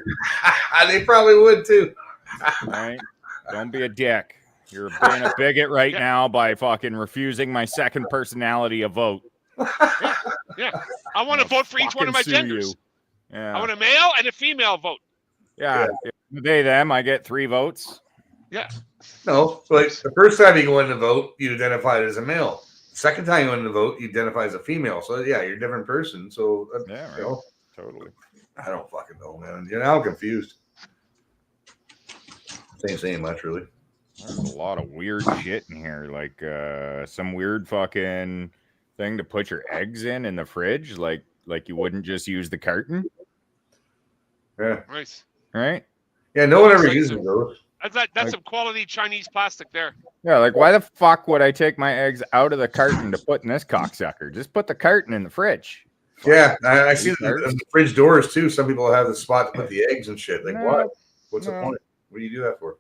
They probably would too. Right? Don't be a dick. You're being a bigot right now by fucking refusing my second personality a vote. Yeah. I want to vote for each one of my Fucking sue genders. you. Yeah. I want a male and a female vote. Yeah. They, them, I get 3 votes. Yeah. No, but the first time you go in to vote, you identify as a male. Second time you go in to vote, you identify as a female. So yeah, you're a different person. So Yeah, right. you know, Totally. I don't fucking know, man. You know, I'm confused. Ain't saying much really. There's a lot of weird shit in here, like some weird fucking thing to put your eggs in the fridge, like you wouldn't just use the carton, Yeah. Nice. right? Yeah, no one ever Like uses some- those. That's some quality Chinese plastic there. Yeah, like why the fuck would I take my eggs out of the carton to put in this cocksucker? Just put the carton in the fridge. Yeah, I see the Cartons. fridge doors too. Some people have the spot to put the eggs and shit. Like No, what? What's the no. point? What do you do that for?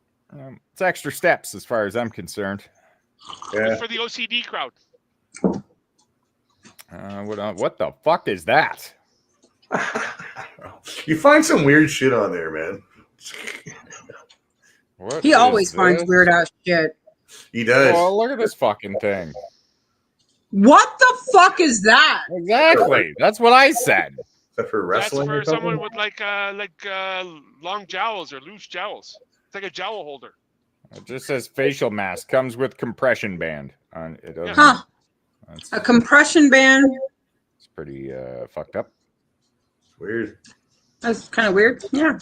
It's extra steps as far as I'm concerned. Yeah. It's for the OCD crowd. What the fuck is that? You find some weird shit on there, man. What He is always finds this? weird ass shit. He does. Oh, look at this fucking thing. What the fuck is that? Exactly. That's what I said. Is that for That's wrestling for or something? someone with like long jowls or loose jowls. It's like a jowl holder. It just says facial mask comes with compression band on it. Doesn't, Huh. That's A compression band? it's pretty fucked up. Weird. That's kind of weird. Yeah.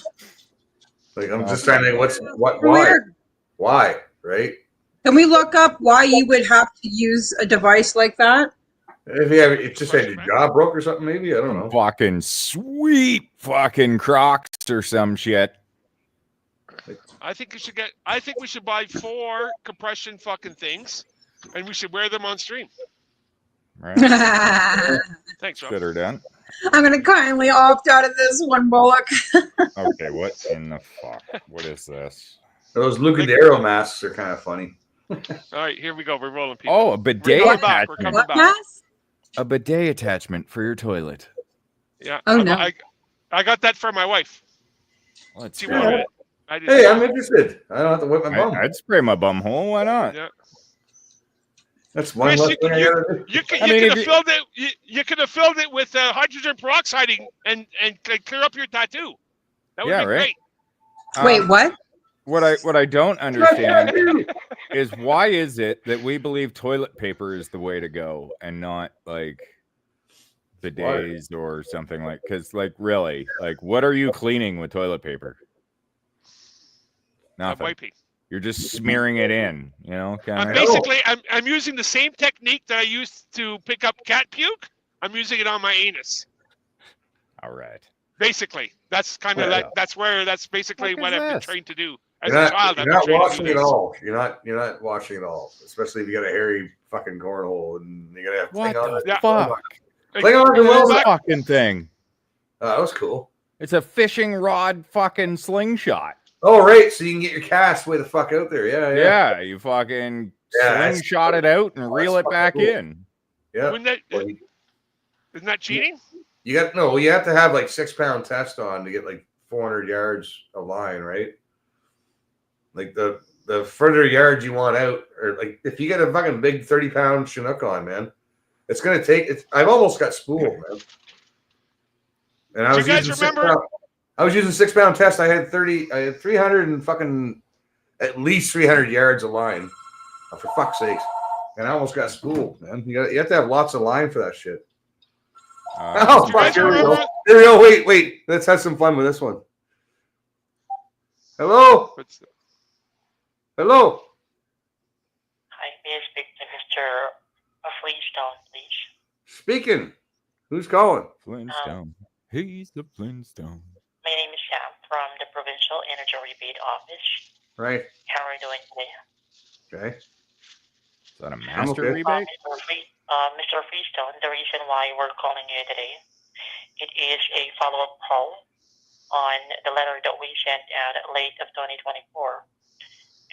Like I'm just trying to why? Weird. Why? Right? Can we look up why you would have to use a device like that? If you have it just had your jaw broke or something, maybe I don't know. Fucking sweet fucking Crocs or some shit. I think we should buy 4 compression fucking things, and we should wear them on stream. Right. Thanks, Rob. Good or done. I'm going to kindly opt out of this one, Bullock. Okay, what in the fuck? What is this? Those Lucadero masks are kind of funny. All right, here we go. We're rolling, people. Oh, a bidet We're coming back. We're attachment. coming back. A bidet attachment for your toilet. Yeah. Oh, no. I got that for my wife. Let's She go. wanted it. I did. Hey, I'm interested. I don't have to whip my bum. I'd spray my bum hole. Why not? Yeah. That's one Chris, less thing I gotta do. You could I mean, have if filled it. You could have filled it with hydrogen peroxide and clear up your tattoo. That would Yeah, be right. great. Wait, what? What I don't understand is why is it that we believe toilet paper is the way to go and not like bidets or something like? Because like really, like what are you cleaning with toilet paper? I'm Nothing. wiping. You're just smearing it in, you know. I'm Kind basically I'm using the same technique that I used to pick up cat puke. I'm using it on my anus. All right. Basically, that's kind of Yeah. that's basically what I've been trained to do as You're a not, child. you're I've been not trained to washing do it this. all. You're not washing it all. Especially if you got a hairy fucking cornhole and you gotta have What cling on. the fuck? Cling on Look to at well this back. fucking thing. Oh, that was cool. It's a fishing rod fucking slingshot. Oh, right. So you can get your cast way the fuck out there. Yeah, yeah. Yeah, you fucking Yeah, that's slingshot it out and Oh, reel that's it back fucking cool. in. Yeah. Isn't that cheating? You got no. You have to have like 6-pound test on to get like 400 yards of line, right? Like the further yards you want out, or like if you get a fucking big 30-pound Chinook on, man, it's gonna take. I've almost got spooled, man. And I Do was you guys using remember? I was using 6-pound test. I had 300 and fucking at least 300 yards of line. Oh, for fuck's sake! And I almost got spooled, man. You have to have lots of line for that shit. Oh, Do you guys fuck, here we go. remember? Here we go. Wait. Let's have some fun with this one. Hello? Hello? Hi, may I speak to Mr. Flintstone, please? Speaking. Who's calling? Flintstone. He's the Flintstone. My name is Sam from the Provincial Energy Rebate Office. Right. How are you doing today? Okay. Is that a master okay. rebate? Mr. Freestone, the reason why we're calling you today, it is a follow-up call on the letter that we sent out late of 2024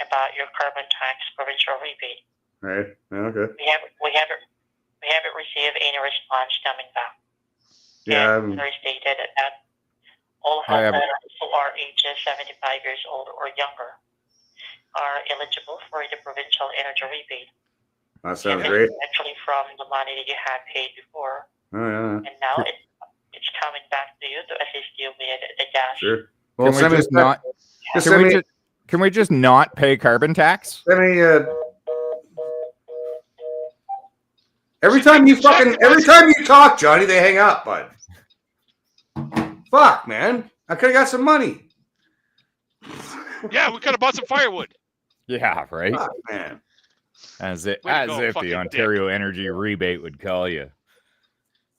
about your carbon tax provincial rebate. Right. Okay. We haven't received any response coming back. Yeah. And we stated that all I have- homeowners who are ages 75 years old or younger are eligible for the provincial energy rebate. That sounds And great. it's actually from the money that you had paid before, Oh yeah. and now it's coming back to you to assist you with the gas. Sure. Well, Can we just not? Can we just not pay carbon tax? Send me. Every time you talk, Johnny, they hang up, bud. Fuck, man. I could have got some money. Yeah, we could have bought some firewood. Yeah, right. Fuck, man. As Way to go, if fucking the Ontario Energy Rebate would call you.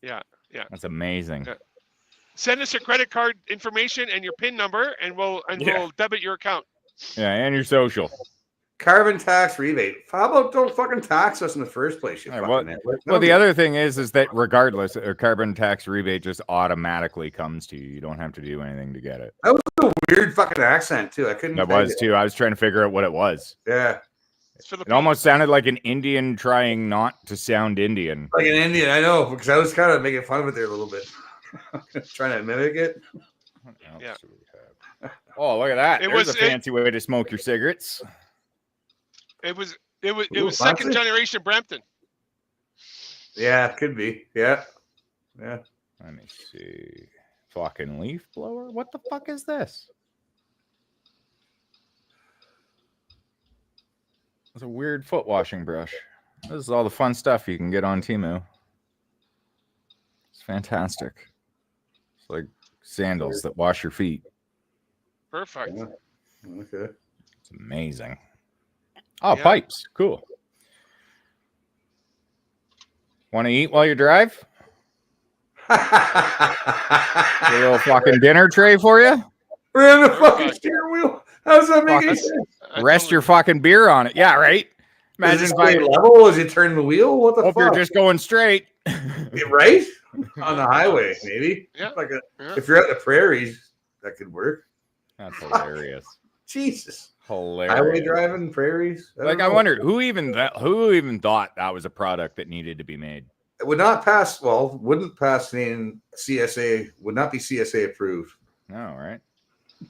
Yeah. That's amazing. Yeah. Send us your credit card information and your PIN number, and we'll debit your account. Yeah, and your social. Carbon tax rebate. How about don't fucking tax us in the first place? You Well, fucking well, the other thing is that regardless, a carbon tax rebate just automatically comes to you. You don't have to do anything to get it. That was a weird fucking accent too. I couldn't. That was too. I was trying to figure out what it was. Yeah. It almost sounded like an Indian trying not to sound Indian. Like an Indian, I know, because I was kind of making fun of it there a little bit. Trying to mimic it. Yeah. Oh, look at that. It There's was a fancy way to smoke your cigarettes. It was Ooh, second fancy. generation Brampton. Yeah, it could be. Yeah. Yeah. Let me see. Fucking leaf blower? What the fuck is this? It's a weird foot washing brush. This is all the fun stuff you can get on Temu. It's fantastic. It's like sandals that wash your feet. Perfect. Okay. It's amazing. Oh, Yeah. pipes. Cool. Want to eat while you drive? A little fucking dinner tray for you? We're in the fucking steering wheel. How's that make any sense? Rest your fucking beer on it. Yeah, right? Imagine Is it if I straight level as you turn the wheel? What the hope fuck? you're just going straight. Yeah, right? On the highway, maybe. Yeah. Like Yeah. if you're at the prairies, that could work. That's hilarious. Jesus. Hilarious. Highway driving, prairies. Like I wondered who even thought that was a product that needed to be made. It would not pass. Well, wouldn't pass in CSA. Would not be CSA approved. No, right?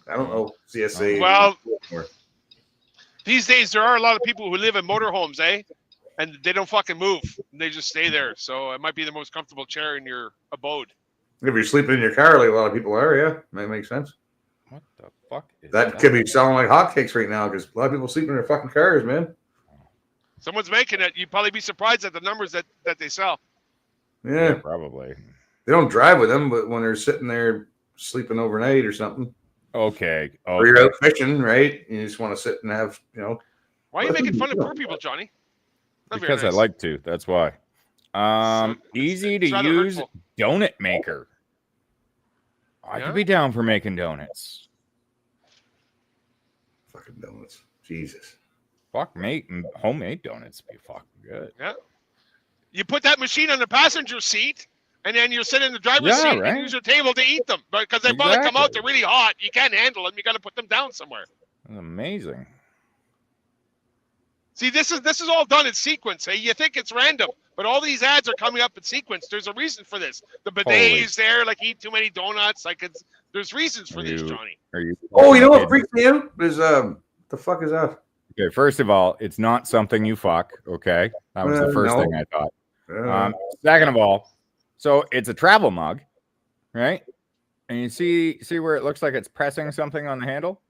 I don't know CSA. Well, these days there are a lot of people who live in motorhomes, eh? And they don't fucking move. They just stay there. So it might be the most comfortable chair in your abode. If you're sleeping in your car, like a lot of people are, yeah, that makes sense. What the fuck? Is That could be selling like hotcakes right now because a lot of people sleep in their fucking cars, man. Someone's making it. You'd probably be surprised at the numbers that they sell. Yeah, probably. They don't drive with them, but when they're sitting there sleeping overnight or something, Okay. or you're out fishing, right? You just want to sit and have, Why are you making fun of poor people, Johnny? Not very Because I nice. like to. That's why. Easy to it's rather use hurtful. donut maker. I Yeah? could be down for making donuts. fucking donuts. Jesus. Fuck, homemade donuts be fucking good. Yeah. You put that machine on the passenger seat, and then you sit in the driver's Yeah, seat right. and use your table to eat them. But because they probably come out, Exactly. they're really hot. You can't handle them. You got to put them down somewhere. That's amazing. See, this is all done in sequence. Hey, you think it's random, but all these ads are coming up in sequence. There's a reason for this. The bidet Holy- is there, like eat too many donuts. Like there's reasons for this, Johnny. Are you? Oh, you know what freaks me out is the fuck is that? Okay, first of all, it's not something you fuck. Okay, that was the first no. thing I thought. Second of all, so it's a travel mug, right? And you see where it looks like it's pressing something on the handle.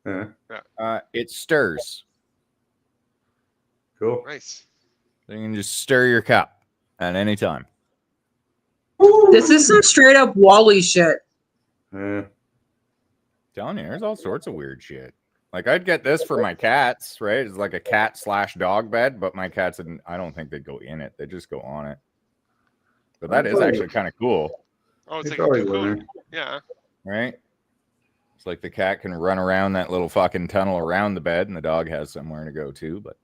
Yeah. It stirs. Cool. Nice. So you can just stir your cup at any time. This is some straight up Wally shit. Yeah. Telling you, there's all sorts of weird shit. Like I'd get this for my cats, right? It's like a cat/dog bed, but my cats, I don't think they'd go in it. They just go on it. But that is actually kind of cool, Oh, it's They like a probably cocoon. would, Yeah. right? It's like the cat can run around that little fucking tunnel around the bed, and the dog has somewhere to go to. But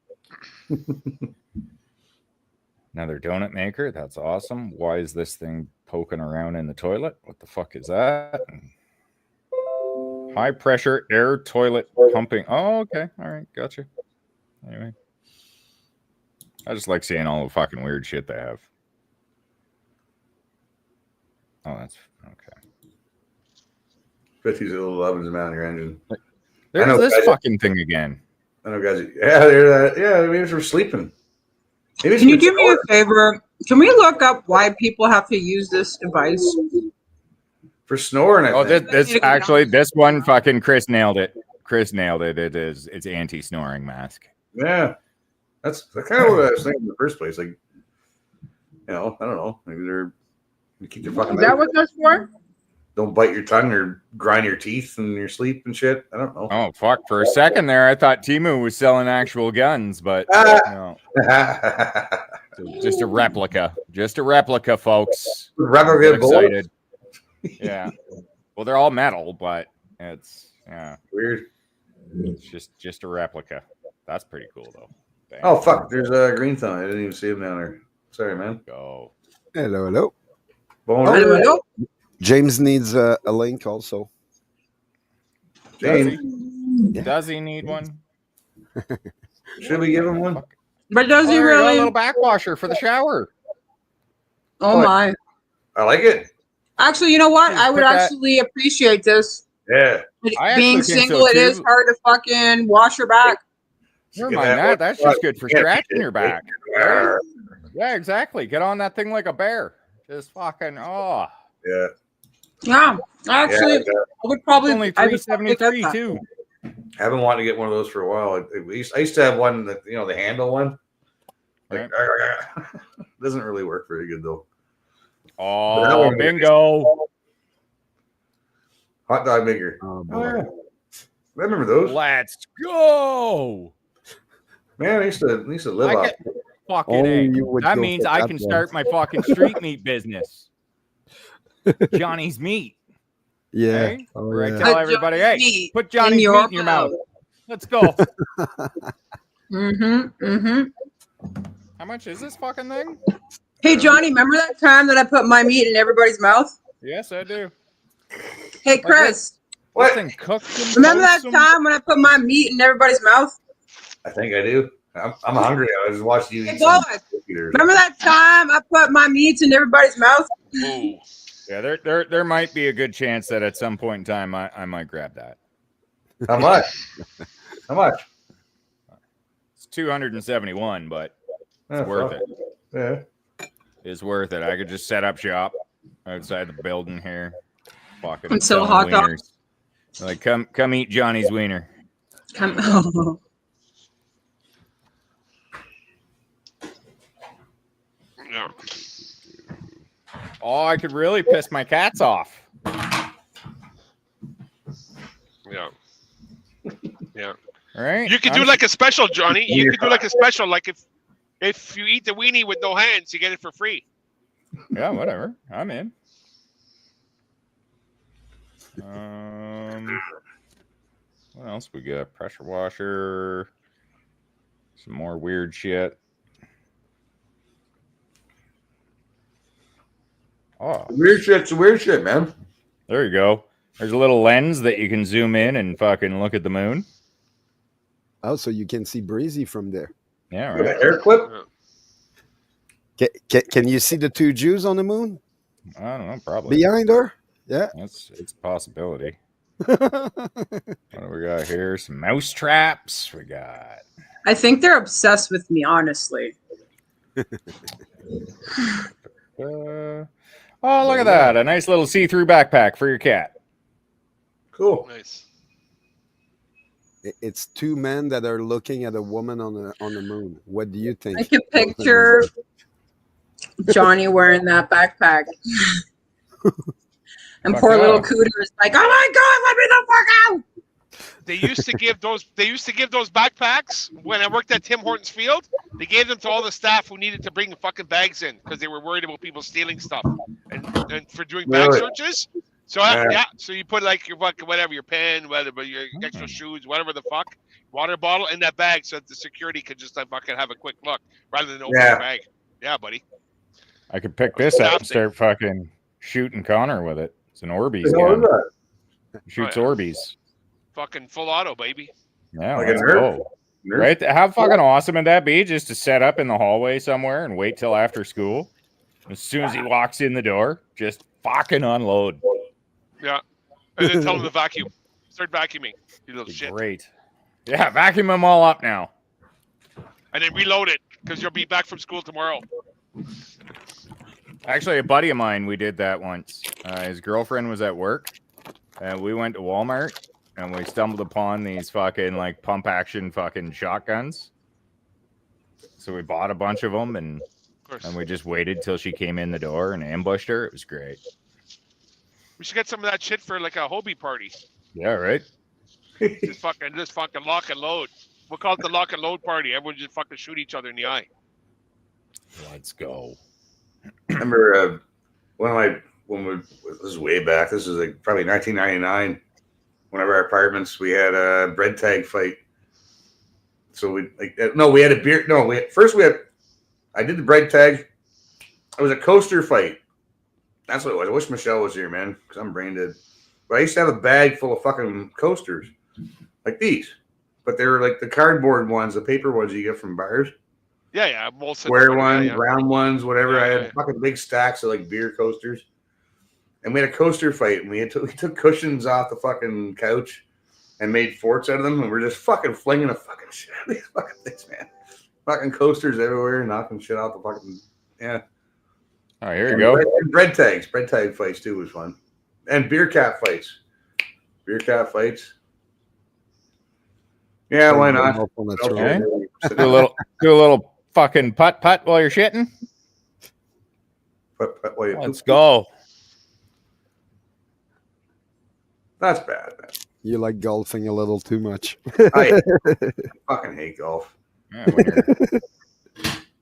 another donut maker. That's awesome. Why is this thing poking around in the toilet? What the fuck is that? High pressure air toilet pumping. Oh, okay. All right. Gotcha. Anyway, I just like seeing all the fucking weird shit they have. Oh, that's okay. Bet these little ovens around your engine. There's know, this guys- fucking thing again. I know guys. Yeah, they're maybe it's for sleeping. Maybe it's Can you for do me a snoring. favor? Can we look up why people have to use this device? For snoring? I Oh, think. this one fucking Chris nailed it. Chris nailed it. It's anti-snoring mask. Yeah, that's kind of what I was thinking in the first place. Like, you know, I don't know. Maybe they're you keep your fucking. Is that what that's for? Don't bite your tongue or grind your teeth in your sleep and shit. I don't know. Oh fuck! For a second there, I thought Temu was selling actual guns, but no. So just a replica. Just a replica, folks. Replica Get excited. Yeah. Well, they're all metal, but it's weird. It's just a replica. That's pretty cool though. Dang. Oh fuck! There's a green thumb. I didn't even see him down there. Sorry, man. Go. Hello, hello. Bonjour. James needs a link also. James. Does he need one? Should we give him one? But does he there you go, really? a little backwasher for the shower. Oh my! I like it. Actually, you know what? Just I would put that- actually appreciate this. Yeah. I Being actually think single, so, it is too. hard to fucking wash your back. Never mind that. That's just good for scratching your back. Yeah. Yeah, exactly. Get on that thing like a bear. Just fucking Yeah. Yeah, actually, Yeah, I would probably. only I would probably get $3.73 that. too. I haven't wanted to get one of those for a while. I used to have one that the handle one. Like doesn't really work very good though. But that Oh, one- bingo. Hot dog maker. Oh, Oh yeah. I remember those. Let's go. Man, I used to live I off. get fucking Only A. you would That go means for I that can one. start my fucking street meat business. Johnny's Meat. Yeah. Okay? Oh, Where I yeah. tell Put everybody, Johnny's hey, meat put Johnny's in meat your in your mouth. mouth. Let's go. How much is this fucking thing? Hey, Johnny, remember that time that I put my meat in everybody's mouth? Yes, I do. Hey, Chris, What thing cooked? and remember that wholesome? time when I put my meat in everybody's mouth? I think I do. I'm hungry. I just watched you Hey, eat some boys, cookie there. remember that time I put my meats in everybody's mouth? Ooh. Yeah, there might be a good chance that at some point in time I might grab that. How much? How much? It's 271, but it's Oh, worth fuck. it. Yeah. It's worth it. I could just set up shop outside the building here. Fucking And sell selling hot dogs. wieners. Like come eat Johnny's wiener. Come. Yeah. Oh, I could really piss my cats off. Yeah. Yeah. All right. You could do I'm- like a special, Johnny. You could do like a special, like if you eat the weenie with no hands, you get it for free. Yeah, whatever. I'm in. What else we got? Pressure washer. Some more weird shit. Oh, Weird shit's weird shit, man. there you go. There's a little lens that you can zoom in and fucking look at the moon. Oh, so you can see Breezy from there. Yeah, With a right. hair clip? Can you see the two Jews on the moon I don't know, probably. behind her? Yeah. It's a possibility. What do we got here? Some mouse traps. We got. I think they're obsessed with me, honestly. Oh, look at that. A nice little see-through backpack for your cat. Cool. Nice. It's two men that are looking at a woman on the moon. What do you think? I can picture Johnny wearing that backpack. And Fuck poor little yeah. Cooter is like, oh my God, let me the fuck out. They used to give those. They used to give those backpacks when I worked at Tim Hortons Field. They gave them to all the staff who needed to bring fucking bags in because they were worried about people stealing stuff and for doing bag Really? searches. So Yeah. yeah, so you put like your fucking whatever, your pen, whatever, your extra shoes, whatever the fuck, water bottle in that bag so that the security could just like fucking have a quick look rather than open Yeah. the bag. Yeah, buddy. I could pick this up and start fucking shooting Connor with it. It's an Orbeez What the hell is gun. that? Shoots Oh, yeah. Orbeez. Fucking full auto, baby. Yeah, Like a let's Nerf? go. Right? How fucking awesome would that be just to set up in the hallway somewhere and wait till after school? As soon as he walks in the door, just fucking unload. Yeah. And then tell him to vacuum. Start vacuuming. You little shit. Great. Yeah, vacuum them all up now. And then reload it because you'll be back from school tomorrow. Actually, a buddy of mine, we did that once. His girlfriend was at work, and we went to Walmart, and we stumbled upon these fucking like pump action fucking shotguns. So we bought a bunch of them, and we just waited till she came in the door and ambushed her. It was great. We should get some of that shit for like a Hobie party. Yeah, right. just fucking lock and load. We'll call it the lock and load party. Everyone just fucking shoot each other in the eye. Let's go. Remember this is way back. This is like probably 1999. One of our apartments, we had a bread tag fight. So we had a beer. No, I did the bread tag. It was a coaster fight. That's what it was. I wish Michelle was here, man, because I'm brain dead. But I used to have a bag full of fucking coasters like these, but they were like the cardboard ones, the paper ones you get from bars. Yeah. Square ones, round ones, whatever. I had fucking big stacks of like beer coasters. And we had a coaster fight, and we took cushions off the fucking couch and made forts out of them, and we're just fucking flinging the fucking shit out of these fucking things, man. Fucking coasters everywhere, knocking shit out the fucking Oh, here you go. Bread tag fights too was fun, and beer cap fights. Yeah, why not? Okay. Do a little fucking putt while you're shitting. Putt while you Let's go. That's bad, man. You like golfing a little too much. I fucking hate golf.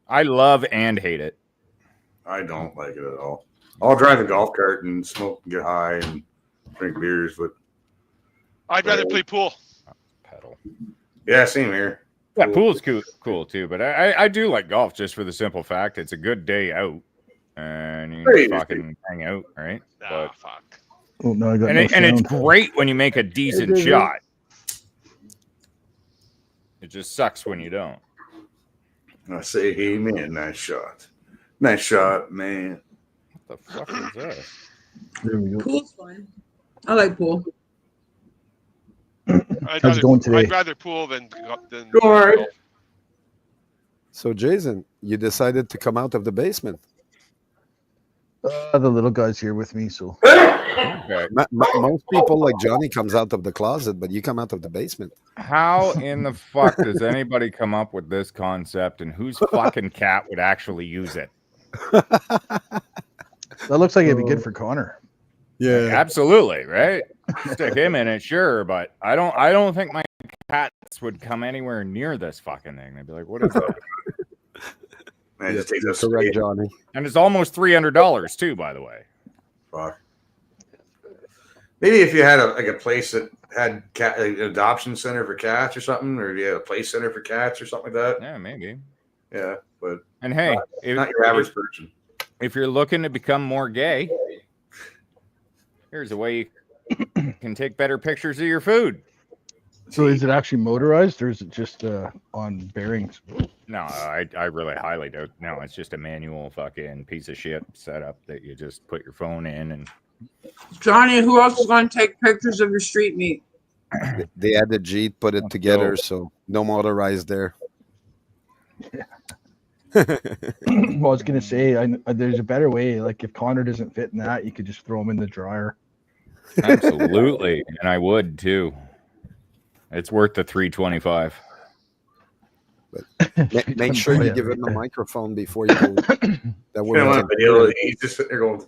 I love and hate it. I don't like it at all. I'll drive a golf cart and smoke and get high and drink beers, but I'd rather play pool. Yeah, same here. Yeah, pool's cool too, but I do like golf just for the simple fact it's a good day out, and you can fucking hang out, right? But, fuck. Oh, no, I got and it's great when you make a decent shot. It just sucks when you don't. I say, hey man, nice shot, man. What the fuck is that? There we go. Pool's fun. I like pool. How's it going today? I'd rather pool than golf. So, Jason, you decided to come out of the basement. The little guy's here with me, so. Okay. Most people like Johnny comes out of the closet, but you come out of the basement. How in the fuck does anybody come up with this concept, and whose fucking cat would actually use it? That looks like it'd be good for Connor. Yeah, absolutely, right? Stick him in it, sure, but I don't think my cats would come anywhere near this fucking thing. They'd be like, "What is that?" Man, just take this correct, Johnny. And it's almost $300 too, by the way. Fuck. Maybe if you had a place that had an adoption center for cats or something, or if you had a play center for cats or something like that. Yeah, maybe. Yeah, but and hey, not your average person. If you're looking to become more gay, here's a way you can take better pictures of your food. So is it actually motorized, or is it just on bearings? No, I really highly doubt. No, it's just a manual fucking piece of shit setup that you just put your phone in and. Johnny, who else is going to take pictures of your street meat? They had the Jeep put it together, so no motorized there. Well, I was gonna say, there's a better way. Like if Connor doesn't fit in that, you could just throw him in the dryer. Absolutely, and I would too. It's worth the $325. But make sure you give him the microphone before you go. That way he's just sitting there going.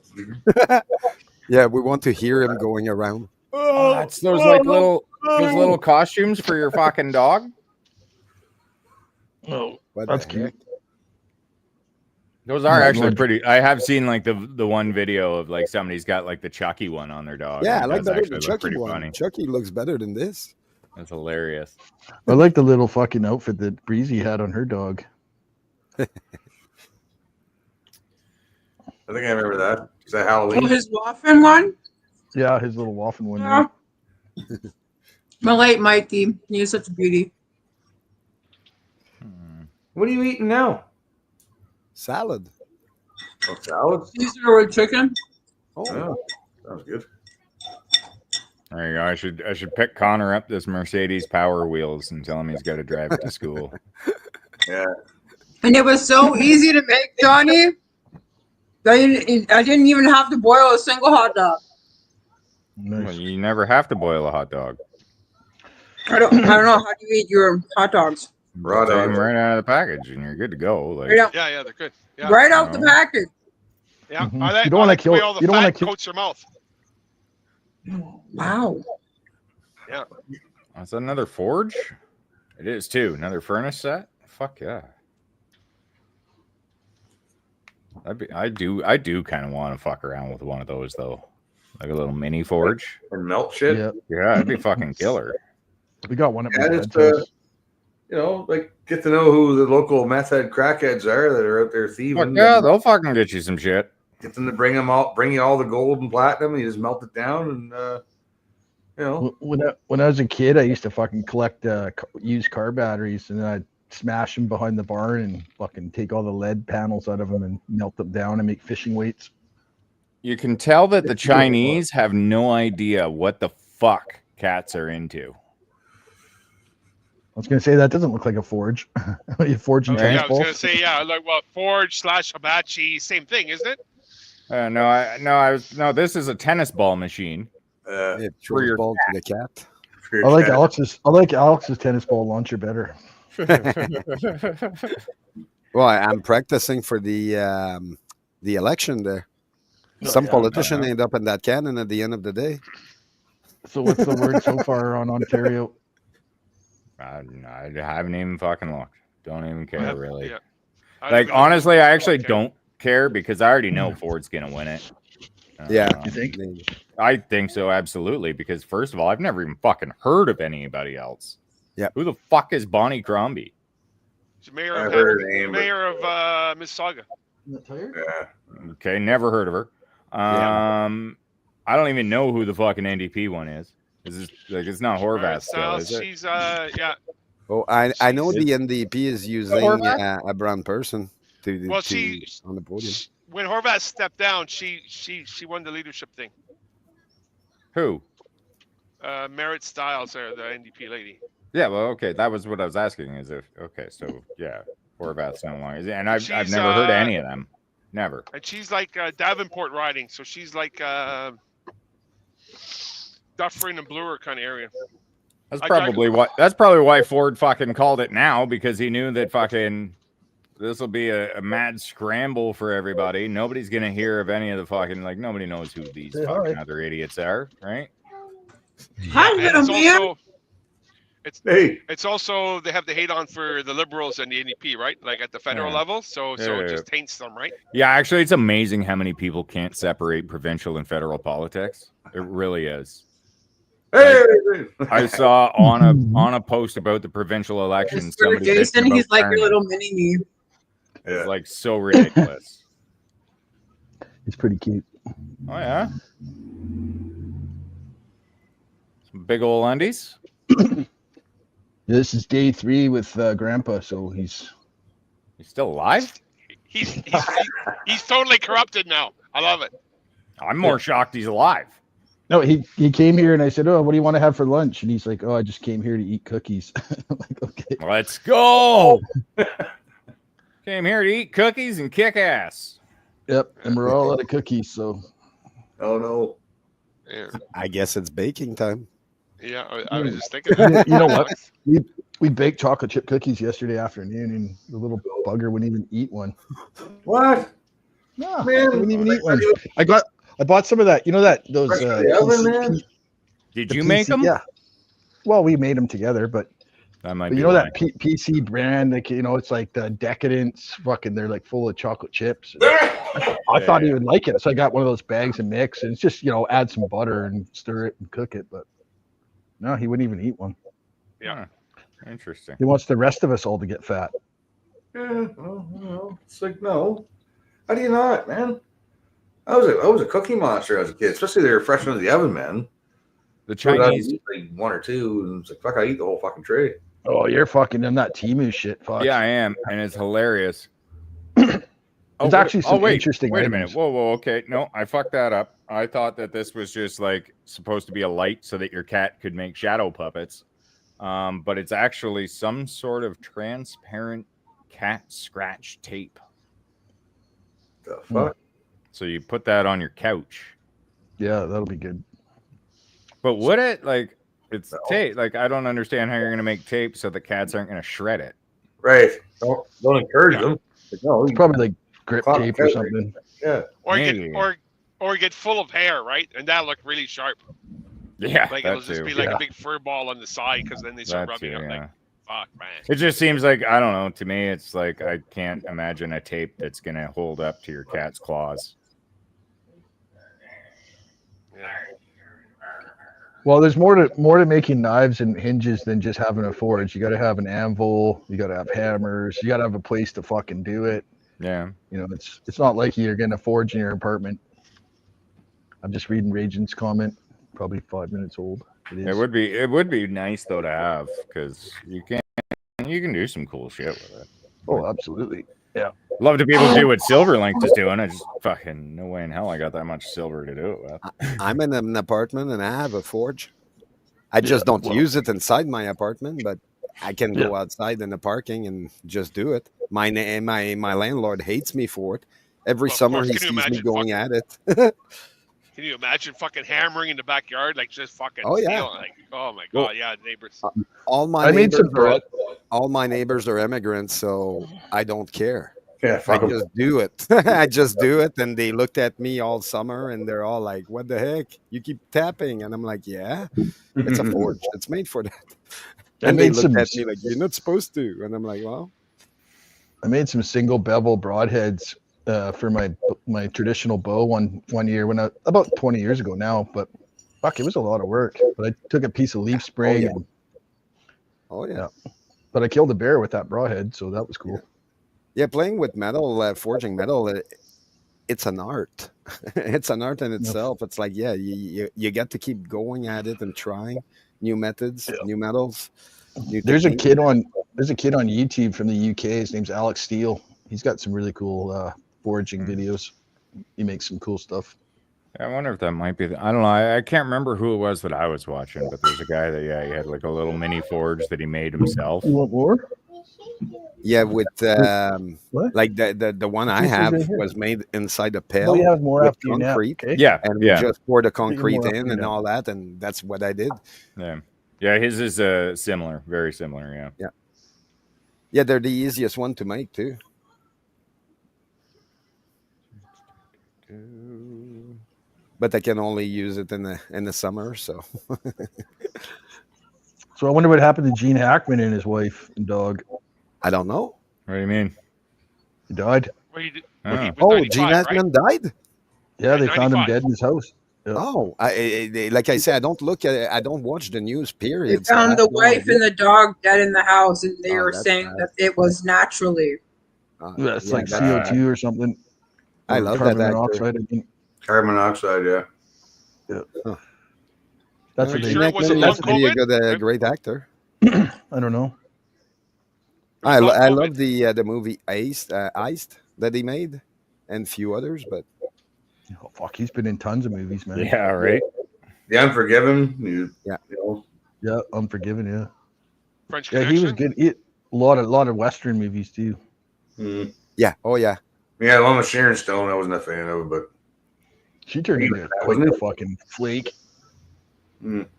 Yeah, we want to hear him going around. Oh, that's those like little costumes for your fucking dog. Oh, that's cute. Those are actually pretty. I have seen like the one video of like somebody's got like the Chucky one on their dog. Yeah, I like that. the Chucky one. Funny. Chucky looks better than this. That's hilarious. I like the little fucking outfit that Breezy had on her dog. I think I remember that. Is that Halloween? Oh, his Waffen one? Yeah, his little Waffen one. Yeah. My late Mikey. He is such a beauty. What are you eating now? Salad. Oh, salad? Caesar with chicken. Oh, sounds good. There you go. I should pick Connor up this Mercedes Power Wheels and tell him he's got to drive it to school. Yeah. And it was so easy to make, Johnny. I didn't even have to boil a single hot dog. Well, you never have to boil a hot dog. I don't know. How do you eat your hot dogs? Take them right out of the package, and you're good to go. Like, Right out, Yeah, they're good. Yeah. right out the package. Yeah. Mhm. I like, You don't I wanna like the kill- way all the you don't wanna fat kill- coats your mouth. Wow. Yeah. That's another forge? It is too. Another furnace set? Fuck yeah. I do kind of want to fuck around with one of those though. Like a little mini forge. And melt shit. Yeah, it'd be fucking killer. We got one at my Yeah, dad's just house. you know, like get to know who the local meth head crackheads are that are out there thieving. Fuck yeah, they'll fucking get you some shit. Get them to bring you all the gold and platinum, and you just melt it down, and you know. When I was a kid, I used to fucking collect used car batteries, and then I'd smash them behind the barn and fucking take all the lead panels out of them and melt them down and make fishing weights. You can tell that the Chinese have no idea what the fuck cats are into. I was gonna say that doesn't look like a forge. You forge and Yeah, I was transport. gonna say like Forge / Hibachi, same thing, isn't it? No, this is a tennis ball machine. Throw your ball to the cat. I like Alex's tennis ball launcher better. Well, I'm practicing for the election there. Some politician end up in that cannon at the end of the day. So what's the word so far on Ontario? I haven't even fucking looked. Don't even care really. Yeah. Like honestly, I actually don't care because I already know Ford's gonna win it. Yeah, you think? I think so, absolutely. Because first of all, I've never even fucking heard of anybody else. Yeah. Who the fuck is Bonnie Crombie? She's mayor I of heard her name, mayor of Mississauga. Yeah. Okay, never heard of her. I don't even know who the fucking NDP one is. It's not Horvath still, is it? She's yeah. Oh, I know the NDP is using a brown person to on the podium. When Horvath stepped down, she won the leadership thing. Who? Merritt Stiles, the NDP lady. Yeah, well, okay, that was what I was asking. Is if okay, so yeah, Horvath's no longer, and I've She's, never heard of any of them. Never. And she's like Davenport riding, so she's like Dufferin and Bloor kind of area. That's probably why Ford fucking called it now, because he knew that fucking this will be a mad scramble for everybody. Nobody's gonna hear of any of the fucking nobody knows who these fucking other idiots are, right? It's also they have the hate on for the Liberals and the NDP, right? Like at the federal level, so it just taints them, right? Yeah, actually, it's amazing how many people can't separate provincial and federal politics. It really is. Hey! I saw on a post about the provincial elections. somebody Jason, bitching he's about like your Carney. little mini me. It's like so ridiculous. It's pretty cute. Oh yeah. Some big old undies. This is day 3 with Grandpa, so he's still alive. He's totally corrupted now. I love it. I'm more shocked he's alive. No, he came here and I said, "Oh, what do you want to have for lunch?" And he's like, "Oh, I just came here to eat cookies." I'm like, okay. Let's go. Came here to eat cookies and kick ass. Yep, and we're all out of cookies, so. Oh no. Yeah. I guess it's baking time. Yeah, I was just thinking. You know what? We baked chocolate chip cookies yesterday afternoon, and the little bugger wouldn't even eat one. What? No, Man, he wouldn't even eat one. I bought some of that. You know those. Did you make them? Yeah. Well, we made them together, but that might you be know why. that PC brand, like it's like the Decadence. Fucking, they're like full of chocolate chips. I thought he would like it, so I got one of those bags and mix, and it's just add some butter and stir it and cook it. But no, he wouldn't even eat one. Yeah. Interesting. He wants the rest of us all to get fat. Yeah, well, it's like no. How do you not, man? I was a cookie monster as a kid, especially they were fresh out of the oven, man. The Chinese, like 1 or 2, and it's like fuck, I eat the whole fucking tray. Oh, you're fucking in that Temu shit, fuck. Yeah, I am, and it's hilarious. It's actually some wait, interesting Wait a items. minute. Whoa. Okay. No, I fucked that up. I thought that this was just like supposed to be a light so that your cat could make shadow puppets. But it's actually some sort of transparent cat scratch tape. The fuck? So you put that on your couch. Yeah, that'll be good. But would it like it's tape? Like I don't understand how you're gonna make tape so the cats aren't gonna shred it. Right. Don't encourage them. But no, It's probably like grip Clock tape or tape. something. Yeah. Or Maybe. get full of hair, right? And that look really sharp. Yeah, Like that it'll just too. be like Yeah. a big fur ball on the side because then they start That rubbing too, it. yeah. Like, fuck, man. It just seems like I don't know. To me, it's like I can't imagine a tape that's gonna hold up to your cat's claws. Well, there's more to making knives and hinges than just having a forge. You got to have an anvil. You got to have hammers. You got to have a place to fucking do it. Yeah. You know, it's not like you're getting a forge in your apartment. I'm just reading Ragent's comment, probably 5 minutes old. It would be nice though to have because you can do some cool shit with it. Oh, absolutely. Yeah. Love to be able to do what Silverlink is doing. I just fucking no way in hell I got that much silver to do it with. I'm in an apartment and I have a forge. I just don't use it inside my apartment, but I can go outside in the parking and just do it. My landlord hates me for it. Every Well, of summer course. he Can you sees me imagine going at it. Can you imagine fucking hammering in the backyard, like just fucking Oh, yeah. steel? Like, oh my god, yeah, neighbors. All my I made neighbors some bread. all my neighbors are immigrants, so I don't care. Yeah, I fuck 'em. just do it. I just do it, and they looked at me all summer, and they're all like, "What the heck? You keep tapping?" And I'm like, "Yeah, it's a forge. It's made for that." I And they made looked some- at me like, "You're not supposed to." And I'm like, "Well, I made some single bevel broadheads for my traditional bow one year about 20 years ago now, but fuck, it was a lot of work. But I took a piece of leaf spring. yeah. And, oh yeah." but I killed a bear with that broadhead, so that was cool. Yeah, playing with metal, forging metal, it's an art. It's an art in itself. It's like, yeah, you get to keep going at it and trying new methods, new metals. New There's a techniques. kid on YouTube from the UK. His name's Alex Steele. He's got some really cool foraging videos. He makes some cool stuff. I wonder if that might be. I don't know. I can't remember who it was that I was watching, but there's a guy that he had like a little mini forge that he made himself. You want more? Yeah, with What? like the one I This is have right here. was made inside a pail. Oh, you have more with after you nap, concrete. okay? Yeah, And yeah. we just pour the You concrete more after in you and nap. all that, and that's what I did. Yeah, his is similar, very similar. Yeah. Yeah, they're the easiest one to make too. But I can only use it in the summer, so So I wonder what happened to Gene Hackman and his wife and dog. I don't know. What do you mean? He died. Well, he Oh. was Oh, 95, Gene right? Hackman died. Yeah, they found him 95. dead in his house. Yeah. Oh, like I said, I don't look at it. I don't watch the news. They Period. so I found have the no wife idea. and the dog dead in the house, and they Oh, were that's saying bad. that it was naturally. Yeah, it's yeah, like that's- CO2 or something. I Or love carbon that actor. monoxide. I think. Carbon monoxide, yeah. That's Are what you they. sure it wasn't Hackman long used to be a COVID? good, great actor. I don't know. I long COVID? love the movie Iced that he made, and a few others, but Oh, fuck, he's been in tons of movies, man. Yeah, right. The Unforgiven. Yeah. You know, Yeah, Unforgiven. Yeah. French Yeah, he was Connection? good. A lot of Western movies too. mm. yeah, oh yeah, Yeah, the one with Sharon Stone, I wasn't a fan of, but She turned into quite wasn't the it? fucking flake.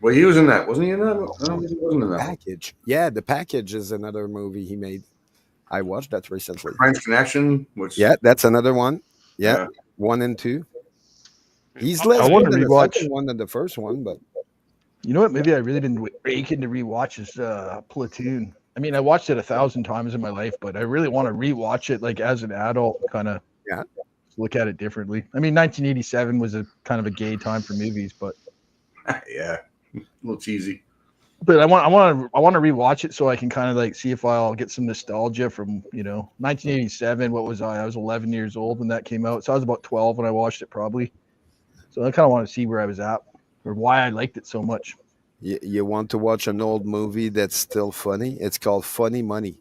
well, he was in that, wasn't he? In that? I don't think he wasn't in that. Package. Yeah, The Package is another movie he made. I watched that recently. French Connection, which Yeah, that's another one. Yeah, Yeah. 1 and 2. He's I less wanna good in the rewatch- second one than the first one, but You know what? Maybe I really didn't break into rewatch is Platoon. I mean, I watched it 1,000 times in my life, but I really want to rewatch it like as an adult, kind of Yeah. look at it differently. I mean, 1987 was a kind of a gay time for movies, but yeah, a little cheesy. I want to rewatch it so I can kind of like see if I'll get some nostalgia from 1987. What was I? I was 11 years old when that came out, so I was about 12 when I watched it probably. So I kind of want to see where I was at or why I liked it so much. you want to watch an old movie that's still funny? It's called Funny Money.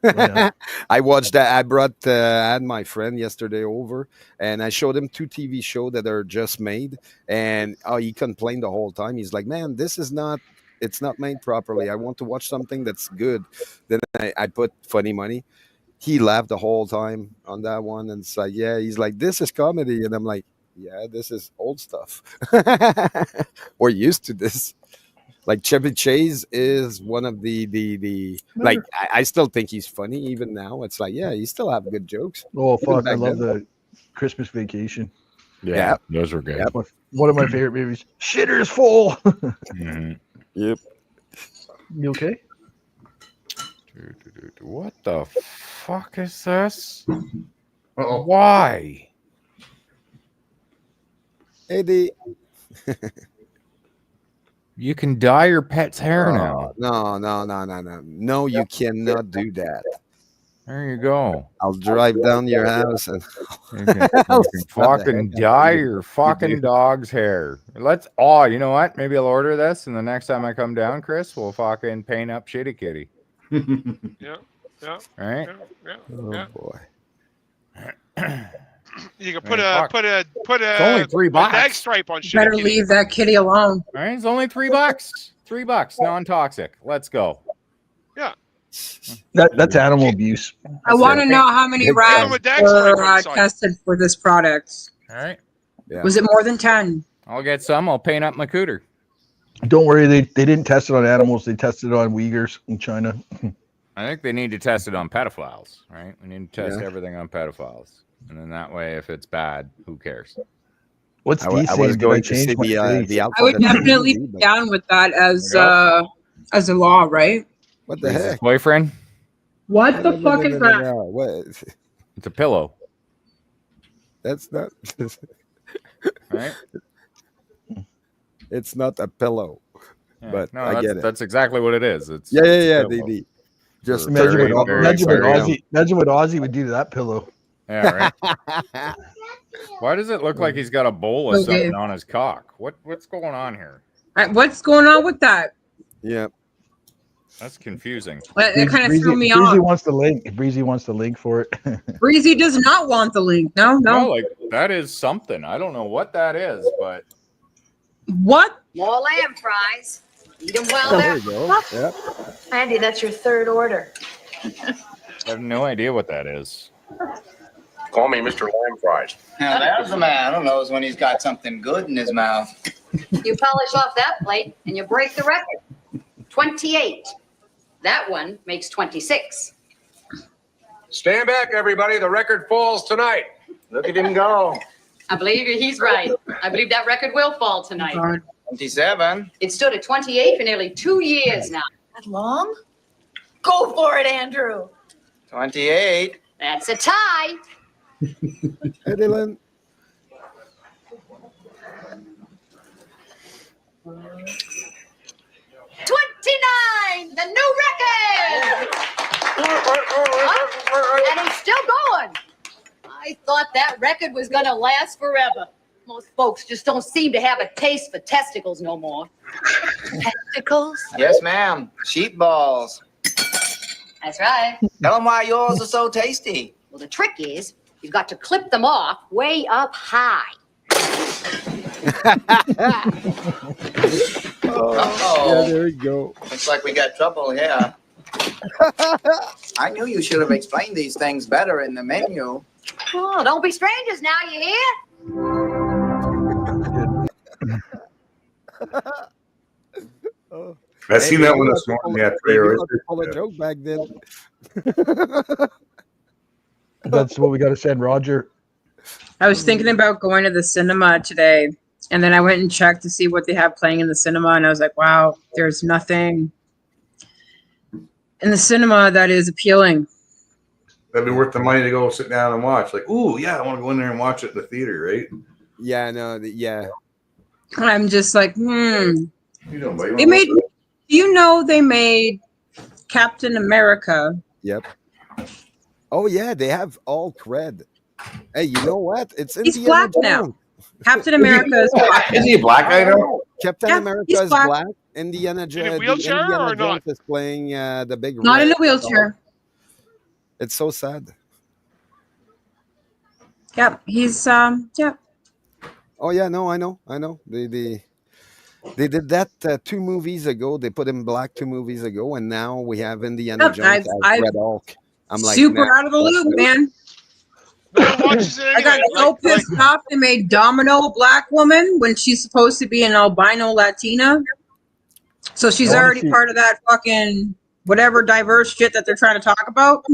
I watched that. I brought I had my friend yesterday over, and I showed him 2 TV shows that are just made, and he complained the whole time. He's like, "Man, this is not. It's not made properly. I want to watch something that's good." Then I put Funny Money. He laughed the whole time on that one, and it's like, yeah, he's like, "This is comedy," and I'm like, "Yeah, this is old stuff. We're used to this." Like Chevy Chase is one of the like I still think he's funny even now. It's like, yeah, he still have good jokes. Oh Even fuck! I back love then. the Christmas Vacation. Yeah, those were good. Yep. One of my favorite movies. Shitter's full. Yep. You okay? What the fuck is this? Why? Eddie. You can dye your pet's hair now. No, you cannot do that. There you go. I'll drive down your house and You can fucking dye your fucking dog's hair. You know what? Maybe I'll order this, and the next time I come down, Chris, we'll fucking paint up Shitty Kitty. Yeah. All right. Yeah. Boy. You can I mean, put a It's only $3. nag stripe on shit. Better leave that kitty alone. All right, it's only $3. $3, non-toxic. Let's go. Yeah. That's animal abuse. I want to know how many rats were tested for this product. All right. Was it more than 10? I'll get some. I'll paint up my cooter. Don't worry, they didn't test it on animals. They tested it on Uyghurs in China. I think they need to test it on pedophiles, right? We need to test Yeah. everything on pedophiles. And then that way, if it's bad, who cares? What's I was saying? going Did I to see change my the I alpha. would definitely be down with that as a law, right? What the Is his heck? boyfriend? What the fuck is that? What? It's a pillow, That's not. right? It's not a pillow, Yeah. but No, I that's, get it. that's exactly what it is. It's Yeah. a pillow. Just Imagine Very, what, very imagine, what exciting. imagine what Ozzy would do to that pillow. Yeah, right. Why does it look like he's got a bowl of Okay. something on his cock? What's going on here? What's going on with that? Yeah. That's confusing. It kind of threw me Breezy off. wants the link. Breezy wants the link for it. Breezy does not want the link. No. Like that is something. I don't know what that is, but What? More lamb fries. Eat them well There there. you go. Yeah. Andy, that's your third order. I have no idea what that is. Call me Mr. Lamb Fries. Now there's a man who knows when he's got something good in his mouth. You polish off that plate and you break the record. 28. That one makes 26. Stand back, everybody. The record falls tonight. Look at him go. I believe he's right. I believe that record will fall tonight. 27. It stood at 28 for nearly 2 years now. That long? Go for it, Andrew. 28. That's a tie. Hey, Dylan. $29, the new record. And it's still going. I thought that record was going to last forever. Most folks just don't seem to have a taste for testicles no more. Testicles? Yes, ma'am. Sheep balls. That's right. Tell them why yours are so tasty. Well, the trick is you've got to clip them off way up high. Uh-oh. Yeah, there you go. Looks like we got trouble here. I knew you should have explained these things better in the menu. Oh, don't be strangers now, you hear? I seen that one this morning. Yeah, prayer. Pull a joke back then. That's what we got to send Roger. I was thinking about going to the cinema today, and then I went and checked to see what they have playing in the cinema, and I was like, wow, there's nothing in the cinema that is appealing. That'd be worth the money to go sit down and watch. Like, ooh, yeah, I want to go in there and watch it in the theater, right? Yeah, no, yeah. I'm just like, You don't buy They made, you know, they made Captain America. Yep. Oh yeah, they have all cred. Hey, you know what? It's He's Indiana black now. Jones. Captain America is black. Is he a black guy now? Captain Yeah, America he's is black. black. Indiana Jones. wheelchair Indiana or Jones not? is playing the big. Not in red a wheelchair. It's so sad. Yep, he's yeah. Oh yeah, no, I know. They did that 2 movies ago. They put him black 2 movies ago, and now we have Indiana Yep, Jones as I've Red Hulk. I'm like super nah, out of the loop, man. I got so pissed off they made Domino a black woman when she's supposed to be an albino Latina. So she's I wanna already see- part of that fucking whatever diverse shit that they're trying to talk about.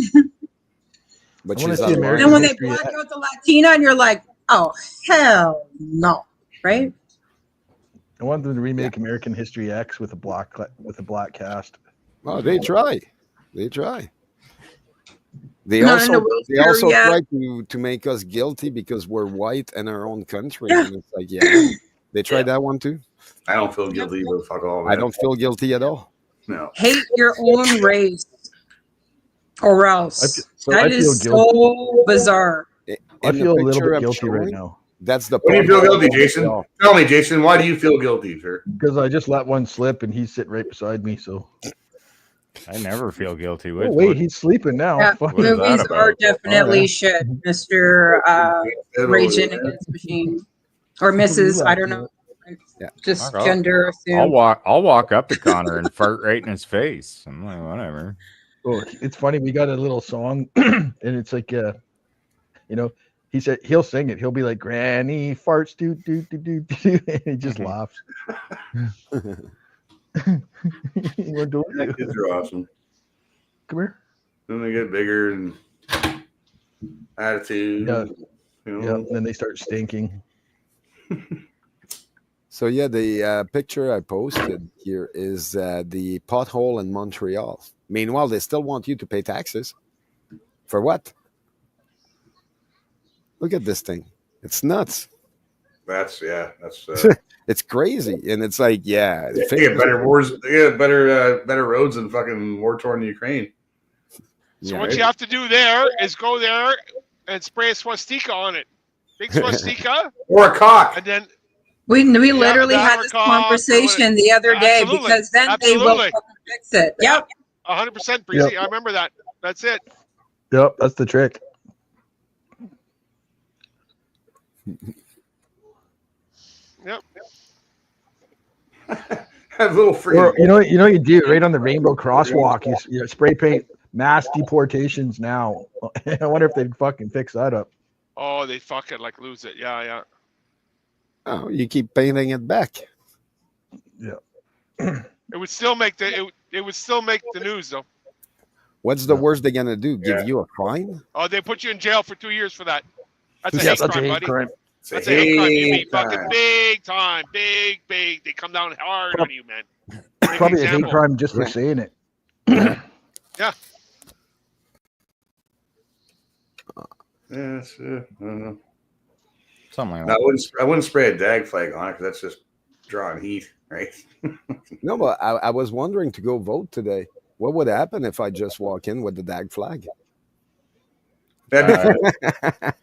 But I wanna she's see not American And when they history. black out the Latina, and you're like, oh hell no, right? I want them to remake American History X with a black cast. Oh, they try. They try. They Not in also the wheelchair they also yet. try to make us guilty because we're white in our own country. Yeah. And it's like, yeah, they tried that one too. I don't feel guilty, but fuck all. Man. I don't feel guilty at all. No. Hate your own race, or else. So That I feel is guilty. so bizarre. I In the feel a little picture bit I'm guilty right showing, now That's the Why do you feel part- guilty, Jason? Tell me, Jason. Why do you feel guilty, sir? because I just let one slip and he's sitting right beside me. So I never feel guilty with. oh, wait, he's sleeping now. Yeah, Fuck. What is that movies are about? definitely Oh, yeah. shit, Mr. Raging Against the Machine. Or Mrs. I don't know. Yeah. Just Fuck off. gender I'll assumed. walk up to Connor and fart right in his face. I'm like, whatever. Oh, it's funny. We got a little song, and it's like, you know, he said he'll sing it. He'll be like, "Granny farts, do do do do do," and he just laughs. What do I do? Kids are awesome. Come here. Then they get bigger and attitude. Yeah. You know? Yeah, and then they start stinking. So yeah, the picture I posted here is the pothole in Montreal. Meanwhile, they still want you to pay taxes. For what? Look at this thing. It's nuts. That's It's crazy, and it's like, yeah, they get better wars. They get better roads than fucking war torn Ukraine. So Yeah. what you have to do there is go there and spray a swastika on it. Big swastika. Or a cock. And then We literally that had or this cock, conversation the other day Absolutely. because then they will Absolutely. fucking fix it. Yep. 100%, Breezy. Yep. I remember that. That's it. Yep, that's the trick. Yep. Have little free. Or, you know what you do right on the rainbow crosswalk. You spray paint mass deportations now. I wonder if they'd fucking fix that up. Oh, they fucking like lose it. Yeah, yeah. Oh, you keep painting it back. Yeah. It would still make it would still make the news though. What's the worst they're gonna do? Give Yeah. you a fine? Oh, they put you in jail for 2 years for that. That's a Yeah, hate that's a crime, hate buddy. crime. That's a hate crime. You Hate be fucking crime. big time, big. They come down hard on you, man. Big Probably a hate example. crime just for saying it. Yeah. Yeah, it's, I don't know. Something like No, that. I wouldn't spray a dag flag on it because that's just drawing heat, right? No, but I was wondering to go vote today. What would happen if I just walk in with the DAG flag? That'd be fun.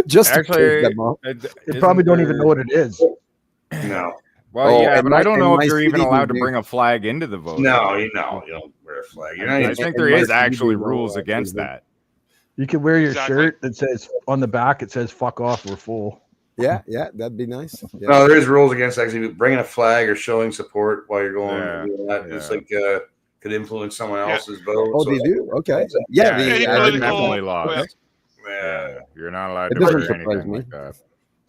Just to Actually, piss them off. They probably don't even know what it is. No, Well, Oh, yeah, and but my- I don't and know my if you're even city allowed to would be- bring a flag into the vote. no, you don't wear a flag. You're not I even. think and there my is city actually would rules know, against they- that. You could wear your Exactly. shirt that says on the back it says "fuck off, we're full." Yeah, that'd be nice. Yeah. No, there is rules against actually bringing a flag or showing support while you're going. Yeah, doing that. It's yeah. like could influence someone Yeah. else's vote. Oh, so- they do? Okay. Yeah, Yeah, the, Any yeah, political- definitely laws. yeah. Yeah. You're not allowed It to doesn't bring surprise anything me. like that.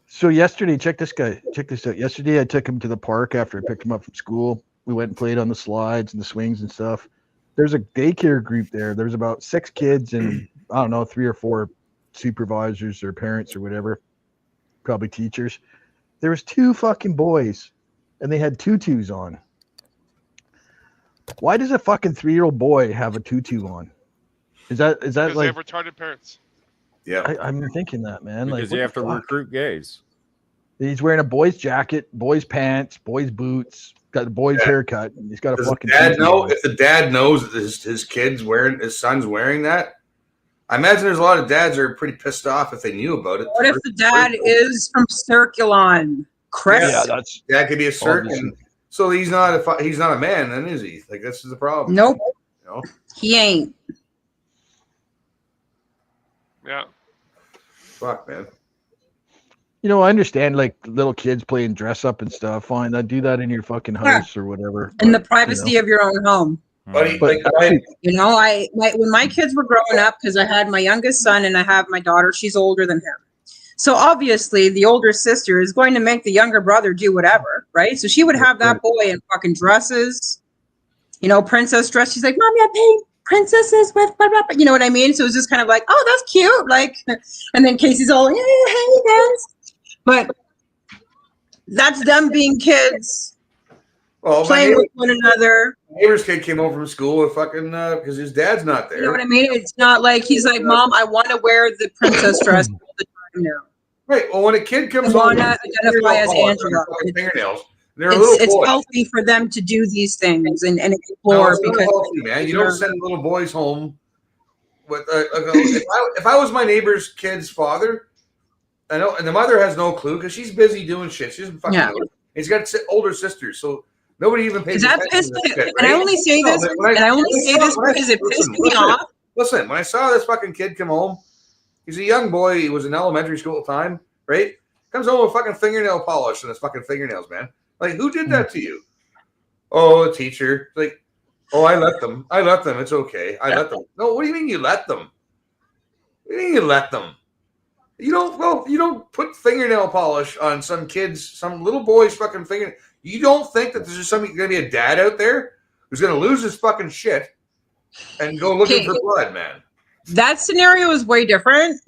So yesterday, check this out. Yesterday, I took him to the park after I picked him up from school. We went and played on the slides and the swings and stuff. There's a daycare group there. There's about 6 kids and I don't know, 3 or 4 supervisors or parents or whatever, probably teachers. There was 2 fucking boys, and they had tutus on. Why does a fucking 3-year-old boy have a tutu on? Is that Because they like? have retarded parents. Yeah. I'm thinking that, man. Like, Because what you have the to fuck? recruit gays. He's wearing a boy's jacket, boy's pants, boy's boots, got the boy's Yeah. haircut. And he's got a Does the fucking. dad tutu know on. if the dad knows that his son's wearing that? I imagine there's a lot of dads that are pretty pissed off if they knew about it. What if the dad is from Circulon? Crest? Yeah, that's That could be a certain. Obviously. So he's not a man, then is he? Like this is the problem. Nope. You know? He ain't. Yeah. Fuck, man. You know, I understand like little kids playing dress up and stuff. Fine, I do that in your fucking house or whatever. In the but, privacy you know. of your own home. Buddy, But You know, when my kids were growing up, because I had my youngest son and I have my daughter, she's older than him. So obviously the older sister is going to make the younger brother do whatever, right? So she would have that boy in fucking dresses, you know, princess dress. She's like, Mommy, I paint princesses with blah, blah, blah. You know what I mean? So it's just kind of like, oh, that's cute. Like, and then Casey's all, yeah, hey, guys. But that's them being kids, Well, playing with one another. My neighbor's kid came home from school with fucking because his dad's not there. You know what I mean? It's not like he's like, Mom, I want to wear the princess dress all the time now. Right. Well, when a kid comes I home, want to identify as Angela. fingernails. They're a little It's boy. healthy for them to do these things and No, explore it's not because healthy, man. You don't send little boys home with if I was my neighbor's kid's father, I know, and the mother has no clue because she's busy doing shit. She doesn't fucking know. He's got older sisters, so nobody even pays that attention pissed to this me. shit, And I right? only say this, No, when and I only say this because it pissed me off. Listen, when I saw this fucking kid come home, he's a young boy. He was in elementary school at the time, right? Comes home with fucking fingernail polish and his fucking fingernails, man. Like, who did that to you? Oh, a teacher. Like, oh, I let them. I let them. It's okay. I let them. No, what do you mean you let them? What do you mean you let them? You don't put fingernail polish on some little boy's fucking finger. You don't think that there's going to be a dad out there who's going to lose his fucking shit and go looking for blood, man? That scenario is way different.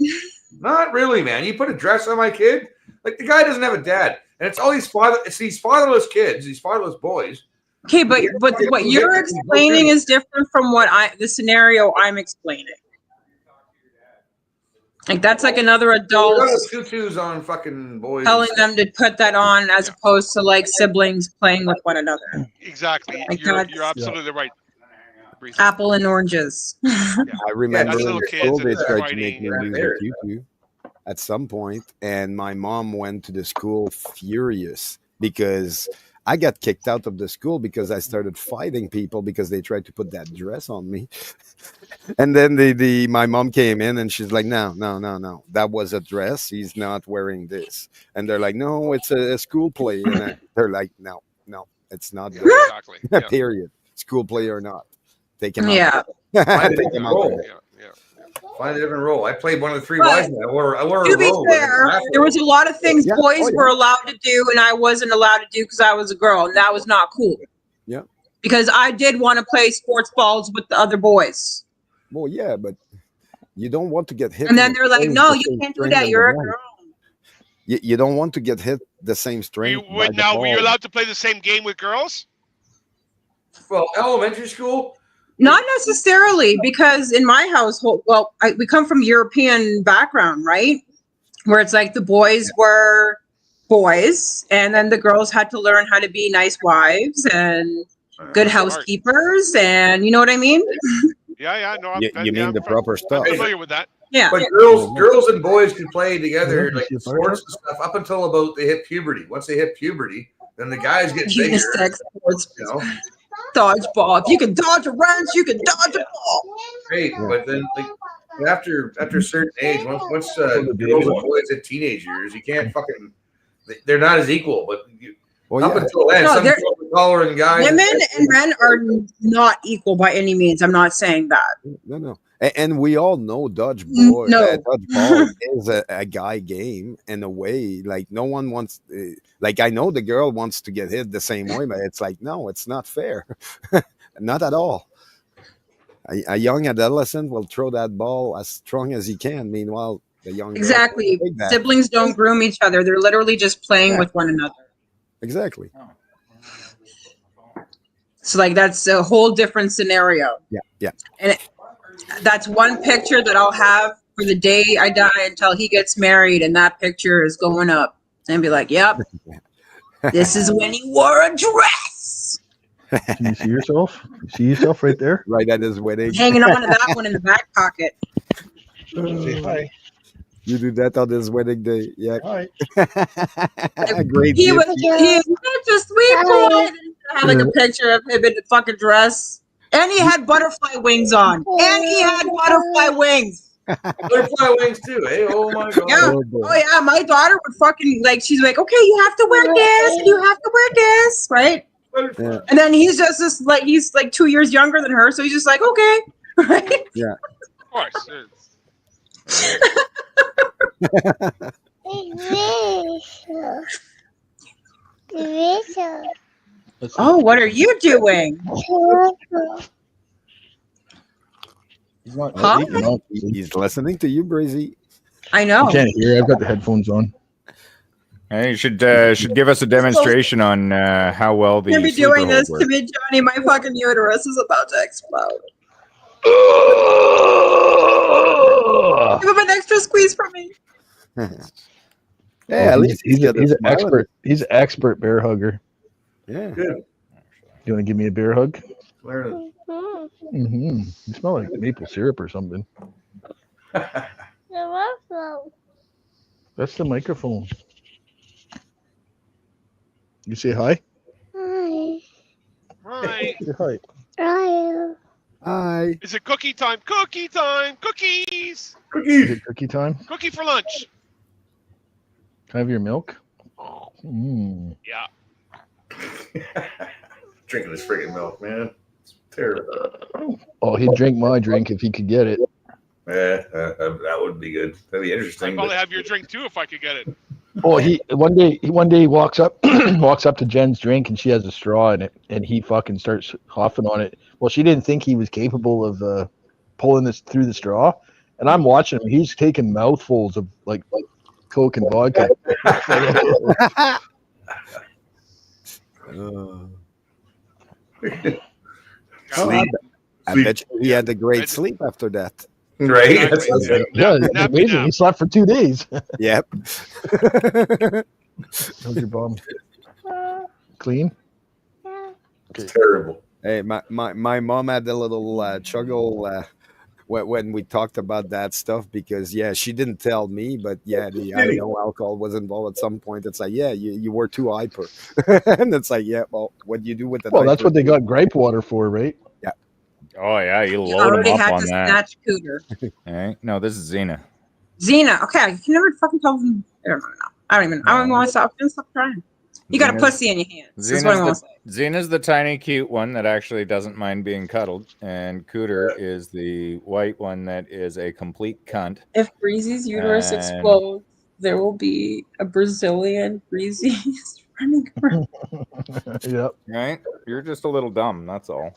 Not really, man. You put a dress on my kid, like the guy doesn't have a dad, and it's all these fatherless kids, these fatherless boys. Okay, but what you're explaining is different from the scenario I'm explaining. Like that's like another adult tutus on fucking boys telling them to put that on as opposed to like siblings playing with one another. Exactly. Like You're that's- absolutely right. Apple and oranges. I remember that's in little the kids school and they they're tried to make me fighting. use a tutu at some point, and my mom went to the school furious because I got kicked out of the school because I started fighting people because they tried to put that dress on me. And then my mom came in and she's like, no, that was a dress. He's not wearing this. And they're like, no, it's a school play. And they're like, no, it's not. Exactly. Yeah. Period. School play or not. Take him out. Yeah. Find a Take him different out. role. Find a different role. I played one of the three But wise men. I wore To a be robe. fair, there was a lot of things Yeah. boys Oh, yeah. were allowed to do and I wasn't allowed to do because I was a girl, and that was not cool. Yeah. Because I did want to play sports balls with the other boys. Well, yeah, but you don't want to get hit. And then in the they're like, same- no, the you same can't do strength that. as You're a the ball. girl. You don't want to get hit the same strength. by the Were you ball. allowed to play the same game with girls? Well, elementary school. Not necessarily, because in my household, we come from European background, right? Where it's like the boys were boys, and then the girls had to learn how to be nice wives and good housekeepers, and you know what I mean? Yeah. No, You mean the proper I'm stuff? familiar with that. Yeah. But girls and boys could play together, like sports and stuff, up until about they hit puberty. Once they hit puberty, then the guys get bigger. Unisex sports, You know, dodgeball. If you can dodge a wrench, you can dodge a ball. great. But then, like after a certain age, once girls and boys hit teenage years, you can't fucking. They're not as equal. But up until then, No, some they're- girls are taller than guys. Women and men are not equal by any means. I'm not saying that. No. And we all know dodgeball. No. Dodgeball is a guy game in a way. Like no one wants. Like I know the girl wants to get hit the same way, but it's like no, it's not fair. Not at all. A young adolescent will throw that ball as strong as he can. Meanwhile, the young girl Exactly. can't take that. Siblings don't groom each other. They're literally just playing with one another. Exactly. So like that's a whole different scenario. Yeah. And that's one picture that I'll have for the day I die until he gets married, and that picture is going up and be like, yep, this is when he wore a dress. Can you see yourself? You see yourself right there? Right at his wedding. Hanging on to that one in the back pocket. Hi. You do that on his wedding day. Yeah. Hi. Great. He gift. was such a sweet boy. I had like a picture of him in the fucking dress. And he had butterfly wings on. And he had butterfly wings. Butterfly wings too, eh? Oh my god. Yeah. Oh yeah, my daughter would fucking like. She's like, okay, you have to wear this, and you have to wear this, right? Yeah. And then he's just this like he's like 2 years younger than her, so he's just like, okay, right? Yeah. Of course. Oh, what are you doing? He's not. Huh? He's listening to you, Breezy. I know. I can't hear. I've got the headphones on. Hey, you should give us a demonstration on how well the You're gonna be sleeper doing this hold to works. me, Johnny. My fucking uterus is about to explode. Give him an extra squeeze for me. Yeah, at least he's got an the smile. expert. He's an expert bear hugger. Yeah. Good. You want to give me a bear hug? Learning. Mm-hmm. You smell like maple syrup or something. That's the microphone. You say hi? Right. Say hi. Hi. Is it cookie time? Cookie time! Cookies! Is it cookie time? Cookie for lunch. Can I have your milk? Mm. Yeah. Drinking this freaking milk, man. It's terrible. Oh, he'd drink my drink if he could get it. Yeah, that would be good. That'd be interesting. I'd probably have your drink too if I could get it. Oh, he one day he walks up walks up to Jen's drink and she has a straw in it and he fucking starts huffing on it. Well, she didn't think he was capable of pulling this through the straw, and I'm watching him. He's taking mouthfuls of like Coke and vodka. I bet you he had a great sleep after that. Right? Yeah, it's amazing. He slept for 2 days. Yep. How's your bum? Clean? It's terrible. Hey, my mom had a little chuggle when we talked about that stuff because she didn't tell me, but I know alcohol was involved at some point. It's like you were too hyper, and it's like well, what do you do with the? Well, that's what they got gripe water for, right? Yeah. Oh yeah, you You load already them up had on to that. snatch Cooter. All right. No, this is Xena. Xena. Okay, I can never fucking tell them. I don't even want to stop. Stop trying. You got a Xena's- pussy in your hands. That's what I want to say. Xena's the tiny cute one that actually doesn't mind being cuddled, and Cooter is the white one that is a complete cunt. If Breezy's uterus And- explodes, there will be a Brazilian Breezy running around. Yep. Right? You're just a little dumb. That's all.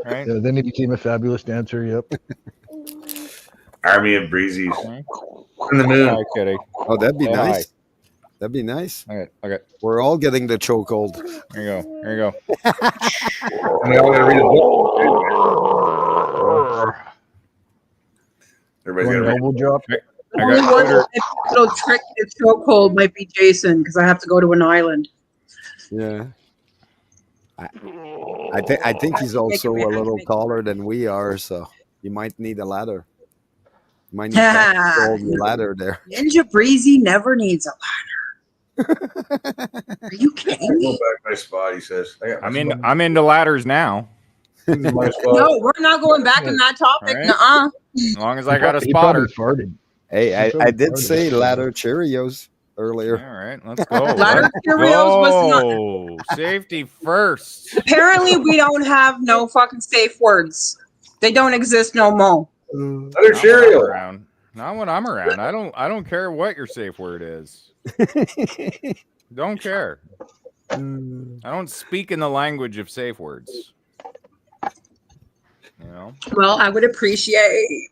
Right? Yeah, then he became a fabulous dancer. Yep. Army of Breezies. In the moon. Hi, kitty. Oh, that'd be Oh, hi. nice. That'd be nice. Okay. We're all getting the chokehold. There you go. There you go. And we all gotta read a book. Everybody's Want got an elbow drop? Only one little trick to chokehold might be Jason because I have to go to an island. Yeah. I think he's also a little taller than we are, so you might need a ladder. You might need to hold the ladder there. Ninja Breezy never needs a ladder. Are you kidding Go me? back to my spot, he says. I'm into ladders now. My spot. No, we're not going back on that topic. All right. Nuh-uh. As long as I got a He probably spotter. farted. Hey, He I probably did farted. say ladder Cheerios earlier. All right, let's go. Ladder Cheerios was not. Safety first. Apparently, we don't have no fucking safe words. They don't exist no more. Ladder Not when I'm cereal. around. Not when I'm around. I don't care what your safe word is. Don't care. I don't speak in the language of safe words. You know, Well, I would appreciate.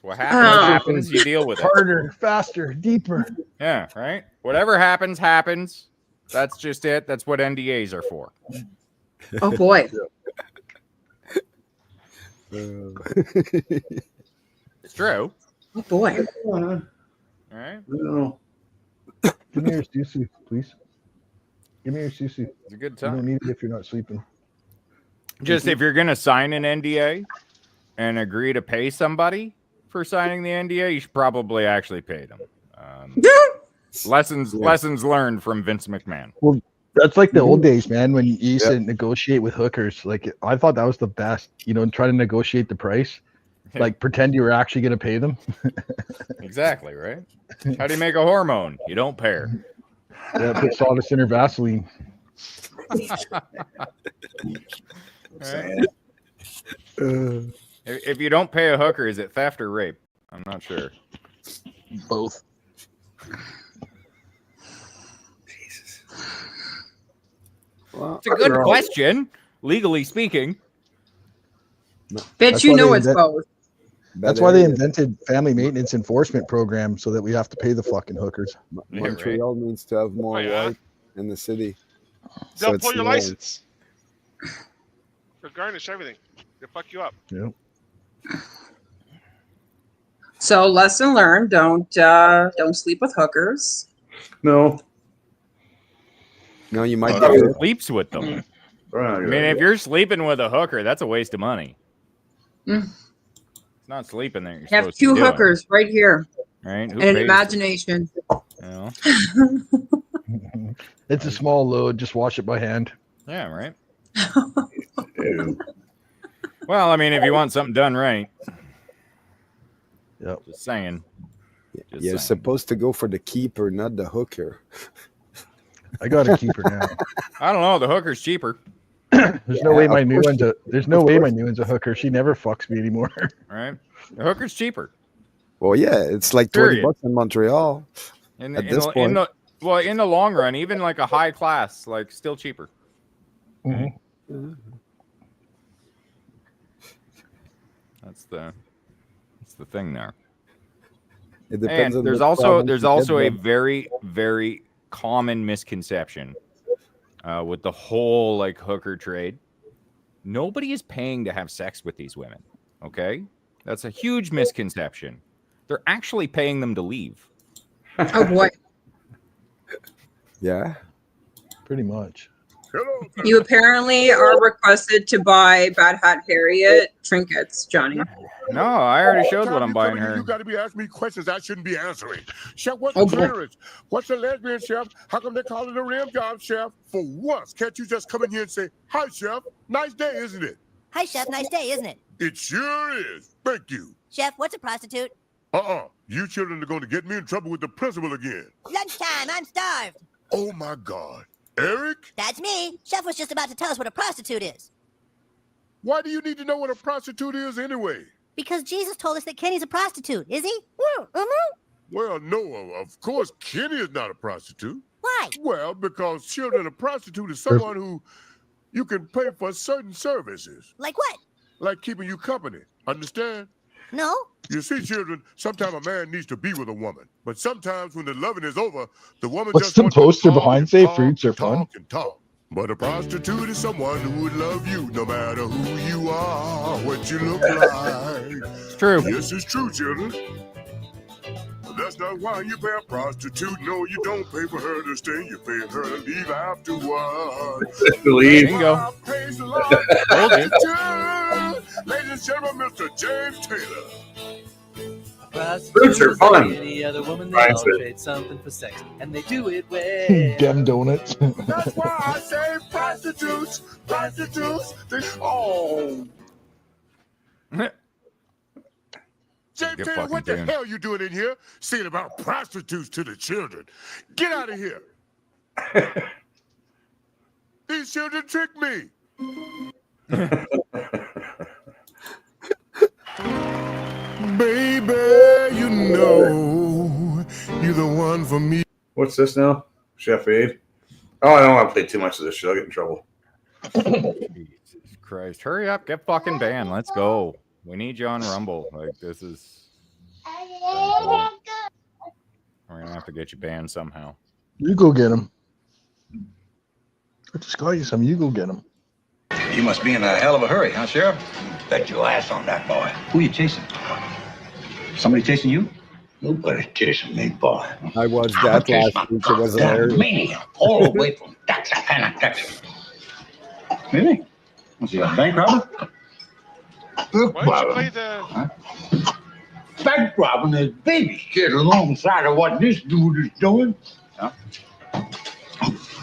what happens, you deal with it. Harder, faster, deeper. Yeah, right. Whatever happens, happens. That's just it. That's what NDAs are for. Oh boy. It's true. Oh boy. All right. Give me your susu, please. Give me your susu. It's a good You time. don't need it if you're not sleeping. Just if you're gonna sign an NDA and agree to pay somebody for signing the NDA, you should probably actually pay them. Lessons learned from Vince McMahon. Well, that's like the old days, man, when you used to negotiate with hookers. Like, I thought that was the best, and try to negotiate the price. Like pretend you were actually going to pay them. Exactly, right? How do you make a hormone? You don't pay her. Yeah, put sawdust in her Vaseline. Right? If you don't pay a hooker, is it theft or rape? I'm not sure. Both. Jesus. Well, It's a good question, legally speaking. Bet you know it's both. That's why they invented family maintenance enforcement program so that we have to pay the fucking hookers. Montreal needs to have more white in the city. They'll it's pull your known. license. For garnish everything. They'll fuck you up. Yep. So lesson learned: don't sleep with hookers. No. No, you might Who get sleeps with them? Right, I mean, if you're sleeping with a hooker, that's a waste of money. Mm. It's not sleeping there. You're Have supposed to two be doing, hookers right here, right? Who and an pays- imagination. You know? It's a small load. Just wash it by hand. Yeah, right. Well, I mean, if you want something done right. Yep. Just saying. You're supposed to go for the keeper, not the hooker. I got a keeper now. I don't know. The hooker's cheaper. There's no way my new one's a. There's no way my new one's a hooker. She never fucks me anymore. Right? The hooker's cheaper. Well, yeah, it's like Period. $20 in Montreal. In At this point, in the long run, even like a high class, like still cheaper. Mm-hmm. That's the thing there. it depends And on there's which also province there's you get also a them. very, very common misconception with the whole like hooker trade. Nobody is paying to have sex with these women. Okay, that's a huge misconception. They're actually paying them to leave. Oh boy! Yeah, pretty much. You apparently are requested to buy Bad Hat Harriet trinkets, Johnny. No, I already showed what I'm buying her. You got to be asking me questions I shouldn't be answering. Chef, what's Oh, the boy. clearance? What's a lesbian, Chef? How come they call it a rim job, Chef? For once, can't you just come in here and say, "Hi, Chef. Nice day, isn't it?" Hi, Chef. Nice day, isn't it? It sure is. Thank you. Chef, what's a prostitute? You children are going to get me in trouble with the principal again. Lunchtime. I'm starved. Oh my God, Eric, That's me. Chef was just about to tell us what a prostitute is. why do you need to know what a prostitute is anyway? Because Jesus told us that Kenny's a prostitute, is he? Well, no, of course, Kenny is not a prostitute. Why? Well, because children, a prostitute is someone who you can pay for certain services, Like what? like keeping you company. Understand? No. You see, children, sometimes a man needs to be with a woman, but sometimes when the loving is over, the woman What's just the wants to poster talk behind and say talk fruits are and fun? talk and talk. But a prostitute is someone who would love you no matter who you are, what you look like. It's true. Yes, it's true, children. But that's not why you pay a prostitute. No, you don't pay for her to stay. You pay her to leave afterward. Leave. Bingo. Pays a Told lot. you. Ladies and gentlemen, Mr. James Taylor. Fruits are fun. Any other woman, they Brian all said. trade something for sex, and they do it well. Dem donuts. That's why I say prostitutes. Oh. James Good Taylor, fucking what the tune. hell you doing in here? Saying about prostitutes to the children. Get out of here. These children tricked me. Baby, you know you're the one for me. What's this now? Chef Aid? Oh, I don't want to play too much of this shit. I'll get in trouble. Jesus Christ. Hurry up. Get fucking banned. Let's go. We need you on Rumble. Like, this is... We're going to have to get you banned somehow. You go get him. I just got you some. You go get him. You must be in a hell of a hurry, huh, Sheriff? Bet your ass on that boy. Who you chasing? Somebody chasing you? Nobody chasing me, boy. I watched that last week. It was hilarious. Maniac, all the way from Texarkana, Texas. Really? Was he a bank robber? Why don't you play the... Bank robbing his baby shit alongside of what this dude is doing. Huh?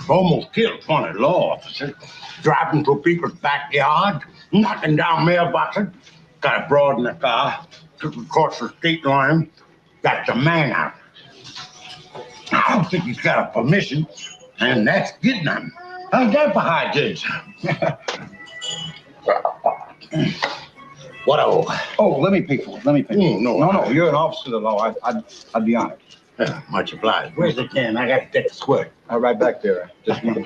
Almost killed 20 law officers, driving through people's backyards, knocking down mailboxes. Got a broad in the car. Took across the state line. Got the man out. I don't think he's got a permission, and that's getting him. How's that for high goods? What oh, let me pay for it. Let me pay for it. No. You're an officer of the law. I'd be honored. Yeah, much obliged. Where's the can? I got to take a squirt. Right back there. Just one.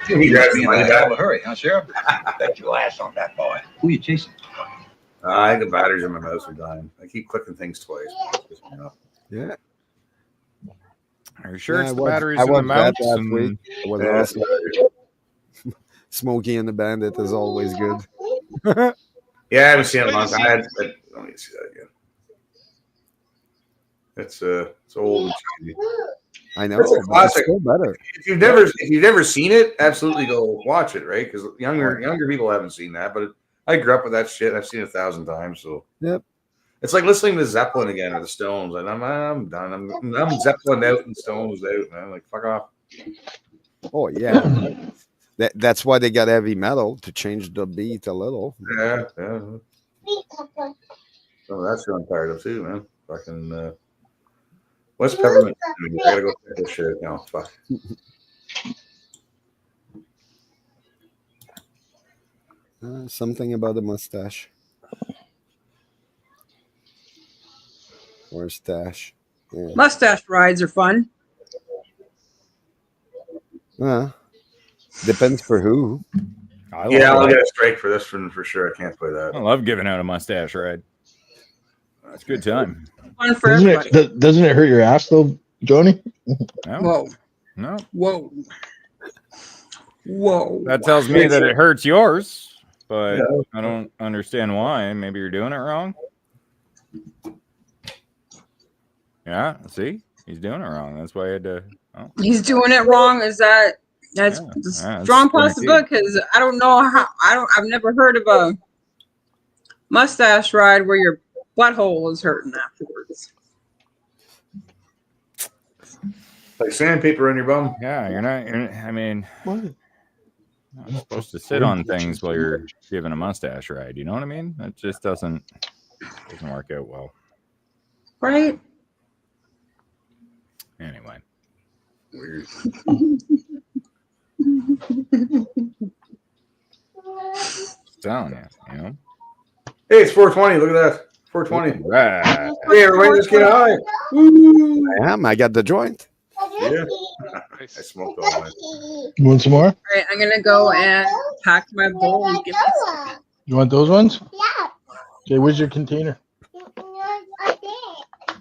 You guys be in a hell of a hurry, huh, Sheriff? Bet your ass on that boy. Who you chasing? I think the batteries in my mouse are dying. I keep clicking things twice. Yeah. Are you sure Yeah, it's I the was- batteries I in the was that mouse? last week. I was also- Smokey and the Bandit is always good. Yeah, I haven't seen it in a long time. But let me see that again. It's old and cheesy. I know. It's a but classic. It's still better. If you've never seen it, absolutely go watch it, right? Because younger people haven't seen that, but I grew up with that shit. I've seen it 1,000 times. So Yep. it's like listening to Zeppelin again or the Stones, and I'm done. I'm Zeppelin out and Stones out, man. Like fuck off. Oh yeah. That's why they got heavy metal to change the beat a little. Yeah. So that's what I'm tired of too, man. Fucking what's peppermint? I gotta go check this shit now. Fuck. Something about a mustache. Or a stash. Yeah. Mustache rides are fun. Depends for who. I'll get a strike for this one for sure. I can't play that. I love giving out a mustache ride. That's a good time. Fun for Doesn't everybody. doesn't it hurt your ass though, Johnny? No. Whoa. No. Whoa. Whoa. That tells me that it hurts yours, but I don't understand why. Maybe you're doing it wrong. Yeah, see? He's doing it wrong. That's why I had to. Oh. He's doing it wrong. Is that's that's strong pretty possibility because I don't know how I've never heard of a mustache ride where your butthole is hurting afterwards. Like sandpaper on your bum. Yeah, I mean, you're not supposed to sit on things while you're giving a mustache ride. You know what I mean? That just doesn't work out well. Right? Anyway. Weird. Telling you know. Hey, it's 420. Look at that. 420. Right. Hey, everybody, let's get high. I am. I got the joint. Yeah. I smoked all night. You want some more? All right, I'm gonna go and pack my bowl and give me a second. You want those ones? Yeah. Okay, where's your container?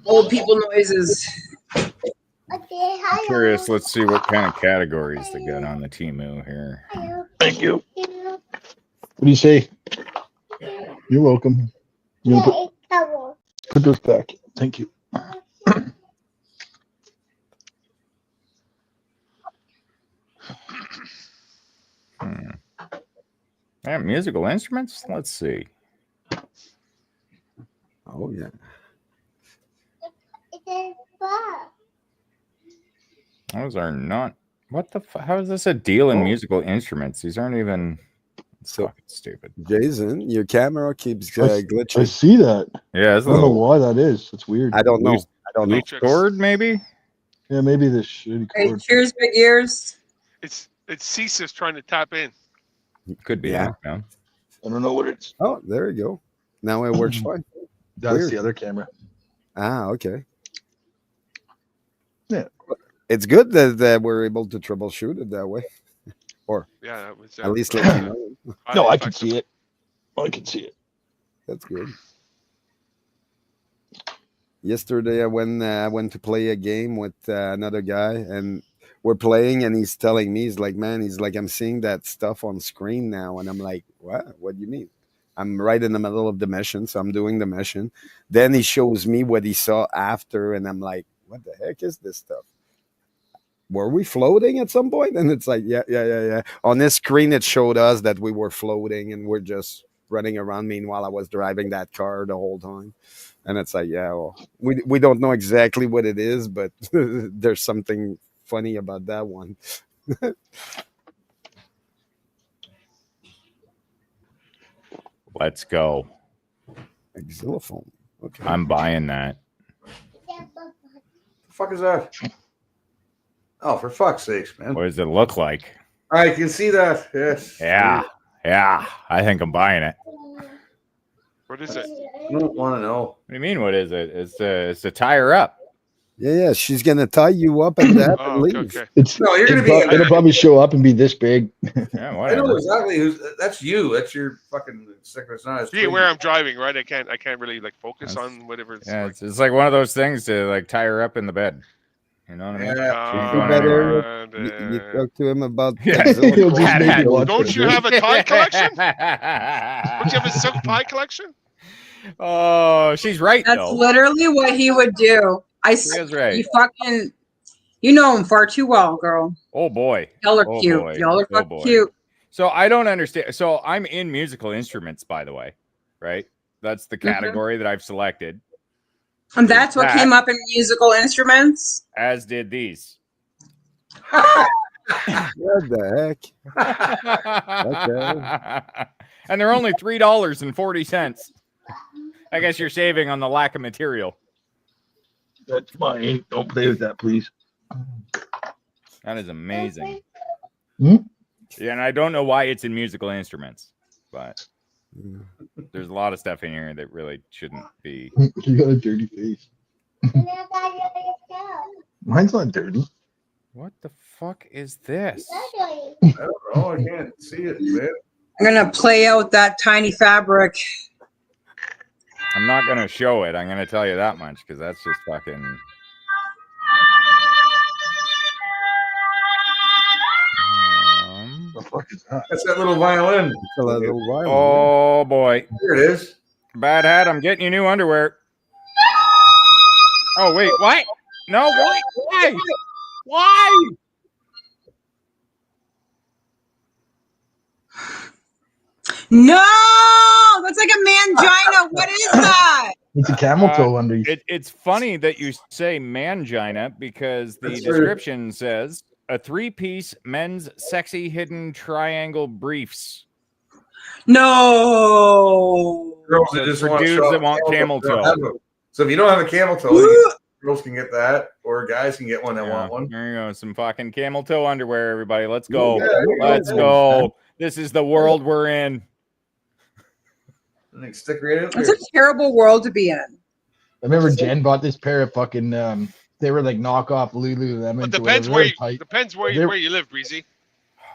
Old people noises. Curious. Let's see what kind of categories they got on the Temu here. Thank you. What do you say? You're welcome. You want to put those back. Thank you. Yeah, musical instruments. Let's see. Oh yeah. Those are not. What the? How is this a deal in musical instruments? These aren't even. It's fucking stupid. Jason, your camera keeps I glitching. see that. Yeah, I it's a don't know little why that is. It's weird. I don't know. loose- I don't know. loose cord, maybe. Yeah, maybe this shitty Hey, cord. cheers, big ears. It's CSIS trying to tap in. Could be. Yeah. Yeah. I don't know what it's. Oh, there you go. Now it works fine. That's Weird. the other camera. Ah, okay. Yeah. It's good that we're able to troubleshoot it that way. Or Yeah, that was at least let you know. No, I can see it. I can see it. That's good. Yesterday, I went to play a game with another guy, and we're playing, and he's telling me, he's like, man, he's like, I'm seeing that stuff on screen now, and I'm like, what? What do you mean? I'm right in the middle of the mission, so I'm doing the mission. Then he shows me what he saw after, and I'm like, what the heck is this stuff? Were we floating at some point? And it's like, yeah. On this screen, it showed us that we were floating, and we're just running around. Meanwhile, I was driving that car the whole time. And it's like, yeah, well, we don't know exactly what it is, but there's something funny about that one. Let's go. Xylophone. Okay. I'm buying that. The fuck is that? Oh, for fuck's sakes, man. What does it look like? I can see that. Yes. Yeah. Yeah. I think I'm buying it. What is it? I don't want to know. What do you mean? What is it? It's to tie her up. Yeah, she's gonna tie you up and that Oh, and okay, leave. okay. No, you're gonna be. It'll probably show up and be this big. Yeah, I know whatever. exactly who's. That's you. That's your fucking sickness. Not See where I'm driving, right? I can't really like focus on whatever. Yeah, it's like one of those things to like tie her up in the bed. You know what I mean? Yeah. She's You going better anywhere. you talk to him about Yeah. Xylophone. Just make it watch Don't the you video. have a tie collection? Don't you have a silk tie collection? Oh, she's right That's though. literally what he would do. She is right. You know him far too well, girl. Oh boy. Y'all are Oh, cute. boy. Y'all are Oh, fucking boy. cute. So I don't understand. So I'm in musical instruments, by the way, right? That's the category that I've selected, And that's what That- came up in musical instruments. as did these. What the heck? And they're only $3.40. I guess you're saving on the lack of material. That's mine. Don't play with that, please. That is amazing. Hmm? Yeah, and I don't know why it's in musical instruments, but there's a lot of stuff in here that really shouldn't be. You got a dirty face. Mine's not dirty. What the fuck is this? I don't know. I can't see it, man. I'm gonna play out that tiny fabric. I'm not gonna show it. I'm gonna tell you that much because that's just fucking. What the fuck is that? That's that little violin. It's a little violin. Oh boy, Here it is. bad hat. I'm getting you new underwear. Oh wait, what? No, wait, why? Why? No, that's like a mangina. What is that? It's a camel toe under you. It's funny that you say mangina because the That's true. description says a 3-piece men's sexy hidden triangle briefs. No. Girls So that it's just for want dudes show that want off camel they don't toe. have them. So if you don't have a camel toe, girls can get that, or guys can get one that want one. There you go. Some fucking camel toe underwear, everybody. Let's go. Yeah, there you go. Let's go. This is the world we're in. And they stick right in That's there. a terrible world to be in. I remember Jen bought this pair of fucking they were like knockoff Lululemon. But depends where They're- where you live, Breezy.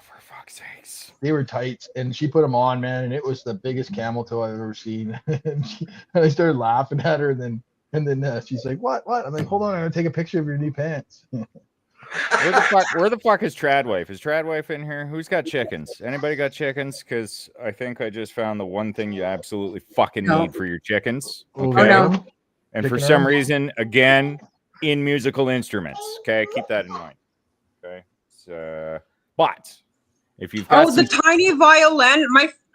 For fuck's sakes. They were tights, and she put them on, man, and it was the biggest camel toe I've ever seen. and I started laughing at her, and then she's like, "What? What?" I'm like, "Hold on, I'm gonna take a picture of your new pants." Where the fuck is Tradwife? Is Tradwife in here? Who's got chickens? Anybody got chickens? Because I think I just found the one thing you absolutely fucking No. need for your chickens. Oh, Okay. no. And for Chicken some arm? reason, again, in musical instruments. Okay, keep that in mind. Okay. So, but if you've got Oh, the some- tiny violin.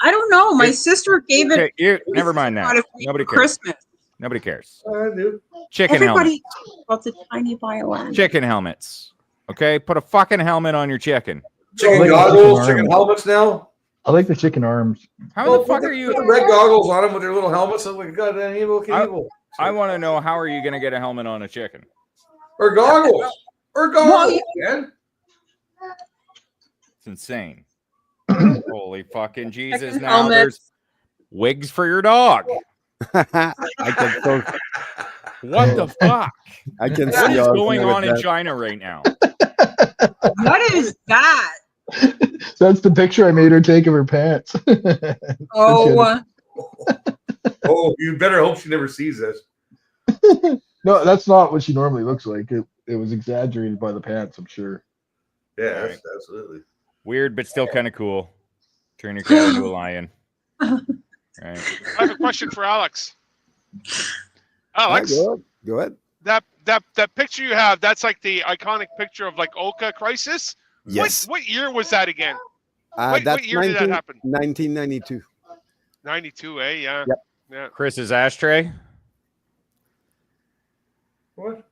I don't know. My sister gave it. okay, never mind got that. it for Nobody cares. Christmas. Nobody cares. I do. Chicken Everybody helmets. about the tiny violin. Chicken helmets. Okay, put a fucking helmet on your chicken. Chicken like goggles, chicken chicken arm. helmets now. I like the chicken arms. How the fuck are you? Put the red goggles on them with their little helmets. I'm like, goddamn evil, evil. I want to know, how are you going to get a helmet on a chicken? Or goggles. Or goggles, man. It's insane. Holy fucking Jesus! Chicken Now helmets. there's wigs for your dog. I can so, What the fuck? I can What see is y'all going with on in that. China right now? What is that? That's the picture I made her take of her pants. Oh, Oh, you better hope she never sees this. No, that's not what she normally looks like. It was exaggerated by the pants, I'm sure. Yeah, absolutely. Weird, but still kind of cool. Turn your cat into a lion. Right. I have a question for Alex. Alex, Go ahead. that picture you have, that's like the iconic picture of like Oka Crisis. Yes. What year was that again? That's what year did that happen? 1992. 92, eh? Yeah. Yep. Yeah. Chris's ashtray. What?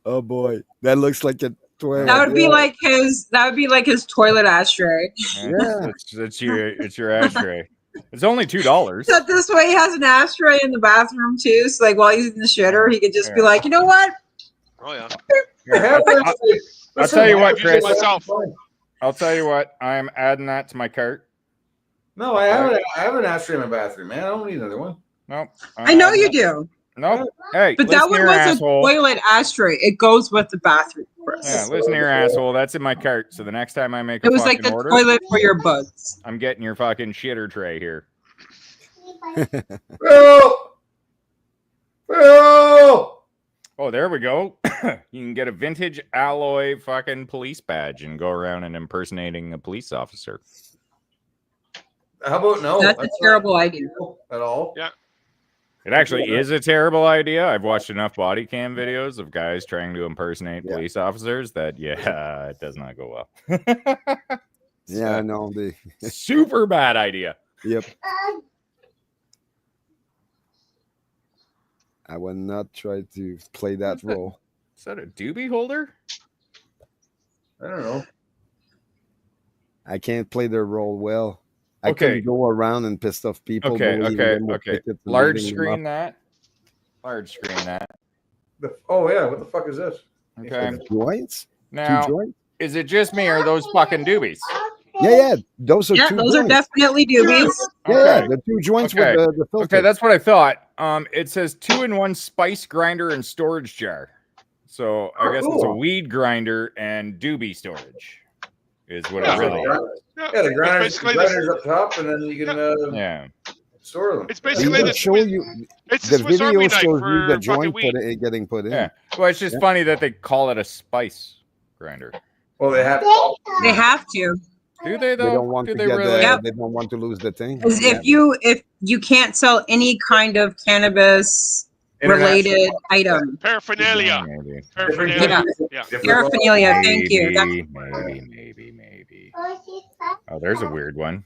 Oh boy, that looks like a 12. that would be like his. That would be like his toilet ashtray. Yeah. It's your ashtray. It's only $2. Except this way, he has an ashtray in the bathroom too. So like while he's in the shitter, he could just be Yeah. like, you know what? Oh yeah. I'll tell you what, I've used it Chris. myself. I'll tell you what. I'm adding that to my cart. No, I have an ashtray in my bathroom, man. I don't need another one. Nope. I know you do. Nope. Hey, But that listen one here, was asshole. a toilet ashtray. It goes with the bathroom. Chris. Yeah, listen here, asshole. That's in my cart. So the next time I make a It was fucking like the order, toilet for your bugs. I'm getting your fucking shitter tray here. Phil! Oh, there we go. You can get a vintage alloy fucking police badge and go around and impersonating a police officer. How about no? That's a terrible idea. At all? Yeah. It actually is a terrible idea. I've watched enough body cam videos of guys trying to impersonate police officers that, yeah, it does not go well. Yeah, I know. Super bad idea. Yep. I will not try to play that role. Is that a doobie holder? I don't know. I can't play their role well. I Okay. can go around and piss off people. Okay, believing okay, them with okay. tickets and Large beating them screen up. that. Large screen that. Oh yeah, what the fuck is this? Okay. Joints? Now, Two joints? is it just me or are those fucking doobies? Yeah. Those are Yeah, two those are joints. definitely doobies. Yeah, the two joints Okay. with the filter. Okay, that's what I thought. It says 2-in-1 spice grinder and storage jar. So I guess it's a cool. weed grinder and doobie storage. Is what Yeah, it really is. Yeah, the grinders, basically grinders up top, and then you can Yeah. store them. It's They basically will the show Swiss, you. it's The the Swiss video Army shows knife you for the fucking joint weed. getting put in. Yeah. Well, it's just funny that they call it a spice grinder. Well, they have. They have to. Do they They though? don't want Do to they get really? Yep. they don't want to lose the thing. Because Yeah. if you can't sell any kind of cannabis related item. Paraphernalia. Maybe. Paraphernalia. Yeah. Yeah. Paraphernalia. Thank you. Maybe. Oh, there's a weird one.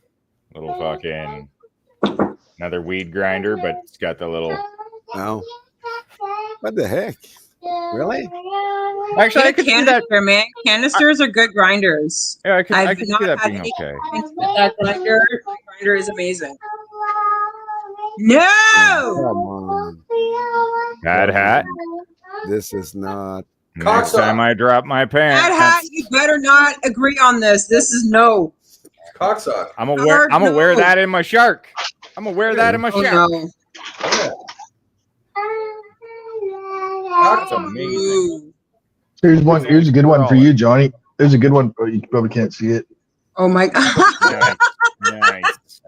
Little fucking another weed grinder, but it's got the little. No. What the heck? Really? Actually, I Get a could see that. canister, man. Canisters are good grinders. Yeah, I could I've see not that had being any okay. complaints with that grinder. My grinder is amazing. No! Come on. Bad hat. This is not. Next time I drop my pants, Bad hat, you better not agree on this. This is no. Cocksock. I'm gonna wear. I'm gonna wear that in my shark. I'm gonna wear that in my Oh, shark. no. That's amazing. Here's one. Here's a good one for you, Johnny. There's a good one. Oh, you probably can't see it. Oh my god. Nice.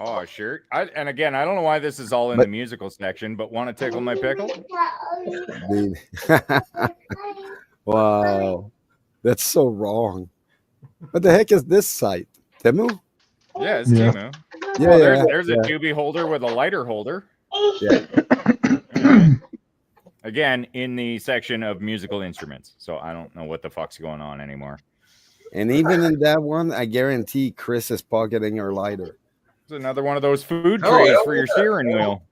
Oh, sure. And again, I don't know why this is all in the musical section, but want to tickle my pickle? Dude. Wow. That's so wrong. What the heck is this site? Temu? Yeah, it's Yeah. Timu. Yeah, Oh, yeah, there's a yeah. doobie holder with a lighter holder. Yeah. Again, in the section of musical instruments. So I don't know what the fuck's going on anymore. And even in that one, I guarantee Chris is pocketing her lighter. It's another one of those food Oh, trays yeah. for your steering wheel.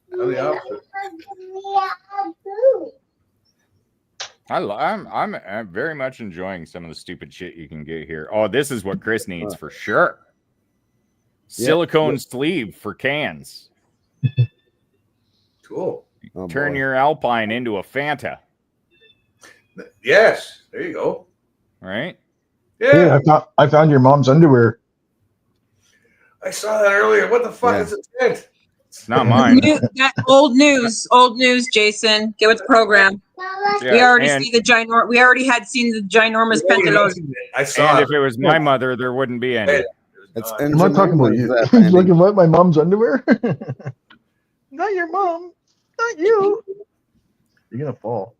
The opposite. I'm very much enjoying some of the stupid shit you can get here. Oh, this is what Chris needs for sure. Yeah. Silicone sleeve for cans. Cool. Oh, Turn boy. your Alpine into a Fanta, Yes. There you go. right? Hey, I found your mom's underwear. I saw that earlier. What the fuck Yeah. is a tent? It's not mine. That old news, Jason. Get with the program. Yeah, we already and- see the ginormous. We already had seen the ginormous pentalos. I saw And it. if it was my mother, there wouldn't be any. It's I'm not talking about you. Looking what my mom's underwear. Not your mom. Not you. You're gonna fall.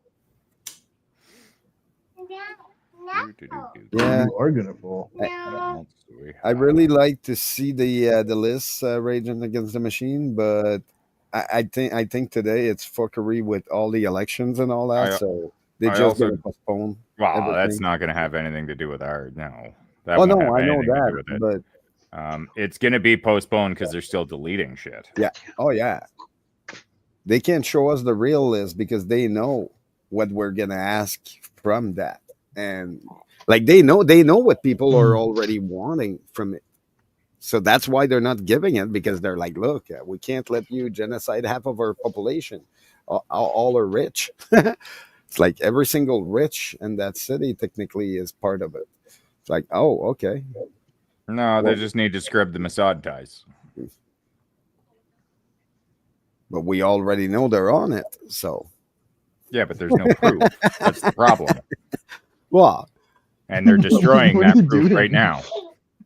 Yeah. You are gonna fall. I really like to see the list raging against the machine, but I think today it's fuckery with all the elections and all that, so they I just also- gonna postpone. Well, that's everything. not going to have anything to do with our no. That Oh won't no, have I know anything to do that, with it. but It's going to be postponed because they're still deleting shit. yeah, oh yeah, they can't show us the real list because they know what we're gonna ask from that, and Like they know what people are already wanting from it. So that's why they're not giving it, because they're like, look, we can't let you genocide half of our population. All are rich. It's like every single rich in that city technically is part of it. It's like, oh, okay. No, they just need to scrub the Mossad ties. But we already know they're on it. So yeah, but there's no proof. That's the problem. Well, and they're destroying What are that you proof doing? right now.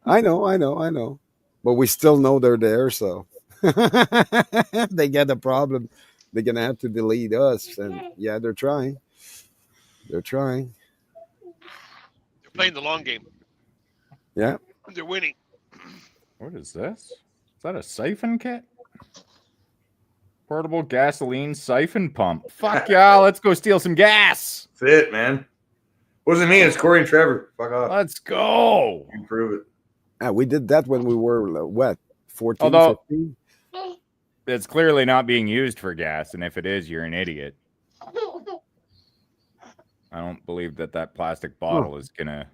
I know. But we still know they're there. So they get a problem. They're going to have to delete us. And yeah, they're trying. They're trying. They're playing the long game. Yeah. They're winning. What is this? Is that a siphon kit? Portable gasoline siphon pump. Fuck y'all. Let's go steal some gas. That's it, man. What does it mean? It's Corey and Trevor. Fuck off. Let's go. You can prove it. We did that when we were, what, 14, Although 15? it's clearly not being used for gas, and if it is, you're an idiot. I don't believe that plastic bottle is gonna.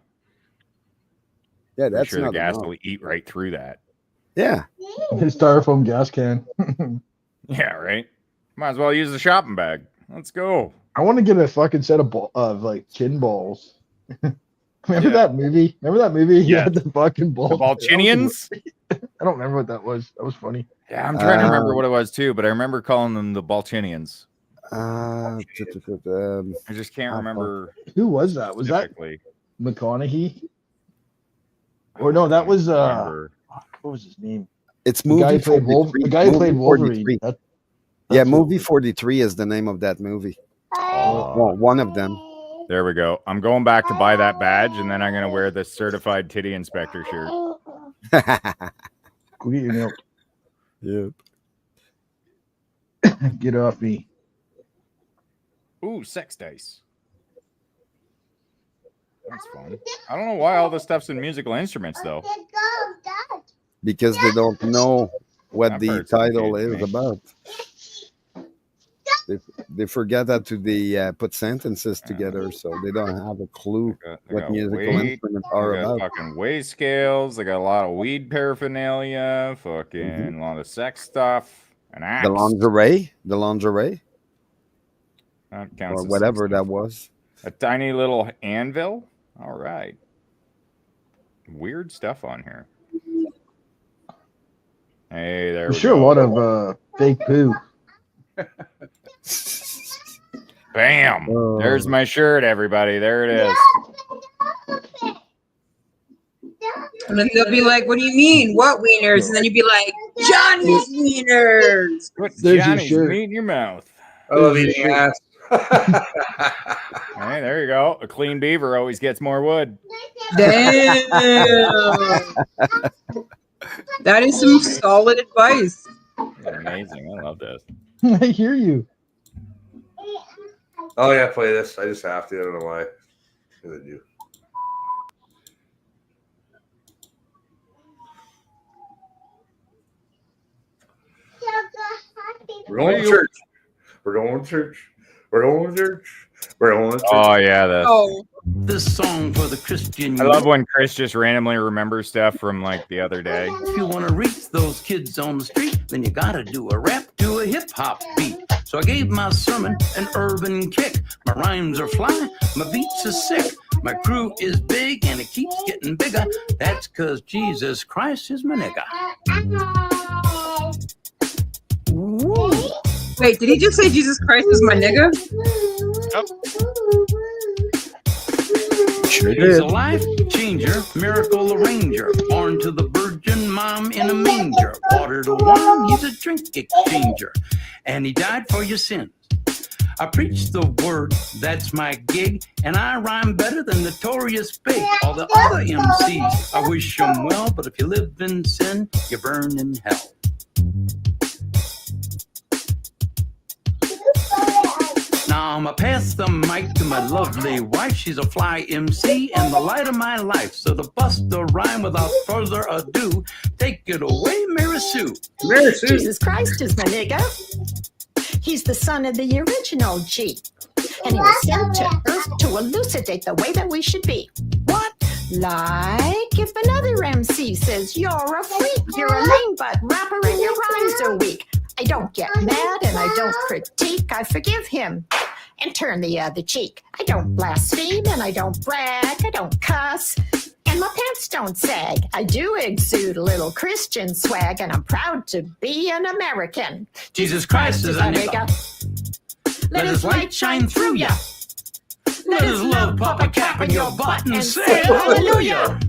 Yeah, I'm that's sure the not gas enough. will eat right through that. Yeah. His styrofoam gas can. Yeah, right. Might as well use the shopping bag. Let's go. I want to get a fucking set of like chin balls. Remember that movie? Remember that movie? He Yeah. had the fucking balls. The Balchinians? I don't remember what that was. That was funny. Yeah, I'm trying to remember what it was too, but I remember calling them the Balchinians. I just can't remember. Who was that? Was that specifically. McConaughey? Or no, that was remember. what was his name? It's The movie guy who played 43. the guy who Movie played Wolverine. 43. That- Yeah, that's what it movie was. 43 is the name of that movie. Well, one of them. There we go. I'm going back to buy that badge, and then I'm going to wear the certified titty inspector shirt. Go get your milk. Yep. Get off me. Ooh, sex dice. That's fun. I don't know why all this stuff's in musical instruments, though. Because they don't know what That the part's title okay to is me. about. They forget how to put sentences together, so they don't have a clue They what got musical weight, instruments they are got about. fucking weigh scales. They got a lot of weed paraphernalia. Fucking a lot of sex stuff. An axe. The lingerie, That counts or as whatever sex that stuff. was. A tiny little anvil. All right. Weird stuff on here. Hey, there For we sure, go. a lot of fake poo. Bam! There's my shirt, everybody. There it is. And then they'll be like, what do you mean? What wieners? And then you'd be like, Johnny's wieners. Put There's your Johnny's shirt. meat in your mouth. I love eating ass. Hey, there you go. A clean beaver always gets more wood. Damn. That is some solid advice. Amazing. I love this. I hear you. Oh yeah, play this. I just have to. I don't know why. What did I do? We're going to church. We're going to church. We're going to church. We're going to church. Oh yeah, the Oh, This song for the Christian. I love when Chris just randomly remembers stuff from like the other day. If you want to reach those kids on the street, then you gotta do a rap to a hip hop beat. So I gave my sermon an urban kick. My rhymes are fly, my beats are sick. My crew is big and it keeps getting bigger. That's cause Jesus Christ is my nigga. wait, did he just say Jesus Christ is my nigga? Sure He's did. a life changer, miracle arranger, born to the virgin mom in a manger. Water to wine, he's a drink exchanger, and he died for your sins. I preach the word, that's my gig, and I rhyme better than Notorious Big. All the other MCs, I wish them well, but if you live in sin, you burn in hell. Now I'ma pass the mic to my lovely wife. She's a fly MC and the light of my life. So to bust the rhyme without further ado, take it away, Mary Sue. Mary Sue. Jesus Christ is my nigga. He's the son of the original G. and he was sent to Earth to elucidate the way that we should be. What? Like if another MC says you're a freak, you're a lame butt rapper and your rhymes are weak. I don't get mad and I don't critique. I forgive him and turn the other cheek. I don't blaspheme and I don't brag. I don't cuss and my pants don't sag. I do exude a little Christian swag and I'm proud to be an American. Jesus Christ is a nigga. Let his light shine through ya. Let his love pop a cap in your butt and say hallelujah.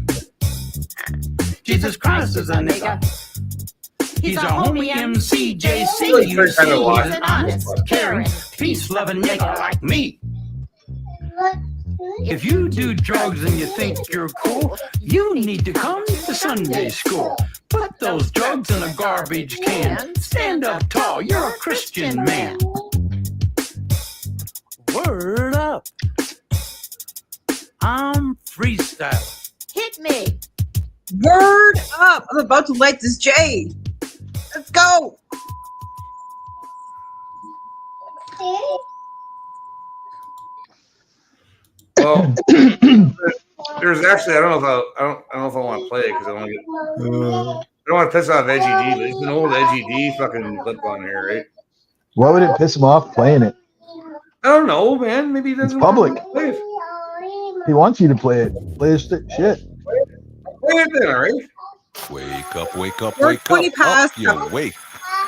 Jesus Christ is a nigga. He's a homie MC, JC. You see, he's an honest, caring, peace-loving nigga like me. If you do drugs and you think you're cool, you need to come to Sunday school. Put those drugs in a garbage can. Stand up tall, you're a Christian man. Word up. I'm freestyle. Hit me. Word up. I'm about to light this J. Let's go. Well, there's actually I don't know if I want to play it because I don't want to piss off Edgy D, but there's an old Edgy D fucking clip on here, right? Why would it piss him off playing it? I don't know, man. Maybe he doesn't It's public. want to play it. He wants you to play it. Play his shit. Play it then, all right? Wake up, wake up, We're wake 20 up. past. Up your wake.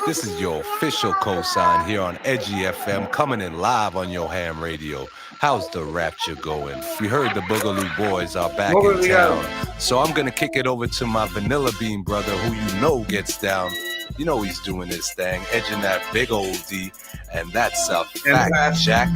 This is your official cosign here on Edgy FM, coming in live on your ham radio. How's the rapture going? We heard the Boogaloo Boys are back in town. So I'm going to kick it over to my Vanilla Bean brother, who you know gets down. You know he's doing his thing, edging that big old D. And that's a fact, Jack.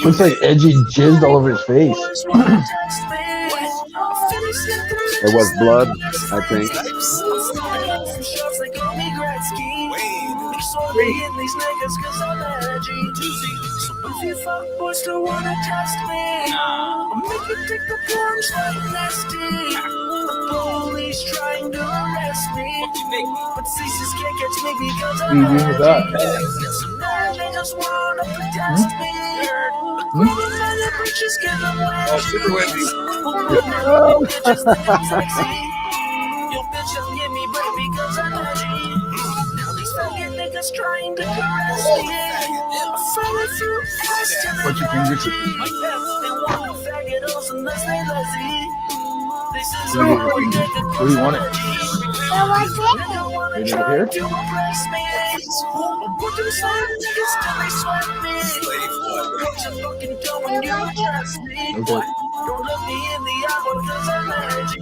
Looks like Edgy jizzed all over his face. It was blood, I think. If you fuckboys still wanna test me, I'll make you take the plunge like nasty. The police trying to arrest me, but CCs can't catch me because I'm so now they just wanna protest me. But the bitches give them Yo, bitch, don't give me break because I'm edgy. Now these faggot niggas trying to caress me. I follow through fast till Put your fingers they want no faggots unless they lazy. This is Where do you want it? Right here? to oppress me. Put them same niggas till they sweat me. What you fucking doing, you address me. Okay. Don't look me in the eye because I'm edgy.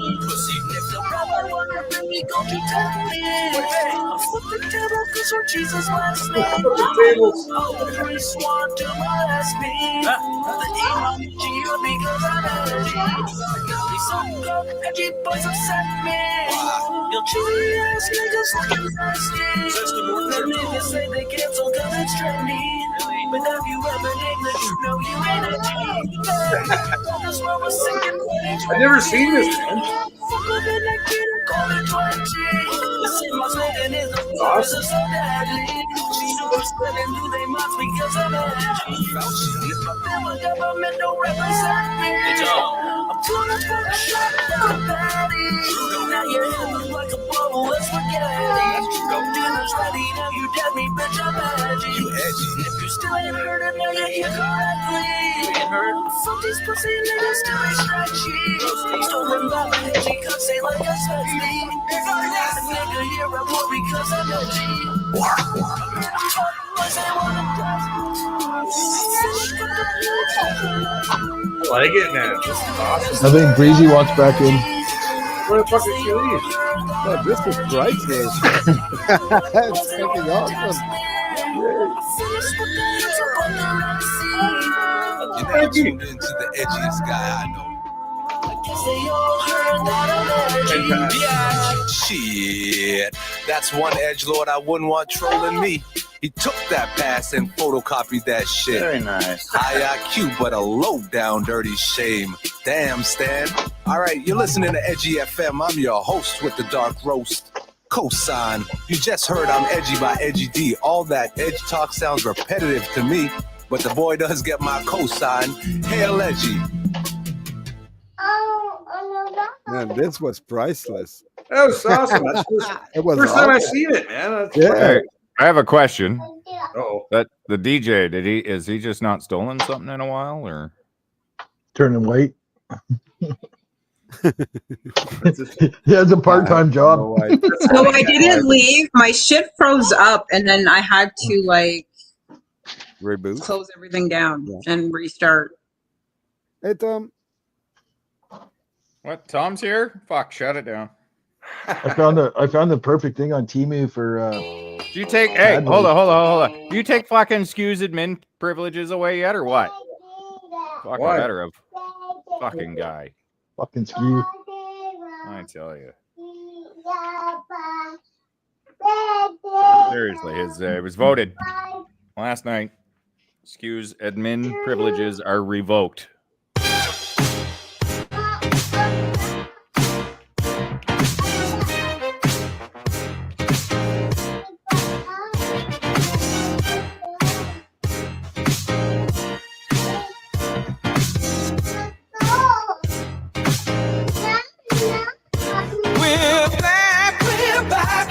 If the rapper wanna bring me, go to tell me. I'll flip the table cause your Jesus bless me. All the priests want to molest me. The imam you because I'm edgy. These so-called edgy boys upset me. You'll cheesy ass niggas looking thirsty. The niggas say they cancel cause it's trendy. But have you ever named that you know you ain't edgy? That's why we're singing. I've never seen this, man. Fuck with it like you call it 20. You see my slogan is the Awesome. so deadly. She know I'm spreading through they mouths because I'm edgy. If my family government don't represent me, I'm gonna put a shot down the patty. Now your head look like a bowl of spaghetti. Dinner's ready, now you dead me, bitch, I'm edgy. If you still ain't heard it, now you hear correctly. Fuck these pussy niggas till they stretchy. Stolen by the edgy cause they like us me. If I have a nigga here, I won't because I'm edgy. I like it, man. This is awesome. I think Breezy walks back in. Where the fuck did she leave? Oh, this is priceless. It's fucking awesome. You're now tuned into the edgiest guy I know. Say y'all heard that energy. Yeah, shit. That's one edgelord I wouldn't want trolling me. He took that pass and photocopied that shit. Very nice. High IQ, but a low down dirty shame. Damn, Stan. All right, you're listening to Edgy FM. I'm your host with the dark roast. Cosign. You just heard I'm edgy by Edgy D. All that edge talk sounds repetitive to me, but the boy does get my cosign. Hail Edgy. Man, this was priceless. That was awesome. That's It was first time I've awesome. seen it, man. That's Yeah. I have a question. Oh, That the DJ, is he just not stolen something in a while, or Turning white. He has a part-time job. So I didn't leave. My shit froze up, and then I had to like Reboot. close everything down and restart. Hey, Tom. what? Tom's here? Fuck, shut it down. I found the perfect thing on Temu for. Do you take? Hey, hold on. Do you take fucking SKU's admin privileges away yet, or what? Fucking Why? better of fucking guy. Fucking SKU. I tell you. Seriously, it was voted last night. SKU's admin privileges are revoked. We're back, we're back.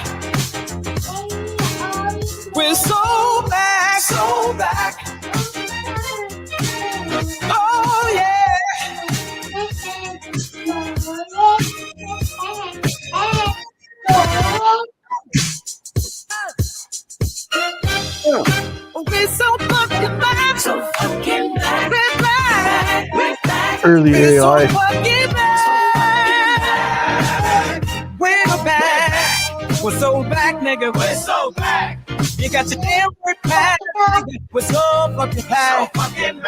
We're so back, so back. Oh yeah. We're so fucking back, so fucking back. We're back, we're back. Early We're so AI. fucking back. We're back. We're so back, nigga. We're so back. You got your damn work back. We're so fucking back. So fucking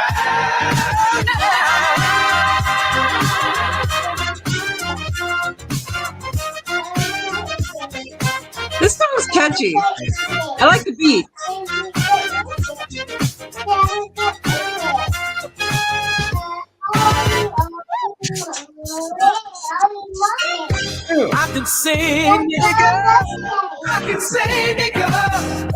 This song's catchy. I like the beat. I can say nigga. I can say nigga.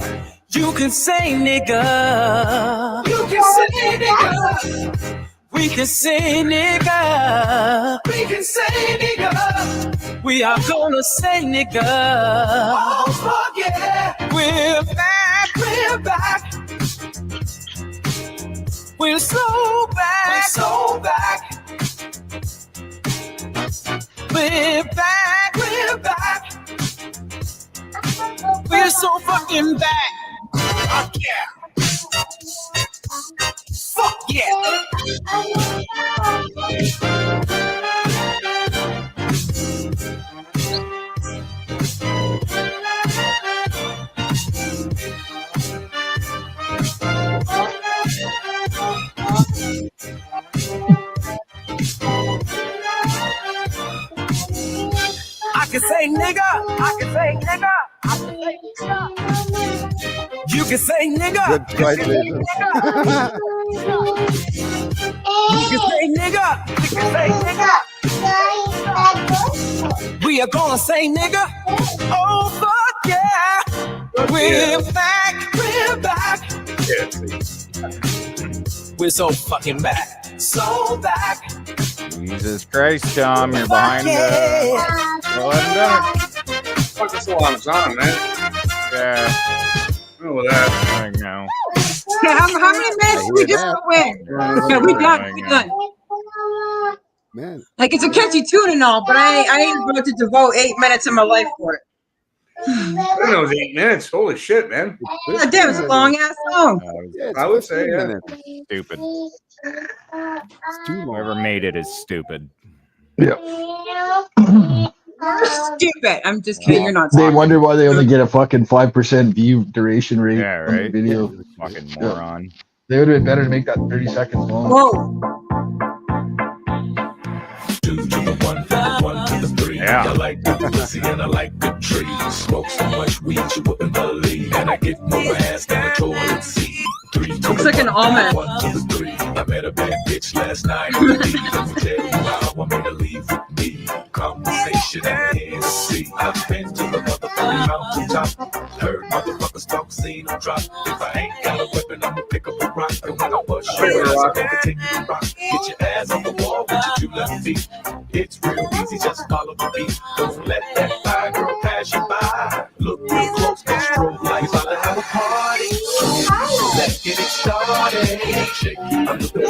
You can say nigga. You can say nigga. We can say nigga. We can say nigga. We are gonna say nigga. Oh fuck yeah. We're back. We're back. We're so back. We're so back. We're back, we're back. We're so fucking back. Fuck yeah. Fuck yeah. I can say nigga. I can say nigga. I can say nigga. You can say nigga. Good try, Jason. You can say nigga. You can say nigga. We are gonna say nigga. Oh fuck yeah. We're back. We're back. We're so fucking back. So back. Jesus Christ, Tom, you're behind. Go ahead and done it. fuck this while I'm on, man. Yeah. Deal with that. I know. How many minutes did we just win? Yeah, we done. We done. Man. Like, it's a catchy tune and all, but I ain't about to devote 8 minutes of my life for it. I don't know, it was 8 minutes. Holy shit, man. God damn, it's a long ass song. I would say, yeah. Stupid. Whoever made it is stupid. You're stupid. I'm just kidding. You're not. They wonder why they only get a fucking 5% view duration rate Yeah, on the right? video. Fucking moron. They would have been better to make that 30 seconds long. Whoa. 2 to the 1, from the 1 to the 3. Yeah. I like good pussy and I like good trees. Smoke so much weed you wouldn't believe, and I get more ass than a toilet seat. 3 to Looks the like an 1, almond. 1 to the 3. I met a bad bitch last night. Let me tell you how I want me to leave with me. Conversation and Hennessy. I've been to the motherfucking mountaintop. Heard motherfuckers talk, seen them drop. If I ain't got a weapon, I'ma pick up a rock. And when I bust your ass, I'm gonna continue to rock. Get your ass on the wall with your 2 left feet. It's real easy, just follow the beat. Don't let that fire girl pass you by. Look real close, don't strobe like it's about to have a party. Let's get it started. I'm looking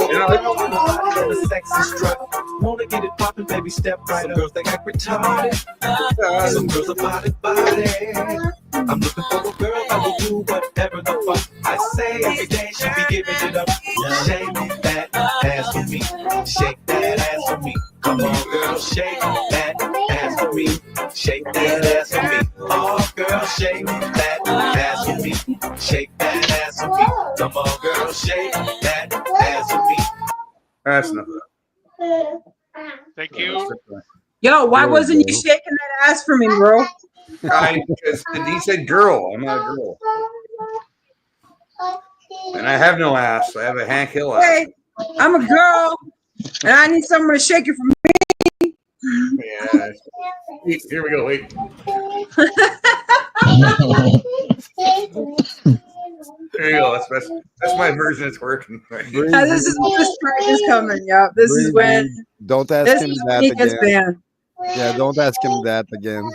for a sexy strut. Wanna get it poppin', baby, step right up. Some girls, they act retarded. Some girls are body. I'm looking for a girl that will do whatever the fuck I say. Every day she be giving it up. Shake that ass for me. Shake that ass for me. Come on, girl, shake that ass for me. Shake that ass for me. Oh, girl, shake that ass for me. Shake that ass for me. Come on, girl, shake that ass for me. That's enough of that. Thank you. Yo, why wasn't you shaking that ass for me, bro? Because he said girl. I'm not a girl. And I have no ass. I have a Hank Hill ass. Hey, I'm a girl, and I need someone to shake it for me. Yeah. Here we go. Wait. There you go. That's my version. It's working. Now, this is when the strike is coming. Yep. This is when. Don't ask This him is that when he gets again. banned. Yeah, don't ask him that again.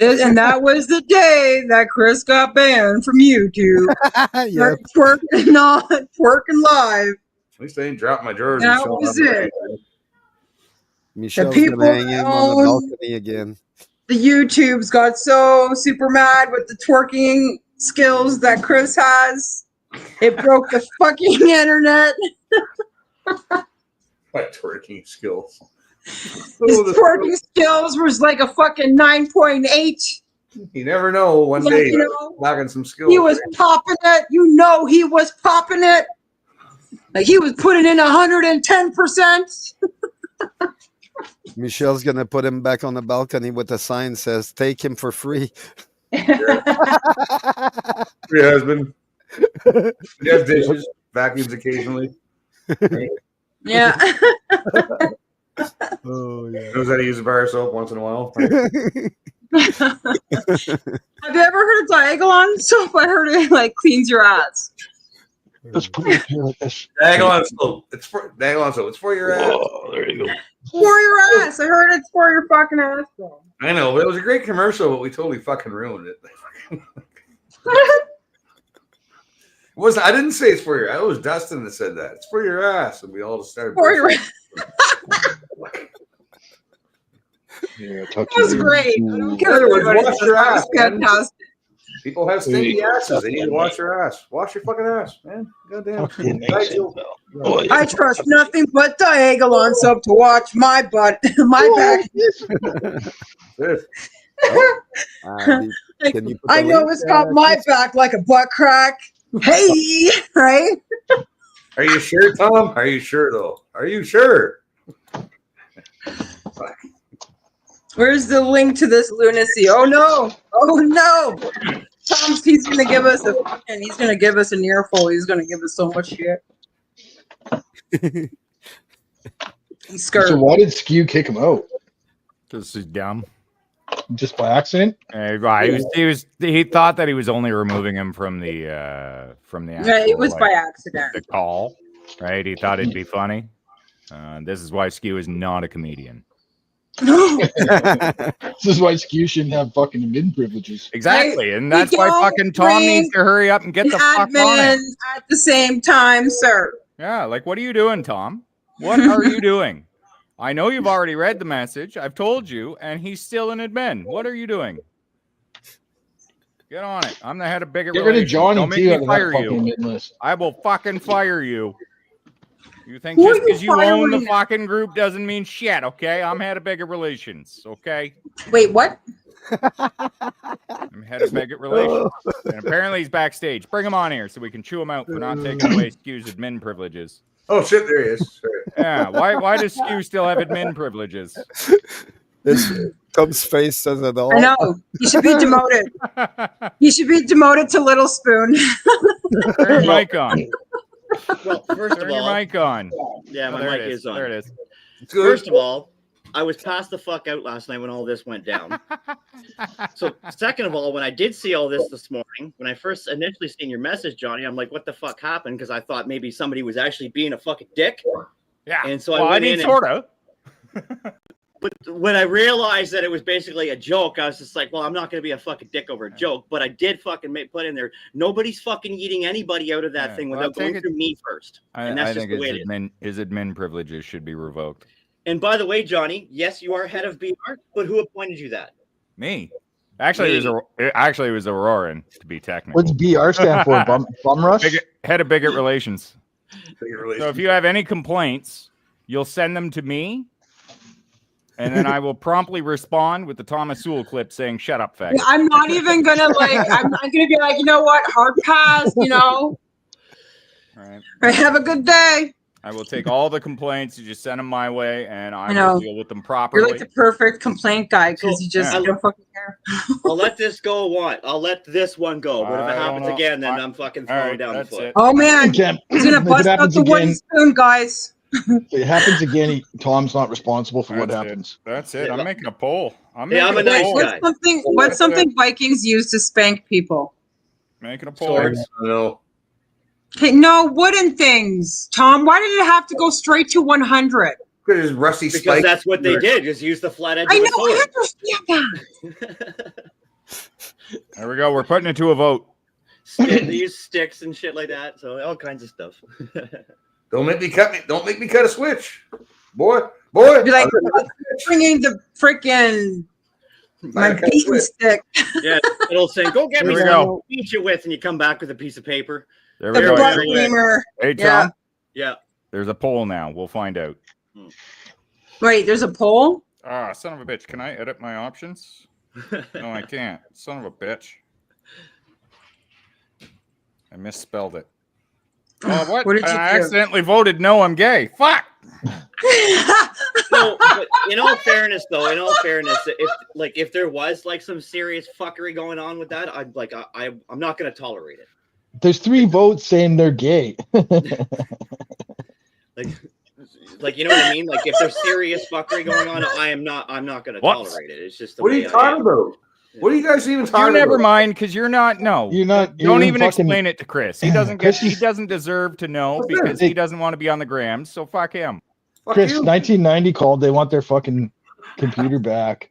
And that was the day that Chris got banned from YouTube. Yep. Twerking live. At least I didn't drop my drawers. That and show was off. it. Michelle's people gonna hang him on the knows- balcony again. The YouTubes got so super mad with the twerking skills that Chris has. It broke the fucking internet. My twerking skills. His twerking skills was like a fucking 9.8. You never know. One Like, day, you know, knocking some skills. He was popping it. You know he was popping it. Like he was putting in 110%. Michelle's gonna put him back on the balcony with a sign that says "Take him for free." Free husband. He has dishes, vacuums occasionally. Yeah. Oh yeah. Knows how to use a bar of soap once in a while. Have you ever heard of Diagolon soap? I heard it like cleans your ass. Let's put it here like this. Dagalon soap. It's for Dagalon soap. It's for your ass. Oh, there you go. For your ass. I heard it's for your fucking ass. Bro. I know, but it was a great commercial, but we totally fucking ruined it. It wasn't. I didn't say it's for your. It was Dustin that said that. It's for your ass, and we all just started. For your ass. Yeah, That was great. I don't care Otherwise, what wash your ass. man. fantastic. People have stinky asses. They need to wash their ass. Wash your fucking ass, man. Goddamn. I trust nothing but Diagolon soap to watch my butt, my back. Can you put I the know link it's got there, my Chris? back like a butt crack. Hey, right? Are you sure, Tom? Are you sure though? Are you sure? Where's the link to this lunacy? Oh no! Oh no! He's gonna give us he's gonna give us an earful. He's gonna give us so much shit. He's scared. So why did Skew kick him out? This is dumb. Just by accident? He thought that he was only removing him from the Yeah, actual, it was by accident. the call, right? He thought it'd be funny. This is why Skew is not a comedian. This is why Skew shouldn't have fucking admin privileges. Exactly, and We that's why don't fucking Tom bring needs to hurry up and get the fuck on Admin it. at the same time, sir. Yeah, like what are you doing, Tom? What are you doing? I know you've already read the message. I've told you, and he's still an admin. What are you doing? Get on it. I'm the head of Bigot Get rid of Relations. Johnny Don't make too me out of that fire fucking you. admin list. I will fucking fire you. You think Who are just you because you own the firing? fucking group doesn't mean shit, okay? I'm head of Bigot Relations, okay? Wait, what? I'm head of Bigot Relations. And apparently he's backstage. Bring him on here so we can chew him out for not taking away Skew's admin privileges. Oh shit! There he is. Sorry. Yeah. Why does Skew still have admin privileges? Tom's face says it all. I know. He should be demoted. He should be demoted to Little Spoon. Turn your mic on. Well, first Turn of all, your mic on. yeah, my There mic it is on. There it is. First of all, I was passed the fuck out last night when all this went down. So, second of all, when I did see all this morning, when I first initially seen your message, Johnny, I'm like, what the fuck happened? Because I thought maybe somebody was actually being a fucking dick. Yeah. And so Well, I went mean, in sort of. But when I realized that it was basically a joke, I was just like, well, I'm not going to be a fucking dick over a joke. But I did fucking put in there, nobody's fucking eating anybody out of that thing without going through me first. And that's I just think the way it is. his admin privileges should be revoked. And by the way, Johnny, yes, you are head of BR, but who appointed you that? Me. Actually, it was Auroran, to be technical. What's BR stand for? Bum rush? Head of Bigot Relations. Bigot Relations. So if you have any complaints, you'll send them to me, and then I will promptly respond with the Thomas Sewell clip saying, "Shut up, faggot." I'm not even gonna I'm gonna be like, you know what, hard pass, you know. All right. All right, have a good day. I will take all the complaints. You just send them my way, and I know. will deal with them properly. You're like the perfect complaint guy because you just Yeah. you don't fucking care. I'll let this go once. I'll let this one go. But if I it don't happens know. again, then I'm fucking throwing right, down the that's foot. it. Oh man, Again, he's gonna if it bust out happens the wooden again- spoon, guys. If it happens again, Tom's not responsible for what That's it. happens. That's it. I'm making a poll. I'm Yeah, making I'm a nice poll. guy. What's something Vikings use to spank people? Making a poll. No. Okay, no wooden things. Tom, why did it have to go straight to 100? Because rusty Because spikes. that's what they did. Just use the flat edge I of know, a sword. I understand that. There we go. We're putting it to a vote. They use sticks and shit like that. So all kinds of stuff. Don't make me cut a switch, boy. Be like bringing the freaking my Gotta cut a beating switch. stick. Yeah, it'll say, "Go get me Here we something go. to beat you with," and you come back with a piece of paper. There we The go. butt Here we go. creamer. Hey, Tom. Yeah. Yeah. There's a poll now. We'll find out. Wait, there's a poll? Ah, son of a bitch. Can I edit my options? No, I can't. Son of a bitch. I misspelled it. Oh, what? What did you I do? accidentally voted no, I'm gay. Fuck. So, but in all fairness, though, if there was like some serious fuckery going on with that, I'm not going to tolerate it. There's 3 votes saying they're gay. Like you know what I mean? Like if there's serious fuckery going on, I'm not going to What? tolerate it. It's just the What are way you I talking am. about? What are you guys even You talking never about? mind, because you're not. No, You're not. don't you're even fucking- explain it to Chris. He doesn't get. Chris He is- doesn't deserve to know because he doesn't want to be on the grams. So fuck him. Fuck Chris, you. 1990 called. They want their fucking computer back.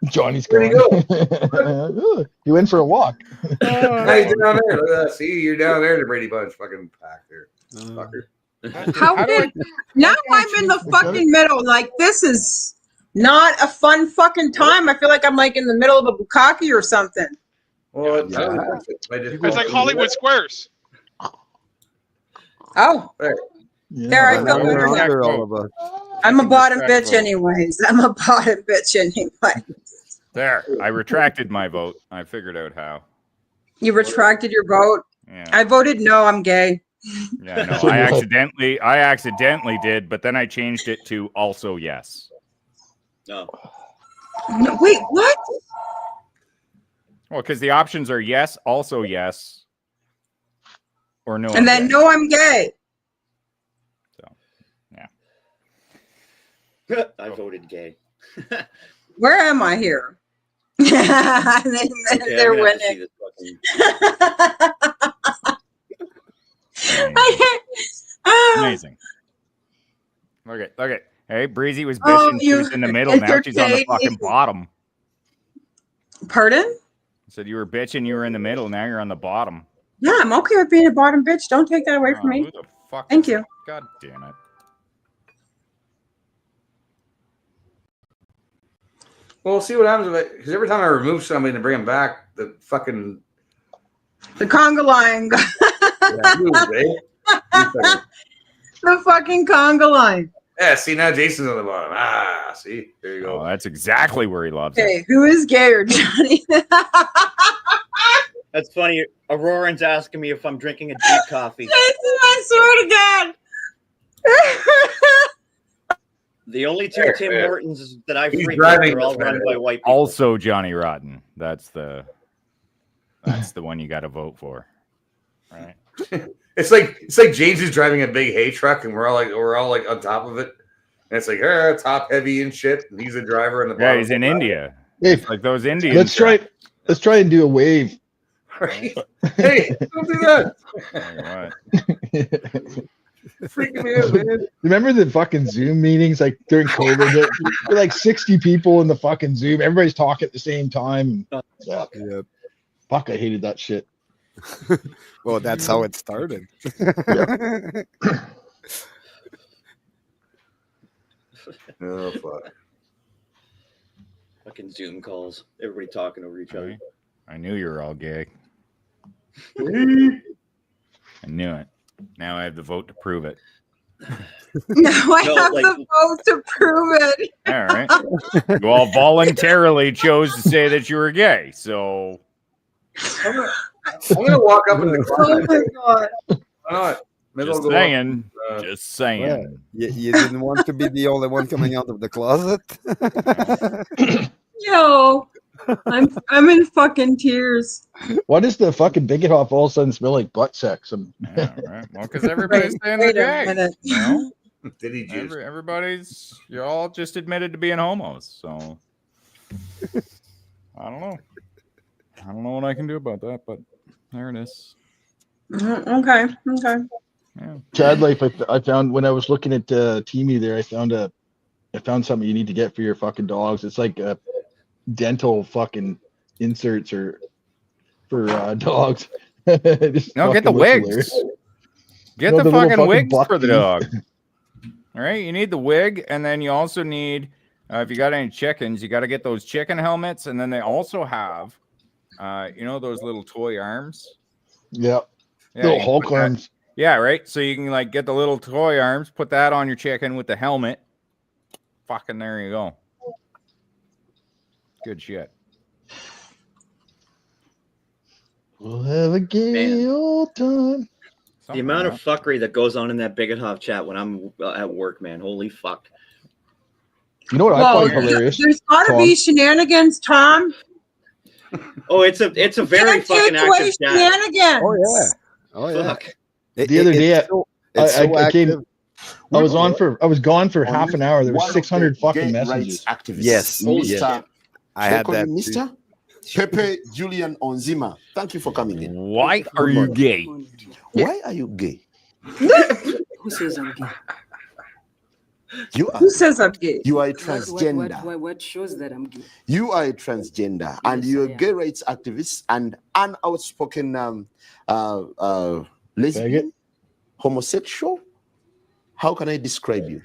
Johnny's Where'd going. he You went for a walk. Hey, you're down there. Look at that. See, you're down there, the Brady Bunch fucking pack there. Fucker. How did now I'm in the fucking middle? Like this is not a fun fucking time. I feel like I'm like in the middle of a bukkake or something. Well, it's, It's like Hollywood Squares. Oh, There. there I Now feel we're better now. under all of us. I'm a bottom bitch Respectful. anyways. I'm a bottom bitch anyway. There, I retracted my vote. I figured out how. You retracted your vote. Yeah, I voted no, I'm gay. yeah. No, I accidentally did, but then I changed it to also yes. No. No, wait, what? Well, because the options are yes, also yes, or no. And then no, I'm gay. I voted gay. Where am I here? And then Okay, they're I'm gonna have to see winning. this fucking- Amazing. Look at. Hey, Breezy was Oh, bitching. She you was in the middle. Now she's on the entertained fucking me. bottom. Pardon? I said you were bitching. You were in the middle. Now you're on the bottom. Yeah, I'm okay with being a bottom bitch. Don't take that away Oh, from me. who the fuck Thank is- you. God damn it. Well, we'll see what happens with it. Because every time I remove somebody to bring them back, the fucking The conga line. The fucking conga line. Yeah, see now Jason's on the bottom. Ah, see, there you Oh, go. that's exactly where he loves it. Okay, who is gay or Johnny? That's funny. Auroran's asking me if I'm drinking a deep coffee. Jason, I swear to God. The only two There, Tim there. Hortons that I He's frequent driving are all this run man. by white people. Also, Johnny Rotten. That's the one you got to vote for, right? It's like James is driving a big hay truck, and we're all like on top of it, and it's like top heavy and shit. And he's a driver, and the Yeah, he's in India. Hey, It's like those Indians. let's try and do a wave. Right? Hey, don't do that. What? Freaking me out, man. Remember the fucking Zoom meetings like during COVID? There were like 60 people in the fucking Zoom. Everybody's talking at the same time. Yeah. Yep. Fuck, I hated that shit. Well, that's how it started. Oh fuck. Fucking Zoom calls. Everybody talking over each other. I knew you were all gay. I knew it. Now I have the vote to prove it. Now I No, have like- the vote to prove it. All right. You all voluntarily chose to say that you were gay. So I'm gonna walk up in the Oh closet. my god. Why not? Maybe just I'll go saying. up, Just saying. You didn't want to be the only one coming out of the closet. Yo, I'm in fucking tears. Why does the fucking bigot off all of a sudden smell like butt sex? Yeah, right. Well, because everybody's saying they're Wait a gay. minute. You know? Did he juice? Everybody's, you all just admitted to being homos. So I don't know. I don't know what I can do about that, but there it is. Okay. Yeah. Chad Life, I found when I was looking at Teamy there, I found something you need to get for your fucking dogs. It's like dental fucking inserts or for dogs. Just No, get fucking the looks wigs. hilarious. Get No, the the little fucking wigs buck for the teeth. dog. All right, you need the wig, and then you also need, if you got any chickens, you got to get those chicken helmets, and then they also have, those little toy arms. Yeah. Yeah, Little you Hulk put that- arms. Yeah, right. So you can like get the little toy arms, put that on your chicken with the helmet. Fucking there you go. Good shit. We'll have a gay old time. The amount of fuckery that goes on in that Bigothoff chat when I'm at work, man. Holy fuck. You know what I Well, find hilarious? there's got to Tom? be shenanigans, Tom. Oh, it's a very Can't fucking take away active chat. shenanigans. Oh yeah. Oh yeah. Fuck. The other day, it's so I came. active. I was gone for half an hour. There were 600 fucking messages. Activists. Yes, Mr. yes. I had that too. Mr. Pepe Julian Onzima. Thank you for coming in. Why are you gay? Why are you gay? Who says I'm gay? You are. Who says I'm gay? You are a transgender. What shows that I'm gay? You are a transgender, and you're a gay rights activist and an outspoken lesbian, homosexual. How can I describe you?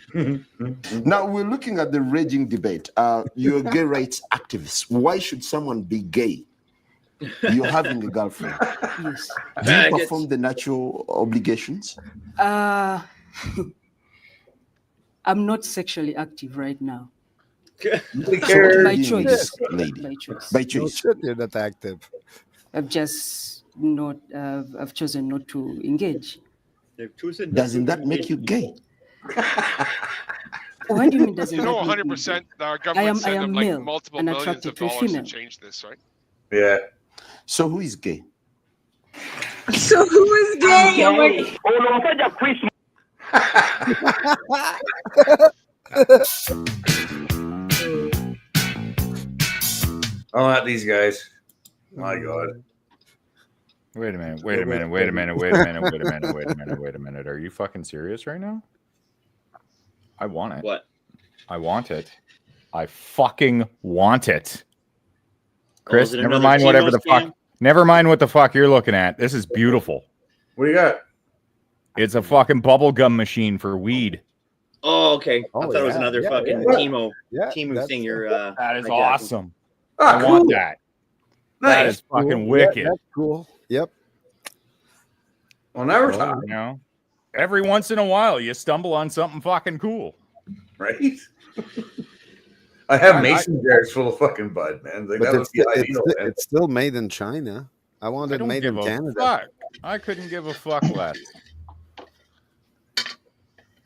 Now we're looking at the raging debate. You're a gay rights activist. Why should someone be gay? You're having a girlfriend. Yes. Do you perform the natural obligations? I'm not sexually active right now. By choice. Lady. By choice. By choice. You're not active. I've just not. I've chosen not to engage. Doesn't that make you gay? What do you mean? Doesn't You know, that make me 100%. Our I government am sent them like male multiple and millions attracted of to a dollars to female. change this, right? Yeah. So who is gay? So who is gay? Oh my Oh, not these guys. My God. Wait a minute. Are you fucking serious right now? I want it. What? I want it. I fucking want it. Chris, is it never another mind whatever the Timo fuck. Never mind what the fuck you're looking at. This is beautiful. What do you got? It's a fucking bubble gum machine for weed. Oh, okay. I Oh, thought it was yeah, another yeah, fucking yeah. Timo Yeah, Timu thing. You're That is hijacking. awesome. Ah, I want cool. that. That is fucking Cool. wicked. Yeah, that's cool. Yep. Well, now we're Well, talking, you know, every once in a while you stumble on something fucking cool. right? I have mason jars full of fucking bud, man. Like, But that would be it's ideal, man. still made in China. I I wanted don't made give in a Canada. fuck. I couldn't give a fuck less.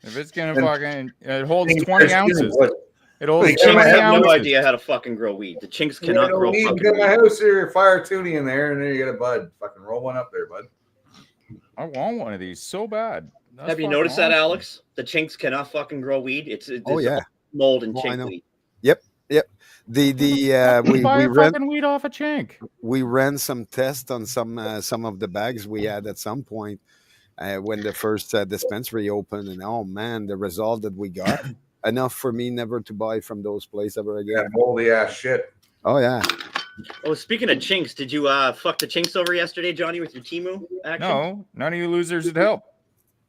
If it's gonna And- fucking, it holds Think 20 Chris ounces. Skinner, what? It holds Hey, The 20 Chinks have ounces. no idea how to fucking grow weed. The Chinks cannot You grow don't fucking need to weed. my house here, fire a toonie in there, and then you get a bud. Fucking roll one up there, bud. I want one of these so bad. That's Have you fucking noticed that, awesome. Alex? The Chinks cannot fucking grow weed. It's Oh yeah. mold and Oh, I chink know. weed. Yep. The We buy we a ran fucking weed off a chink. we ran some tests on some of the bags we had at some point when the first dispensary opened, and oh man, the result that we got enough for me never to buy from those places ever again. Yeah, moldy ass shit. Oh yeah. Oh, speaking of Chinks, did you fuck the Chinks over yesterday, Johnny, with your Temu action? No, none of you losers would help.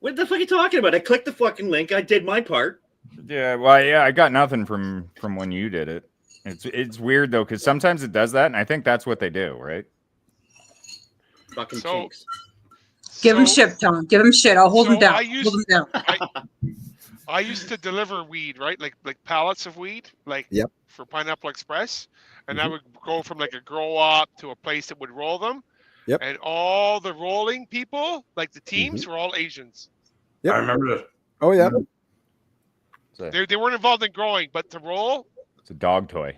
What the fuck are you talking about? I clicked the fucking link. I did my part. Yeah, well, yeah, I got nothing from when you did it. It's weird though, because sometimes it does that, and I think that's what they do, right? Fucking So- Chinks. Give him shit, Tom. Give him shit. I'll hold him So down. I used- Hold him down. I used to deliver weed, right? Like pallets of weed, like Yep. for Pineapple Express, and I would go from like a grow up to a place that would roll them. Yep. And all the rolling people, like the teams, were all Asians. Yep. I remember this. Oh yeah. They weren't involved in growing, but to roll, It's a dog toy.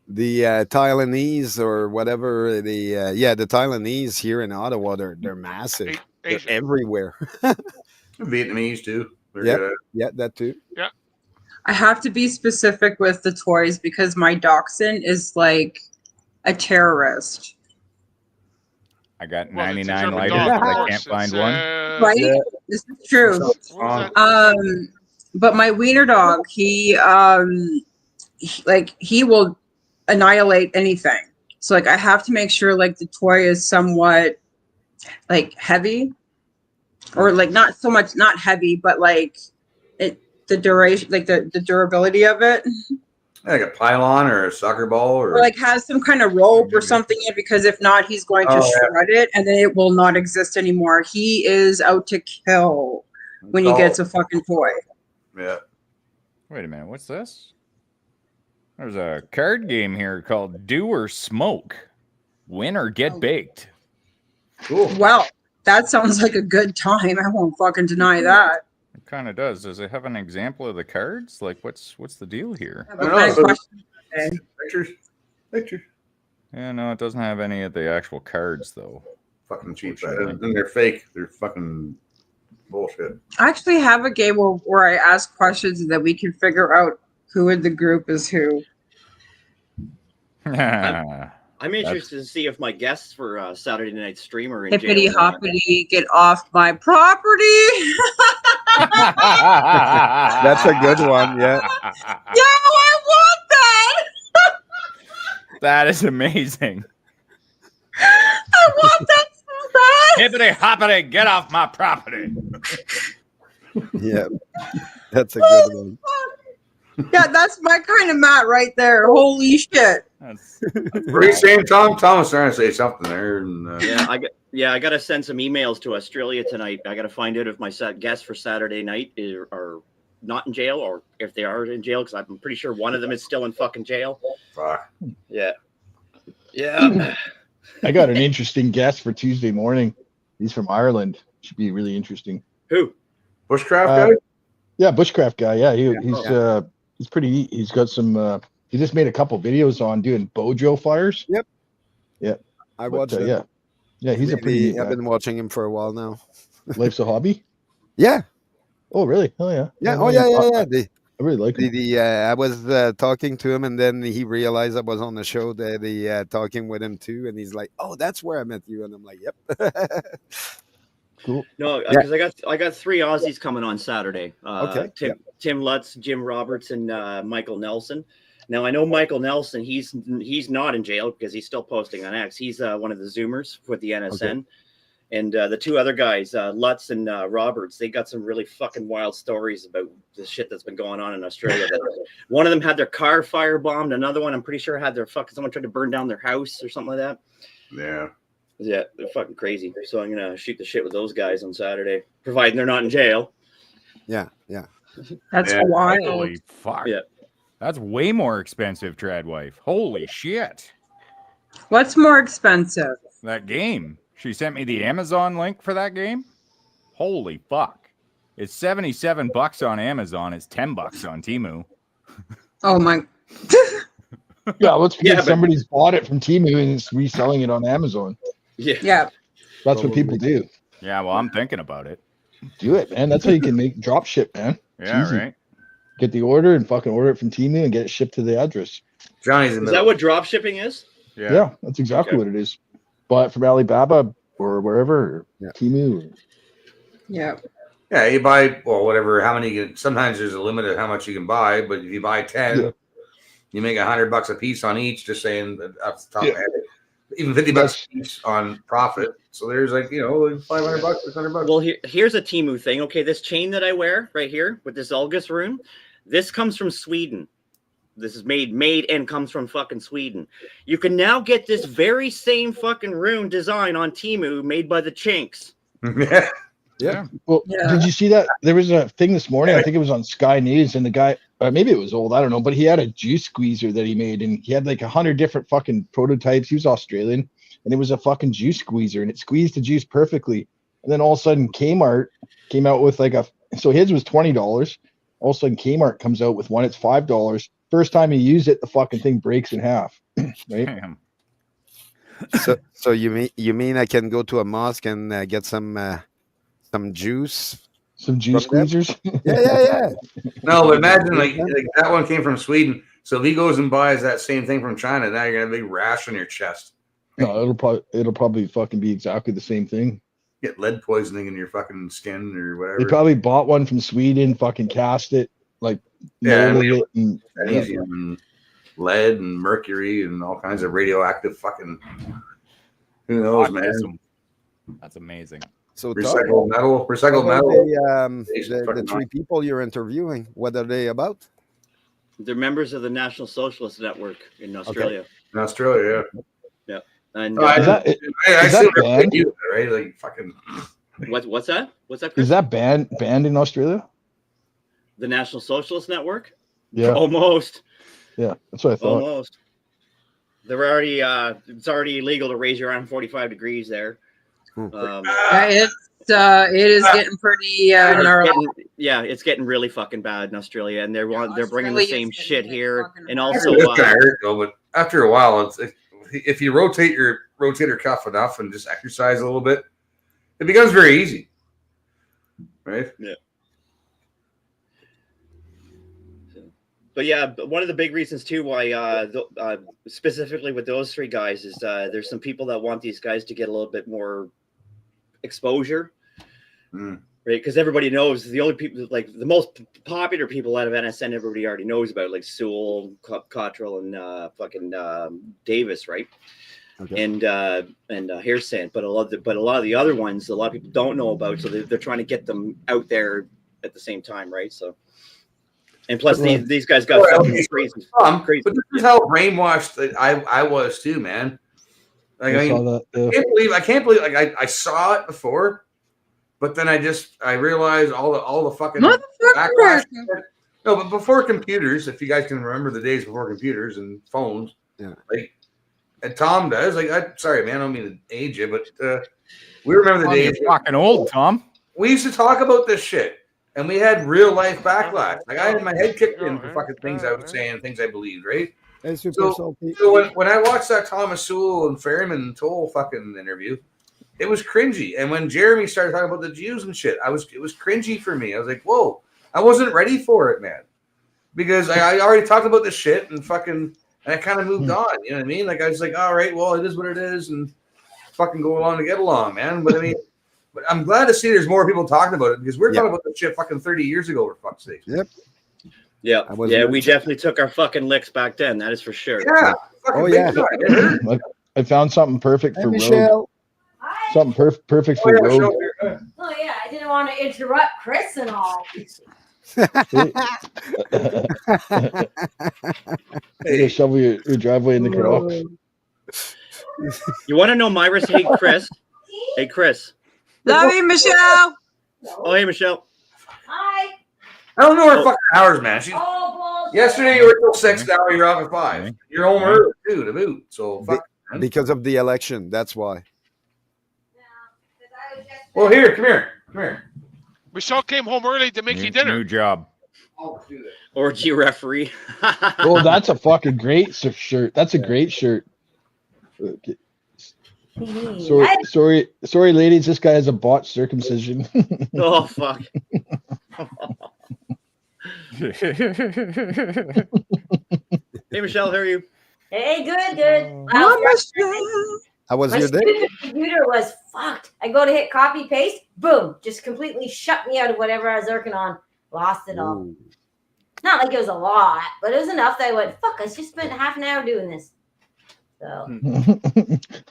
The Taiwanese or whatever the Taiwanese here in Ottawa, they're massive. They're Asian. everywhere. Vietnamese too. They're Yeah, good. yeah, that too. Yeah. I have to be specific with the toys because my dachshund is like a terrorist. I got Well, it's a 99 German lighters, dog, but of I course. can't find It's, one. Right? Yeah. This is true. what was that? But my wiener dog, he will annihilate anything. So like I have to make sure like the toy is somewhat like heavy, or like not so much not heavy, but like the duration, like the durability of it, Like a pylon or a soccer ball or, or like has some kind of rope or something in it, because if not, he's going to Oh, yeah. shred it and then it will not exist anymore. He is out to kill when he Oh. gets a fucking toy. yeah. Wait a minute, what's this? There's a card game here called Do or Smoke. Win or get baked. Cool. Well, that sounds like a good time. I won't fucking deny that. It kind of does. Does it have an example of the cards? Like, what's the deal here? I have I a don't know, bad so- question today. Pictures. Yeah, no, it doesn't have any of the actual cards though. Fucking cheap. And they're fake. They're fucking bullshit. I actually have a game where I ask questions that we can figure out who in the group is who. I'm interested to see if my guests for Saturday night's stream are in Hippity jail. or not. hoppity, get off my property. That's a good one. Yeah. Yo, I want that. That is amazing. I want that so bad. Hippity hoppity, get off my property. Yeah. That's a good one. Yeah, that's my kind of mat right there. Holy shit. That's What are you saying, Tom? Tom was trying to say something there. And, I got to send some emails to Australia tonight. I got to find out if my guests for Saturday night are not in jail, or if they are in jail, because I'm pretty sure one of them is still in fucking jail. fuck. Yeah. Yeah. I got an interesting guest for Tuesday morning. He's from Ireland. Should be really interesting. Who? Bushcraft guy? Yeah, bushcraft guy. Yeah, he's pretty neat. He's got some. He just made a couple videos on doing Bojo fires. Yep. Yeah. I watched it. Yeah. Yeah, he's a pretty neat I've guy. been watching him for a while now. Life's a hobby. Yeah. Oh, really? Oh, yeah. Yeah. Oh, yeah. I really like him. I was talking to him, and then he realized I was on the show. Talking with him too, and he's like, "Oh, that's where I met you." And I'm like, "Yep." Cool. No, because I got three Aussies coming on Saturday. Okay, Tim Lutz, Jim Roberts, and Michael Nelson. Now I know Michael Nelson. He's not in jail because he's still posting on X. He's one of the Zoomers with the NSN. Okay. And the two other guys, Lutz and Roberts, they got some really fucking wild stories about the shit that's been going on in Australia. One of them had their car firebombed. Another one, I'm pretty sure, had someone tried to burn down their house or something like that. Yeah. Yeah, they're fucking crazy. So I'm gonna shoot the shit with those guys on Saturday, providing they're not in jail. Yeah. That's Yeah. wild. Holy fuck. Yeah. That's way more expensive, Tradwife. Holy shit. What's more expensive? That game. She sent me the Amazon link for that game. Holy fuck. It's $77 on Amazon. It's $10 on Temu. Oh my. Yeah, let's forget but- somebody's bought it from Temu and is reselling it on Amazon. Yeah. That's what people do. Yeah, well, I'm thinking about it. Do it, man. That's how you can make drop ship, man. It's Yeah, easy. right. Get the order and fucking order it from Temu and get it shipped to the address. Johnny's in Is the that what drop shipping is? Yeah, that's exactly what it is. But from Alibaba or wherever, Temu. Yeah. Yeah, you buy whatever. How many? Sometimes there's a limit of how much you can buy, but if you buy 10, you make $100 a piece on each. Just saying that off the top of my head, even $50 each on profit. So there's like $500, $600. Well, here's a Temu thing. Okay, this chain that I wear right here with this August rune, this comes from Sweden. This is made and comes from fucking Sweden. You can now get this very same fucking rune design on Temu made by the Chinks. Yeah. Well, did you see that? There was a thing this morning. I think it was on Sky News, and the guy, maybe it was old, I don't know, but he had a juice squeezer that he made, and he had like 100 different fucking prototypes. He was Australian, and it was a fucking juice squeezer, and it squeezed the juice perfectly. And then all of a sudden, Kmart came out with so his was $20. All of a sudden, Kmart comes out with one. It's $5. First time you use it, the fucking thing breaks in half. Right? So you mean I can go to a mosque and get some juice? Some juice squeezers? Yeah. No, but imagine like that one came from Sweden. So if he goes and buys that same thing from China, now you're gonna have a big rash on your chest. No, it'll probably fucking be exactly the same thing. Get lead poisoning in your fucking skin or whatever. They probably bought one from Sweden, fucking cast it, like Yeah, molded and it, and magnesium and lead and mercury and all kinds of radioactive fucking. Who knows, man? That's amazing. So Recycled metal. How about the Fucking three people you're interviewing, what are they about? They're members of the National Socialist Network in Australia. In Australia, Yeah. And Oh, I is see that what banned? you do, right? Like fucking. What's that? What's that? Chris? Is that banned in Australia? The National Socialist Network? Yeah. Almost. Yeah, that's what I thought. Almost. They're already it's already illegal to raise your arm 45 degrees there. It is getting pretty gnarly. It's getting really fucking bad in Australia, and they're bringing the Australia same is shit here, and Also, also it's hurt though, but after a while, if you rotate your rotator cuff enough and just exercise a little bit, it becomes very easy, right? Yeah. But yeah, one of the big reasons too why specifically with those three guys is there's some people that want these guys to get a little bit more exposure, right? Because everybody knows the only people, like the most popular people out of NSN, everybody already knows about, like Sewell, Cottrell, and fucking Davis, right? Okay. And Hairsand, but a lot of the other ones, a lot of people don't know about, so they're trying to get them out there at the same time, right? So. And plus, these guys got fucking crazy. But this is how brainwashed I was too, man. Like, I saw that, I can't believe. Like I saw it before, but then I realized all the fucking backlash. No, but before computers, if you guys can remember the days before computers and phones, like, and Tom does. Like, sorry, man, I don't mean to age you, but we remember the days. You're fucking old, Tom. We used to talk about this shit. And we had real life backlash. Like, I had my head kicked in for fucking things I was saying, things I believed, right? So when I watched that Thomas Sewell and Ferryman Toll fucking interview, it was cringy. And when Jeremy started talking about the Jews and shit, it was cringy for me. I was like, whoa, I wasn't ready for it, man. Because I already talked about this shit and I kind of moved on. You know what I mean? Like, I was like, all right, well, it is what it is, and fucking go along to get along, man. But I mean, but I'm glad to see there's more people talking about it, because we're talking about this shit fucking 30 years ago, for fuck's sake. Yep. Yeah, we definitely took our fucking licks back then. That is for sure. Yeah. Oh yeah. I found something perfect for Rogue. Michelle. Something perfect for Rogue. Oh yeah, I didn't want to interrupt Chris and all. Hey, shovel your driveway in the canal. You want to know Myra's? Hey, Chris. Hey, Chris. Love you, Michelle. Oh, hey, Michelle. Hi. I don't know her fucking hours, man. Oh, Yesterday you were till 6, now you're off at 5. You're home early too to boot. So fuck. Because of the election, that's why. Well, here, come here. Michelle came home early to make you dinner. New job. Orgy referee. Oh, that's a fucking great shirt. That's a great shirt. Okay. Sorry, ladies. This guy has a botched circumcision. Oh fuck. Hey Michelle, how are you? Hey, good. How was My your day? stupid computer was fucked. I go to hit copy paste, boom, just completely shut me out of whatever I was working on. Lost it all. Ooh. Not like it was a lot, but it was enough that I went, fuck, I just spent half an hour doing this. So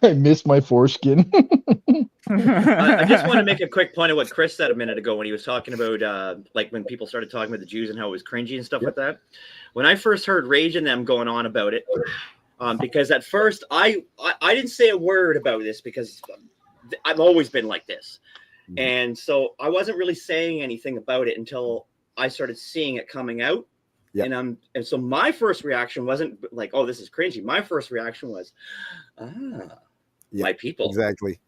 I miss my foreskin. I just want to make a quick point of what Chris said a minute ago when he was talking about like when people started talking about the Jews and how it was cringy and stuff like that. When I first heard Rage and them going on about it, because at first I didn't say a word about this because I've always been like this, and so I wasn't really saying anything about it until I started seeing it coming out. And so my first reaction wasn't like, oh, this is cringy. My first reaction was, my people. Exactly.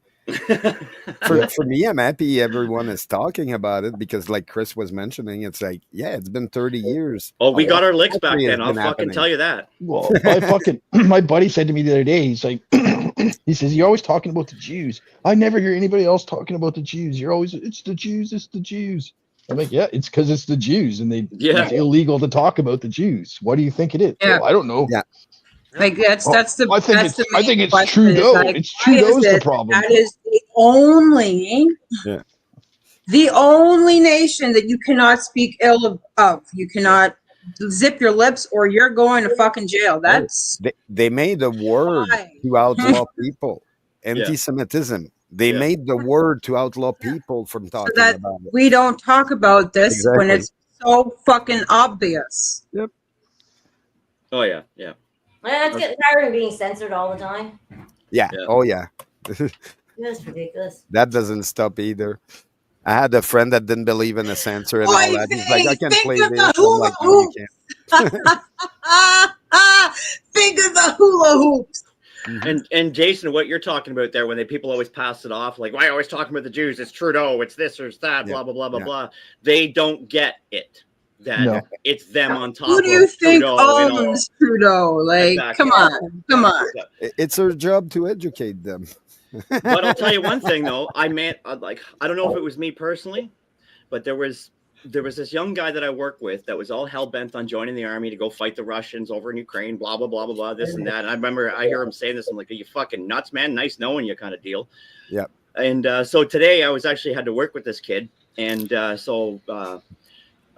For me, I'm happy everyone is talking about it because, like Chris was mentioning, it's like, yeah, it's been 30 years. Oh, we got our licks back History has then. I'll been fucking happening. tell you that. Well, my buddy said to me the other day, he's like, he says, you're always talking about the Jews. I never hear anybody else talking about the Jews. You're always, it's the Jews, it's the Jews. I'm like, yeah, it's because it's the Jews, and it's illegal to talk about the Jews. What do you think it is? Yeah. Well, I don't know. Yeah. Like that's the I think that's it's the main it's question is, Trudeau. like, It's why is Trudeau's the it problem. That is the only nation that you cannot speak ill of. You cannot zip your lips or you're going to fucking jail. That's They made a word to outlaw people. Anti-Semitism. They made the word to outlaw people from talking so that about it. we don't talk about this when Exactly. it's so fucking obvious. Yep. Oh yeah. well, it's getting tiring being censored all the time. Yeah. Oh yeah. That's ridiculous. That doesn't stop either. I had a friend that didn't believe in the censor and all that. He's like, I can't play this. I'm like, no, you can't. Think of the hula hoops. And Jason, what you're talking about there, when people always pass it off, like, why are you always talking about the Jews? It's Trudeau, it's this or it's that, blah blah blah blah blah. They don't get it that it's them on top. Who do you of think Trudeau, owns Trudeau? Like, Exactly. come on. It's our job to educate them. But I'll tell you one thing though, I don't know if it was me personally, but there was this young guy that I worked with that was all hell bent on joining the army to go fight the Russians over in Ukraine, blah blah blah blah blah, this and that. And I remember I hear him saying this, I'm like, are you fucking nuts, man? Nice knowing you, kind of deal. Yeah. And so today I was actually had to work with this kid, and so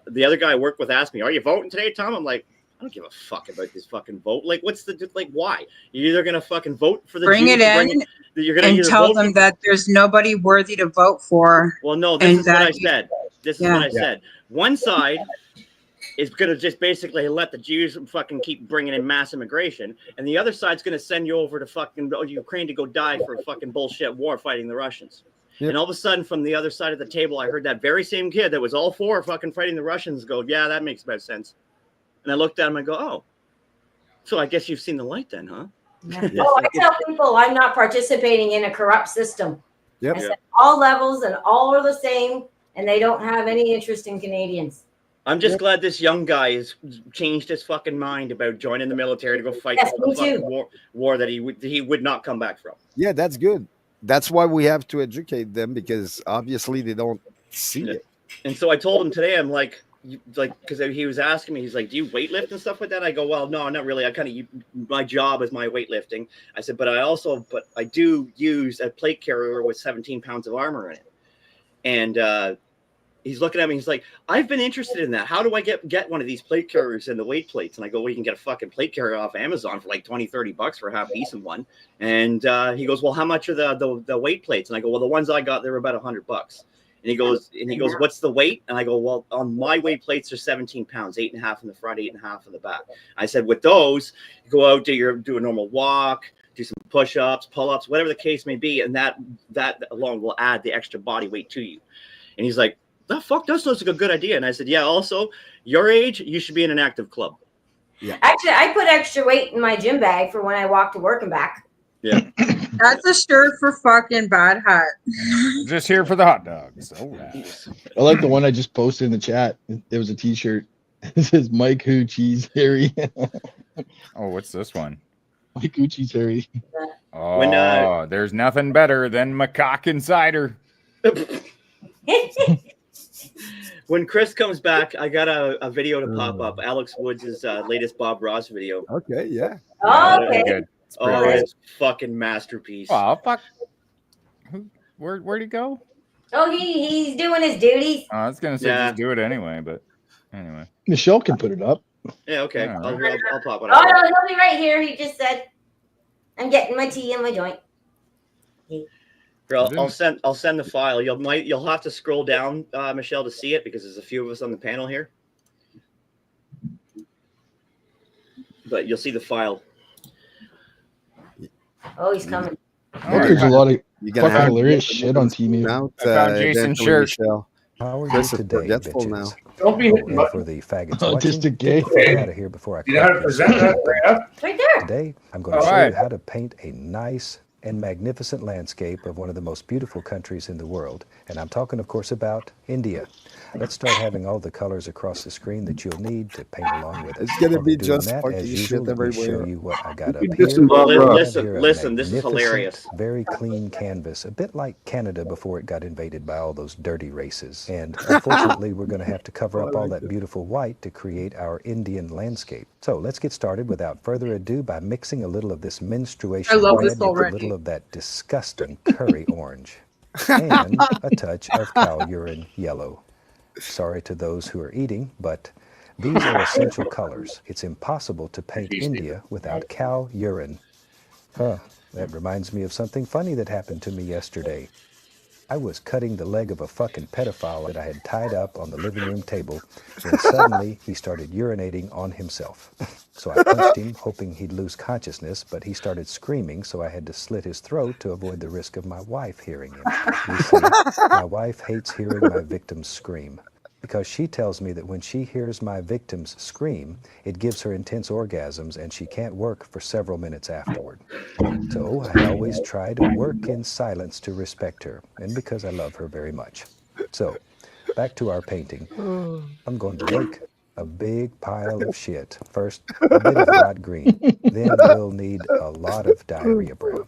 the other guy I worked with asked me, "Are you voting today, Tom?" I'm like, I don't give a fuck about this fucking vote. Like, what's the why? You're either gonna fucking vote for the Bring Jews, it in you're gonna and either tell vote them that there's nobody worthy to vote for. Well, no, this and is what I that- said. This is what I said. One side is going to just basically let the Jews fucking keep bringing in mass immigration, and the other side's going to send you over to fucking Ukraine to go die for a fucking bullshit war fighting the Russians. Yep. And all of a sudden, from the other side of the table, I heard that very same kid that was all for fucking fighting the Russians go, "Yeah, that makes about sense." And I looked at him and go, "Oh, so I guess you've seen the light then, huh?" Oh, I tell people I'm not participating in a corrupt system. Yep. I said all levels and all are the same, and they don't have any interest in Canadians. I'm just glad this young guy has changed his fucking mind about joining the military to go fight Yes, the me fucking too. war that he would not come back from. Yeah, that's good. That's why we have to educate them because obviously they don't see it. And so I told him today, I'm like, because he was asking me, he's like, "Do you weightlift and stuff like that?" I go, "Well, no, not really. I kind of my job is my weightlifting." I said, "But I do use a plate carrier with 17 pounds of armor in it." And he's looking at me. He's like, "I've been interested in that. How do I get one of these plate carriers and the weight plates?" And I go, "Well, you can get a fucking plate carrier off Amazon for like $20-$30 for a half decent one." And he goes, "Well, how much are the weight plates?" And I go, "Well, the ones I got, they're about $100. And he goes, "What's the weight?" And I go, "Well, on my weight plates are 17 pounds, 8.5 in the front, 8.5 in the back." I said, "With those, you go out, do a normal walk, do some push-ups, pull-ups, whatever the case may be, and that alone will add the extra body weight to you." And he's like, "The fuck, that sounds like a good idea." And I said, "Yeah, also, your age, you should be in an active club." Actually, I put extra weight in my gym bag for when I walk to work and back. Yeah. That's a shirt for fucking Bad Hat. Just here for the hot dogs. All right. I like the one I just posted in the chat. It was a T-shirt. It says Mike Who Cheese Harry. Oh, what's this one? Mike Who Cheese Harry. Oh, there's nothing better than macaque and cider. When Chris comes back, I got a video to pop up. Alex Woods' latest Bob Ross video. Okay, yeah. Oh, okay. Good. It's Oh, pretty good. it's fucking masterpiece. Oh, fuck. Where'd he go? Oh, he's doing his duties. I was gonna say Yeah. just do it anyway, but anyway. Michelle can put it up. Yeah, okay. Yeah. I'll pop it Oh up. no, he'll be right here. He just said, "I'm getting my tea and my joint." Girl, I'll send the file. You'll have to scroll down, Michelle, to see it because there's a few of us on the panel here. But you'll see the file. Oh, he's coming. There's a lot of You gotta fucking have hilarious shit on TV. Out, I found Jason's eventually, shirt. Michelle. How are you Chris is today, forgetful now. bitches? Don't be hitting And for the faggots Autistic watching, gay. get out of here before I You know how to crack this present that? Bring it up. It's right there. Today, I'm going to All show right. you how to paint a nice and magnificent landscape of one of the most beautiful countries in the world. And I'm talking, of course, about India. Let's start having all the colors across the screen that you'll need to paint along with us. It's gonna While be we're doing just that, fucking as shit usual, let me show everywhere. you what I got up You here. did some Bob I Ross. have Listen, here a listen, this is magnificent, hilarious. Very clean canvas, a bit like Canada before it got invaded by all those dirty races. And unfortunately, we're going to have to cover up all that beautiful white to create our Indian landscape. So let's get started without further ado by mixing a little of this menstruation I love red this with a already. little of that disgusting curry orange and a touch of cow urine yellow. Sorry to those who are eating, but these are essential colors. It's impossible to paint India without cow urine. Huh, that reminds me of something funny that happened to me yesterday. I was cutting the leg of a fucking pedophile that I had tied up on the living room table when suddenly he started urinating on himself. So I punched him, hoping he'd lose consciousness, but he started screaming, so I had to slit his throat to avoid the risk of my wife hearing him. You see, my wife hates hearing my victims scream, because she tells me that when she hears my victims scream, it gives her intense orgasms and she can't work for several minutes afterward. So I always try to work in silence to respect her, and because I love her very much. So, back to our painting. I'm going to make a big pile of shit. First, a bit of hot green. Then we'll need a lot of diarrhea brown.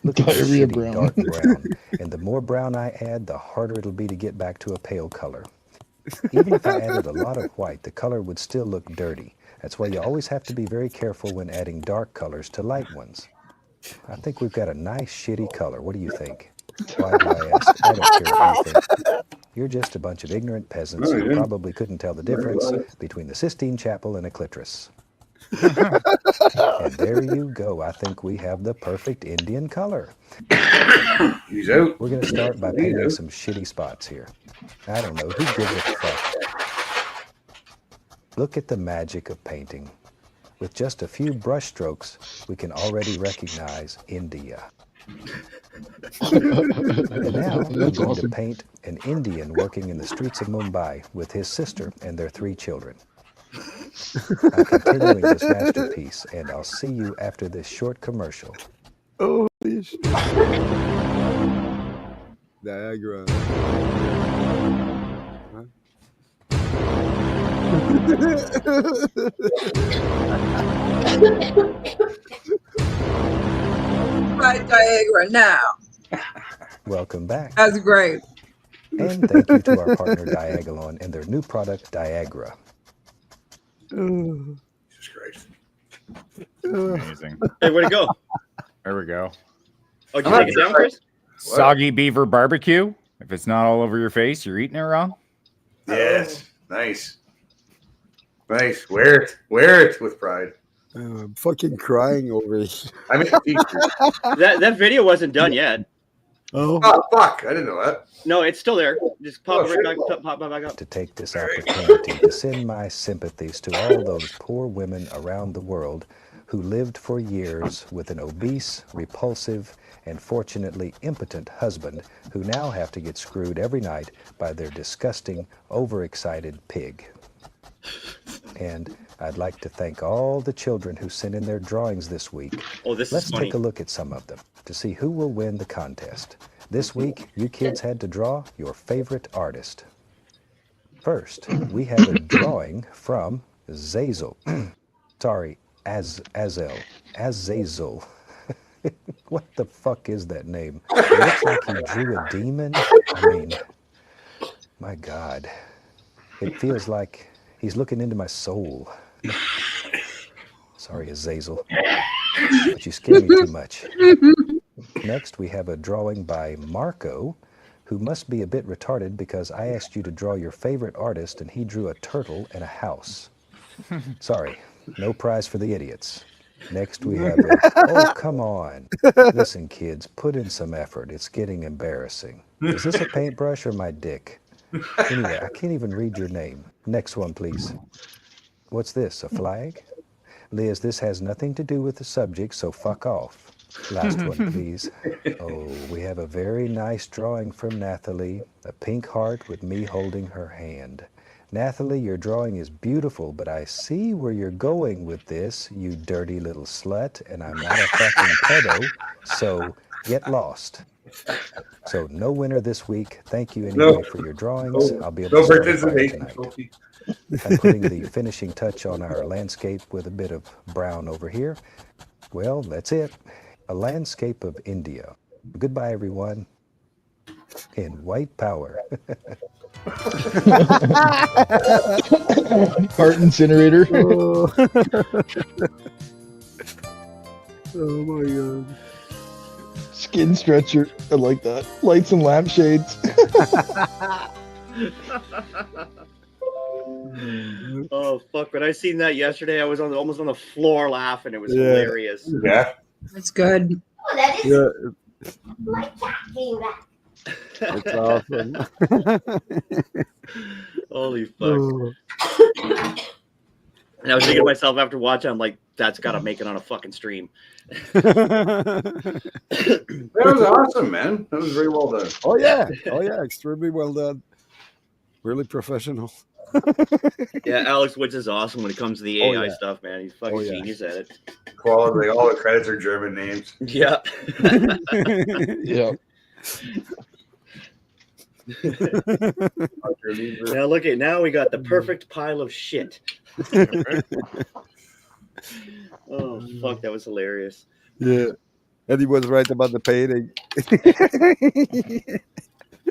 Look at this Diarrhea shitty brown. dark brown. And the more brown I add, the harder it'll be to get back to a pale color. Even if I added a lot of white, the color would still look dirty. That's why you always have to be very careful when adding dark colors to light ones. I think we've got a nice shitty color. What do you think? Why do I ask? I don't care what you think. You're just a bunch of ignorant peasants who probably couldn't tell the difference between the Sistine Chapel and a clitoris. And there you go. I think we have the perfect Indian color. He's out. We're going to start by painting some shitty spots here. I don't know. Who gives a fuck? Look at the magic of painting. With just a few brush strokes, we can already recognize India. And now we're going to paint an Indian working in the streets of Mumbai with his sister and their 3 children. I'm continuing this masterpiece, and I'll see you after this short commercial. Holy shit. Niagara. Right, Diagra now. Welcome back. That's great. And thank you to our partner Diagolon and their new product, Diagra. Jesus Christ. Amazing. Hey, where'd it go? There we go. Oh, did you take it down, Chris? Soggy beaver barbecue. If it's not all over your face, you're eating it wrong. Yes. Nice. Nice. Wear it. Wear it with pride. I'm fucking crying over it. I mean, that video wasn't done yet. Oh. Fuck. I didn't know that. No, it's still there. Just pop Oh, it right shit. back, pop back up. To take this opportunity to send my sympathies to all those poor women around the world who lived for years with an obese, repulsive, and fortunately impotent husband who now have to get screwed every night by their disgusting, overexcited pig. And I'd like to thank all the children who sent in their drawings this week. Oh, this Let's is funny. take a look at some of them to see who will win the contest. This week, you kids had to draw your favorite artist. First, we have a drawing from Zazel. Sorry, Azazel. What the fuck is that name? It looks like he drew a demon. I mean, my God. It feels like he's looking into my soul. Sorry, Azazel. But you scare me too much. Next, we have a drawing by Marco, who must be a bit retarded because I asked you to draw your favorite artist and he drew a turtle and a house. Sorry, no prize for the idiots. Next, we have oh, come on. Listen, kids, put in some effort. It's getting embarrassing. Is this a paintbrush or my dick? Anyway, I can't even read your name. Next one, please. What's this, a flag? Liz, this has nothing to do with the subject, so fuck off. Last one, please. Oh, we have a very nice drawing from Nathalie, a pink heart with me holding her hand. Nathalie, your drawing is beautiful, but I see where you're going with this, you dirty little slut, and I'm not a fucking pedo, so get lost. So no winner this week. Thank you anyway for your drawings. I'll be able to start a fire tonight. I'm putting the finishing touch on our landscape with a bit of brown over here. Well, that's it. A landscape of India. Goodbye, everyone. In white power. Heart incinerator. Oh my God. Skin stretcher. I like that. Lights and lampshades. Oh fuck! When I seen that yesterday, I was almost on the floor laughing. It was Yeah. hilarious. Yeah. That's good. Oh, that is Yeah, my cat came back. it's awesome. Holy fuck! Oh. And I was thinking to myself after watching, I'm like, that's got to make it on a fucking stream. That was awesome, man. That was very well done. Oh yeah, extremely well done. Really professional. Yeah, Alex Woods is awesome when it comes to the Oh, AI yeah. stuff, man. He's fucking Oh, yeah. genius at it. Quality. All the credits are German names. Yeah. Yeah. Now look at now we got the perfect pile of shit. Oh fuck, that was hilarious. Yeah, and he was right about the painting.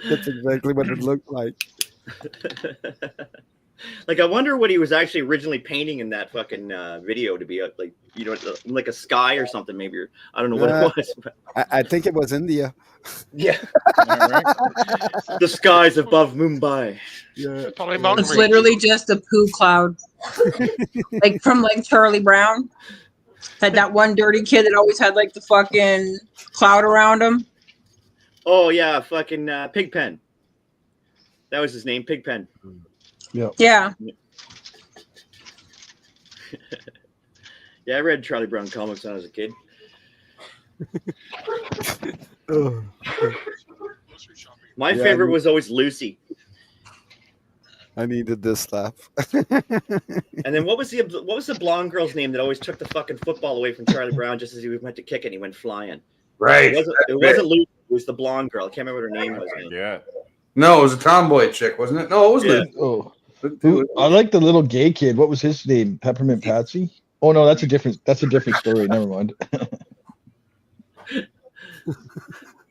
That's exactly what it looked like. Like I wonder what he was actually originally painting in that fucking video to be like, you know, like a sky or something maybe. Or, I don't know what it was. But, I think it was India. yeah. The skies above Mumbai. Yeah, Probably mountain It's range. literally just a poo cloud. Like from like Charlie Brown. Had that one dirty kid that always had like the fucking cloud around him. Oh yeah, fucking Pigpen. That was his name, Pigpen. Yeah. Yeah. Yeah, I read Charlie Brown comics when I was a kid. Oh. My Yeah, favorite was always Lucy. I needed this laugh. And then what was the blonde girl's name that always took the fucking football away from Charlie Brown just as he went to kick it and he went flying? Right. It wasn't Lucy, it was the blonde girl. I can't remember what her name was. Man. Yeah. No, it was a tomboy chick, wasn't it? No, it was Yeah. Lucy. Oh. I like the little gay kid. What was his name? Peppermint Patsy? Oh no, that's a different story. Never mind.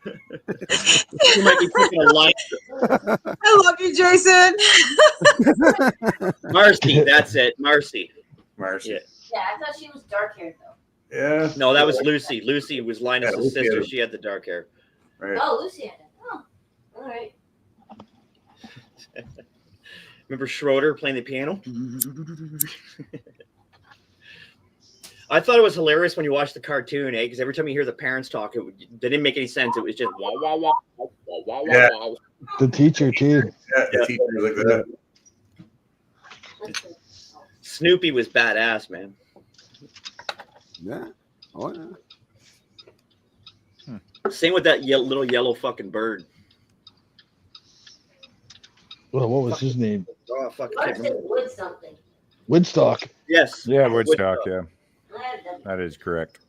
You might be picking a line. I love you, Jason. Marcy, that's it. Marcy. Marcy. Yeah. Yeah, I thought she was dark haired though. Yeah. No, that was Lucy. Lucy was Linus' Yeah, Lucy sister. had it. She had the dark hair. Right. Oh, Lucy had it. Oh, all right. Remember Schroeder playing the piano? I thought it was hilarious when you watched the cartoon, because every time you hear the parents talk, they didn't make any sense. It was just wah wah wah wah wah Yeah. wah wah. The teacher too. Yeah, the teacher was like that. Snoopy was badass, man. Yeah. Oh yeah. Same with that little yellow fucking bird. Well, what was his name? Oh fuck! I Mark can't said remember. wood something. Woodstock. Yes. Yeah, Woodstock. Yeah, that is correct.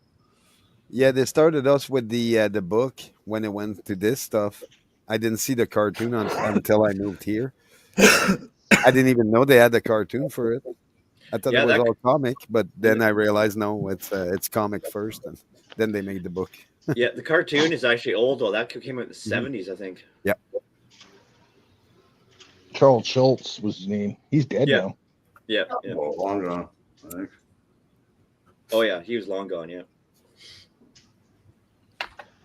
Yeah, they started us with the book when it went to this stuff. I didn't see the cartoon until I moved here. I didn't even know they had a cartoon for it. I thought Yeah, it was that- all comic, but then I realized no, it's comic first, and then they made the book. Yeah, the cartoon is actually old though. That came out in the Mm-hmm. 70s, I think. Yeah. Charles Schultz was his name. He's dead Yeah. now. Yeah. yeah. Well, long gone, I think. Oh yeah, he was long gone. Yeah.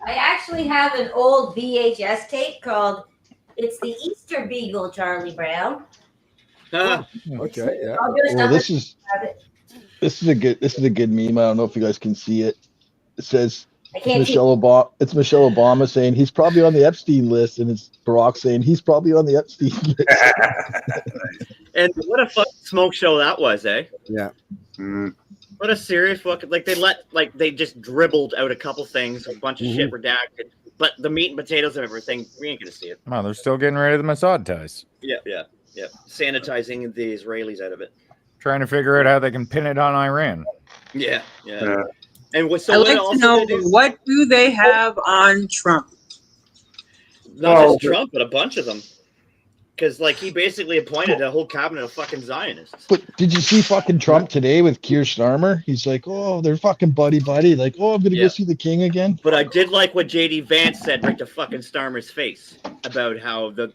I actually have an old VHS tape called "It's the Easter Beagle," Charlie Brown. Ah, Okay, yeah. I'll just Well, have this it- is have it. this is a good meme. I don't know if you guys can see it. It says I it's can't see. Michelle Obama. It's Michelle Obama saying he's probably on the Epstein list, and it's Barack saying he's probably on the Epstein list. And what a fucking smoke show that was, eh? Yeah. What a serious fucking they just dribbled out a couple things, a bunch of shit redacted, but the meat and potatoes and everything, we ain't gonna see it. Well, they're still getting rid of the Mossad ties. Yeah, sanitizing the Israelis out of it. Trying to figure out how they can pin it on Iran. Yeah. And what? So I'd what like also to know they do? what do they have on Trump? Not Well, just Trump, but a bunch of them. Because like he basically appointed a whole cabinet of fucking Zionists. But did you see fucking Trump today with Keir Starmer? He's like, oh, they're fucking buddy. Like, oh, I'm gonna Yeah. go see the king again. But I did like what JD Vance said right to fucking Starmer's face about how the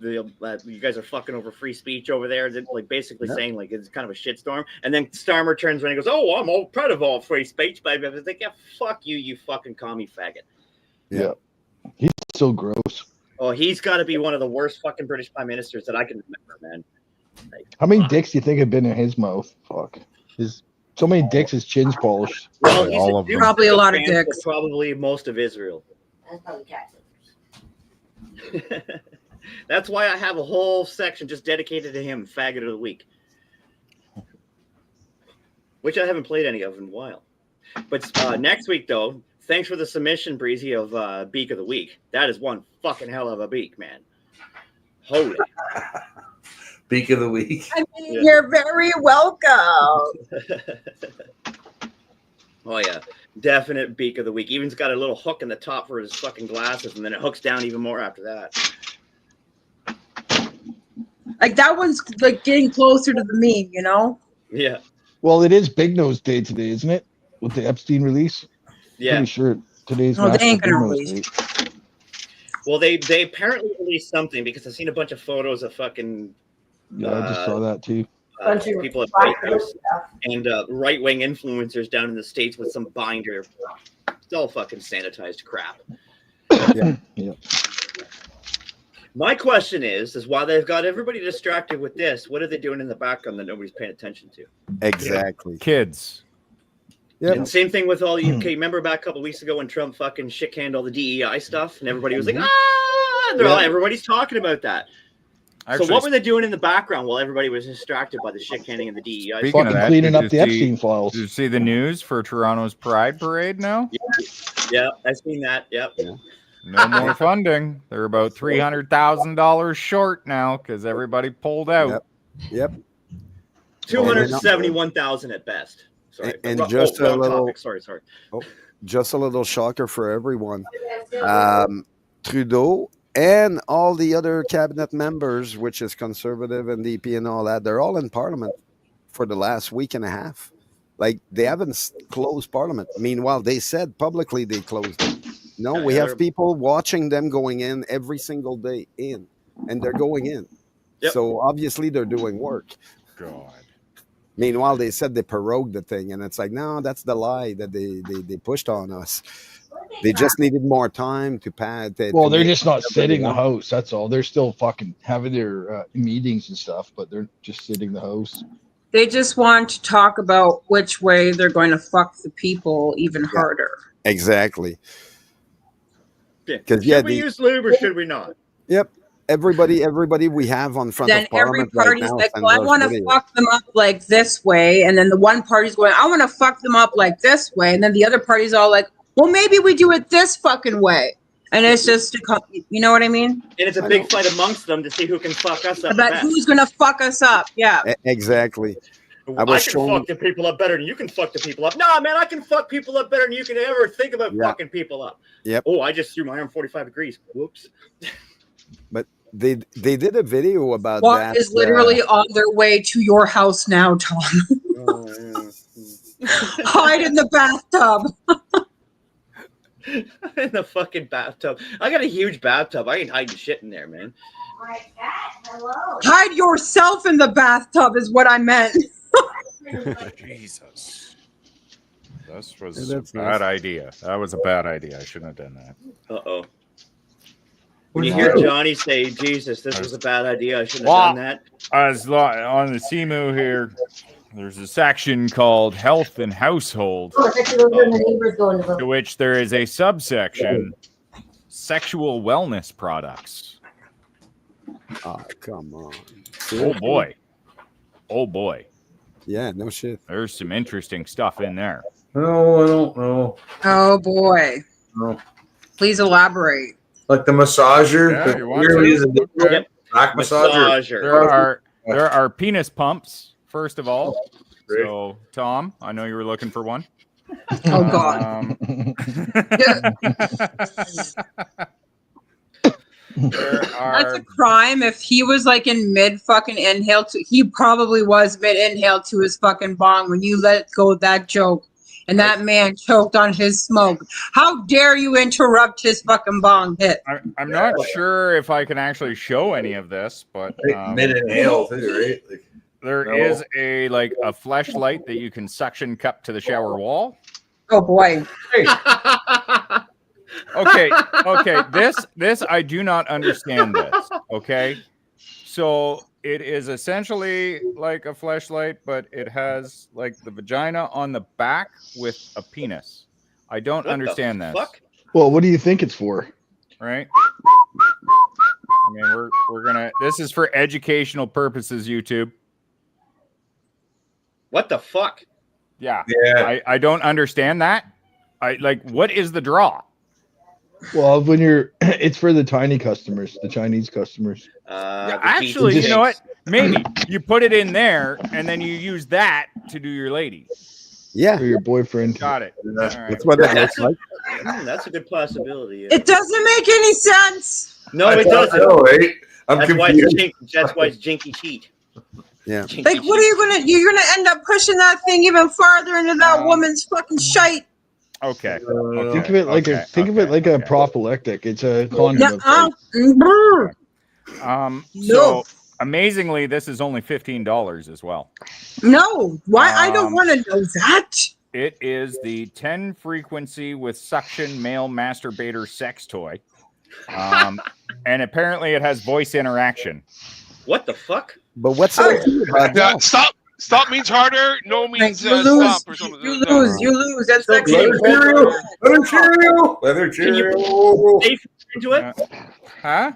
you guys are fucking over free speech over there. Like basically saying like it's kind of a shitstorm. And then Starmer turns around and goes, "Oh, I'm all proud of all free speech." But I was like, "Yeah, fuck you, you fucking commie faggot." Yeah, he's so gross. Oh, he's got to be one of the worst fucking British prime ministers that I can remember, man. Like, How many dicks do you think have been in his mouth? Fuck, so many dicks. His chin's polished. well, he's all a of them. dude Probably a with lot of fans dicks. for probably most of Israel. That's probably cat. That's why I have a whole section just dedicated to him, faggot of the week, which I haven't played any of in a while. But next week, though, thanks for the submission, Breezy, of Beak of the Week. That is one fucking hell of a beak, man. Holy. Beak of the week. I mean, you're very welcome. Oh, yeah. Definite Beak of the Week. Even's got a little hook in the top for his fucking glasses, and then it hooks down even more after that. Like that one's like getting closer to the meme, you know? Yeah. Well, it is Big Nose Day today, isn't it? With the Epstein release. Yeah. Pretty sure today's. Oh, they National ain't gonna Big Nose release. Day. Well, they apparently released something because I've seen a bunch of photos of fucking Yeah, I just saw that too. Bunch of people at black White House stuff. and right-wing influencers down in the States with some binder. It's all fucking sanitized crap. Yeah. Yeah. My question is while they've got everybody distracted with this, what are they doing in the background that nobody's paying attention to? Exactly. Kids. Yep. And same thing with all the UK. Remember back a couple weeks ago when Trump fucking shit-canned all the DEI stuff and everybody was like, ah! And everybody's talking about that. Actually, So what were they doing in the background while everybody was distracted by the shit canning and the DEI? Speaking Fucking of that, cleaning did up the you see- Epstein files. Did you see the news for Toronto's Pride Parade now? Yeah, I've seen that. Yep. No more funding. They're about $300,000 short now because everybody pulled out. Yep. 271,000 at best. Sorry. And Wrong- just a wrong little- topic. Sorry. Oh, just a little shocker for everyone. Trudeau and all the other cabinet members, which is conservative and DP and all that, they're all in Parliament for the last week and a half. Like they haven't closed Parliament. Meanwhile, they said publicly they closed it. No, we have people watching them going in every single day and they're going in. Yep. So obviously they're doing work. God. Meanwhile, they said they prorogued the thing, and it's like, no, that's the lie that they pushed on us. They just needed more time to pad. Well, they're just not sitting the house. That's all. They're still fucking having their meetings and stuff, but they're just sitting the house. They just want to talk about which way they're going to fuck the people even harder. Exactly. Yeah. 'Cause, Should yeah, we use lube or should we not? Yep. Everybody we have on front Then of every Parliament right party's now like, sends well, I us want to videos. fuck them up like this way. And then the one party's going, I want to fuck them up like this way. And then the other party's all like, well, maybe we do it this fucking way. And it's just, you know what I mean? And it's a big fight amongst them to see who can fuck us up. About best. who's going to fuck us up. Yeah. Exactly. I was can showing. fuck the people up better than you can fuck the people up. Nah, man, I can fuck people up better than you can ever think about fucking people up. Yep. Oh, I just threw my arm 45 degrees. Whoops. But they did a video about What that. is literally on their way to your house now, Tom? Hide in the bathtub. In the fucking bathtub. I got a huge bathtub. I can hide the shit in there, man. Hide yourself in the bathtub is what I meant. Jesus. This was Yeah, a that's bad nice. idea. That was a bad idea. I shouldn't have done that. Uh-oh. When you hear Johnny say, Jesus, this was a bad idea, I shouldn't have done that. On the CMU here, there's a section called Health and Household, Oh, I thought you were doing the neighbors going to to which there is a subsection, Sexual Wellness Products. Oh, come on. Oh boy. Oh boy. Yeah, no shit. There's some interesting stuff in there. No, I don't know. Oh boy. No. Please elaborate. Like the massager. Yeah, the you want here to? we use a Okay. back massager. There are penis pumps, first of all. So, Tom, I know you were looking for one. Oh God. That's a crime. If he was like in mid fucking inhale to, he probably was mid inhale to his fucking bong when you let go that joke, and that man choked on his smoke. How dare you interrupt his fucking bong hit? I'm not sure if I can actually show any of this, but Mid inhale too, right? Like, there no. is a fleshlight that you can suction cup to the shower wall. Oh boy. Okay. This I do not understand this. Okay. So it is essentially like a fleshlight, but it has like the vagina on the back with a penis. I don't understand this. Well, what do you think it's for? Right? I mean, we're gonna. This is for educational purposes. YouTube. What the fuck? Yeah. Yeah. I don't understand that. I like. What is the draw? Well, when you're, it's for the tiny customers, the Chinese customers. Yeah, actually, you know what? Maybe you put it in there and then you use that to do your lady. Yeah. For your boyfriend. Got it. That's what it looks like. That's a good possibility. Yeah. It doesn't make any sense. No, I it thought doesn't. so, right? I'm That's why confused. that's why it's jinky cheat. Yeah. Like, what are you gonna? You're gonna end up pushing that thing even farther into that woman's fucking shite. Okay. Think of it like a prophylactic. It's a condom. So amazingly, this is only $15 as well. No, why? I don't want to know that. It is the 10 frequency with suction male masturbator sex toy. And apparently it has voice interaction. What the fuck? But what's that? Stop means harder. No means you lose. stop or something. You lose. You lose. That's like Leather Cheerio. Leather Cheerio. Leather Can you Cheerio. safe into it? Huh?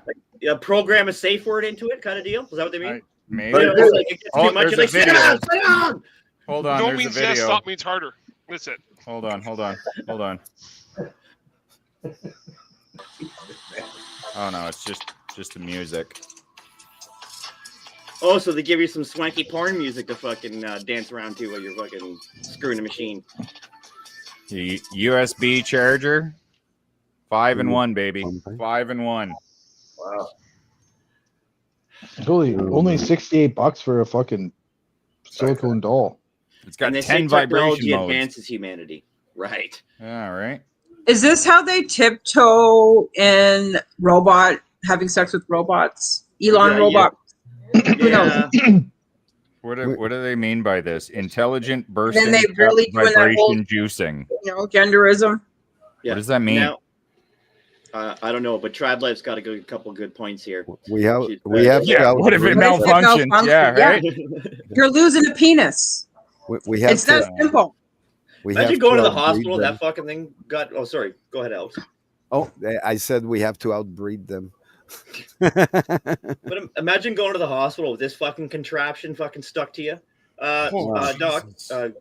Program a safe word into it, kind of deal. Is that what they mean? Maybe. You know, it's like it gets too much. there's You're a like, sit video. down, sit down. Hold on. No There's means a yes. video. Stop means harder. That's it. Hold on. Oh no, it's just the music. Oh, so they give you some swanky porn music to fucking dance around to while you're fucking screwing the machine. The USB charger, 5-in-1, baby, 5-in-1. Wow. It's only $68 for a fucking silicone doll. It's got And they say 10 vibration technology modes. advances humanity. Right. Yeah, right. Is this how they tiptoe in having sex with robots? Elon Yeah, robot. Who knows? What do they mean by this? Intelligent Then bursting they really doing that vibration whole- juicing. You know, genderism. Yeah. What does that mean? Now, I don't know, but TradLife's got a couple good points here. We have Yeah, what if it malfunctions? Yeah, right. You're losing a penis. We have It's that simple. Imagine going to the hospital and that fucking thing got. Oh, sorry. Go ahead, Alex. Oh, I said we have to outbreed them. But imagine going to the hospital with this fucking contraption fucking stuck to you. Doc,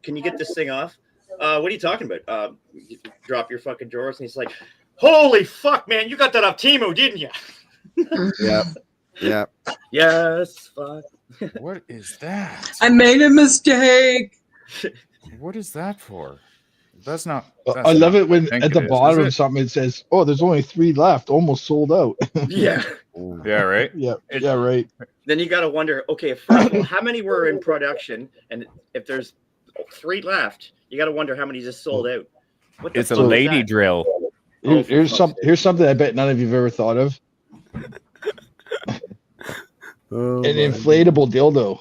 can you get this thing off? What are you talking about? You drop your fucking drawers, and he's like, "Holy fuck, man! You got that off Temu, didn't you?" Yeah. Yeah. Yes. Fuck. What is that? I made a mistake. What is that for? That's not. I love it when think at the it is, bottom is of it? something it says, "Oh, there's only 3 left, almost sold out." Yeah. Yeah, right. Yeah, yeah, right. Then you got to wonder, okay, first of all, how many were in production, and if there's 3 left, you got to wonder how many just sold out. What the It's a fuck is lady that? drill. Here's something I bet none of you've ever thought of. Oh, An inflatable dildo.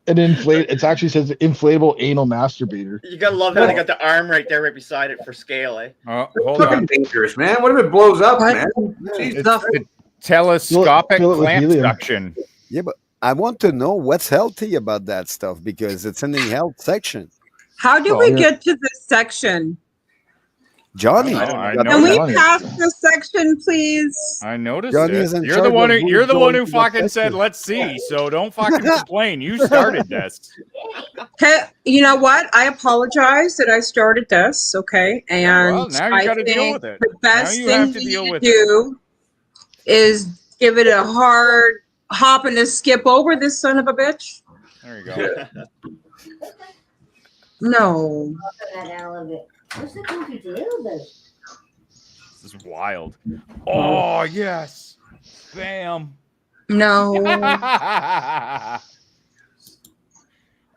It actually says inflatable anal masturbator. You gotta love how they got the arm right there, right beside it for scale, eh? Oh, hold Fucking on. dangerous, man. What if it blows up, man? It's the telescopic Fill it with clamp helium. suction. Yeah, but I want to know what's healthy about that stuff because it's in the health section. How do Oh, we yeah. get to this section? Johnny, I got know Can the- we Johnny. pass this section, please? I noticed Johnny it. is in You're the charge one. of You're the who's one who going to the fucking said, section. "Let's see." So don't fucking complain. You started this. Okay, you know what? I apologize that I started this. Okay, and Well, now you I got to deal think with it. the best Now you thing have to you deal need with to do is give it a hard hop and a skip over this son of a bitch. There you go. No. That down a little bit. What's the comfy dildo? This is wild. Oh yes. Bam. No.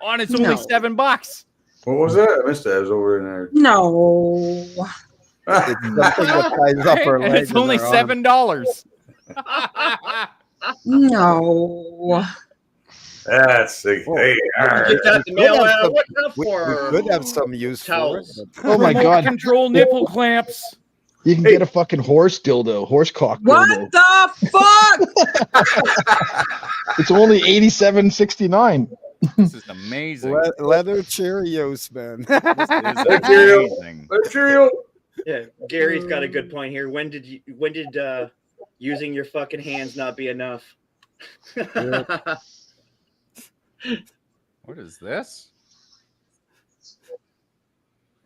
On it's only No. $7. What was that? I missed that. It was over in there. No. It's something that ties up her And leg it's and only her arm. $7. No. That's sick. Hey, Get that in the mail. What's that We for? could have some use for it. Towels. but- Oh my Remote god! Control nipple clamps. You can get a fucking horse dildo, horse cock What dildo. the fuck? It's only $87.69. This is amazing. Leather Cheerios, man. This is amazing. Cheerio. Yeah, Gary's got a good point here. When did using your fucking hands not be enough? What is this?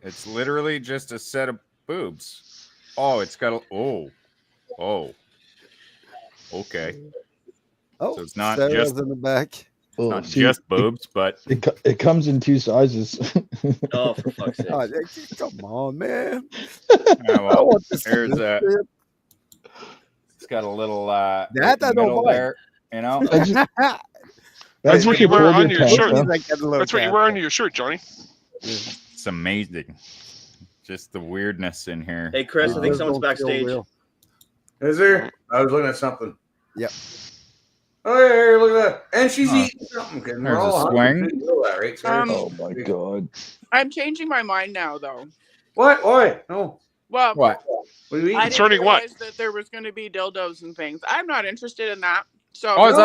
It's literally just a set of boobs. Oh, it's got a okay. Oh, So it's not Sarah's just in the back. Oh, not see, just boobs, but it comes in 2 sizes. Oh, for fuck's sake! Oh, come on, man. yeah, I well, want to see here's this a. shit. It's got a little That in I the don't middle mind. there, you know. That's what you wear pulled under your your pants shirt. down. That's what you wear under your shirt, Johnny. It's amazing. Just the weirdness in here. Hey, Chris, I think someone's backstage. Is there? I was looking at something. Yep. Oh, yeah, here, look at that. And she's eating something. 'Cause we're There's all a hungry. swing. You know that, right, Sarah? Oh my god. I'm changing my mind now, though. What? Why? No. Well, What? What do you I mean? didn't Concerning what? realize that there was going to be dildos and things. I'm not interested in that. So, Oh, is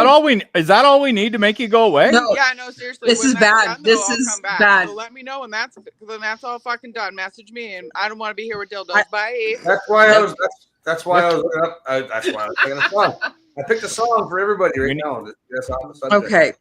that all we need to make you go away? No. Yeah, no, seriously. This when is that's bad. done, though, This I'll is come back. bad. So let me know when that's all fucking done. Message me, and I don't want to be here with dildos. Bye. That's why I was. That's why I was looking up. That's why I was picking a song. I picked a song for everybody right now. That's off the subject. Okay.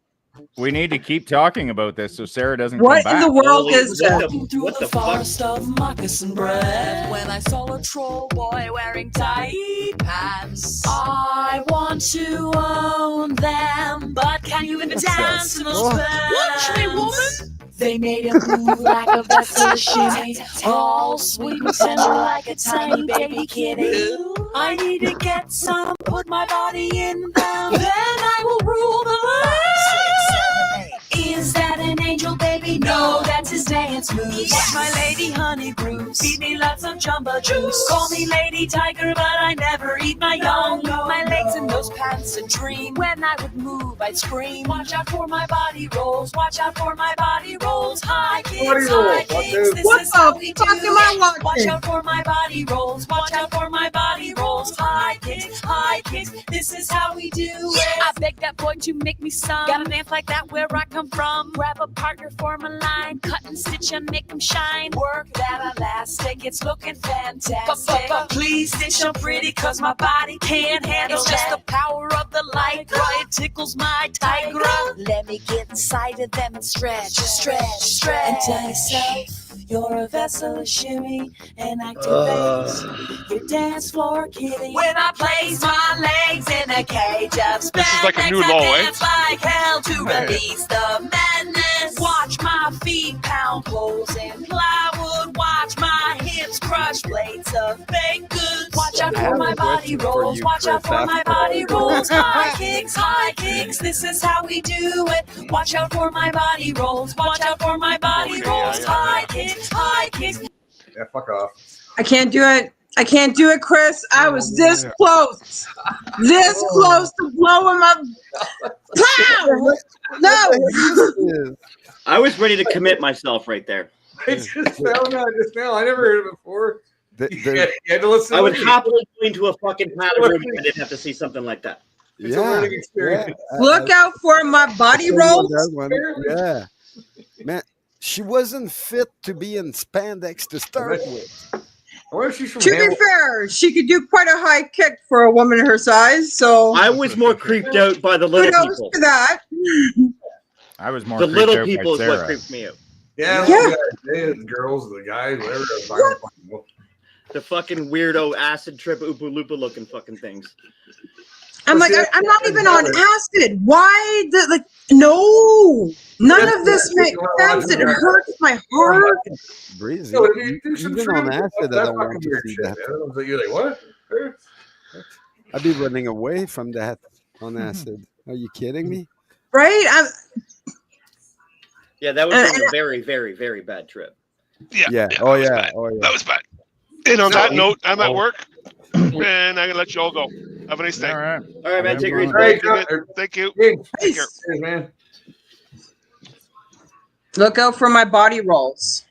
We need to keep talking about this so Sarah doesn't What come in back. the world is this? What the fuck? Forest of moccasin bread when I saw a troll boy wearing tight pants. I want to own them, but can you even dance in those pants? Watch me, woman! They made him move like a vessel shimmy, all sweet and tender like a tiny baby kitty. I need to get some, put my body in them, then I will rule the land. Is that an angel baby? No, that's his dance moves. Yes. My lady honey brews, feed me lots of jumbo juice. Call me Lady Tiger, but I never eat my young. My legs in those pants a dream. When I would move, I'd scream. Watch out for my body rolls. Watch out for my body rolls. High kicks, high kicks. This What is how the we fuck do am I it. watching? Watch out for my body rolls. Watch out for my body rolls. High kicks, high kicks. This is how we do it. I beg that boy to make me some. Got a dance like that where I come from. Grab a partner, form a line. Cut and stitch and make them shine. Work that elastic. It's looking fantastic. But please stitch so pretty cause my body can't handle It's just the power of the light. It tickles my tiger. Let me get inside of them and stretch, stretch, stretch. And tell yourself You're a vessel, a shimmy, and activate your dance floor kitty. When I place my legs in a cage of spandex, This is like a new I low, eh? dance like hell to release the madness. Watch my feet pound holes in plywood. Watch my hips crush plates of baked goods. Watch out I for have my a body question for rolls. you, Watch out Chris, for my after body all. rolls. High kicks, this is how we do it. Watch out for my body rolls. Watch out for my body rolls. High kicks. Yeah, fuck off. I can't do it. I can't do it, Chris. I was this close. This close to blowing my. Pow! No! I was ready to commit myself right there. I just found out just now. I never heard it before. You had to listen I would to me. happily go into a fucking powder room if I didn't have to see something like that. It's a learning experience. Look out for my body rolls. That one. Yeah. Man, she wasn't fit to be in spandex to start with. Where is she from? To be fair, she could do quite a high kick for a woman her size. So I was more creeped out by the little kudos people. for that. I was more The creeped little out by people is what Sarah. creeped me out. Yeah, Yeah. the girls, the guys, whatever. The fucking weirdo acid trip Oopa Loopa looking fucking things. I'm like, I'm not even on acid. Why the like? No, none of this makes sense. It hurts my heart. Breezy. No, you do some Even on shit. acid, I That's don't want fucking to weird see shit, that. man. I was like, you're like, what? I'd be running away from that on acid. Are you kidding me? Right? Yeah, that was a very, very, very bad trip. Yeah. Oh yeah. Oh yeah. That was bad. And on that note, I'm at work, and I'm gonna let you all go. Have a nice day. All right. All right, man. Take it easy. Thank you. Take care. Cheers, man. Look out for my body rolls.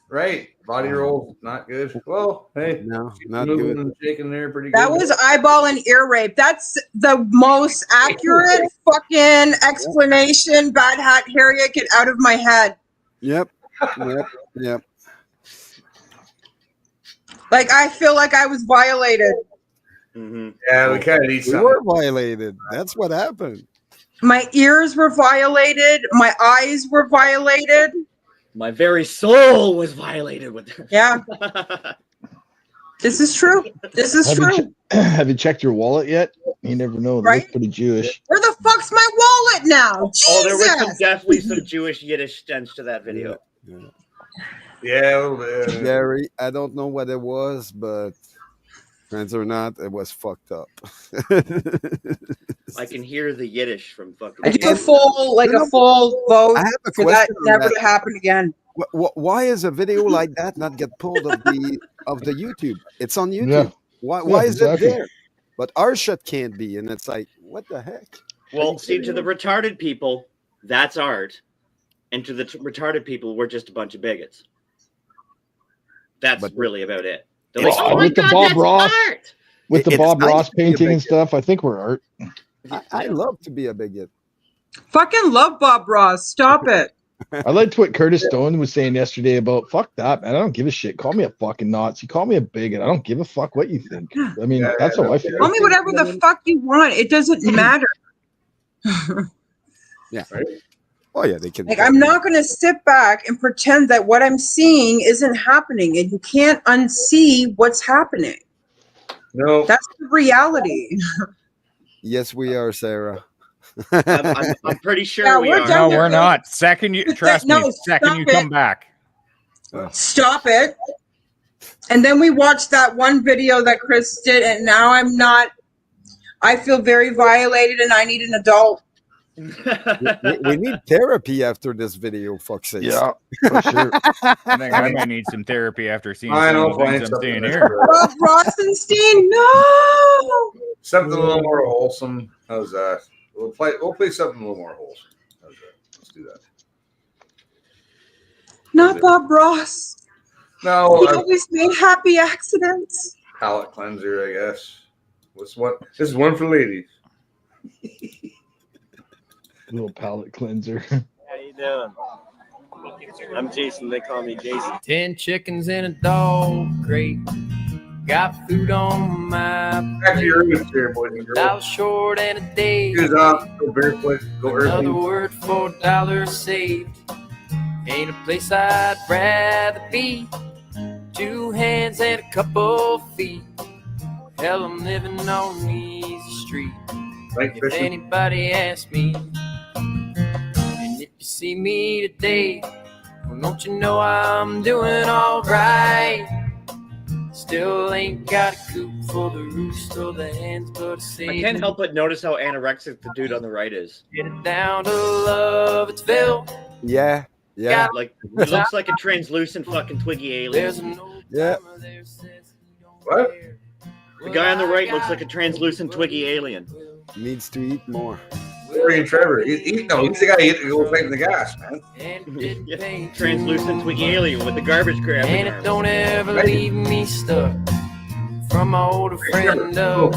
Right. Body roll, not good. Well, hey. No, she's not moving good. and shaking there pretty good. That was eyeball and ear rape. That's the most accurate fucking explanation, Bad Hat Harriet, get out of my head. Yep. Yep. Like, I feel like I was violated. Yeah, we kind of need We something. were violated. That's what happened. My ears were violated. My eyes were violated. My very soul was violated with this. Yeah. This is true. This is true. Have you checked your wallet yet? You never know. It Right? looks pretty Jewish. Where the fuck's my wallet now? Jesus. Oh, there was definitely some Jewish Yiddish stench to that video. Yeah, a little bit. Gary, I don't know what it was, but friends or not, it was fucked up. I can hear the Yiddish from fucking. I do a full vote I have a for that question on never that. to happen again. Why is a video like that not get pulled of the YouTube? It's on YouTube. Yeah. Why is exactly. it there? But our shit can't be, and it's like, what the heck? Well, see, to the retarded people, that's art, and to the retarded people, we're just a bunch of bigots. That's really about it. They're like, oh my with the god, Bob that's Ross, art. with the It's Bob nice Ross to be a painting and bigot. stuff, I think we're art. I love to be a bigot. Fucking love Bob Ross. Stop it. I liked what Curtis Stone was saying yesterday about fuck that, man. I don't give a shit. Call me a fucking Nazi. Call me a bigot. I don't give a fuck what you think. I mean, that's how I feel. Call me whatever the fuck you want. It doesn't matter. Yeah. Oh yeah, they can. Like, I'm not going to sit back and pretend that what I'm seeing isn't happening, and you can't unsee what's happening. No. That's the reality. Yes, we are, Sarah. I'm pretty sure Yeah, we we're are. done. No, we're not. Second, you trust me. No, Second, you stop come it. back. Stop it. And then we watched that one video that Chris did, and now I feel very violated, and I need an adult. we need therapy after this video, fuck's sake. Yeah, for sure. I think I might need some therapy after seeing I some know, of the find things I'm something seeing that's here. good. Rob Rosenstein, no. Something a little more wholesome. How's that? We'll play something a little more wholesome. How's that? Let's do that. Not Bob Ross. No, He always made happy accidents. palate cleanser, I guess. This is one for ladies. Little palate cleanser. How you doing? I'm Jason. They call me Jason. 10 chickens in a dog crate. Got food on my Back to your roots here, boys and girls. $1 short and a day. Shoes off, go barefoot, go Another earthly. word for $1 saved. Ain't a place I'd rather be. 2 hands and a couple feet. Hell, I'm living on easy street. If anybody asks me, and if you see me today, well, don't you know I'm doing alright? Still ain't got a coop for the roost or the hens, but I can't help but notice how anorexic the dude on the right is. Get it down to Lovettsville. Yeah. Yeah. Like he looks like a translucent fucking Twiggy alien. Yeah. What? The guy on the right looks like a translucent Twiggy alien. Needs to eat more. Freaking Trevor. He's the guy who goes right in the gas, man. Yeah, translucent Twiggy alien with the garbage grab. And it don't ever leave me stuck from my older friend Doug.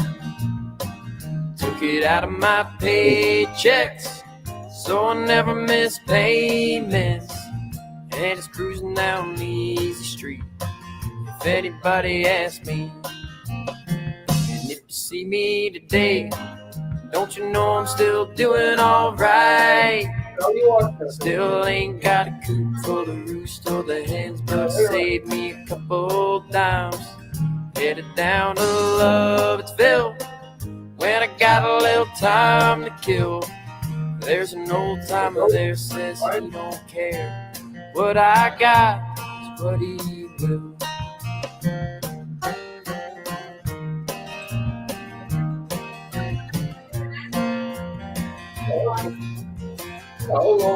Took it out of my paychecks, so I never miss payments. And it's cruising down the easy street. If anybody asks me, and if you see me today, don't you know I'm still doing alright? Still ain't got a coop for the roost or the hens, but saved me a couple dimes. Headed down to Lovettsville when I got a little time to kill. There's an old timer there says he don't care. What I got is what he will.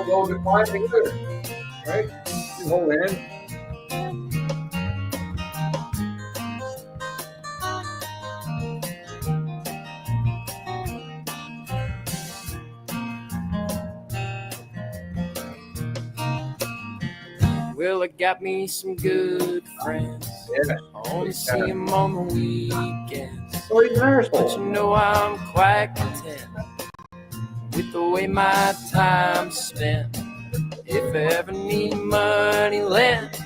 Go decline together. Right? You hold hand. Well, I got me some good friends. Yeah. I only see them on the weekends. Oh, he's an arsehole. But you know I'm quite content with the way my time's spent. If I ever need money lent,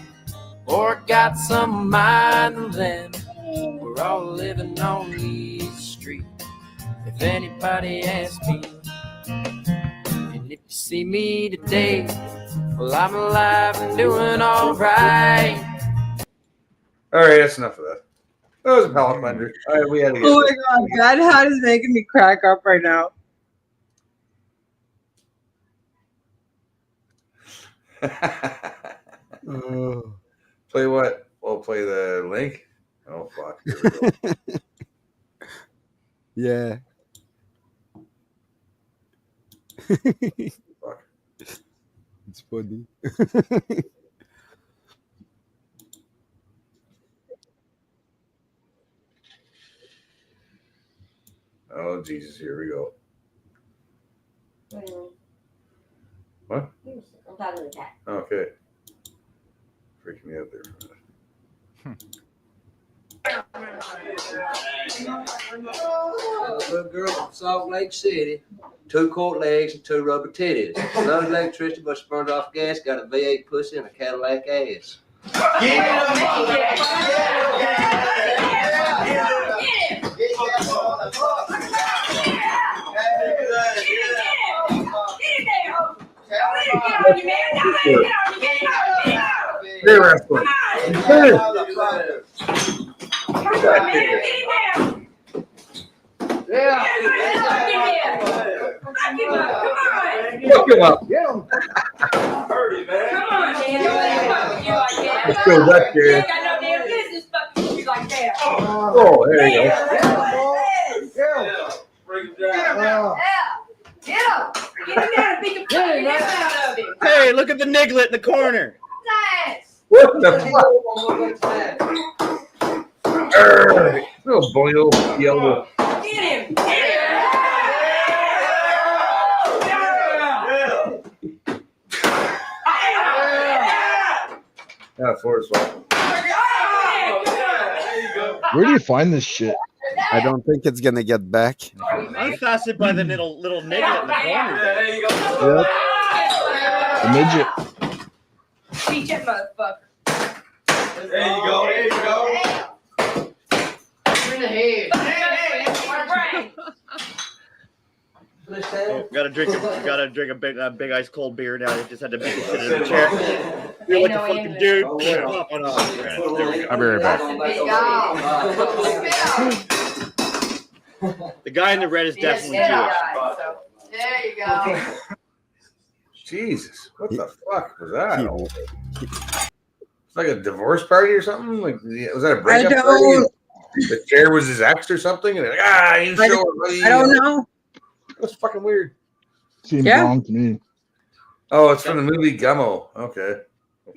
or got some mind to lend, we're all living on these streets. If anybody asks me, and if you see me today, well, I'm alive and doing alright. All right, that's enough of that. That was a palate cleanser. All right, we had to get Oh my god, that hat is making me crack up right now. Play what? We'll play the link. Oh fuck! Here we go. Yeah. Fuck. It's funny. Oh Jesus! Here we go. What? I'm talking to the cat. Okay. Freaking me out there for a minute. Little girl from Salt Lake City, 2 quart legs and 2 rubber titties. Loaded electricity but burned off gas, got a V8 pussy and a Cadillac ass. Hey, wrestling. Hey. Look him up. Let's go back there. Oh, there you go. Hey, look at the niglet in the corner. What the fuck? Little boy, little yellow. Yeah, Forrest. Where do you find this shit? I don't think it's gonna get back. I'm fascinated by the little niglet in the corner. Yep. A midget. Beat that motherfucker. There you go. There you go. Bring the head. Oh, gotta drink a big ice cold beer now. I just had to make it sit in the chair. You're like a fucking dude. Pop one off. There we go. I'll be right back. The guy in the red is definitely Jewish. There you go. Jesus, what the fuck was that? It's like a divorce party or something. Like, was that a breakup party? The chair was his ex or something, and they're like, you show it, buddy. I don't know. That's fucking weird. Seems Yeah. wrong to me. Oh, it's from the movie Gummo. Okay.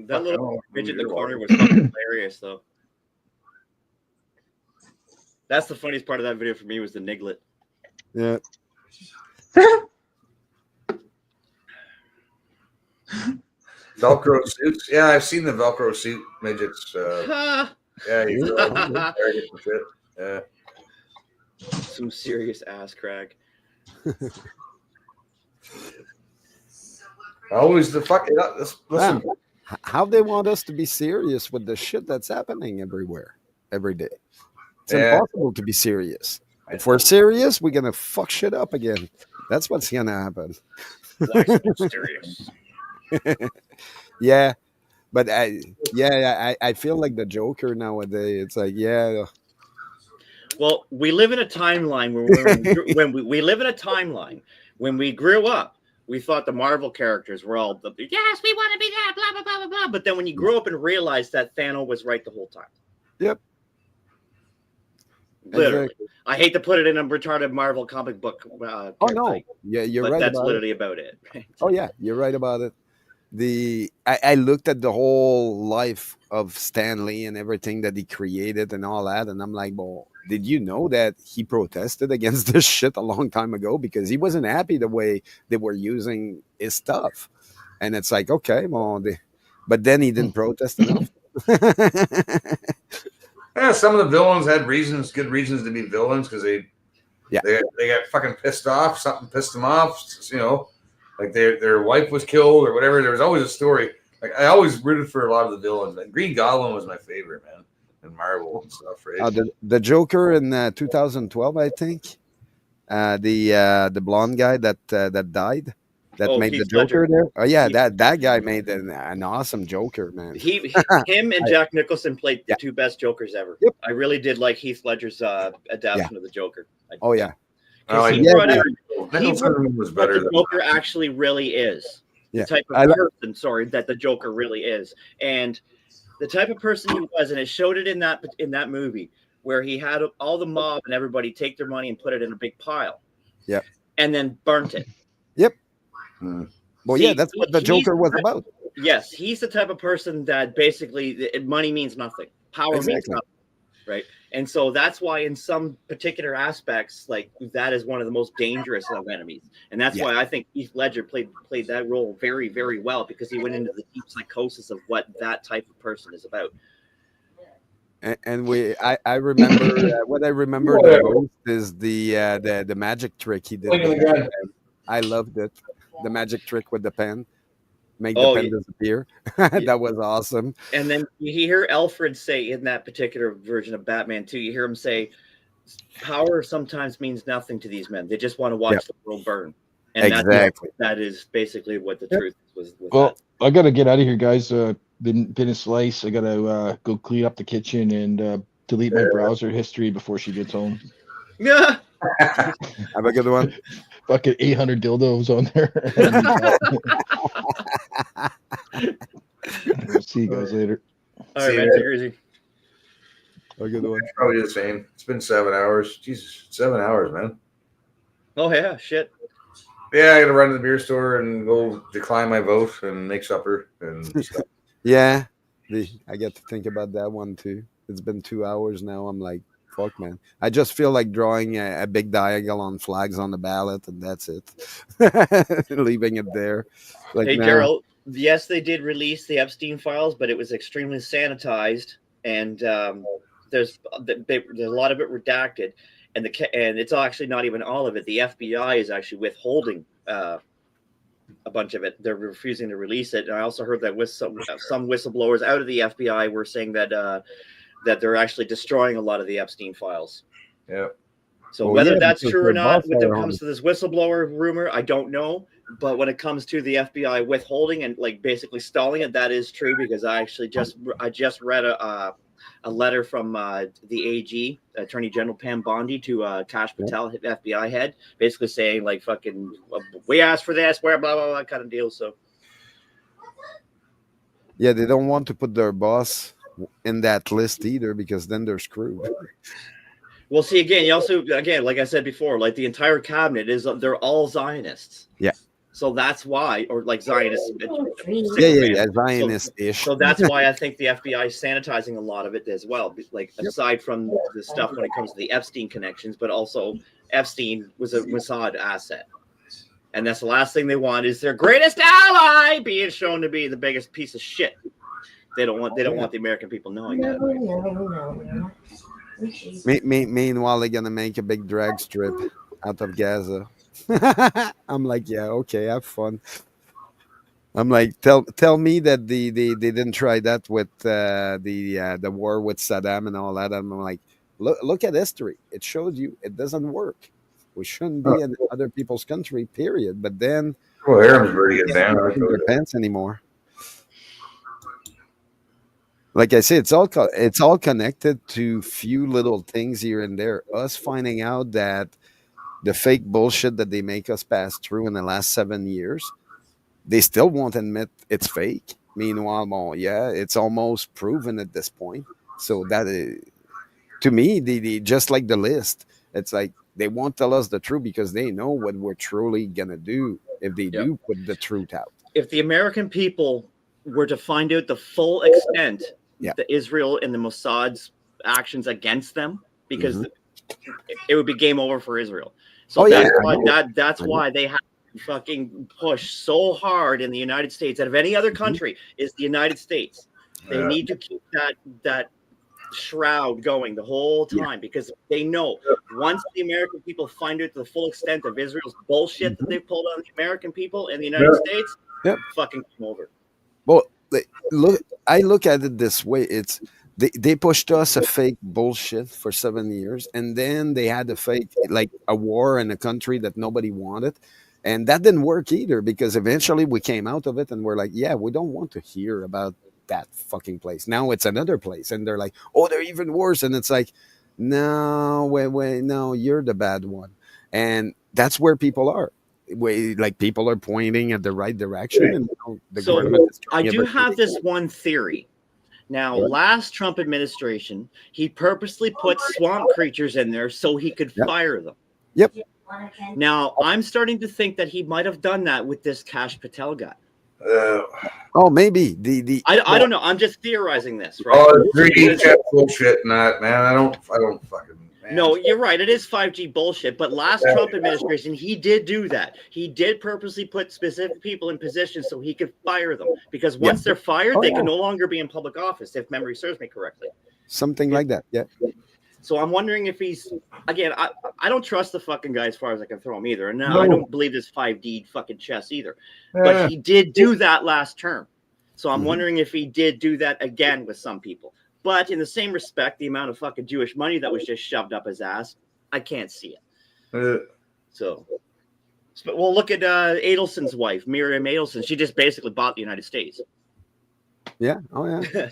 That little midget in the corner was fucking hilarious, though. That's the funniest part of that video for me was the Niglet. Yeah. Velcro suits. Yeah, I've seen the Velcro suit midgets. Yeah, he's shit. Yeah. Some serious ass crack. Always the fuck. Listen. How they want us to be serious with the shit that's happening everywhere, every day. It's impossible to be serious. If we're serious, we're gonna fuck shit up again. That's what's gonna happen. Serious. Yeah, but I feel like the Joker nowadays. It's like, yeah. Well, we live in a timeline when we live in a timeline when we grew up. We thought the Marvel characters were all yes, we want to be that, blah blah blah blah blah. But then when you grow up and realize that Thanos was right the whole time. Yep. Literally, I hate to put it in a retarded Marvel comic book. Oh no, yeah, you're but right. That's about literally it. about it. Oh yeah, you're right about it. I looked at the whole life of Stan Lee and everything that he created and all that, and I'm like, well, did you know that he protested against this shit a long time ago because he wasn't happy the way they were using his stuff? And it's like, okay, well, but then he didn't protest enough. Yeah, some of the villains had good reasons to be villains because they got fucking pissed off. Something pissed them off. You know, like their wife was killed or whatever. There was always a story. Like I always rooted for a lot of the villains. Like Green Goblin was my favorite, man, and Marvel and stuff. Right? The Joker in 2012, I think. The blonde guy that died. That made Heath the Joker Ledger. there. Oh yeah, that guy made an awesome Joker, man. Him and Jack Nicholson played the two best Jokers ever. Yep. I really did like Heath Ledger's adaptation of the Joker. Oh yeah. He brought out Nicholson was better what than the Joker actually really is. Yeah. The type of person, that the Joker really is, and the type of person he was, and it showed it in that movie where he had all the mob and everybody take their money and put it in a big pile. Yeah. And then burnt it. Yep. Well, yeah, that's what the Joker was about. Yes, he's the type of person that basically money means nothing, power means Exactly. nothing, right? And so that's why, in some particular aspects, like that is one of the most dangerous of enemies, and that's why I think Heath Ledger played that role very, very well because he went into the deep psychosis of what that type of person is about. And I remember what I remember the most is the magic trick he did. with the pen. I loved it. The magic trick with the pen, make the pen disappear. That was awesome. And then you hear Alfred say in that particular version of Batman 2, you hear him say, power sometimes means nothing to these men. They just want to watch the world burn. And Exactly. that is basically what the truth was. Well, I gotta get out of here, guys. Been a slice. I gotta go clean up the kitchen and delete my browser history before she gets home. Yeah. Have a good one. Fucking 800 dildos on there. I'll see you guys later. All right, man. Take it easy. A good one. Probably the same. It's been 7 hours. Jesus, 7 hours, man. Oh yeah, shit. Yeah, I got to run to the beer store and go decline my vote and make supper and stuff. Yeah, I get to think about that one too. It's been 2 hours now. I'm like, fuck, man. I just feel like drawing a big diagonal on flags on the ballot, and that's it. Leaving it there. Like, Hey, now- Daryl. Yes, they did release the Epstein files, but it was extremely sanitized, and there's a lot of it redacted, and it's actually not even all of it. The FBI is actually withholding a bunch of it. They're refusing to release it. And I also heard that with some whistleblowers out of the FBI were saying that that they're actually destroying a lot of the Epstein files. Yeah. So Well, whether yeah, that's because true or their not, boss when it are comes to this whistleblower rumor, I don't know. But when it comes to the FBI withholding and like basically stalling it, that is true because I actually just read a letter from the AG, Attorney General Pam Bondi, to Kash Patel, FBI head, basically saying like fucking we asked for this, where blah blah blah kind of deal. So Yeah, they don't want to put their boss in that list either because then they're screwed. we'll see again. You also like I said before, like the entire cabinet they're all Zionists. Yeah. So that's why, or like Zionists. Yeah, Zionist-ish. So that's why I think the FBI is sanitizing a lot of it as well. Like aside from the stuff when it comes to the Epstein connections, but also Epstein was a Mossad asset. And that's the last thing they want is their greatest ally being shown to be the biggest piece of shit. They don't want the American people knowing that. Meanwhile, they're gonna make a big drag strip out of Gaza. I'm like, yeah, okay, have fun. I'm like, tell me that they didn't try that with the war with Saddam and all that. I'm like, look at history. It shows you it doesn't work. We shouldn't be in other people's country, period. But then, well, Arabs already get down their pants anymore. Like I say, it's all connected to few little things here and there. Us finding out that the fake bullshit that they make us pass through in the last 7 years, they still won't admit it's fake. Meanwhile, well, yeah, it's almost proven at this point. So that to me, they just like the list. It's like they won't tell us the truth because they know what we're truly gonna do if they do put the truth out. If the American people were to find out the full extent the Israel and the Mossad's actions against them, because it would be game over for Israel. So that's why they have to fucking push so hard in the United States out of any other country is the United States. They need to keep that shroud going the whole time because they know once the American people find out the full extent of Israel's bullshit that they've pulled on the American people in the United States, fucking come over. Well, I look at it this way. It's they pushed us a fake bullshit for 7 years, and then they had a fake like a war in a country that nobody wanted, and that didn't work either because eventually we came out of it and we're like, yeah, we don't want to hear about that fucking place. Now it's another place, and they're like, oh, they're even worse, and it's like, no, wait, no, you're the bad one, and that's where people are. Like people are pointing at the right direction, and the government is I do have this one theory. Now, last Trump administration, he purposely put swamp creatures in there so he could fire them. Yep. Now, I'm starting to think that he might have done that with this Kash Patel guy. Oh, maybe I don't know. I'm just theorizing this, right? Oh, 3D chat bullshit and that, man. I don't fucking. Man. No, you're right. It is 5G bullshit. But last Trump administration, he did do that. He did purposely put specific people in positions so he could fire them. Because once they're fired, they can no longer be in public office, if memory serves me correctly. Something like that, yeah. So I'm wondering if he's, again, I don't trust the fucking guy as far as I can throw him either. And I don't believe this 5D fucking chess either. But he did do that last term. So I'm wondering if he did do that again with some people. But in the same respect, the amount of fucking Jewish money that was just shoved up his ass, I can't see it. So we'll look at Adelson's wife, Miriam Adelson. She just basically bought the United States. Yeah. Oh, yeah.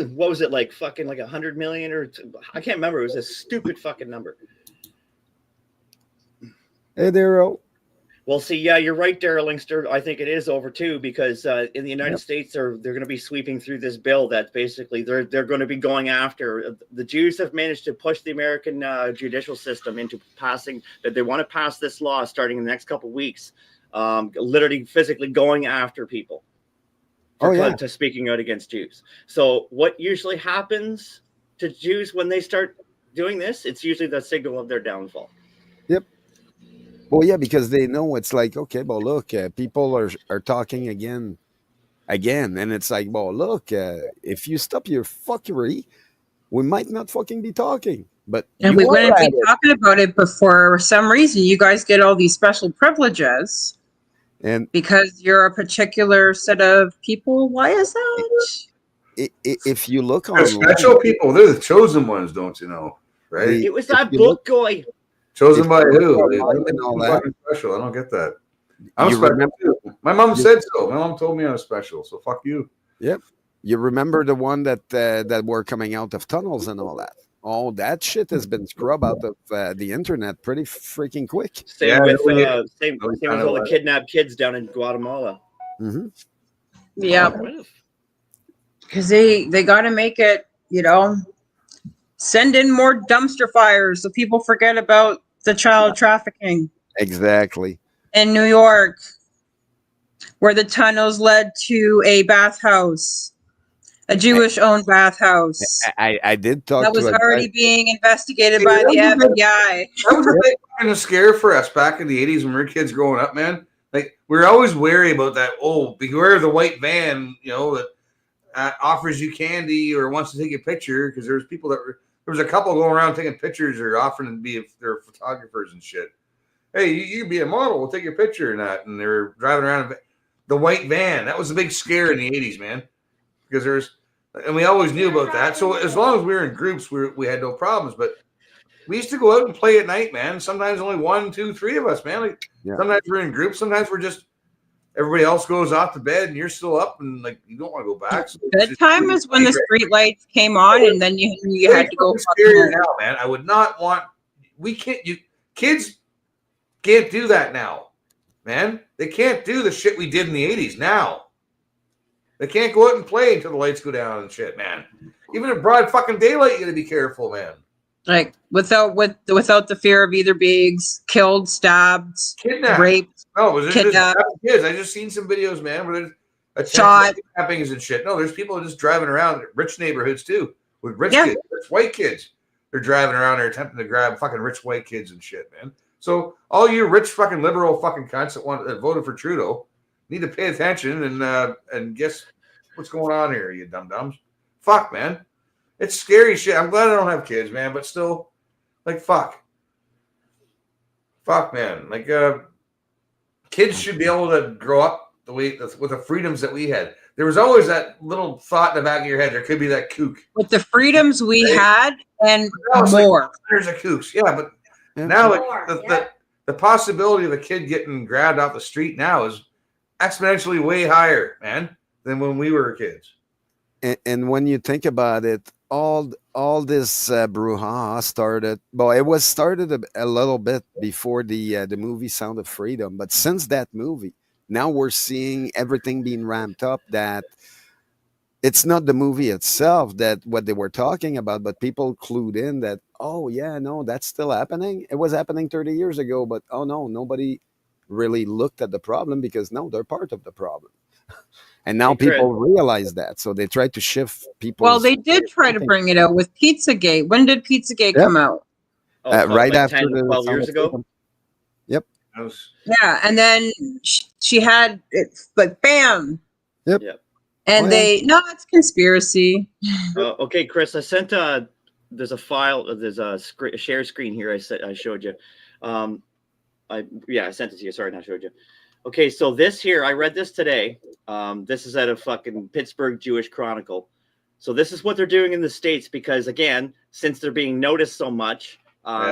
What was it like? Fucking like 100 million or I can't remember. It was a stupid fucking number. Hey, Daryl. Well, see, yeah, you're right, Daryl Inkster. I think it is over too because in the United States, they're going to be sweeping through this bill that basically they're going to be going after. The Jews have managed to push the American judicial system into passing that they want to pass this law starting in the next couple of weeks, literally physically going after people to speaking out against Jews. So what usually happens to Jews when they start doing this? It's usually the signal of their downfall. Yep. Well, yeah, because they know it's like, okay, well, look, people are talking again, and it's like, well, look, if you stop your fuckery, we might not fucking be talking. But and we wouldn't be talking about it, but for some reason, you guys get all these special privileges, and because you're a particular set of people. Why is that? If you look on special people, they're the chosen ones, don't you know? right? It was that book guy. Chosen by who? and all that. Fucking special. I don't get that. I'm You special remember- too. My mom said so. My mom told me I'm special. So fuck you. Yep. You remember the one that were coming out of tunnels and all that? Oh, that shit has been scrubbed out of the internet pretty freaking quick. Same with all the kidnapped kids down in Guatemala. Mm-hmm. Yeah. Because they got to make it, send in more dumpster fires so people forget about the child trafficking Exactly. in New York, where the tunnels led to a bathhouse, a Jewish-owned bathhouse I did talk that was to a already guy. being investigated by the FBI. That was a big fucking scare for us back in the 80s when we were kids growing up, man. Like, we were always wary about that. Oh, beware of the white van, that offers you candy or wants to take a picture, because there was a couple going around taking pictures or offering to be their photographers and shit. Hey, you can be a model. We'll take your picture and that. And they were driving around the white van. That was a big scare in the 80s, man. Because and we always knew about that. So as long as we were in groups, we had no problems. But we used to go out and play at night, man. Sometimes only 1, 2, 3 of us, man. Like, sometimes we're in groups. Sometimes we're just, everybody else goes off to bed and you're still up and like you don't want to go back. So Good time is when the street lights came on and then you had to go. Scarier now, man. I would not want. Kids can't do that now, man. They can't do the shit we did in the 80s now. They can't go out and play until the lights go down and shit, man. Even in broad fucking daylight, you gotta be careful, man. Like without the fear of either being killed, stabbed, Kidnapped, raped. No, it was just kidnapped. kids. I just seen some videos, man, where there's Shot. kidnappings and shit. No, there's people just driving around rich neighborhoods too with rich Yeah. kids, rich white kids. They're driving around. They're attempting to grab fucking rich white kids and shit, man. So all you rich fucking liberal fucking cunts that voted for Trudeau need to pay attention and guess what's going on here, you dum dums. Fuck, man. It's scary shit. I'm glad I don't have kids, man, but still, like, fuck, man. Like, kids should be able to grow up the way with the freedoms that we had. There was always that little thought in the back of your head. There could be that kook. With the freedoms we had and Now it's more. like, there's a kooks, yeah, but now like the possibility of a kid getting grabbed off the street now is exponentially way higher, man, than when we were kids. And when you think about it, all this brouhaha started. Well, it was started a little bit before the movie Sound of Freedom, but since that movie, now we're seeing everything being ramped up. That it's not the movie itself that what they were talking about, but people clued in that, oh yeah, no, that's still happening. It was happening 30 years ago, but oh no, nobody really looked at the problem because no, they're part of the problem. And now people realize that, so they try to shift people. Well, they did try to bring it out with Pizzagate. When did Pizzagate come out? Right after 10, the 12 Sound years of ago. Freedom. Yep. Yeah, and then she had it, like, bam. Yep. And it's conspiracy. Okay, Chris, I sent there's a file, there's a share screen here. I showed you. I sent it to you. Sorry, not showed you. Okay, so this here, I read this today. This is out of fucking Pittsburgh Jewish Chronicle. So this is what they're doing in the States because, again, since they're being noticed so much,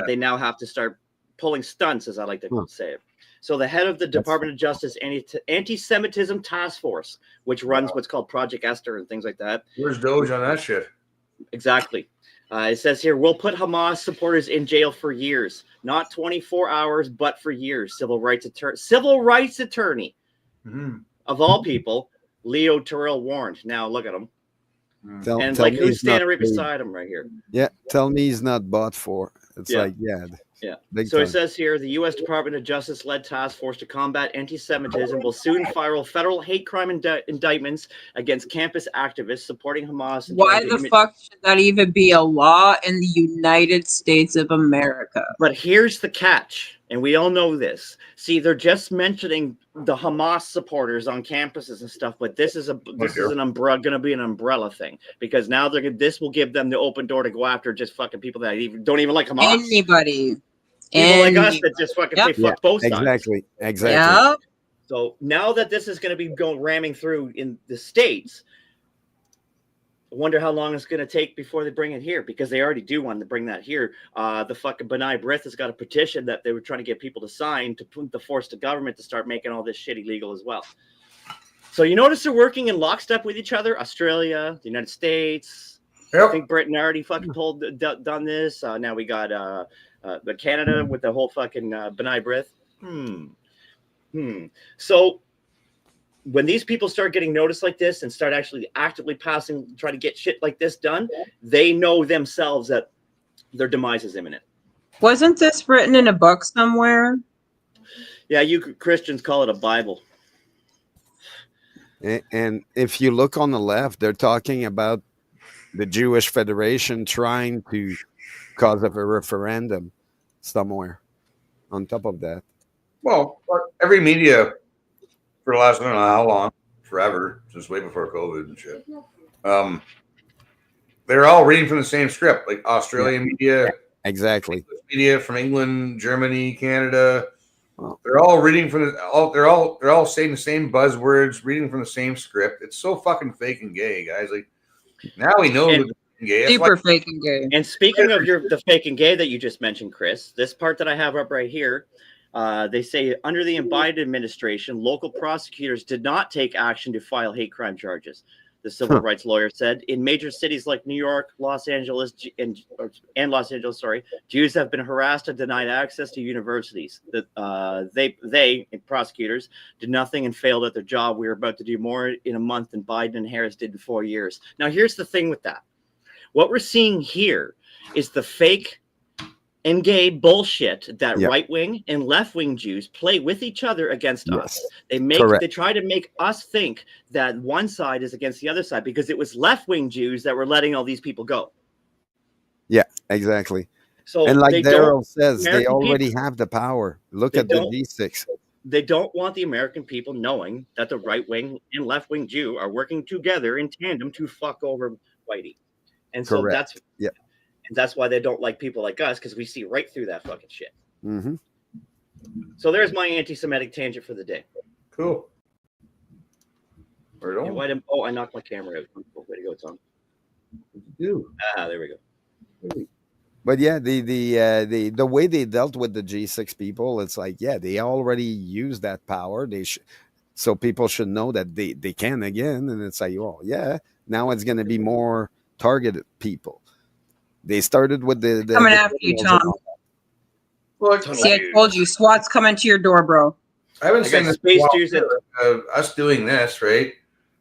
they now have to start pulling stunts, as I like to say it. So the head of the Department of Justice Anti-Semitism Task Force, which runs what's called Project Esther and things like that. Where's Doge on that shit? Exactly. It says here, we'll put Hamas supporters in jail for years, not 24 hours, but for years. Civil rights attorney of all people, Leo Terrell warned. Now look at him. And tell like, me who's he's not standing right paid. beside him right here? Yeah, tell me he's not bought for. It's Yeah. like, yeah. Big So time. it says here, the U.S. Department of Justice-led task force to combat anti-Semitism will soon file federal hate crime indictments against campus activists supporting Hamas. and Why trying to the fuck should that even be a law in the United States of America? But here's the catch, and we all know this. See, they're just mentioning the Hamas supporters on campuses and stuff, but this is going to be an umbrella thing because now this will give them the open door to go after just fucking people that don't even like Hamas. Anybody. People like us that just fucking say fuck both sides. Exactly. Yep. So now that this is going to be ramming through in the States, I wonder how long it's going to take before they bring it here, because they already do want to bring that here. The fucking B'nai B'rith has got a petition that they were trying to get people to sign to force the government to start making all this shit illegal as well. So you notice they're working in lockstep with each other. Australia, the United States. Yep. I think Britain already fucking done this. Now we got the Canada with the whole fucking B'nai B'rith. So when these people start getting noticed like this and start actually actively trying to get shit like this done, they know themselves that their demise is imminent. Wasn't this written in a book somewhere? Yeah, you Christians call it a Bible. And if you look on the left, they're talking about the Jewish Federation trying to cause up a referendum somewhere on top of that. Well, every media for the last, I don't know how long, forever, since way before COVID and shit. They're all reading from the same script, like Australian media, exactly. Media from England, Germany, Canada. They're all reading from they're all saying the same buzzwords, reading from the same script. It's so fucking fake and gay, guys. Like now we know it's gay. Super fake and gay. And speaking of the fake and gay that you just mentioned, Chris, this part that I have up right here. They say under the Biden administration, local prosecutors did not take action to file hate crime charges. The civil rights lawyer said in major cities like New York, Los Angeles, and Los Angeles, Jews have been harassed and denied access to universities. They prosecutors did nothing and failed at their job. We are about to do more in a month than Biden and Harris did in 4 years. Now, here's the thing with that. What we're seeing here is the fake and gay bullshit that right-wing and left-wing Jews play with each other against us. They try to make us think that one side is against the other side because it was left-wing Jews that were letting all these people go. Yeah, exactly. So and like Daryl says, they already have the power. Look at the G6. They don't want the American people knowing that the right-wing and left-wing Jew are working together in tandem to fuck over Whitey. And so that's why they don't like people like us, because we see right through that fucking shit. Mm-hmm. So there's my anti-Semitic tangent for the day. Cool. I knocked my camera out. Way to go, Tom. There we go. But yeah, the way they dealt with the G6 people, it's like, they already used that power. So people should know that they can again. And it's like, now it's going to be more targeted people. They started with the coming after you, Tom. See, I told you, SWAT's coming to your door, bro. I've been saying this us doing this, right?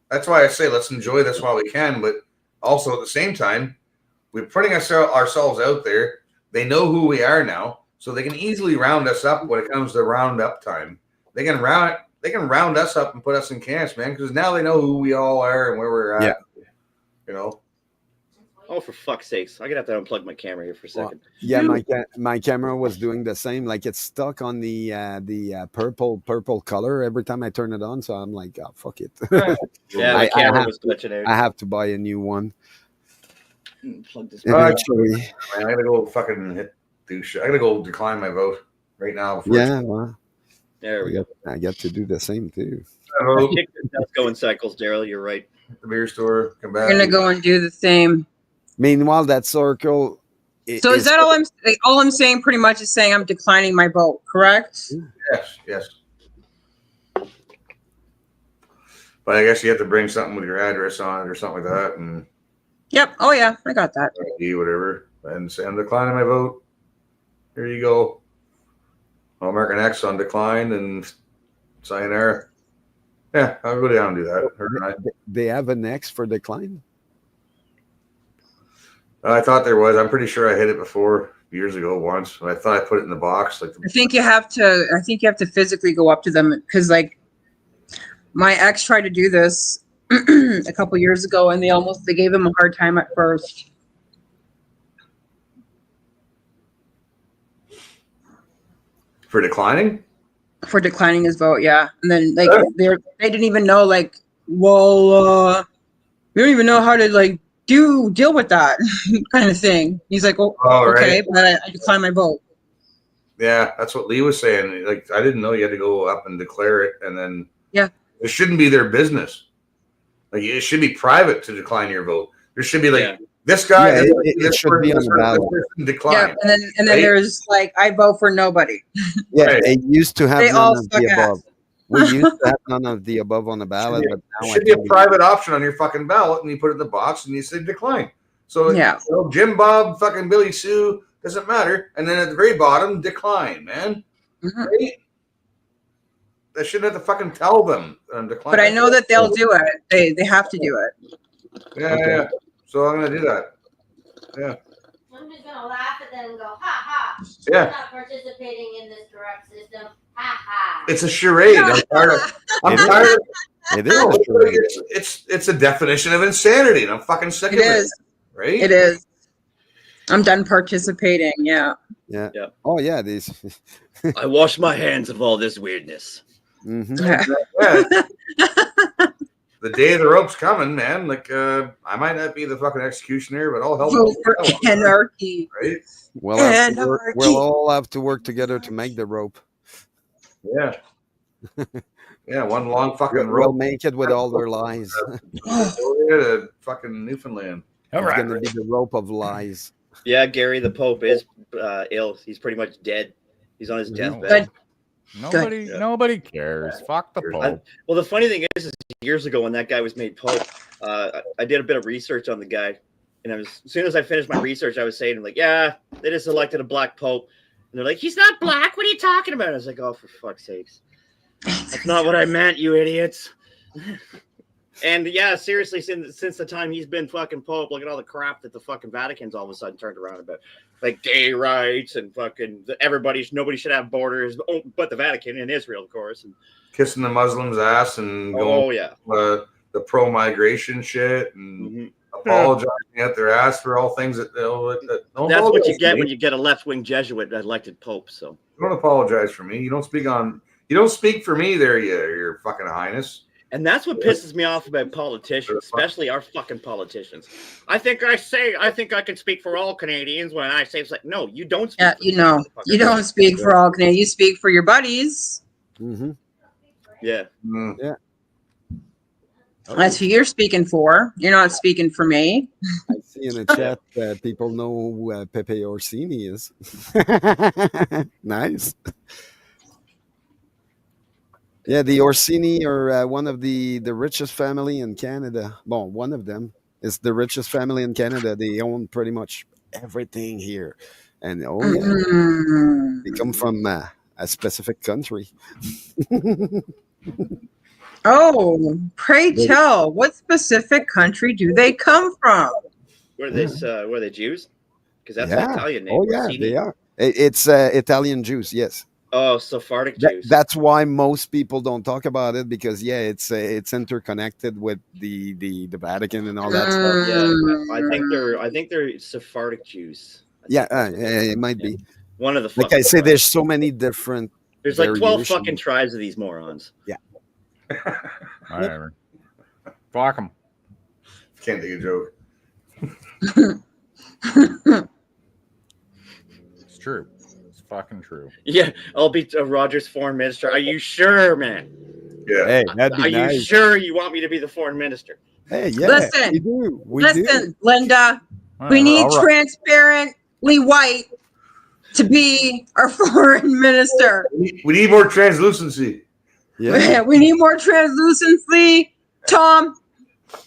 That's why I say let's enjoy this while we can, but also at the same time, we're putting ourselves out there. They know who we are now, so they can easily round us up when it comes to roundup time. They can round us up and put us in camps, man, because now they know who we all are and where we're at. You know. Oh, for fuck's sakes. I'm going to have to unplug my camera here for a second. My camera was doing the same. Like it's stuck on the purple color every time I turn it on. So I'm like, oh, fuck it. The camera was glitching out. I have to buy a new one. Plug this eventually. I got to go fucking do shit. I got to go decline my vote right now. There we go. I get to do the same too. Let's go in cycles, Daryl. You're right. The beer store. Come back. We're going to go and do the same. Meanwhile, that circle. So is that all I'm? All I'm saying, pretty much, is saying I'm declining my vote. Correct? Yes. But I guess you have to bring something with your address on it or something like that, and. Yep. Oh yeah, I got that. Whatever, and say I'm declining my vote. Here you go. American X on decline and sayonara. Yeah, I'll go down and do that. They have an X for decline. I thought there was. I'm pretty sure I hit it before years ago once. I thought I put it in the box. I think you have to physically go up to them, because like my ex tried to do this a couple years ago, and they gave him a hard time at first. For declining? For declining his vote, yeah. And then like they didn't even know, like, well, we don't even know how to like deal with that kind of thing. He's like, okay, but I decline my vote. Yeah, that's what Lee was saying. Like, I didn't know you had to go up and declare it, and then it shouldn't be their business. Like, it should be private to decline your vote. There should be like Yeah. this guy. Yeah, this, it this should be on the ballot. person decline. Yeah, and then right? there's like I vote for nobody. Yeah, Right. it used to have They all none of suck the ass. above. We used to have none of the above on the ballot, but now It I should be a think we- private option on your fucking ballot, and you put it in the box, and you say decline. So Yeah. you know, Jim Bob, fucking Billy Sue, doesn't matter. And then at the very bottom, decline, man. Mhm. Right? I shouldn't have to fucking tell them decline. But I know that they'll do it. They have to do it. Yeah, yeah. So I'm gonna do that. Yeah. I'm just gonna laugh at them and go, ha ha. Yeah. I'm not participating in this direct system. Ha ha. It's a charade. I'm tired of. I'm It is. tired. It is No, a charade. it's a definition of insanity, and I'm fucking sick It of is. it. Right? It is. I'm done participating. Yeah. Yeah. Yeah. Oh yeah, these. I wash my hands of all this weirdness. Mhm. Yeah. The day of the rope's coming, man. Like, I might not be the fucking executioner, but I'll help. Vote for anarchy. Right? We'll have to work, Anarchy. we'll all have to work together to make the rope. Yeah. Yeah, one long fucking We'll rope. make it with all their lies. Go to fucking Newfoundland. All It's right. gonna be the rope of lies. Yeah, Gary the Pope is ill. He's pretty much dead. He's on his deathbed. Good. Nobody cares. Fuck the Pope. Well, the funny thing is years ago when that guy was made Pope, I did a bit of research on the guy, and as soon as I finished my research, I was saying like, yeah, they just elected a black Pope, and they're like, he's not black. What are you talking about? I was like, oh, for fuck's sakes, that's not what I meant, you idiots. And yeah, seriously, since the time he's been fucking Pope, look at all the crap that the fucking Vatican's all of a sudden turned around about, like gay rights and fucking nobody should have borders, but the Vatican and Israel, of course. And Kissing the Muslims' ass and oh going yeah, the pro-migration shit and apologizing at their ass for all things that they'll. Don't that's what apologize you to get me. when you get a left-wing Jesuit elected Pope. So Don't apologize for me. You don't speak for me there, your fucking highness. And that's what pisses me off about politicians, especially our fucking politicians. I think I can speak for all Canadians when I say it's like, no, you don't speak. Yeah, for you the know, fucking you don't Canadians. speak for all Canadians. You speak for your buddies. Mm-hmm. Yeah. Yeah. That's who you're speaking for. You're not speaking for me. I see in the chat that people know who Pepe Orsini is. Nice. Yeah, the Orsini are one of the richest family in Canada. Well, one of them is the richest family in Canada. They own pretty much everything here. And oh yeah, Mm. they come from a specific country. Oh, pray tell, what specific country do they come from? Were they Jews? Because that's Yeah. an Italian name. Oh yeah, Orsini. they are. It's Italian Jews. Yes. Oh, Sephardic Jews. That's why most people don't talk about it because yeah, it's interconnected with the Vatican and all that stuff. Yeah, I think they're Sephardic Jews. Yeah, it might be. One of the Like I fucking say, tribes. there's so many different. There's like 12 variations. fucking tribes of these morons. Yeah. Whatever. Fuck them. Can't take a joke. It's true. It's fucking true. Yeah, I'll be Roger's foreign minister. Are you sure, man? Yeah. Hey, that'd be Are you nice. sure you want me to be the foreign minister? Hey, yeah. Listen, we do. We Listen, do. Linda, we Whatever, need all right. transparently white to be our foreign minister. We need more translucency. Yeah. We need more translucency. Tom,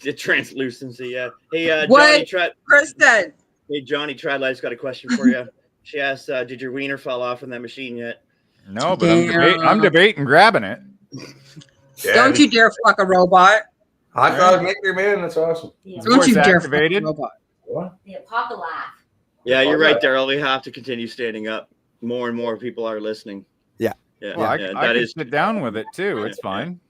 The translucency, yeah. Hey, what Johnny Kristen? Hey, Johnny Tradlight's got a question for you. She asked, "Did your wiener fall off in that machine yet?" No, but I'm debating grabbing it. Yeah, Don't you dare fuck a robot. Hot dog maker, man. That's awesome. Don't you dare fuck a activated. robot. What? The apocalypse. Yeah, you're right, Daryl. We have to continue standing up. More and more people are listening. Yeah. Yeah, Well, I that can is. sit down with it too. It's fine.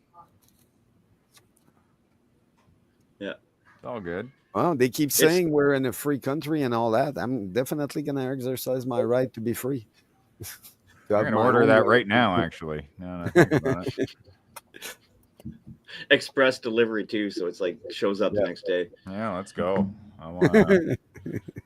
Yeah. It's all good. Well, they keep saying we're in a free country and all that. I'm definitely gonna exercise my right to be free. To I'm have gonna my order own that way. right now. Actually, now that I think about it. Express delivery too, so it's like shows up the next day. Yeah, let's go. I want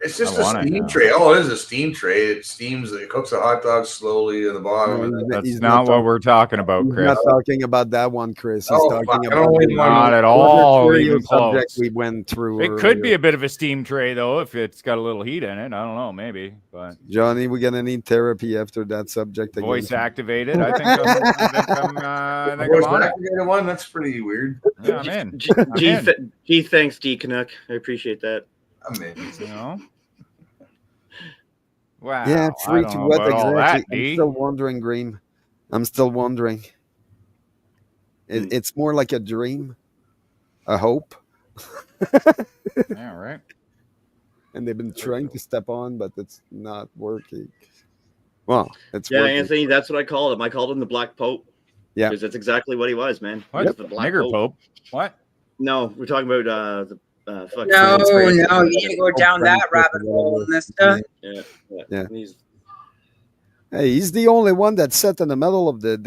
It's just I a want it steam now. tray. Oh, it is a steam tray. It steams. It cooks the hot dog slowly in the bottom. and then- That's He's not what talking- we're talking about, He's Chris. not talking about that one, Chris. He's Oh, talking fuck, I about don't the even Not at other all curious even subject close. we went through. It could be earlier. a bit of a steam tray though, if it's got a little heat in it. I don't know, maybe, but Johnny, we're gonna need therapy after that subject again. voice activated. I think I'm Voice on it. activated one. That's pretty weird. Yeah, I'm in. G, thanks, D Canuck. I appreciate that. I'm in. You know? Wow. Yeah, I free don't to know what about all exactly? that, I'm D. still wondering, Green. I'm still wondering. It's more like a dream, a hope. Yeah, right. And they've been trying to step on, but it's not working. Well, it's Yeah, working. Anthony, that's what I called him. I called him the Black Pope. Yeah. Because that's exactly what he was, man. What? He was the Black Nigger Pope? What? No, we're talking about the fucking. No, no, you need to go down that rabbit hole, mister. Yeah. He's, Hey, he's the only one that's set in the middle of the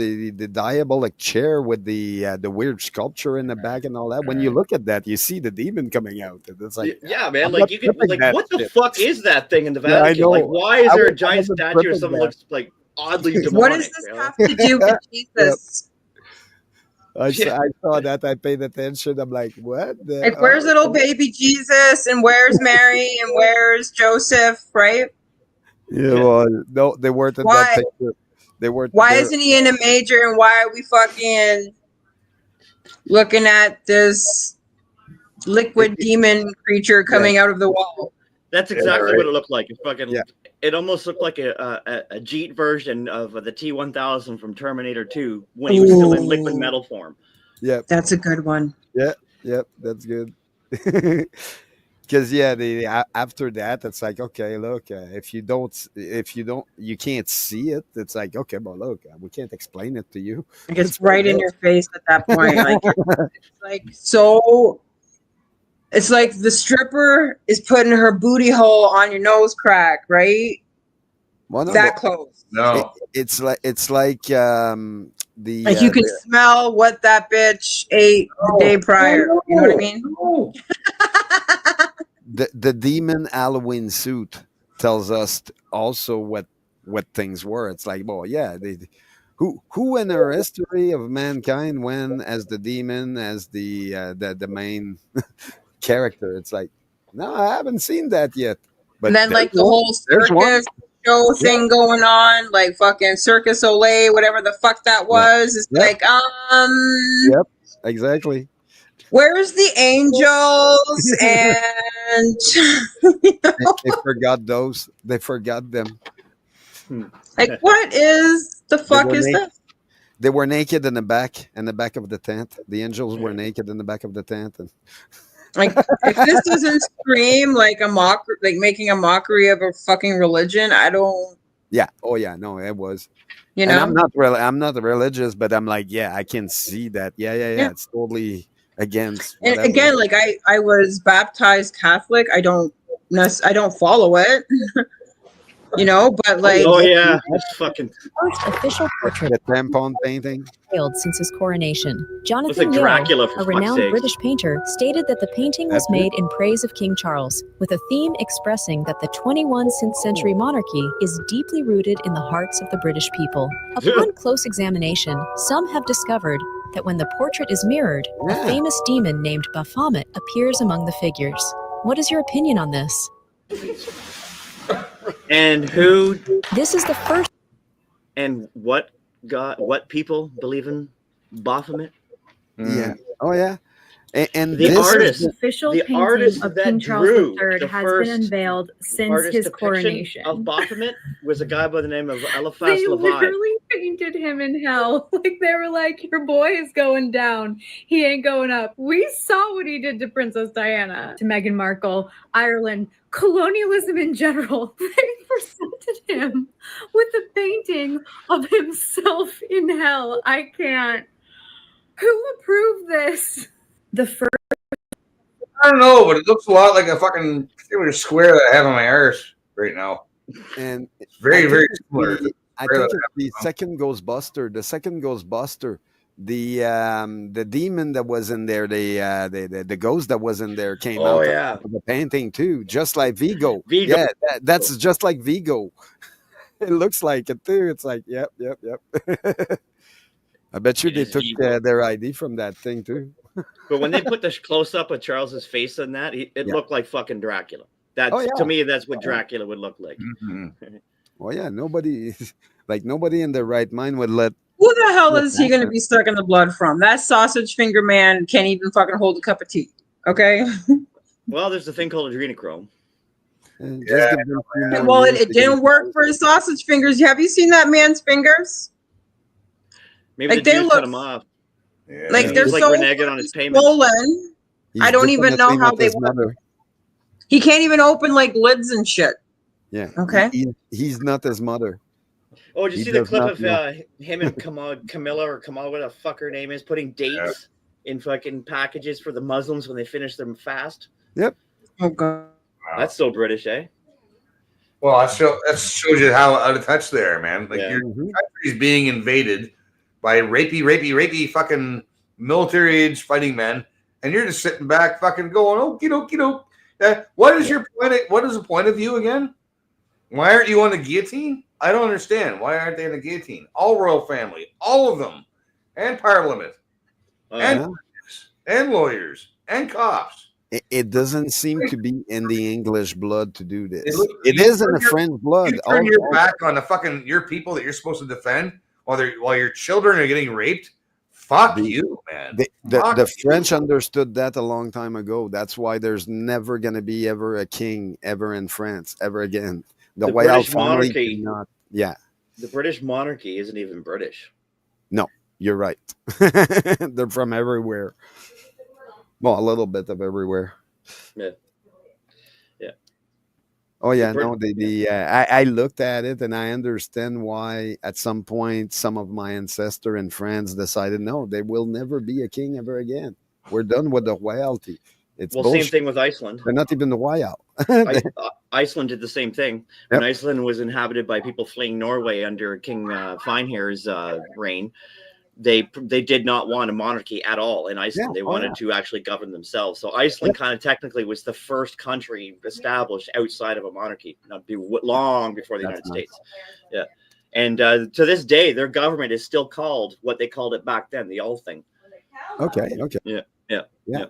diabolic chair with the weird sculpture in the back and all that. When you look at that, you see the demon coming out. And it's like, yeah, man. I'm Like not you could, tripping like, that what the shit. fuck is that thing in the Yeah, I Vatican? Like, know. why is I there a wasn't giant statue of tripping someone that. looks like oddly demonic? What does this you know? have to do with Jesus? I saw that. I paid attention. I'm like, what? The, Like, where's little baby Jesus, and where's Mary, and where's Joseph, right? Yeah, well, no, they weren't in Why- that picture. They weren't. Why there. isn't he in a major, and why are we fucking looking at this liquid demon creature coming out of the wall? That's exactly what it looked like. It fucking. Yeah. It almost looked like a Jeet version of the T-1000 from Terminator 2 when he was still in liquid metal form. Yep. That's a good one. Yep. That's good. Because after that, it's like, okay, look, if you don't, you can't see it. It's like, okay, but look, we can't explain it to you. Like, it's right in your face at that point. Like, it's like so. It's like the stripper is putting her booty hole on your nose crack, right? Well, no, That but close. No. it's like the Like you can smell what that bitch ate the day prior. You know what I mean? the demon Halloween suit tells us also what things were. It's like, well, yeah, who in our history of mankind went as the demon, as the main character? It's like, no, I haven't seen that yet. But And then there's like the one. whole There's one. circus show thing going on, like fucking Circus Olay, whatever the fuck that was. It's Yep. like, Yep, exactly. where's the angels? And They forgot those. They forgot them. like, what is the fuck were is naked. this? They were naked in the back of the tent. The angels were naked in the back of the tent. And Like, if this doesn't scream like a mock, like making a mockery of a fucking religion, I don't. yeah, oh yeah, no, it was. You And know? I'm not religious, but I'm like, yeah, I can see that. Yeah. Yeah. It's totally against. And whatever. again, like I was baptized Catholic. I don't follow it. You know, but like, Oh yeah, it's fucking. First official portrait the tampon painting. failed since his coronation. Looks Jonathan like Yeo, Dracula, for a fuck's renowned sake. British painter, stated that the painting was That's it. made in praise of King Charles, with a theme expressing that the 21st century monarchy is deeply rooted in the hearts of the British people. Upon close examination, some have discovered that when the portrait is mirrored, a Yeah. famous demon named Baphomet appears among the figures. What is your opinion on this? And who This is the first. and what people believe in Baphomet? Yeah. Oh yeah. And The this is artist, official the painting artist of that King Charles drew III the has first been unveiled since artist his depiction coronation. of Baphomet was a guy by the name of Eliphas They Levi. literally painted him in hell. Like they were like, "Your boy is going down. He ain't going up." We saw what he did to Princess Diana, to Meghan Markle, Ireland, colonialism in general. They presented him with a painting of himself in hell. I can't. Who approved this? The first. I don't know, but it looks a lot like a fucking square that I have on my arse right now. And It's very, I very think similar. I think it's the second Ghostbuster. The second Ghostbuster the demon that was in there, the ghost that was in there came Oh, out yeah. of the painting too, just like Vigo. Vigo. Yeah, that's just like Vigo. It looks like it too. It's like, yep. I bet you It they is took Vigo. their ID from that thing too. But when they put the close up of Charles's face on that, it Yeah. looked like fucking Dracula. That's Oh, yeah. to me, that's what Dracula would look like. Well, yeah, nobody in their right mind would let. Who the hell is he going to be sucking the blood from? That sausage finger man can't even fucking hold a cup of tea. Okay. Well, there's a thing called adrenochrome. Yeah. Well, it didn't work for his sausage fingers. Have you seen that man's fingers? Maybe Like, the they Jews look- cut him off. Like He they're was, like, so reneging on his payments. swollen. I don't even know how they work. He can't even open like lids and shit. Yeah. Okay. He's not his mother. Oh, did you He see the does clip not of know. him and Camilla or Kamal, what the fuck her name is, putting dates in fucking packages for the Muslims when they finish their fast? Yep. Oh god. That's so British, eh? Well, that shows you how out of touch they are, man. Like your country's being invaded by rapey fucking military age fighting men, and you're just sitting back fucking going, okie doke. What is your point? What is the point of view again? Why aren't you on the guillotine? I don't understand. Why aren't they in the guillotine? All royal family, all of them, and parliament, and lawyers, and cops. It doesn't seem to be in the English blood to do this. You It is in turn the your- French blood. You turn your back on the fucking your people that you're supposed to defend while your children are getting raped. Fuck you, man. Fuck The you. French understood that a long time ago. That's why there's never going to be ever a king ever in France ever again. The The Royal British family monarchy- cannot. Yeah, The British monarchy isn't even British. no, you're right. They're from everywhere. Well, a little bit of everywhere. Yeah. Oh yeah, The no. I looked at it and I understand why. At some point, some of my ancestors in France decided no, there will never be a king ever again. We're done with the royalty. It's Well, bullshit. same thing with Iceland. They're not even the royal. Iceland did the same thing. When Iceland was inhabited by people fleeing Norway under King Finehair's reign, they did not want a monarchy at all in Iceland. They wanted to actually govern themselves. So Iceland kind of technically was the first country established outside of a monarchy, not be long before the United States. Yeah, and to this day, their government is still called what they called it back then, the Althing. Okay. Yeah.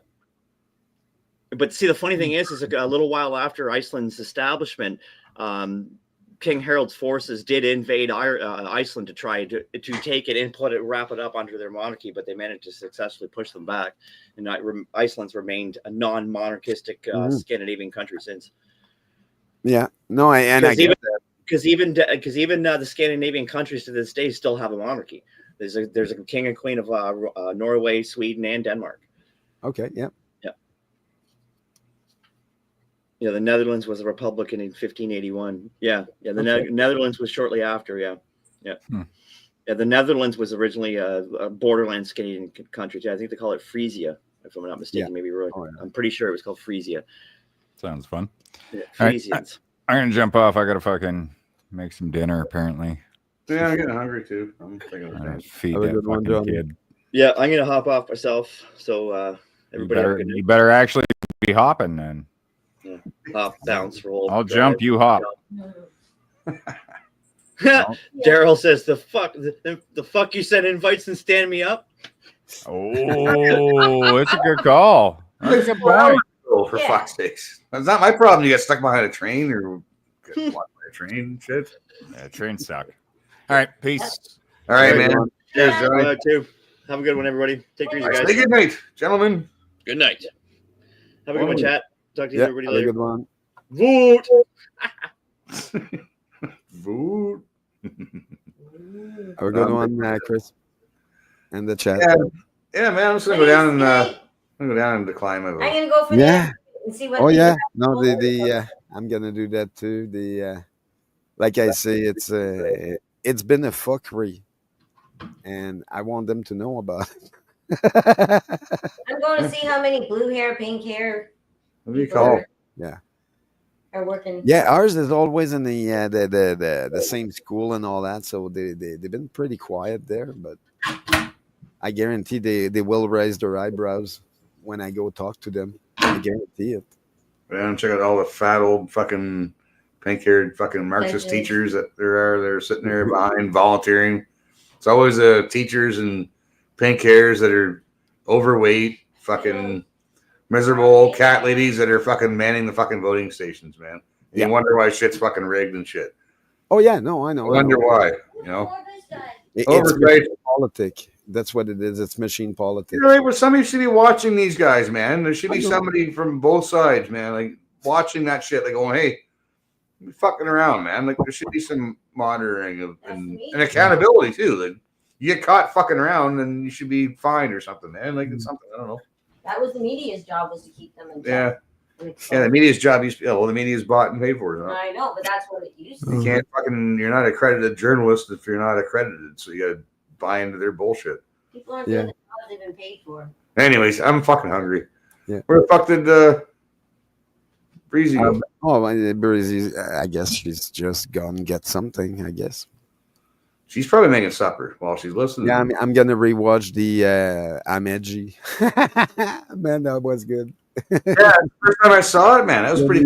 But see, the funny thing is a little while after Iceland's establishment, King Harold's forces did invade Iceland to try to take it and wrap it up under their monarchy, but they managed to successfully push them back. And Iceland's remained a non-monarchistic Scandinavian country since. Yeah, no, I get that. Because even the Scandinavian countries to this day still have a monarchy. There's a king and queen of Norway, Sweden, and Denmark. Okay, yeah. Yeah, the Netherlands was a republic in 1581. Yeah. The Netherlands was shortly after. Yeah. Yeah, the Netherlands was originally a borderland Scandinavian country. I think they call it Frisia, if I'm not mistaken. Maybe right. I'm pretty sure it was called Frisia. Sounds fun. Yeah, All right, Frisians. I'm gonna jump off. I gotta fucking make some dinner. Apparently. Yeah, I'm getting hungry too. I'm thinking of that. Feed Have a that good one, fucking Johnny. kid. Yeah, I'm gonna hop off myself. So You everybody have a better, good night. you better actually be hopping then. Yeah. Hop, bounce, roll. I'll drive, jump. You hop. Daryl says the fuck you sent invites and stand me up. Oh, it's a good call. That's a good point. Oh, for fuck's sakes. That's not my problem. You got stuck behind a train or get blocked by a train and shit. Yeah, trains suck. All right, peace. All right, man. Cheers, Yeah, Johnny. too. Have a good one, everybody. Take it easy, guys. Say good night, gentlemen. Good night. Have a good one, chat. Talk to you Yeah, everybody have a later. good one. Vote. Vote. Have a good one, Chris. And the chat. Yeah, man. I'm just gonna go down and decline my vote. I'm gonna go for Yeah. that and see what. Oh people yeah. have No, to the I'm gonna do that too. Like I say, it's been a fuckery, and I want them to know about it. I'm going to see how many blue hair, pink hair What do you people call? Yeah. are working. Yeah, ours is always in the same school and all that, so they've been pretty quiet there. But I guarantee they will raise their eyebrows when I go talk to them. I guarantee it. Man, check out all the fat old fucking pink-haired fucking Marxist Thank you. teachers that there are. They're sitting there behind volunteering. It's always the teachers and pink hairs that are overweight, fucking miserable old cat ladies that are fucking manning the fucking voting stations, man. And Yeah. You wonder why shit's fucking rigged and shit. Oh yeah, no, I know. I wonder why, you know? It's Oversight. machine politic. That's what it is. It's machine politics. You know, somebody should be watching these guys, man. There should be I know. somebody from both sides, man, like watching that shit, like going, hey, you're fucking around, man. Like there should be some monitoring of and accountability too. Like you get caught fucking around and you should be fined or something, man. Like it's something, I don't know. That was the media's job, was to keep them in Yeah. check. Yeah, the media's job used to well, the media's bought and paid for it. Huh? I know, but that's what it used to You be. can't fucking you're not accredited journalist if you're not accredited, so you gotta buy into their bullshit. People aren't Yeah. doing the jobs they've been paid for. Anyways, I'm fucking hungry. Yeah. Where the fuck did Breezy go? Breezy, I guess she's just gone get something, I guess. She's probably making supper while she's listening. Yeah, I'm gonna rewatch the I'm Edgy. Man, that was good. Yeah, the first time I saw it, man, that was Yeah, pretty.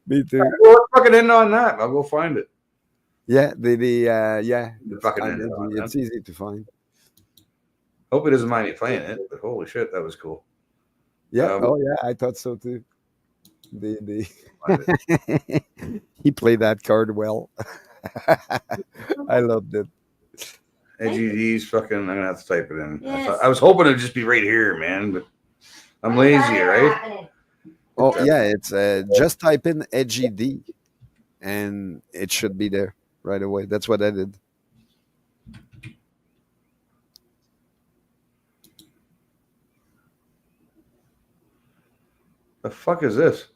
Me too. We'll fucking end on that. I'll go find it. Yeah, fucking I'm end it on Edgy. that. It's easy to find. Hope he doesn't mind me playing it, but holy shit, that was cool. Yeah. Um, Oh yeah, I thought so too. The he played that card well. I loved it. AGD's fucking. I'm gonna have to type it in. Yes. I was hoping it'd just be right here, man, but I'm lazy, right? Oh yeah, it's just type in Edgy D, and it should be there right away. That's what I did. The fuck is this?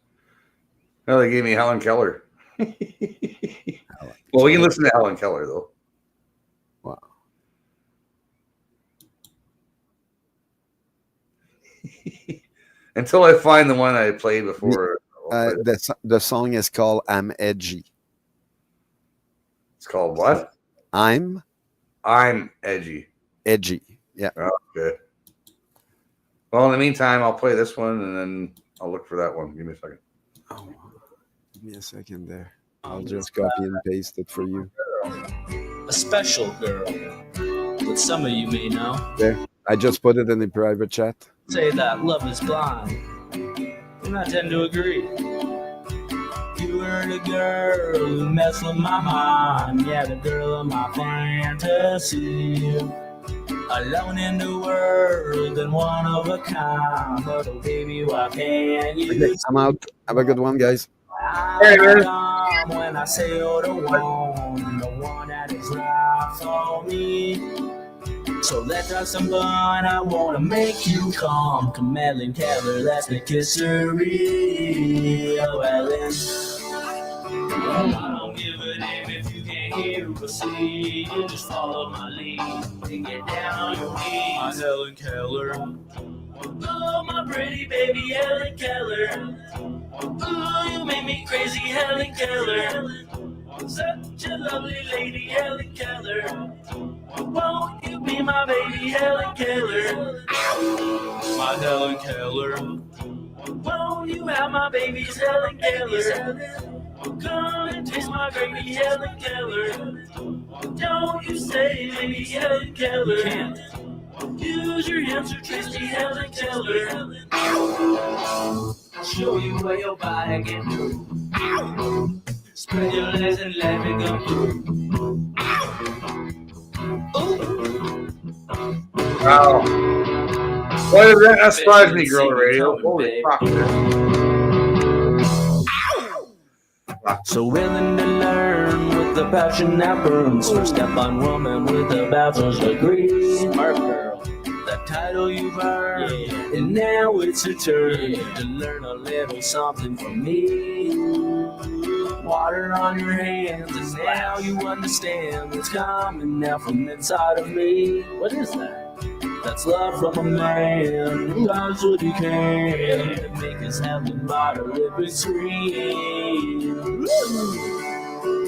No, they gave me Helen Keller. Well, we can listen to Helen Keller though. Wow. Until I find the one I played before. The song is called I'm Edgy. It's called what? I'm Edgy. Edgy. Yeah. Okay. Well, in the meantime, I'll play this one and then I'll look for that one. Give me a second. Give me a second there. I'll just copy and paste it for you. A special girl that some of you may know. There. I just put it in the private chat. Say that love is blind, and I tend to agree. You were the girl who messed with my mind. Yeah, the girl of my fantasy. Alone in the world and one of a kind. But oh baby, why can't you? Okay, I'm out. Have a good one, guys. When I say you're the one that is right for me. So let's have some fun. I wanna make you come. Come Ellen Keller, that's the kissery. Oh Ellen, I don't give a damn if you can't hear or see. You just follow my lead and get down on your knees. I'm Ellen Keller. Oh, my pretty baby Helen Keller. Oh, you make me crazy, Helen Keller. Such a lovely lady, Helen Keller. Won't you be my baby, Helen Keller? My Helen Keller. Won't you have my baby's Helen Keller? Come and taste my gravy, Helen Keller. Don't you say, baby, Helen Keller. Use your hands to taste me, Helen Keller. I'll show you what your body can do. Spread your legs and let me go through. Wow. What is that? That surprised me, Girl Radio. Holy fuck. So willing to learn with the passion that burns. First step on woman with a bachelor's degree. Smart girl, that title you've earned. Yeah. And now it's her turn to learn a little something from me. Water on your hands, and now you understand what's coming out from inside of me. What is that? That's love from a man who does what he can to make his heaven bottle live between.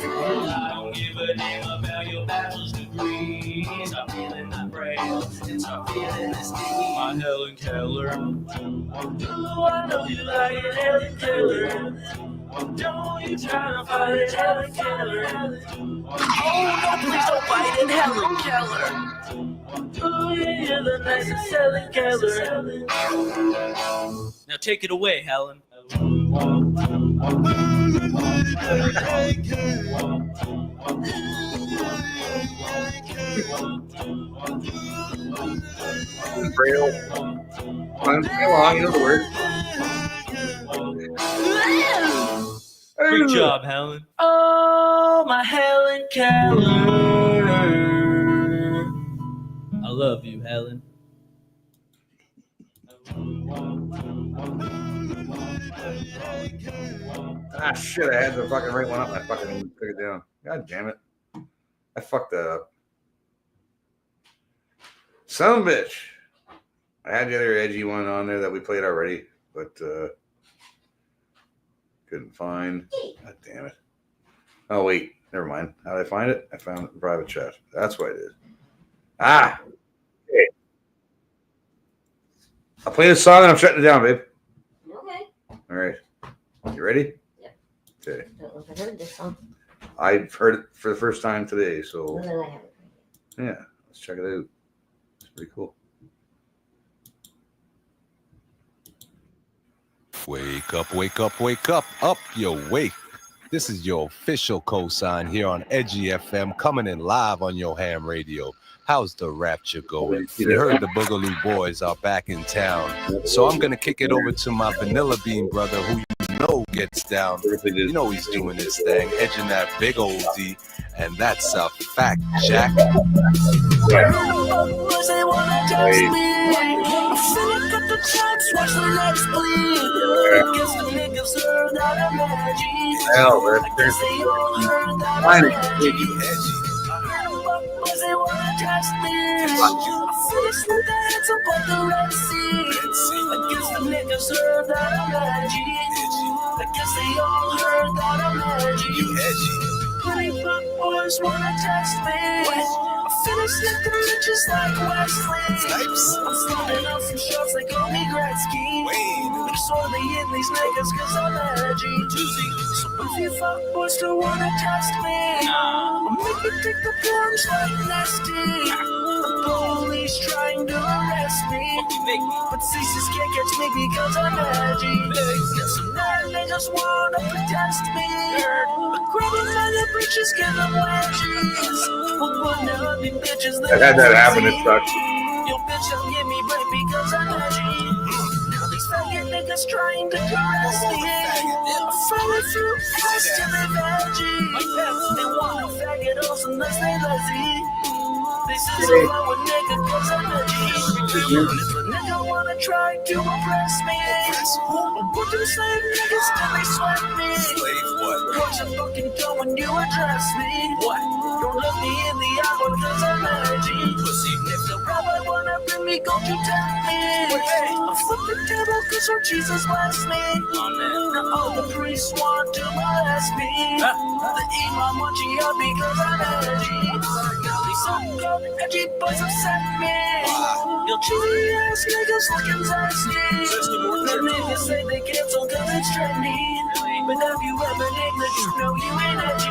I don't give a damn about your bachelor's degrees. I'm feeling that praise. and start feeling this thing. My Helen Keller. Ooh, I know you like it, Helen Keller. Don't you try to fight it, Helen Keller. Oh, no, please don't fight it, Helen Keller. Ooh, you're the nicest Helen Keller. Now take it away, Helen. Braille. Come along, you know the word. Good job, Helen. Oh, my Helen Keller. I love you, Helen. Ah, shit, I had the fucking right one up. I fucking took it down. God damn it. I fucked that up. Son of a bitch. I had the other edgy one on there that we played already, but couldn't find. God damn it. Oh, wait. Never mind. How did I find it? I found it in private chat. That's what I did. Ah! Okay. I'll play this song and I'm shutting it down, babe. Okay. All right. You ready? Yep. Okay. Don't know if I heard this song. I've heard it for the first time today, so Well, then I haven't. yeah, let's check it out. It's pretty cool. Wake up, wake up, wake up, up your wake. This is your official cosign here on Edgy FM, coming in live on your ham radio. How's the rapture going? You heard the Boogaloo Boys are back in town. So I'm going to kick it over to my Vanilla Bean brother, who you know gets down. You know he's doing his thing, edging that big old D. And that's a fact, Jack. Hell, man. Fine. Boys wanna test me. I finished like the riches like Wesley. I'm sliding off some shots like Omi Gretzky. Mix only in these niggas cause I'm edgy. So if you fuck boys still wanna test me, I'll make you take the plunge like nasty. The police trying to arrest me, but CCs can't catch me because I'm edgy. So now they just wanna protest me. Grabbing by the britches, give them wedges. I had that happen, it sucks. Your bitch don't give me bread because I'm edgy. Now these faggot niggas trying to caress me. I'm falling through fast to be veggie. They want no faggots unless they lazy. This is a lower nigga cause I'm edgy. If a nigga wanna try to oppress me, what do same niggas till they sweat me? Watch a fucking gun when you address me. Don't look me in the eye because I'm edgy. If the rabbi wanna bring me, go to tell me. I'll flip the table cause our Jesus bless me. Now all the priests want to molest me. The imam want you up because I'm edgy. These so-called edgy boys upset me. Your cheesy ass niggas looking thirsty. The niggas say they cancel cause it's trendy. But have you ever named that you know you ain't edgy?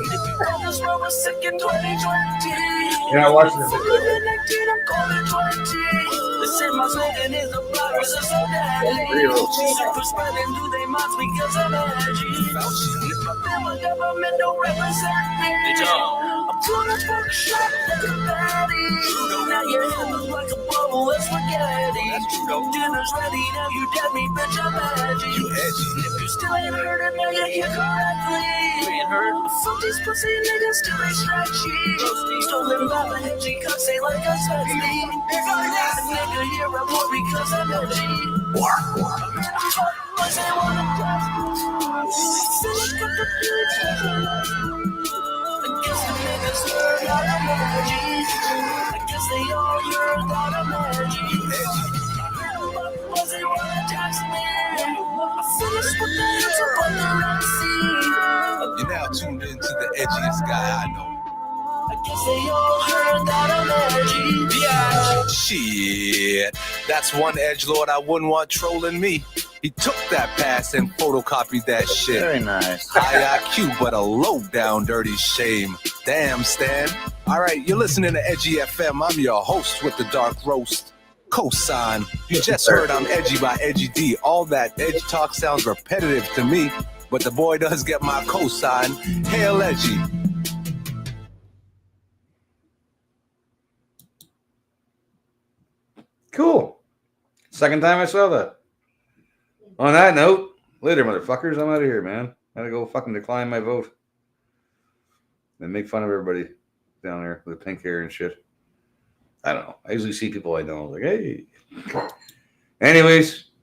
If you call this road was sick in 2020. Yeah, I watched this. I'm calling 20. They say my slogan is the virus is so deadly. Super spreading through their minds because I'm edgy. If my family government don't represent me, I'm gonna fuck shot like a fatty. Now your head looks like a bowl of spaghetti. Dinner's ready, now you dead me, bitch, I'm edgy. If you still ain't heard it, now you hear correctly. Fuck these pussy niggas till they stretchy. Stolen by the edgy cause they like us sexy. Nigga, you're a boy because I'm edgy. Boys, they wanna test me. Finish with the beats. I guess the niggas heard that I'm edgy. I guess they all heard that I'm edgy. Boys, they wanna test me. I finished with the hits up on the Red Sea. You're now tuned into the edgiest guy I know. Guess they all heard that I'm edgy. Yeah, shit. That's one edgelord I wouldn't want trolling me. He took that pass and photocopied that shit. Very nice. High IQ, but a low down dirty shame. Damn, Stan. All right, you're listening to Edgy FM. I'm your host with the dark roast. Cosign. You just heard I'm edgy by Edgy D. All that edgy talk sounds repetitive to me, but the boy does get my cosign. Hail Edgy. Cool. Second time I saw that. On that note, later, motherfuckers. I'm out of here, man. I gotta go fucking decline my vote and make fun of everybody down there with pink hair and shit. I don't know. I usually see people I know. Like, hey. Anyways,